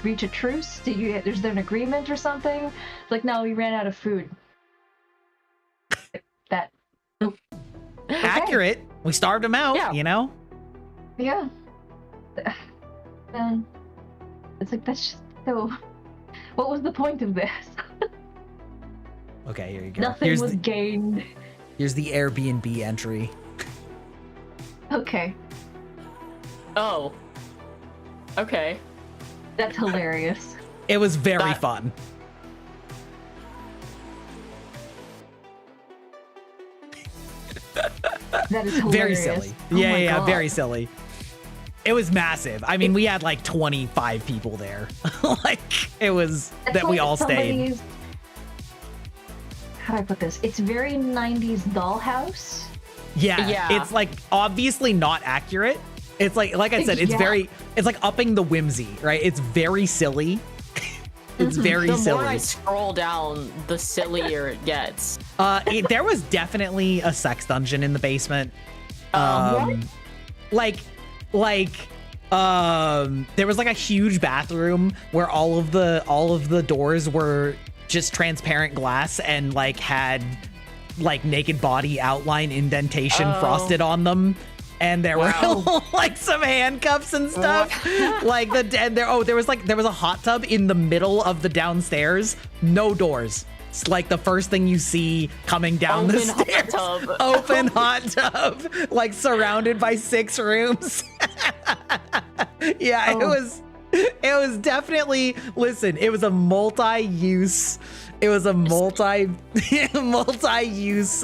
reach a truce? Is there an agreement or something? It's like, no, we ran out of food. That. Okay. Accurate. We starved them out, you know? Yeah. It's like, that's just so... What was the point of this? Okay, here you go. Nothing was gained. Here's the Airbnb entry. Okay. Oh. Okay. That's hilarious. It was very fun. That is hilarious. Very silly. Yeah, very silly. It was massive. I mean, we had like 25 people there. Like, it was that we all stayed. How do I put this? It's very 90s dollhouse. Yeah, it's like obviously not accurate. It's like I said, it's it's like upping the whimsy, right? It's very silly. It's very silly. The more I scroll down, the sillier it gets. There was definitely a sex dungeon in the basement. What? There was like a huge bathroom where all of the doors were just transparent glass and like had like naked body outline indentation frosted on them. And there were like some handcuffs and stuff. Like there was a hot tub in the middle of the downstairs, no doors. It's like the first thing you see coming down the stairs. Open hot tub, like surrounded by 6 rooms. Yeah, it was definitely, listen, it was a multi-use multi-use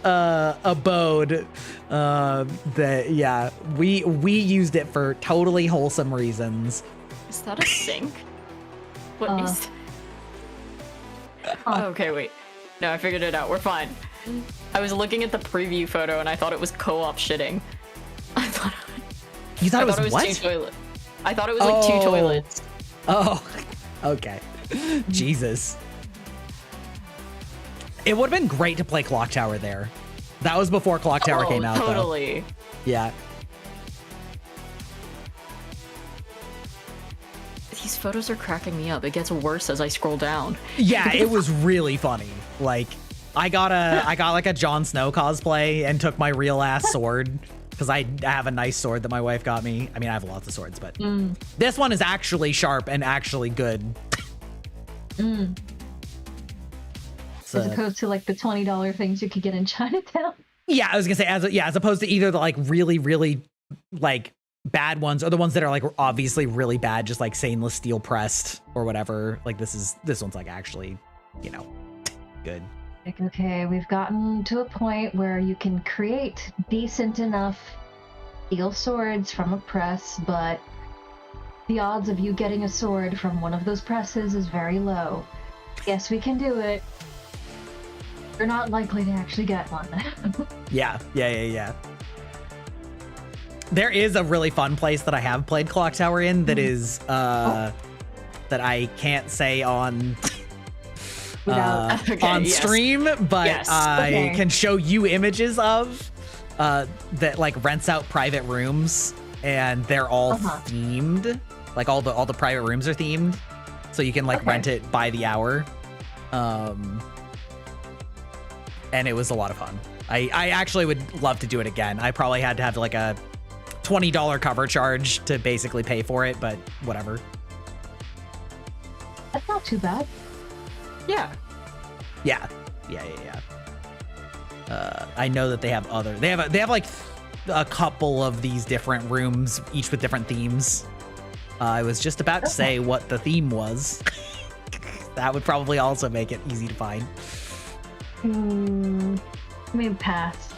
abode that we used it for totally wholesome reasons. Is that a sink? What is okay, wait. No, I figured it out. We're fine. I was looking at the preview photo and I thought it was co-op shitting. You thought it was what? 2 toilets. I thought it was like 2 toilets. Oh, okay. Jesus. It would have been great to play Clock Tower there. That was before Clock Tower came out, totally. Though. Yeah. These photos are cracking me up. It gets worse as I scroll down. Yeah, it was really funny. Like, I got like a Jon Snow cosplay and took my real ass sword because I have a nice sword that my wife got me. I mean, I have lots of swords, but this one is actually sharp and actually good. As opposed to like the $20 things you could get in Chinatown. Yeah, I was gonna say as opposed to either the like really, really like bad ones or the ones that are like obviously really bad, just like stainless steel pressed or whatever. Like this one's like actually, you know, good. Like, okay, we've gotten to a point where you can create decent enough steel swords from a press, but the odds of you getting a sword from one of those presses is very low. Yes, we can do it. You're not likely to actually get one. Yeah. There is a really fun place that I have played Clock Tower in that is that I can't say on stream, but I can show you images of that like rents out private rooms and they're all themed. Like all the private rooms are themed, so you can like rent it by the hour. And it was a lot of fun. I actually would love to do it again. I probably had to have like a $20 cover charge to basically pay for it, but whatever. That's not too bad. Yeah. I know that they have like a couple of these different rooms, each with different themes. I was just about to say what the theme was. That would probably also make it easy to find. I mean, pass.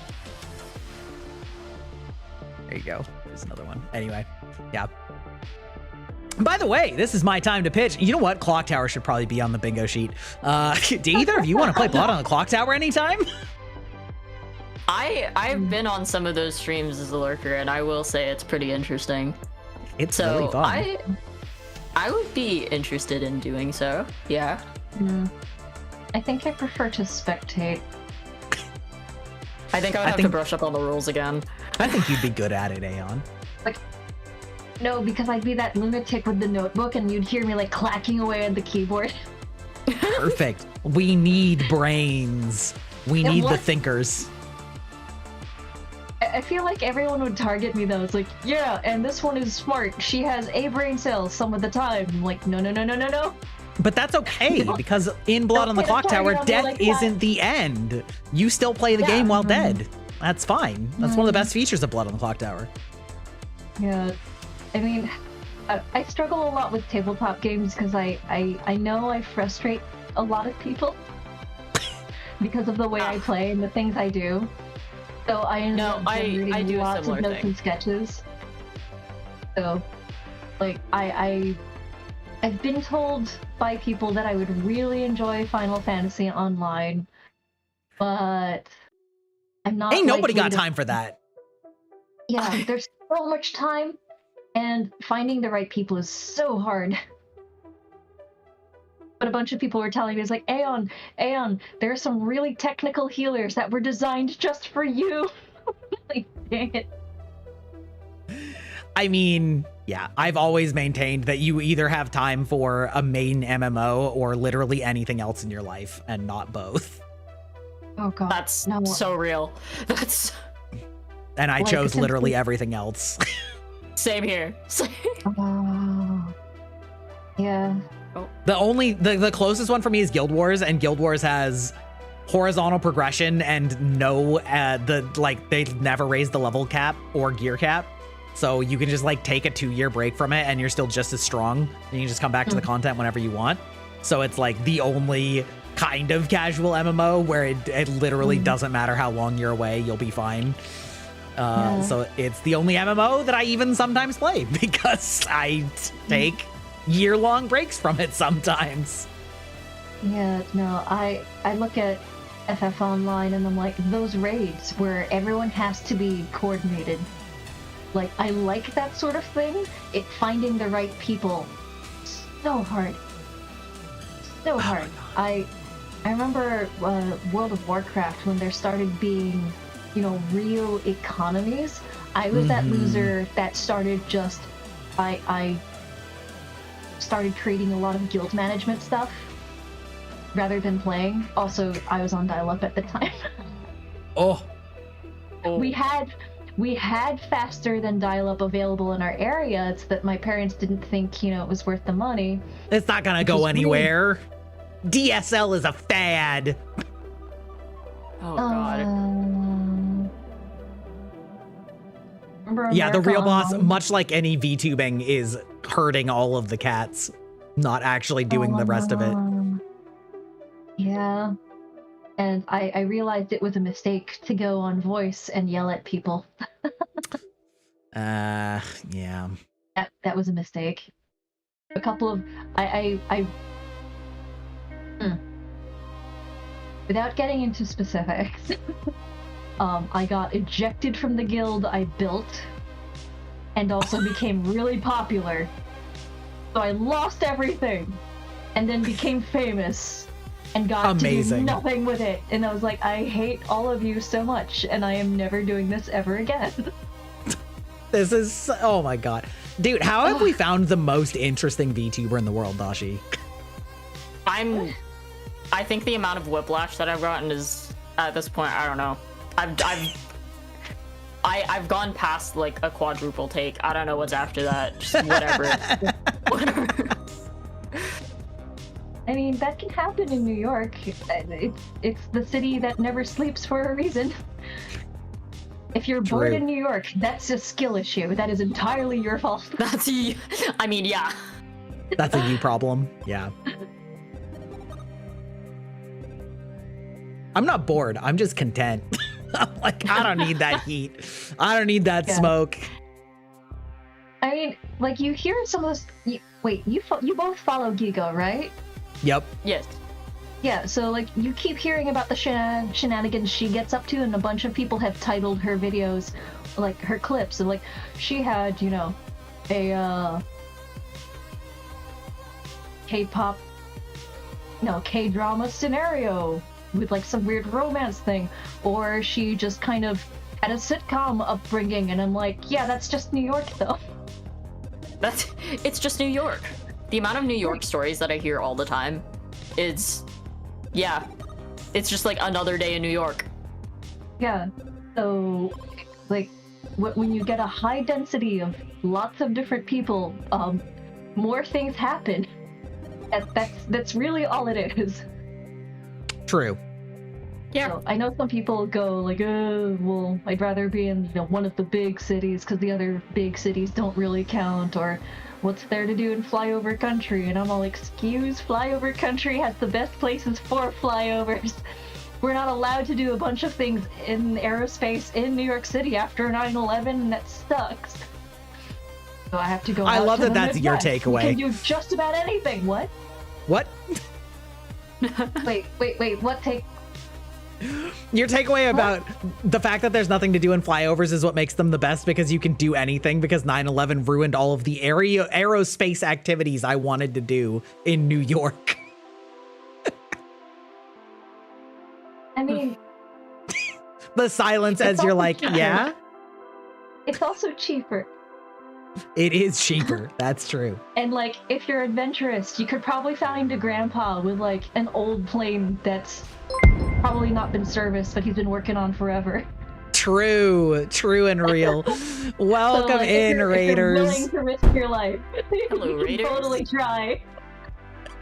There you go. There's another one. Anyway, yeah. By the way, this is my time to pitch. You know what? Clock Tower should probably be on the bingo sheet. Do either of you want to play Blood on the Clock Tower anytime? I've been on some of those streams as a lurker, and I will say it's pretty interesting. It's really fun. I would be interested in doing so. Yeah. I think I prefer to spectate. I think I would have to brush up on the rules again. I think you'd be good at it, Aeon. Like, no, because I'd be that lunatic with the notebook and you'd hear me like clacking away at the keyboard. Perfect. We need brains. We need the thinkers. I feel like everyone would target me though. It's like, yeah, and this one is smart. She has a brain cell some of the time. I'm like, no. But that's okay, because in Blood on the Clock Tower, death isn't the end. You still play the game while dead. That's fine. That's one of the best features of Blood on the Clock Tower. Yeah. I mean, I struggle a lot with tabletop games because I know I frustrate a lot of people because of the way I play and the things I do. So I end up reading lots of notes and sketches. So, like, I've been told by people that I would really enjoy Final Fantasy Online, but I'm not. Ain't nobody likely got to- time for that. Yeah, there's so much time, and finding the right people is so hard. But a bunch of people were telling me, it's like, Aeon, there are some really technical healers that were designed just for you. Like, dang it. I mean, yeah, I've always maintained that you either have time for a main MMO or literally anything else in your life, and not both. Oh god. That's no. so real. That's And I Like, chose literally essentially- everything else. same here. Oh. Yeah. The closest one for me is Guild Wars, and Guild Wars has horizontal progression and no they never raise the level cap or gear cap. So you can just like take a 2-year break from it and you're still just as strong. And you can just come back to the content whenever you want. So it's like the only kind of casual MMO where it literally doesn't matter how long you're away, you'll be fine. So it's the only MMO that I even sometimes play because I take year-long breaks from it sometimes. Yeah, no, I look at FF Online and I'm like, those raids where everyone has to be coordinated. Like, I like that sort of thing. Finding the right people, so hard. So hard. I remember World of Warcraft when there started being, real economies. I was that loser that started just, I started creating a lot of guild management stuff rather than playing. Also, I was on dial-up at the time. Oh. We had faster than dial-up available in our area. It's that my parents didn't think, it was worth the money. It's not gonna go anywhere. DSL is a fad. Oh god. Remember Yeah, the America real boss, Online? much like any VTubing, is hurting all of the cats, not actually doing the rest of it. Yeah. And I realized it was a mistake to go on voice and yell at people. Yeah. That was a mistake. A couple of without getting into specifics, I got ejected from the guild I built and also became really popular. So I lost everything and then became famous and got to do nothing with it. And I was like, I hate all of you so much and I am never doing this ever again. This is, oh my god. Dude, how have we found the most interesting VTuber in the world, Dashi? I think the amount of whiplash that I've gotten is, at this point, I don't know. I've gone past like a quadruple take. I don't know what's after that. Just whatever. Whatever. I mean, that can happen in New York. It's the city that never sleeps for a reason. If you're bored in New York, that's a skill issue. That is entirely your fault. I mean, yeah. That's a you problem. Yeah. I'm not bored. I'm just content. I'm like, I don't need that heat. I don't need that smoke. I mean, like, you hear some of this. You both follow Gigo, right? Yep. Yes. Yeah, so, like, you keep hearing about the shenanigans she gets up to, and a bunch of people have titled her videos, like, her clips, and, like, she had, a, K-pop, K-drama scenario with, like, some weird romance thing, or she just kind of had a sitcom upbringing, and I'm like, yeah, that's just New York, though. It's just New York. The amount of New York stories that I hear all the time is, yeah, it's just like another day in New York. Yeah, so, like, when you get a high density of lots of different people, more things happen. That's really all it is. True. Yeah. So, I know some people go like, well, I'd rather be in one of the big cities because the other big cities don't really count, or what's there to do in flyover country? And I'm all, excuse, flyover country has the best places for flyovers. We're not allowed to do a bunch of things in aerospace in New York City after 9/11, and that sucks. So I have to go. I love that that's your Midwest. takeaway. You can do just about anything. What? What? Wait. What take? Your takeaway about the fact that there's nothing to do in flyovers is what makes them the best, because you can do anything, because 9/11 ruined all of the aerospace activities I wanted to do in New York. I mean, The silence as you're like, yeah, it's also cheaper. it is cheaper. That's true. And like, if you're adventurous, you could probably find a grandpa with like an old plane that's probably not been serviced, but he's been working on forever. True and real. Welcome So, like, in, if you're Raiders. willing to risk your life, Hello, you can Raiders. totally try.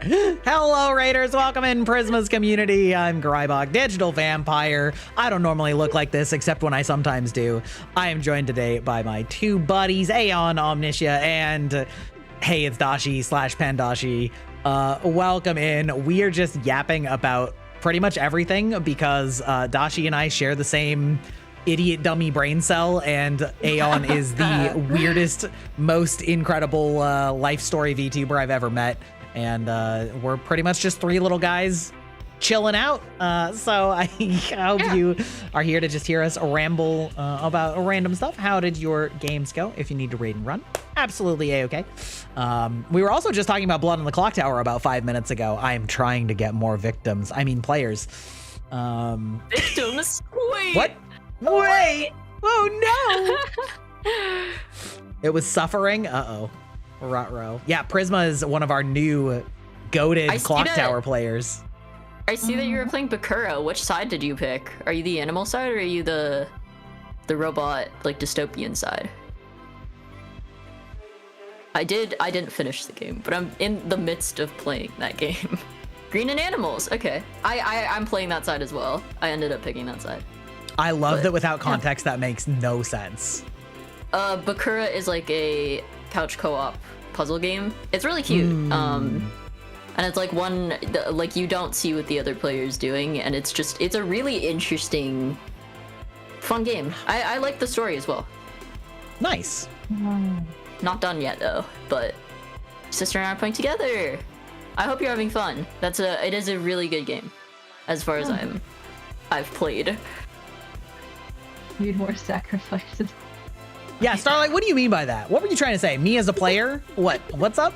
Hello, Raiders. Welcome in Prisma's community. I'm Grybog, digital vampire. I don't normally look like this, except when I sometimes do. I am joined today by my two buddies, Aeon, Omnitia, and hey, it's Dashi / Pandashi. Welcome in. We are just yapping about pretty much everything because Dashi and I share the same idiot dummy brain cell, and Aeon is the weirdest, most incredible life story VTuber I've ever met. And we're pretty much just three little guys chilling out. So I hope you are here to just hear us ramble about random stuff. How did your games go? If you need to raid and run, absolutely a-okay. We were also just talking about Blood on the Clock Tower about 5 minutes ago. I am trying to get more victims. I mean players. Victims? Wait. What? Wait! Oh no! It was suffering. Uh-oh. Ruh-roh. Yeah, Prisma is one of our new goated Clock Tower players. I see that you were playing Bakura. Which side did you pick? Are you the animal side or are you the robot, like, dystopian side? I didn't finish the game, but I'm in the midst of playing that game. Green and animals. Okay. I'm playing that side as well. I ended up picking that side. I love that without context, that makes no sense. Bakura is like a couch co-op puzzle game. It's really cute. And it's like one like you don't see what the other player's doing, and it's a really interesting, fun game. I like the story as well. Nice. Not done yet though, but sister and I are playing together. I hope you're having fun. It is a really good game, as far as I've played. Need more sacrifices. Yeah, Starlight, what do you mean by that? What were you trying to say? Me as a player? What's up?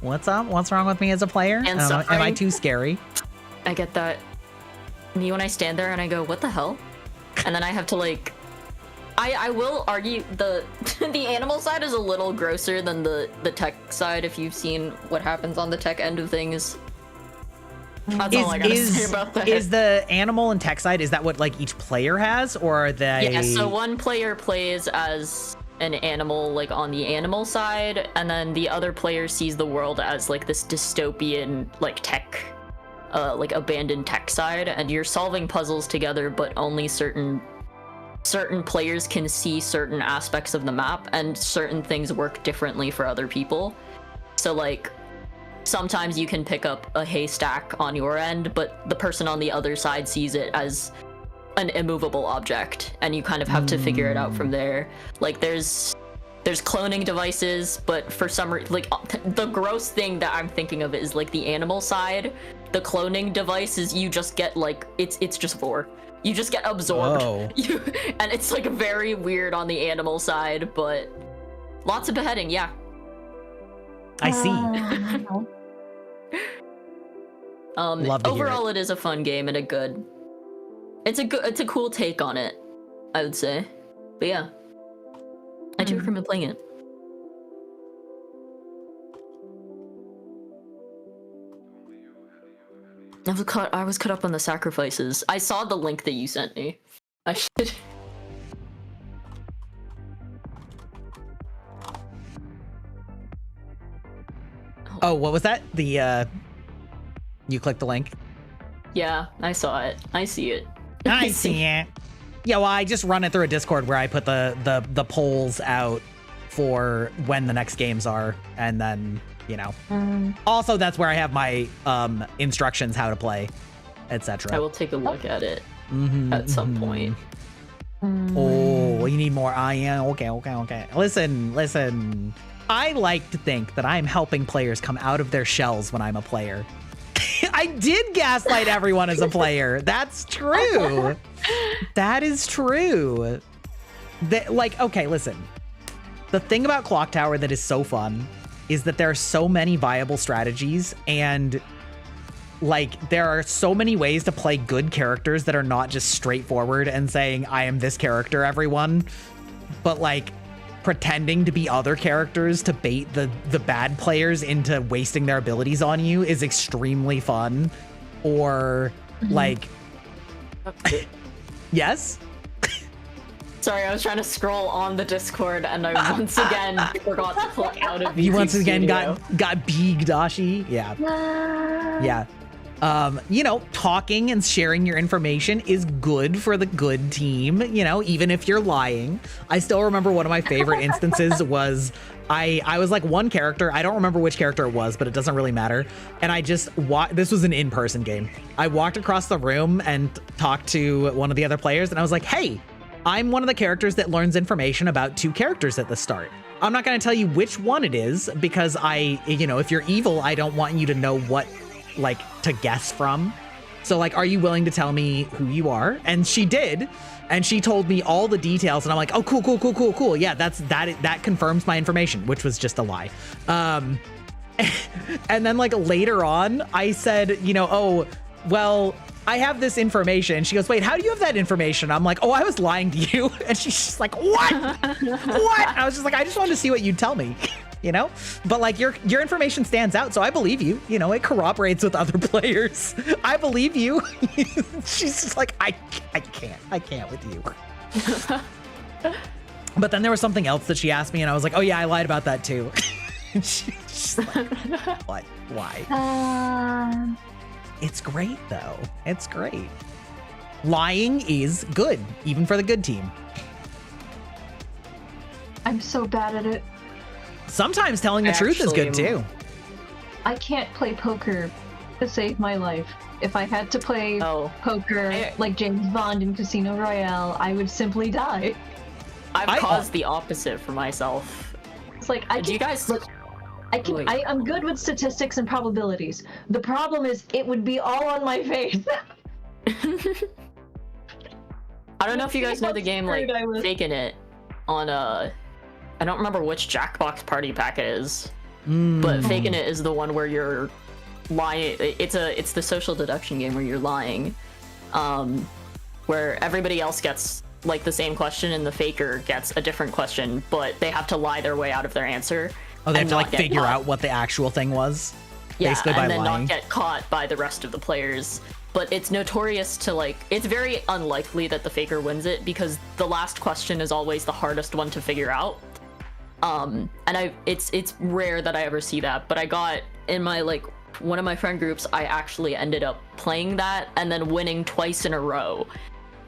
What's up? What's wrong with me as a player? And Am I suffering. too scary? I get that. Me when I stand there and I go, what the hell? And then I have to like, I will argue the animal side is a little grosser than the tech side. If you've seen what happens on the tech end of things. That's all I gotta say about that. Is the animal and tech side, is that what like each player has, or are they? Yeah, so one player plays as an animal, like on the animal side, and then the other player sees the world as like this dystopian, like tech, like abandoned tech side, and you're solving puzzles together, but only certain players can see certain aspects of the map, and certain things work differently for other people. So like, sometimes you can pick up a haystack on your end, but the person on the other side sees it as an immovable object, and you kind of have to figure it out from there. Like there's cloning devices, but for some reason, like the gross thing that I'm thinking of is like the animal side. The cloning devices, you just get like, it's just vor. You just get absorbed. Oh. And it's like very weird on the animal side, but lots of beheading, yeah. I see. Love to hear Overall, it is a fun game and it's a cool take on it, I would say. But yeah, I do recommend playing it. I was caught up on the sacrifices. I saw the link that you sent me. I should. Oh, what was that? You clicked the link? Yeah, I saw it. I see it. I see it. Yeah, well, I just run it through a Discord where I put the polls out for when the next games are, and then, you know. Also, that's where I have my instructions how to play, etc. I will take a look at it at some point. Oh, you need more. Yeah, okay. Listen. I like to think that I'm helping players come out of their shells when I'm a player. I did gaslight everyone as a player. That's true. That is true. Like, okay, listen. The thing about Clock Tower that is so fun is that there are so many viable strategies, and like there are so many ways to play good characters that are not just straightforward and saying, I am this character, everyone, but like pretending to be other characters to bait the bad players into wasting their abilities on you is extremely fun. Or like, yes? Sorry, I was trying to scroll on the Discord and I once again forgot to click out of You once YouTube again Studio. got beeged, Dashi. Yeah. Yeah. You know, talking and sharing your information is good for the good team, you know, even if you're lying. I still remember one of my favorite instances was I was like one character. I don't remember which character it was, but it doesn't really matter. And I just this was an in-person game. I walked across the room and talked to one of the other players, and I was like, hey, I'm one of the characters that learns information about two characters at the start. I'm not going to tell you which one it is because you know, if you're evil, I don't want you to know what, like, to guess from. So, like, are you willing to tell me who you are? And she did. And she told me all the details. And I'm like, oh, cool. Yeah, that confirms my information, which was just a lie. And then, like, later on, I said, you know, oh, well, I have this information. She goes, wait, how do you have that information? I'm like, oh, I was lying to you. And she's just like, what? What? I was just like, I just wanted to see what you'd tell me, you know? But like your information stands out, so I believe you. You know, it corroborates with other players. I believe you. She's just like, I can't with you. But then there was something else that she asked me, and I was like, oh yeah, I lied about that too. And she's like, what? Why? It's great, though. It's great. Lying is good, even for the good team. I'm so bad at it. Sometimes telling the truth is good, too. I can't play poker to save my life. If I had to play poker like James Bond in Casino Royale, I would simply die. I've caused the opposite for myself. It's like, you guys... Look, I'm good with statistics and probabilities. The problem is it would be all on my face. I don't know if you guys know the game like Faking It on I don't remember which Jackbox party pack it is. But Faking It is the one where you're lying. It's the social deduction game where you're lying. Where everybody else gets like the same question and the faker gets a different question, but they have to lie their way out of their answer. Oh, they have to like figure out what the actual thing was? Yeah, basically by and then lying. not get caught by the rest of the players. But it's notorious to like, it's very unlikely that the faker wins it because the last question is always the hardest one to figure out. And it's rare that I ever see that, but I got in my like, one of my friend groups, I actually ended up playing that and then winning twice in a row.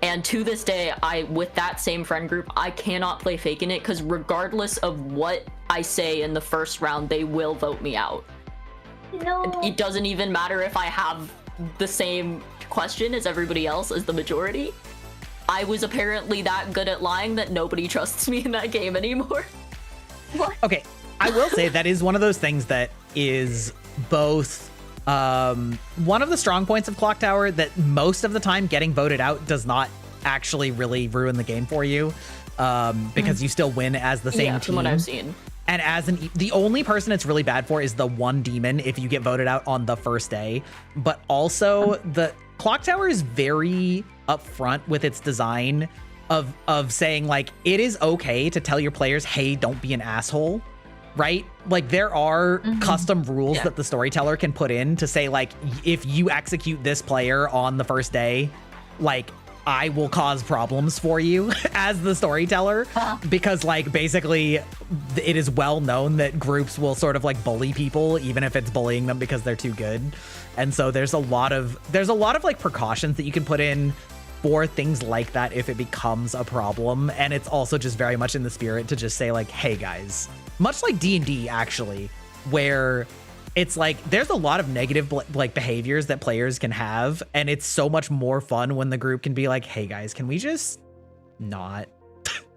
And to this day, with that same friend group, I cannot play Faking It because regardless of what I say in the first round, they will vote me out. No. It doesn't even matter if I have the same question as everybody else, as the majority. I was apparently that good at lying that nobody trusts me in that game anymore. What? Okay, I will say that is one of those things that is both one of the strong points of Clock Tower, that most of the time getting voted out does not actually really ruin the game for you, because you still win as the same team. From what I've seen. And as the only person it's really bad for is the one demon if you get voted out on the first day. But also the Clock Tower is very upfront with its design of saying like, it is okay to tell your players, hey, don't be an asshole. Right? Like there are custom rules that the storyteller can put in to say like, if you execute this player on the first day, like I will cause problems for you as the storyteller, because like basically it is well known that groups will sort of like bully people, even if it's bullying them because they're too good. And so there's a lot of like precautions that you can put in for things like that if it becomes a problem. And it's also just very much in the spirit to just say like, hey guys, much like D&D actually, where it's like there's a lot of negative like behaviors that players can have, and it's so much more fun when the group can be like, hey guys, can we just not?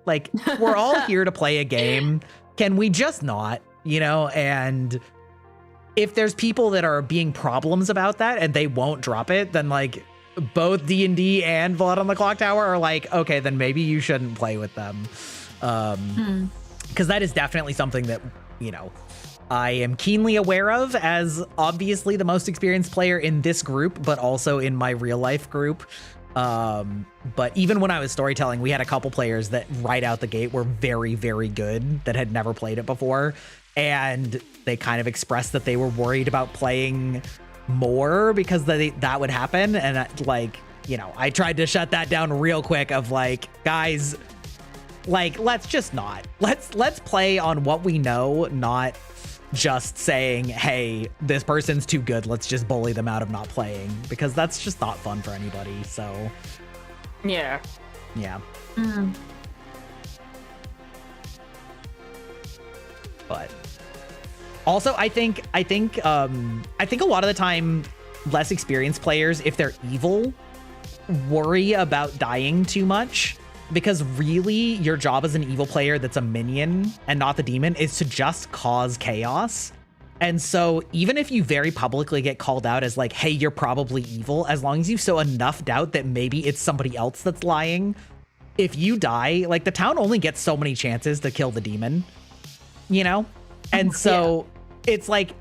Like, we're all here to play a game. Can we just not? You know, and if there's people that are being problems about that and they won't drop it, then like both D&D and Blood on the Clock Tower are like, okay, then maybe you shouldn't play with them. Because that is definitely something that, you know, I am keenly aware of as obviously the most experienced player in this group, but also in my real life group. But even when I was storytelling, we had a couple players that right out the gate were very, very good that had never played it before. And they kind of expressed that they were worried about playing more because that would happen. And like, you know, I tried to shut that down real quick of like, guys, like, let's just not. Let's play on what we know, not just saying, hey, this person's too good, let's just bully them out of not playing, because that's just not fun for anybody. So yeah. But also I think a lot of the time less experienced players, if they're evil, worry about dying too much, because really your job as an evil player that's a minion and not the demon is to just cause chaos. And so even if you very publicly get called out as like, hey, you're probably evil, as long as you sow enough doubt that maybe it's somebody else that's lying, if you die, like the town only gets so many chances to kill the demon, you know? And so it's like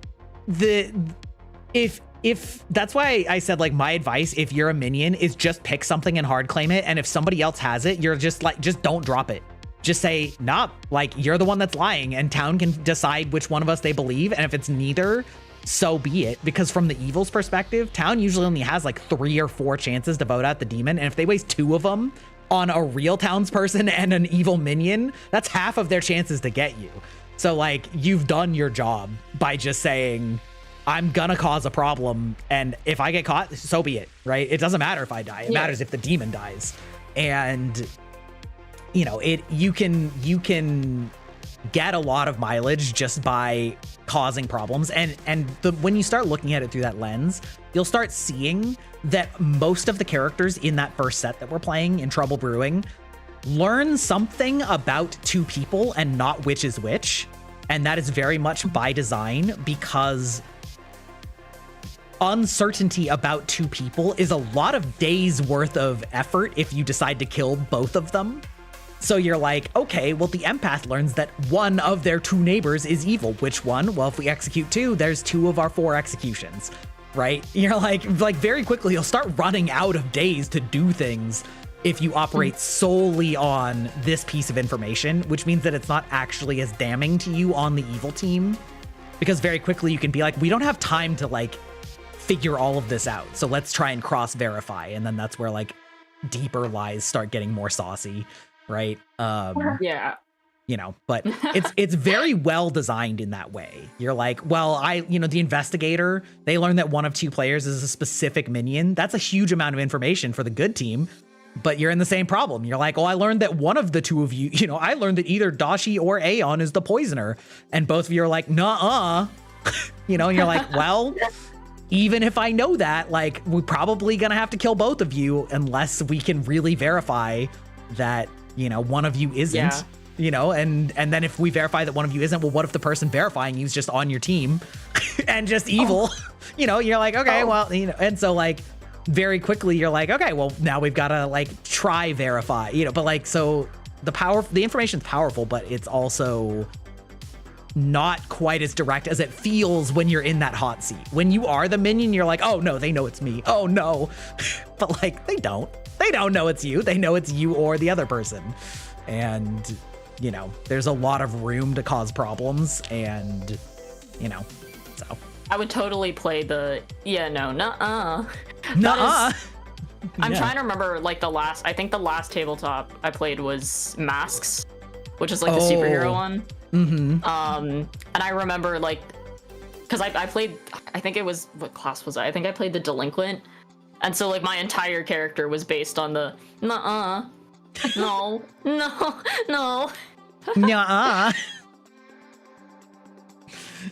if that's why I said, like, my advice, if you're a minion, is just pick something and hard claim it. And if somebody else has it, you're just like, just don't drop it. Just say, nah, like, you're the one that's lying, and town can decide which one of us they believe. And if it's neither, so be it. Because from the evil's perspective, town usually only has like 3 or 4 chances to vote out the demon. And if they waste 2 of them on a real townsperson and an evil minion, that's half of their chances to get you. So like, you've done your job by just saying, I'm gonna cause a problem, and if I get caught, so be it, right? It doesn't matter if I die. It matters if the demon dies. And you know, you can get a lot of mileage just by causing problems. And when you start looking at it through that lens, you'll start seeing that most of the characters in that first set that we're playing in Trouble Brewing learn something about 2 people and not which is which. And that is very much by design, because uncertainty about 2 people is a lot of days worth of effort if you decide to kill both of them. So you're like, okay, well, the empath learns that one of their 2 neighbors is evil. Which one? Well, if we execute 2, there's 2 of our 4 executions, right? You're like very quickly, you'll start running out of days to do things if you operate solely on this piece of information, which means that it's not actually as damning to you on the evil team, because very quickly you can be like, we don't have time to like figure all of this out, so let's try and cross verify. And then that's where like deeper lies start getting more saucy, right? You know, but it's very well designed in that way. You're like, well, the investigator, they learn that one of 2 players is a specific minion. That's a huge amount of information for the good team, but you're in the same problem. You're like, oh, I learned that one of the 2 of you, I learned that either Dashi or Aeon is the poisoner, and both of you are like, nuh-uh. And you're like, well, even if I know that, like, we're probably gonna have to kill both of you unless we can really verify that, one of you isn't, and then if we verify that one of you isn't, well, what if the person verifying you is just on your team and just evil? You're like, okay, well, and so like very quickly you're like, okay, well, now we've got to like try verify, but like, so the information's powerful, but it's also not quite as direct as it feels when you're in that hot seat. When you are the minion, you're like, oh no, they know it's me. Oh no. But like, they don't know it's you. They know it's you or the other person. And, there's a lot of room to cause problems, and, so. I would totally play the, nuh-uh. Nuh-uh. I'm trying to remember, like, I think the last tabletop I played was Masks, which is like the superhero one. Mm-hmm. And I remember, like, because I played, I think it was, what class was I think I played the Delinquent, and so like my entire character was based on the nuh-uh, no, nuh-uh.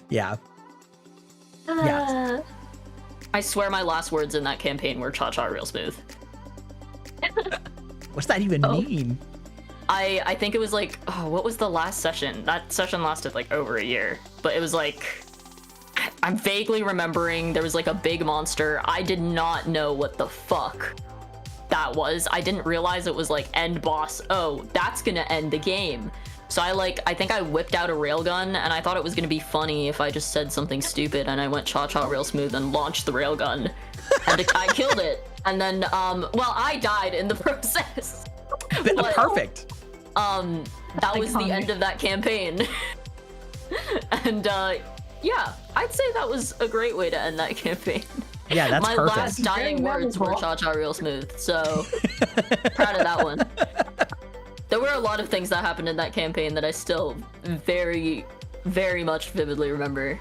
Yeah. I swear my last words in that campaign were cha-cha real smooth. What's that even mean? I think it was like, what was the last session? That session lasted like over a year, but it was like, I'm vaguely remembering there was like a big monster. I did not know what the fuck that was. I didn't realize it was like end boss. Oh, that's gonna end the game. So I think I whipped out a railgun, and I thought it was gonna be funny if I just said something stupid, and I went cha-cha real smooth and launched the railgun, and I killed it. And then, well, I died in the process. But, Perfect. That was the end of that campaign. And yeah, I'd say that was a great way to end that campaign. Yeah, that's My perfect. last dying words were cha-cha real smooth, so proud of that one. There were a lot of things that happened in that campaign that I still very, very much vividly remember.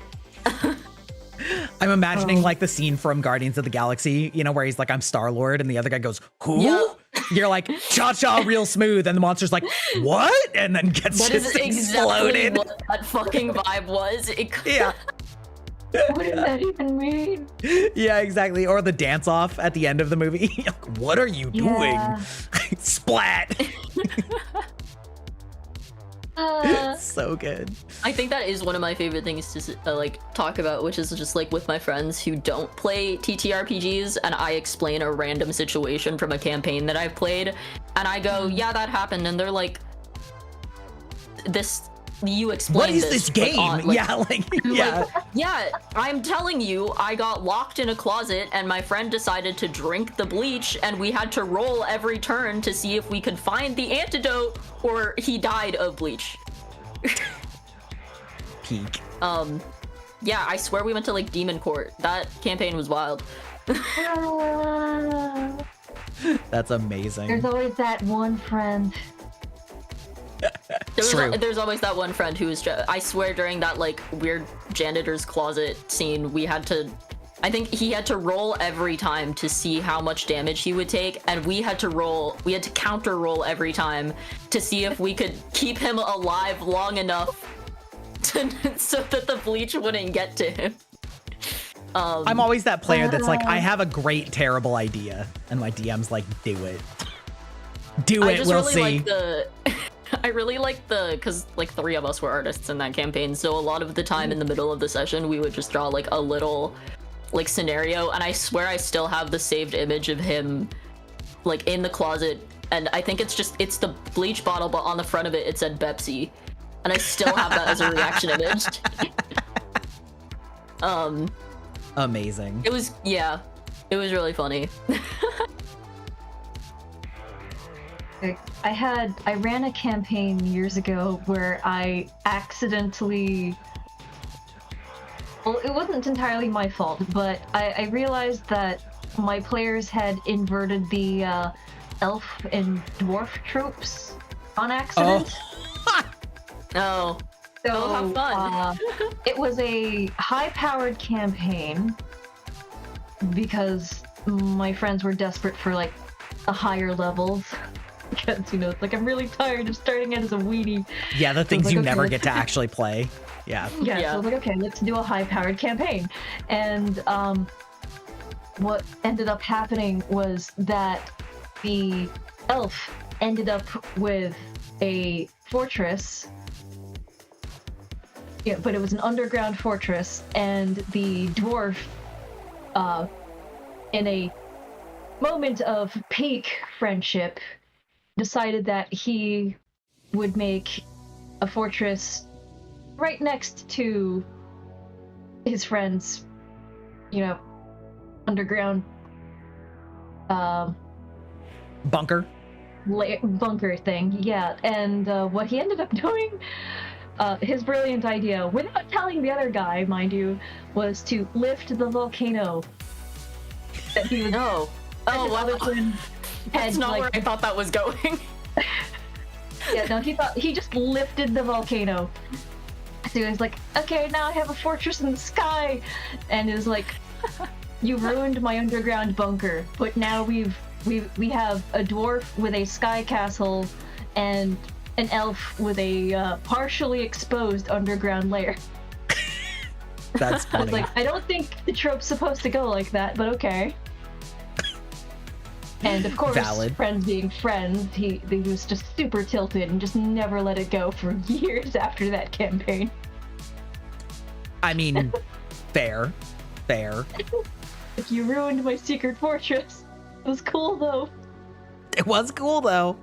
I'm imagining like the scene from Guardians of the Galaxy, you know, where he's like, I'm Star-Lord, and the other guy goes, who? Yep. You're like, cha-cha real smooth, and the monster's like, what? And then gets that just is exploded. Exactly what that fucking vibe was. Yeah. What does that even mean? Yeah, exactly. Or the dance-off at the end of the movie. Like, what are you doing? Splat. So good. I think that is one of my favorite things to like talk about, which is just like with my friends who don't play TTRPGs, and I explain a random situation from a campaign that I've played, and I go, yeah, that happened, and they're like, this, you explain what is this game? Yeah, I'm telling you, I got locked in a closet and my friend decided to drink the bleach, and we had to roll every turn to see if we could find the antidote, or he died of bleach. Peak. Yeah, I swear we went to like Demon Court. That campaign was wild. That's amazing. There's always that one friend. There's always that one friend who was I swear during that like weird janitor's closet scene, we had to, I think he had to roll every time to see how much damage he would take, and we had to counter roll every time to see if we could keep him alive long enough so that the bleach wouldn't get to him. I'm always that player that's like, I have a great terrible idea, and my DM's like, do it, we'll see. I really like because like 3 of us were artists in that campaign, so a lot of the time in the middle of the session we would just draw like a little like scenario, and I swear I still have the saved image of him like in the closet, and I think it's the bleach bottle, but on the front of it said Pepsi, and I still have that as a reaction image. Amazing. It was really funny. I ran a campaign years ago where I accidentally, well, it wasn't entirely my fault, but I realized that my players had inverted the elf and dwarf tropes on accident. Oh. So have fun. It was a high-powered campaign because my friends were desperate for like the higher levels. Because, you know, it's like, I'm really tired of starting out as a weenie. Yeah, the things you never get to actually play. Yeah. Yeah, so I was like, okay, let's do a high-powered campaign. And what ended up happening was that the elf ended up with a fortress. Yeah, but it was an underground fortress, and the dwarf, in a moment of peak friendship, decided that he would make a fortress right next to his friend's, you know, underground bunker thing. Yeah, and what he ended up doing, his brilliant idea, without telling the other guy, mind you, was to lift the volcano that he was. No. Oh, wow. That's not where I thought that was going. Yeah, no, he just lifted the volcano. So he was like, okay, now I have a fortress in the sky. And it was like, you ruined my underground bunker, but now we have a dwarf with a sky castle and an elf with a partially exposed underground lair. That's funny. I was like, I don't think the trope's supposed to go like that, but okay. And of course, Valid. Friends being friends, he was just super tilted and just never let it go for years after that campaign. I mean, Fair. You ruined my secret fortress. It was cool though. It was cool though.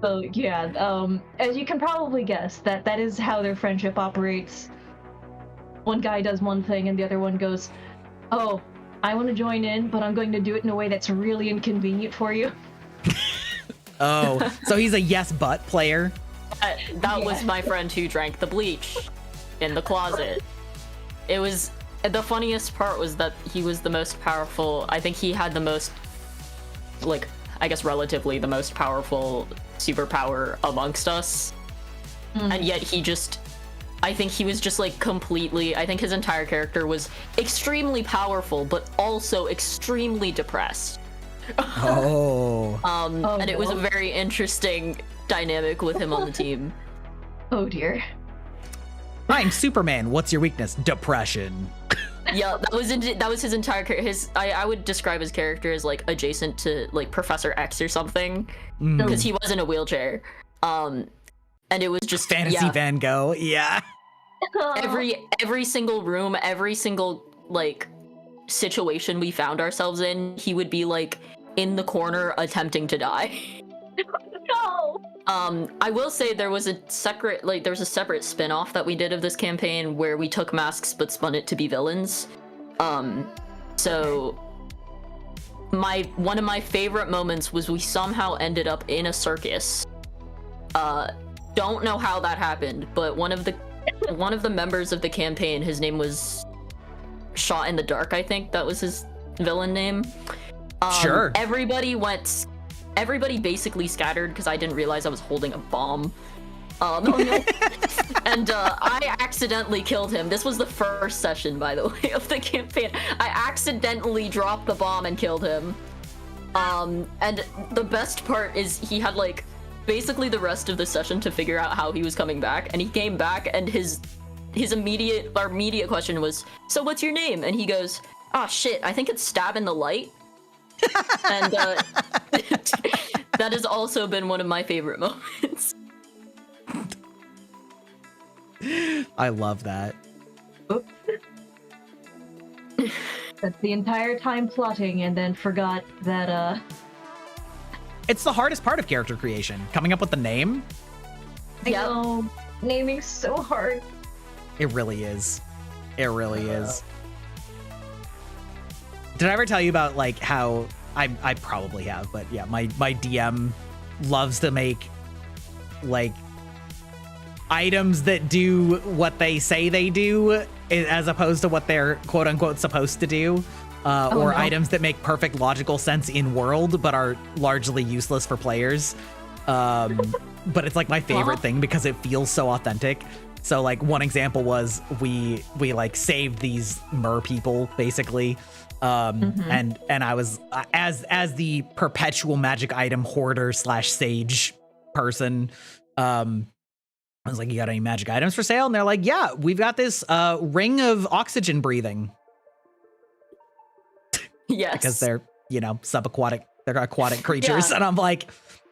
So yeah, as you can probably guess, that is how their friendship operates. One guy does one thing and the other one goes, "Oh, I want to join in, but I'm going to do it in a way that's really inconvenient for you." Oh, so he's a yes but player. That was my friend who drank the bleach in the closet. It was the funniest part was that he was the most powerful. I think he had the most, like, I guess relatively the most powerful superpower amongst us. And yet he just, I think he was just like completely, I think his entire character was extremely powerful, but also extremely depressed. Oh. And it was a very interesting dynamic with him on the team. Oh dear. I'm Superman. What's your weakness? Depression. Yeah, that was his entire character. I would describe his character as like adjacent to like Professor X or something, because he was in a wheelchair. And it was just Fantasy Van Gogh. Yeah. Every single room, every single like situation we found ourselves in, he would be like in the corner attempting to die. No. I will say there was a separate spin-off that we did of this campaign where we took masks but spun it to be villains. So one of my favorite moments was we somehow ended up in a circus. Don't know how that happened, but one of the members of the campaign, his name was Shot in the Dark, I think that was his villain name. Sure. Everybody basically scattered because I didn't realize I was holding a bomb. And I accidentally killed him. This was the first session, by the way, of the campaign. I accidentally dropped the bomb and killed him. And the best part is he had like basically the rest of the session to figure out how he was coming back, and he came back and his immediate question was, "So what's your name?" And he goes, "Ah, shit, I think it's Stab in the Light." And that has also been one of my favorite moments. I love that. That's the entire time plotting and then forgot that It's the hardest part of character creation, coming up with the name. I know, naming's so hard. It really is. It really is. Did I ever tell you about like how I probably have, but yeah, my DM loves to make like items that do what they say they do as opposed to what they're quote unquote supposed to do, or items that make perfect logical sense in world but are largely useless for players. But it's like my favorite thing because it feels so authentic. So like one example was we like saved these mer people basically. And I was as the perpetual magic item hoarder / sage person, I was like, "You got any magic items for sale?" And they're like, "Yeah, we've got this ring of oxygen breathing." Yes, because they're subaquatic, they're aquatic creatures, and I'm like,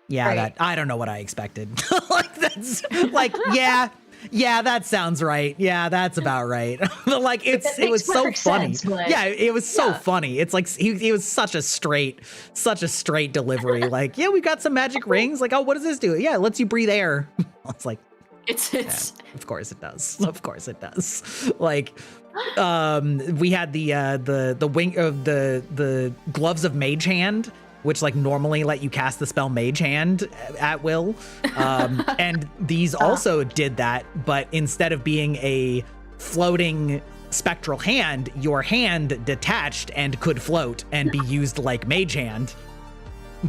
"Yeah, right. That I don't know what I expected." Like that's like yeah, that sounds right. Yeah, that's about right. But like it was so funny. Yeah, it was so funny. It's like he was such a straight delivery. Like, "Yeah, we got some magic rings." Like, "Oh, what does this do?" "Yeah, it lets you breathe air." It's like it's of course it does. Of course it does. Like we had the wing of the gloves of Mage Hand, which like normally let you cast the spell Mage Hand at will. And these also did that, but instead of being a floating spectral hand, your hand detached and could float and be used like Mage Hand.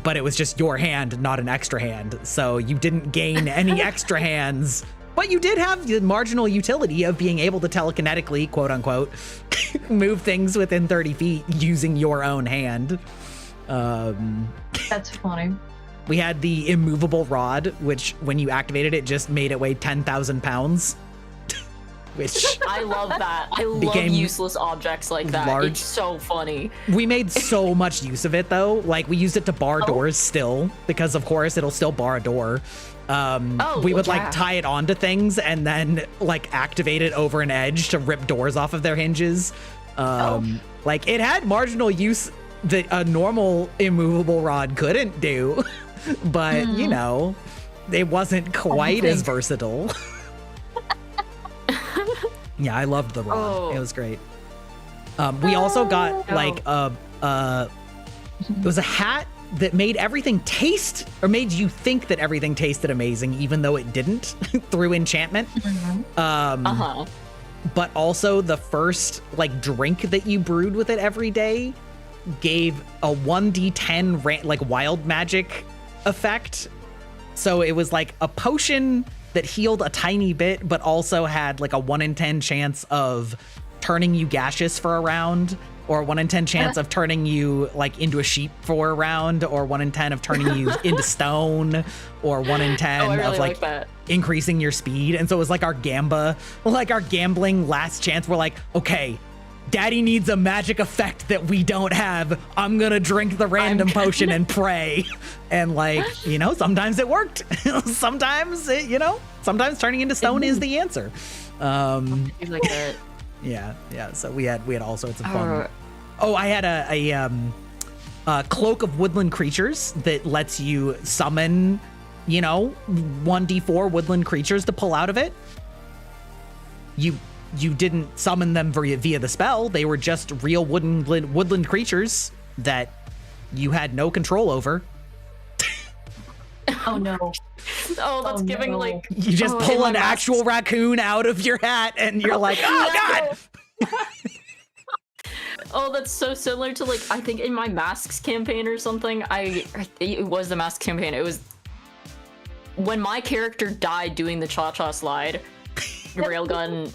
But it was just your hand, not an extra hand. So you didn't gain any extra hands, but you did have the marginal utility of being able to telekinetically, quote unquote, move things within 30 feet using your own hand. That's funny. We had the immovable rod, which when you activated it just made it weigh 10,000 pounds. which I love that. I love became useless objects like that. large. It's so funny. we made so much use of it though. Like we used it to bar doors still, because of course it'll still bar a door. We would like tie it onto things and then like activate it over an edge to rip doors off of their hinges. Like it had marginal use that a normal immovable rod couldn't do, but you know, it wasn't quite as versatile. Yeah, I loved the rod. It was great. We also got like it was a hat that made everything taste, or made you think that everything tasted amazing, even though it didn't, through enchantment. But also the first like drink that you brewed with it every day gave a 1d10 like wild magic effect. So it was like a potion that healed a tiny bit, but also had like a 1 in 10 chance of turning you gaseous for a round, or 1 in 10 chance of turning you like into a sheep for a round, or 1 in 10 of turning you into stone, or 1 in 10 really of like increasing your speed. And so it was like our gambling last chance. We're like, okay, Daddy needs a magic effect that we don't have. I'm gonna drink the random potion and pray. And like, you know, sometimes it worked. Sometimes it, you know, sometimes turning into stone is the answer. Things like that. Yeah. So we had all sorts of fun. I had a cloak of woodland creatures that lets you summon, you know, 1d4 woodland creatures to pull out of it. You didn't summon them via the spell. They were just real woodland creatures that you had no control over. Oh no. Oh, that's giving no. like... You just pull an actual raccoon out of your hat and you're like, oh God! Oh, that's so similar to like, I think in my Masks campaign or something, it was the Masks campaign. It was when my character died doing the cha-cha slide, railgun,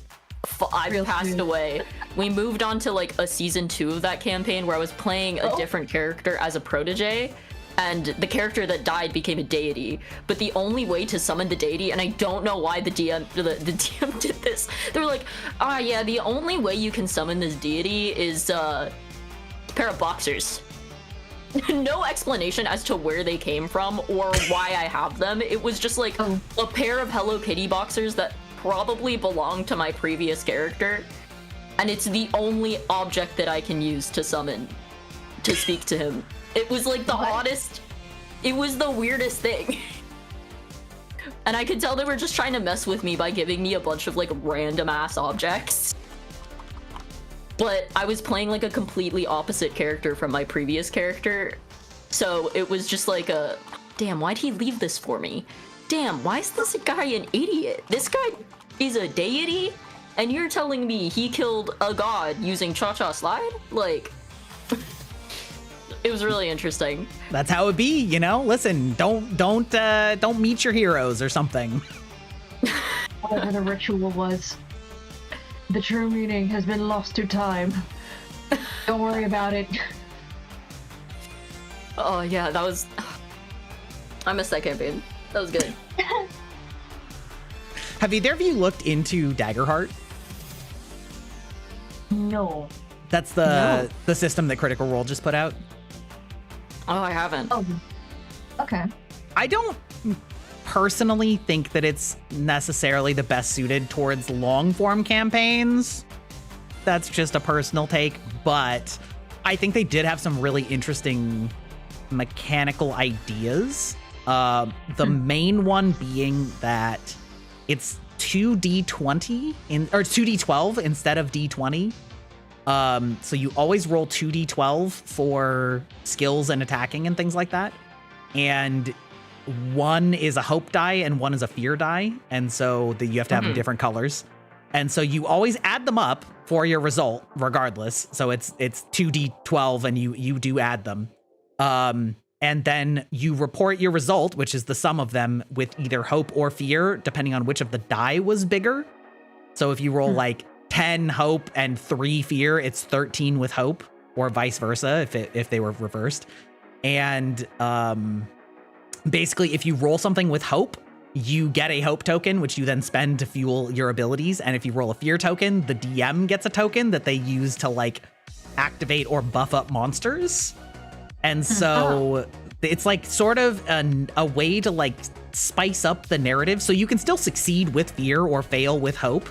I passed away. We moved on to like a season 2 of that campaign where I was playing a different character as a protege. And the character that died became a deity. But the only way to summon the deity, and I don't know why the DM did this, they were like, yeah, the only way you can summon this deity is a pair of boxers. No explanation as to where they came from or why I have them. It was just like a pair of Hello Kitty boxers that probably belonged to my previous character. And it's the only object that I can use to summon, to speak to him. It was like the oddest, it was the weirdest thing. And I could tell they were just trying to mess with me by giving me a bunch of like random ass objects. But I was playing like a completely opposite character from my previous character. So it was just like damn, why'd he leave this for me? Damn, why is this guy an idiot? This guy is a deity? And you're telling me he killed a god using cha-cha slide? Like... It was really interesting. That's how it be, you know? Listen, don't meet your heroes or something. Whatever the ritual was, the true meaning has been lost to time. Don't worry about it. Oh yeah, that was... I missed that campaign. That was good. Have either of you looked into Daggerheart? No. That's the system that Critical Role just put out. Oh, I haven't. Oh, okay. I don't personally think that it's necessarily the best suited towards long form campaigns. That's just a personal take, but I think they did have some really interesting mechanical ideas. The main one being that it's 2d20 or 2d12 instead of d20. So you always roll 2d12 for skills and attacking and things like that. And one is a hope die and one is a fear die. And so you have to have them different colors. And so you always add them up for your result regardless. So it's 2d12 and you do add them. And then you report your result, which is the sum of them with either hope or fear, depending on which of the die was bigger. So if you roll like 10 hope and 3 fear, it's 13 with hope, or vice versa if they were reversed. And basically, if you roll something with hope, you get a hope token, which you then spend to fuel your abilities. And if you roll a fear token, the DM gets a token that they use to like activate or buff up monsters. And so it's like sort of a way to like spice up the narrative. So you can still succeed with fear or fail with hope.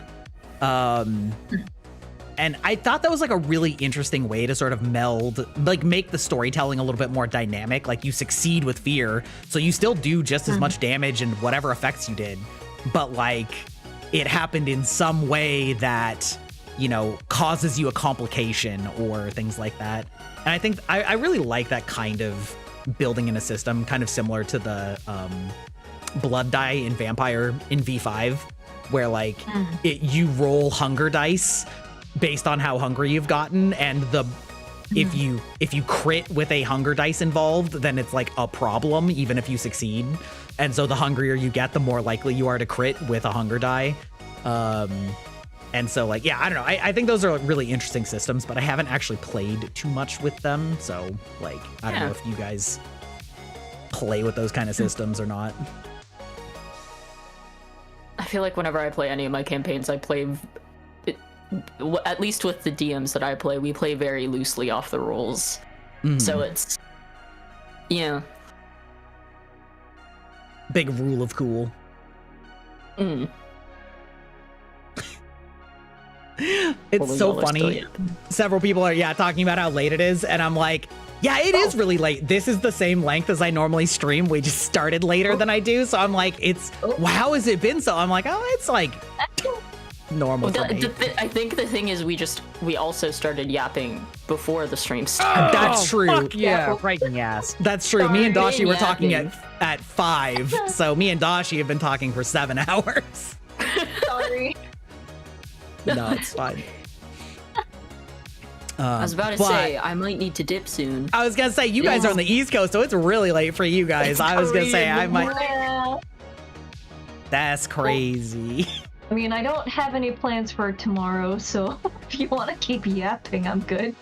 And I thought that was like a really interesting way to sort of meld, like make the storytelling a little bit more dynamic. Like you succeed with fear, so you still do just as much damage and whatever effects you did, but like it happened in some way that, you know, causes you a complication or things like that. And I think I really like that kind of building in a system, kind of similar to the blood die in Vampire in V5, where like you roll hunger dice based on how hungry you've gotten, and if you crit with a hunger dice involved, then it's like a problem even if you succeed. And so the hungrier you get, the more likely you are to crit with a hunger die. And so like, yeah, I don't know. I think those are really interesting systems, but I haven't actually played too much with them. So like, I don't know if you guys play with those kind of systems or not. I feel like whenever I play any of my campaigns, I play at least with the DMs that I play, we play very loosely off the rules. So it's, yeah. Big rule of cool. It's so funny. Several people are, talking about how late it is. And I'm like, yeah, it is really late. This is the same length as I normally stream. We just started later than I do. So I'm like, how has it been so? I'm like, it's like normal for me. I think the thing is we also started yapping before the stream started. That's true. Yeah, right in the ass. That's true. Me and Dashi were talking at 5. So me and Dashi have been talking for 7 hours. Sorry. No, it's fine. I was about to say, I might need to dip soon. I was going to say, you guys are on the East Coast, so it's really late for you guys. I was going to say, I might... Yeah. That's crazy. I mean, I don't have any plans for tomorrow, so if you want to keep yapping, I'm good.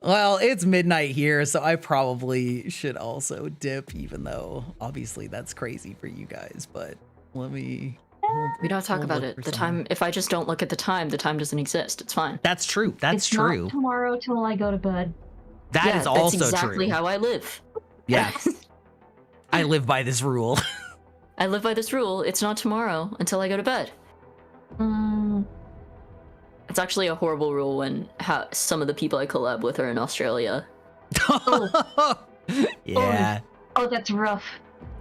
Well, it's midnight here, so I probably should also dip, even though obviously that's crazy for you guys. But let me... We don't talk about it. The time, if I just don't look at the time doesn't exist. It's fine. That's true. That's it's true. Not tomorrow till I go to bed. That is also that's exactly true. how I live. Yes. I live by this rule. I live by this rule. It's not tomorrow until I go to bed. It's actually a horrible rule when some of the people I collab with are in Australia. Yeah. Oh, that's rough.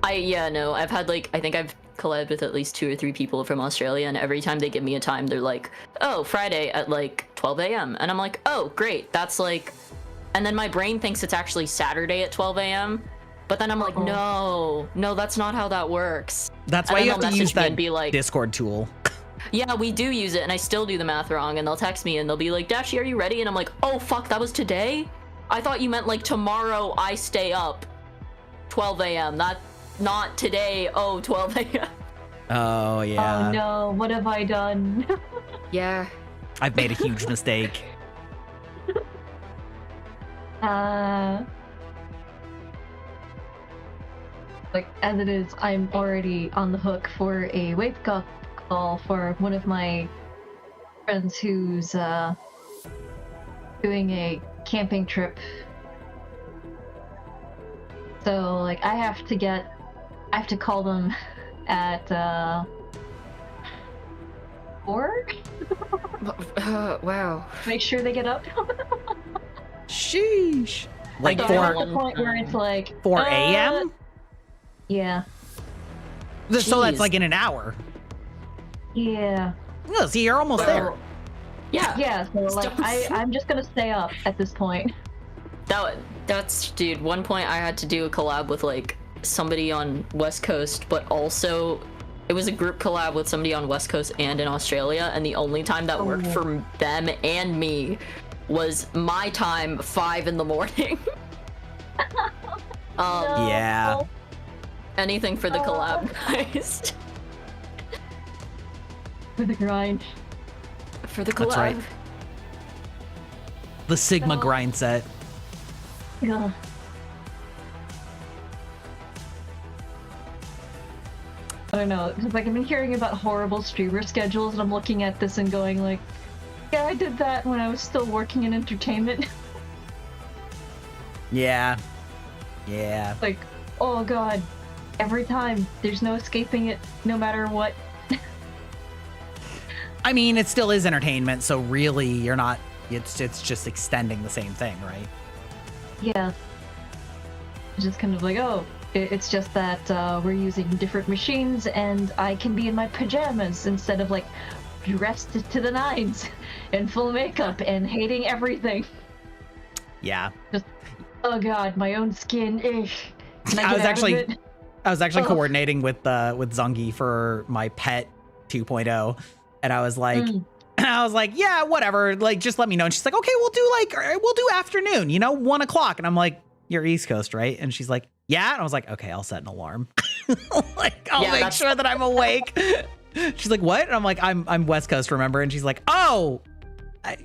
I've had I think I've collabed with at least 2 or 3 people from Australia, and every time they give me a time, they're like, oh, Friday at 12 a.m. And I'm like, oh, great. That's and then my brain thinks it's actually Saturday at 12 a.m. But then I'm like, no, that's not how that works. That's why you have to use that be Discord tool. Yeah, we do use it, and I still do the math wrong, and they'll text me, and they'll be like, Dashi, are you ready? And I'm like, oh, fuck, that was today? I thought you meant, tomorrow I stay up 12 a.m., not today, 12 a.m. Oh, yeah. Oh, no, what have I done? Yeah. I've made a huge mistake. As it is, I'm already on the hook for a wake-up call for one of my friends who's doing a camping trip. So, I have to call them at 4? Wow. Make sure they get up. Sheesh. I'm at the point where it's 4 a.m.? Yeah. So that's in an hour. Yeah. No, see, you're almost there. Yeah, so I'm just gonna stay up at this point. That's dude, one point I had to do a collab with somebody on West Coast, but also it was a group collab with somebody on West Coast and in Australia, and the only time that worked for them and me was my time, 5 in the morning. Yeah. Anything for the collab, guys. For the grind. For the collab. That's right. The Sigma grind set. Yeah. I don't know, because like I've been hearing about horrible streamer schedules, and I'm looking at this and going like, yeah, I did that when I was still working in entertainment. Yeah. Yeah. Like, oh god, every time, there's no escaping it, no matter what. I mean, it still is entertainment, so really you're not, it's just extending the same thing, right? Yeah. It's just kind of like, oh, it's just that we're using different machines and I can be in my pajamas instead of like dressed to the nines in full makeup and hating everything. Yeah. Just, oh god, my own skin. Can I get I was actually coordinating with Zungi for my pet 2.0, and I was like, yeah, whatever, like just let me know. And she's like, okay, we'll do afternoon, 1 o'clock. And I'm like, you're East Coast, right? And she's like, yeah. And I was like, okay, I'll set an alarm. Like, I'll make sure that I'm awake. She's like, what? And I'm like, I'm West Coast, remember? And she's like, oh,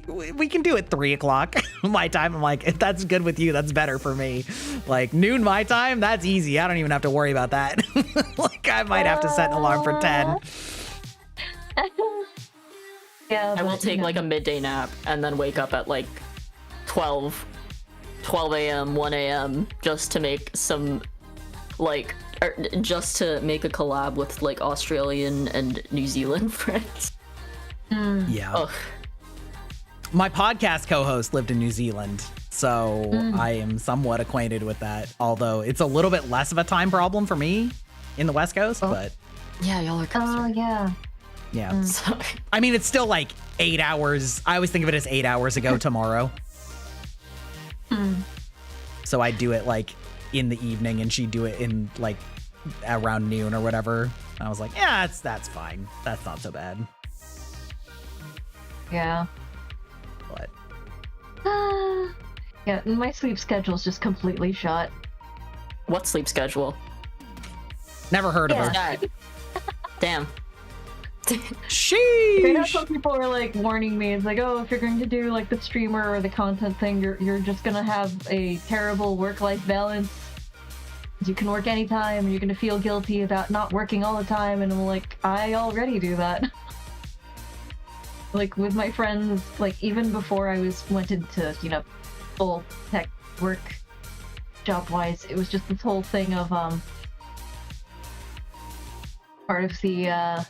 we can do it 3 o'clock my time. I'm like, if that's good with you, that's better for me. Like noon my time, that's easy. I don't even have to worry about that. Like I might have to set an alarm for 10. Yeah, I will take like a midday nap and then wake up at like 12 a.m., 1 a.m. just to make some just to make a collab with like Australian and New Zealand friends. Yeah. Ugh. My podcast co-host lived in New Zealand, so I am somewhat acquainted with that. Although it's a little bit less of a time problem for me in the West Coast, but Yeah, y'all are closer. Oh yeah. yeah. Sorry. I mean, it's still like 8 hours. I always think of it as 8 hours ago tomorrow. So I do it like in the evening, and she'd do it in like around noon or whatever. And I was like, yeah, that's fine. That's not so bad. Yeah. But Yeah, my sleep schedule's just completely shot. What sleep schedule? never heard of her. Yeah. Damn. I know some Sheesh. people are like warning me. It's like, oh, if you're going to do like the streamer or the content thing, you're just gonna have a terrible work-life balance. You can work anytime, and you're gonna feel guilty about not working all the time. And I'm like, I already do that. Like with my friends, like even before I went into full tech work, job-wise, it was just this whole thing of part of the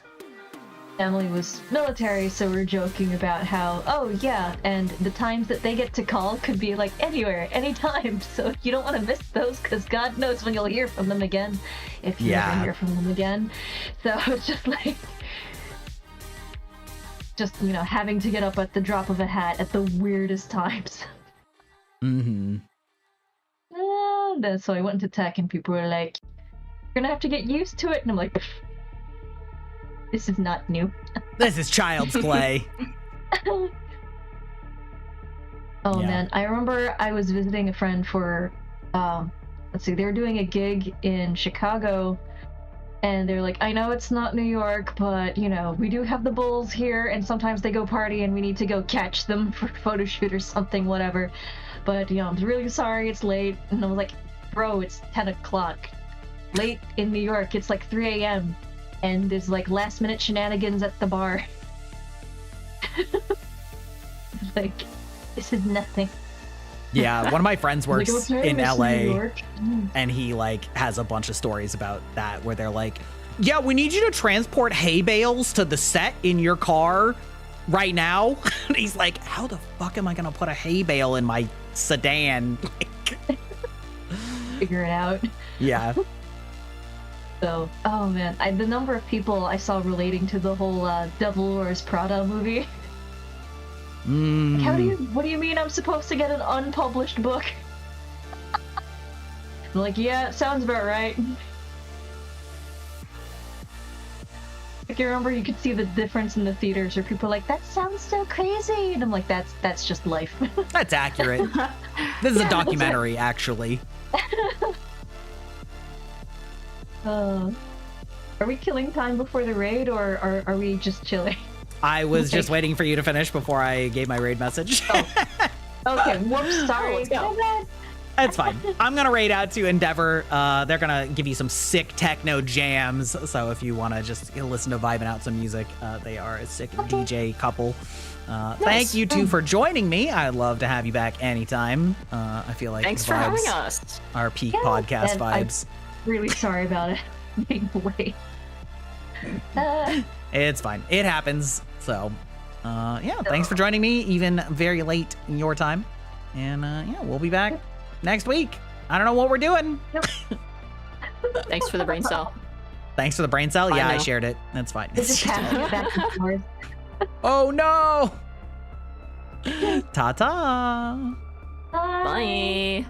family was military, so we're joking about how, oh yeah, and the times that they get to call could be like anywhere, anytime, so you don't want to miss those, because God knows when you'll hear from them again, if you ever hear from them again. So it's just like, having to get up at the drop of a hat at the weirdest times. Mm-hmm. And then, so I went into tech, and people were like, you're gonna have to get used to it, and I'm like, this is not new. This is child's play. Oh Yeah. man, I remember I was visiting a friend for, let's see, they were doing a gig in Chicago, and they're like, I know it's not New York, but we do have the Bulls here, and sometimes they go party, and we need to go catch them for a photo shoot or something, whatever. But I'm really sorry it's late. And I was like, bro, it's 10 o'clock. Late in New York, it's like 3 a.m. and there's like last minute shenanigans at the bar. Like, this is nothing. Yeah, one of my friends works Like, okay, in Miss New LA, York. and he like has a bunch of stories about that where they're like, yeah, we need you to transport hay bales to the set in your car right now. And he's like, how the fuck am I gonna put a hay bale in my sedan? Figure it out. Yeah. So, oh man, the number of people I saw relating to the whole Devil Wears Prada movie. Mm. What do you mean I'm supposed to get an unpublished book? I'm like, yeah, sounds about right. Like, you remember you could see the difference in the theaters where people are like, that sounds so crazy. And I'm like, that's just life. That's accurate. This is a documentary, actually. Are we killing time before the raid, or are we just chilling? I was just waiting for you to finish before I gave my raid message. Okay, whoops, sorry. Let's go. My bad. It's fine. I'm gonna raid out to Endeavor. They're gonna give you some sick techno jams. So if you want to just listen to vibing out some music, they are a sick DJ couple. Thank you two for joining me. I'd love to have you back anytime. I feel like Thanks for having us. Our peak podcast and vibes. I'm really sorry about it being late. It's fine. It happens. So, yeah, thanks for joining me, even very late in your time. And yeah, we'll be back next week. I don't know what we're doing. Thanks for the brain cell. Thanks for the brain cell. I Yeah, I know. shared it. That's fine. It's just passing it back and forth. Oh no! Ta-ta! Bye.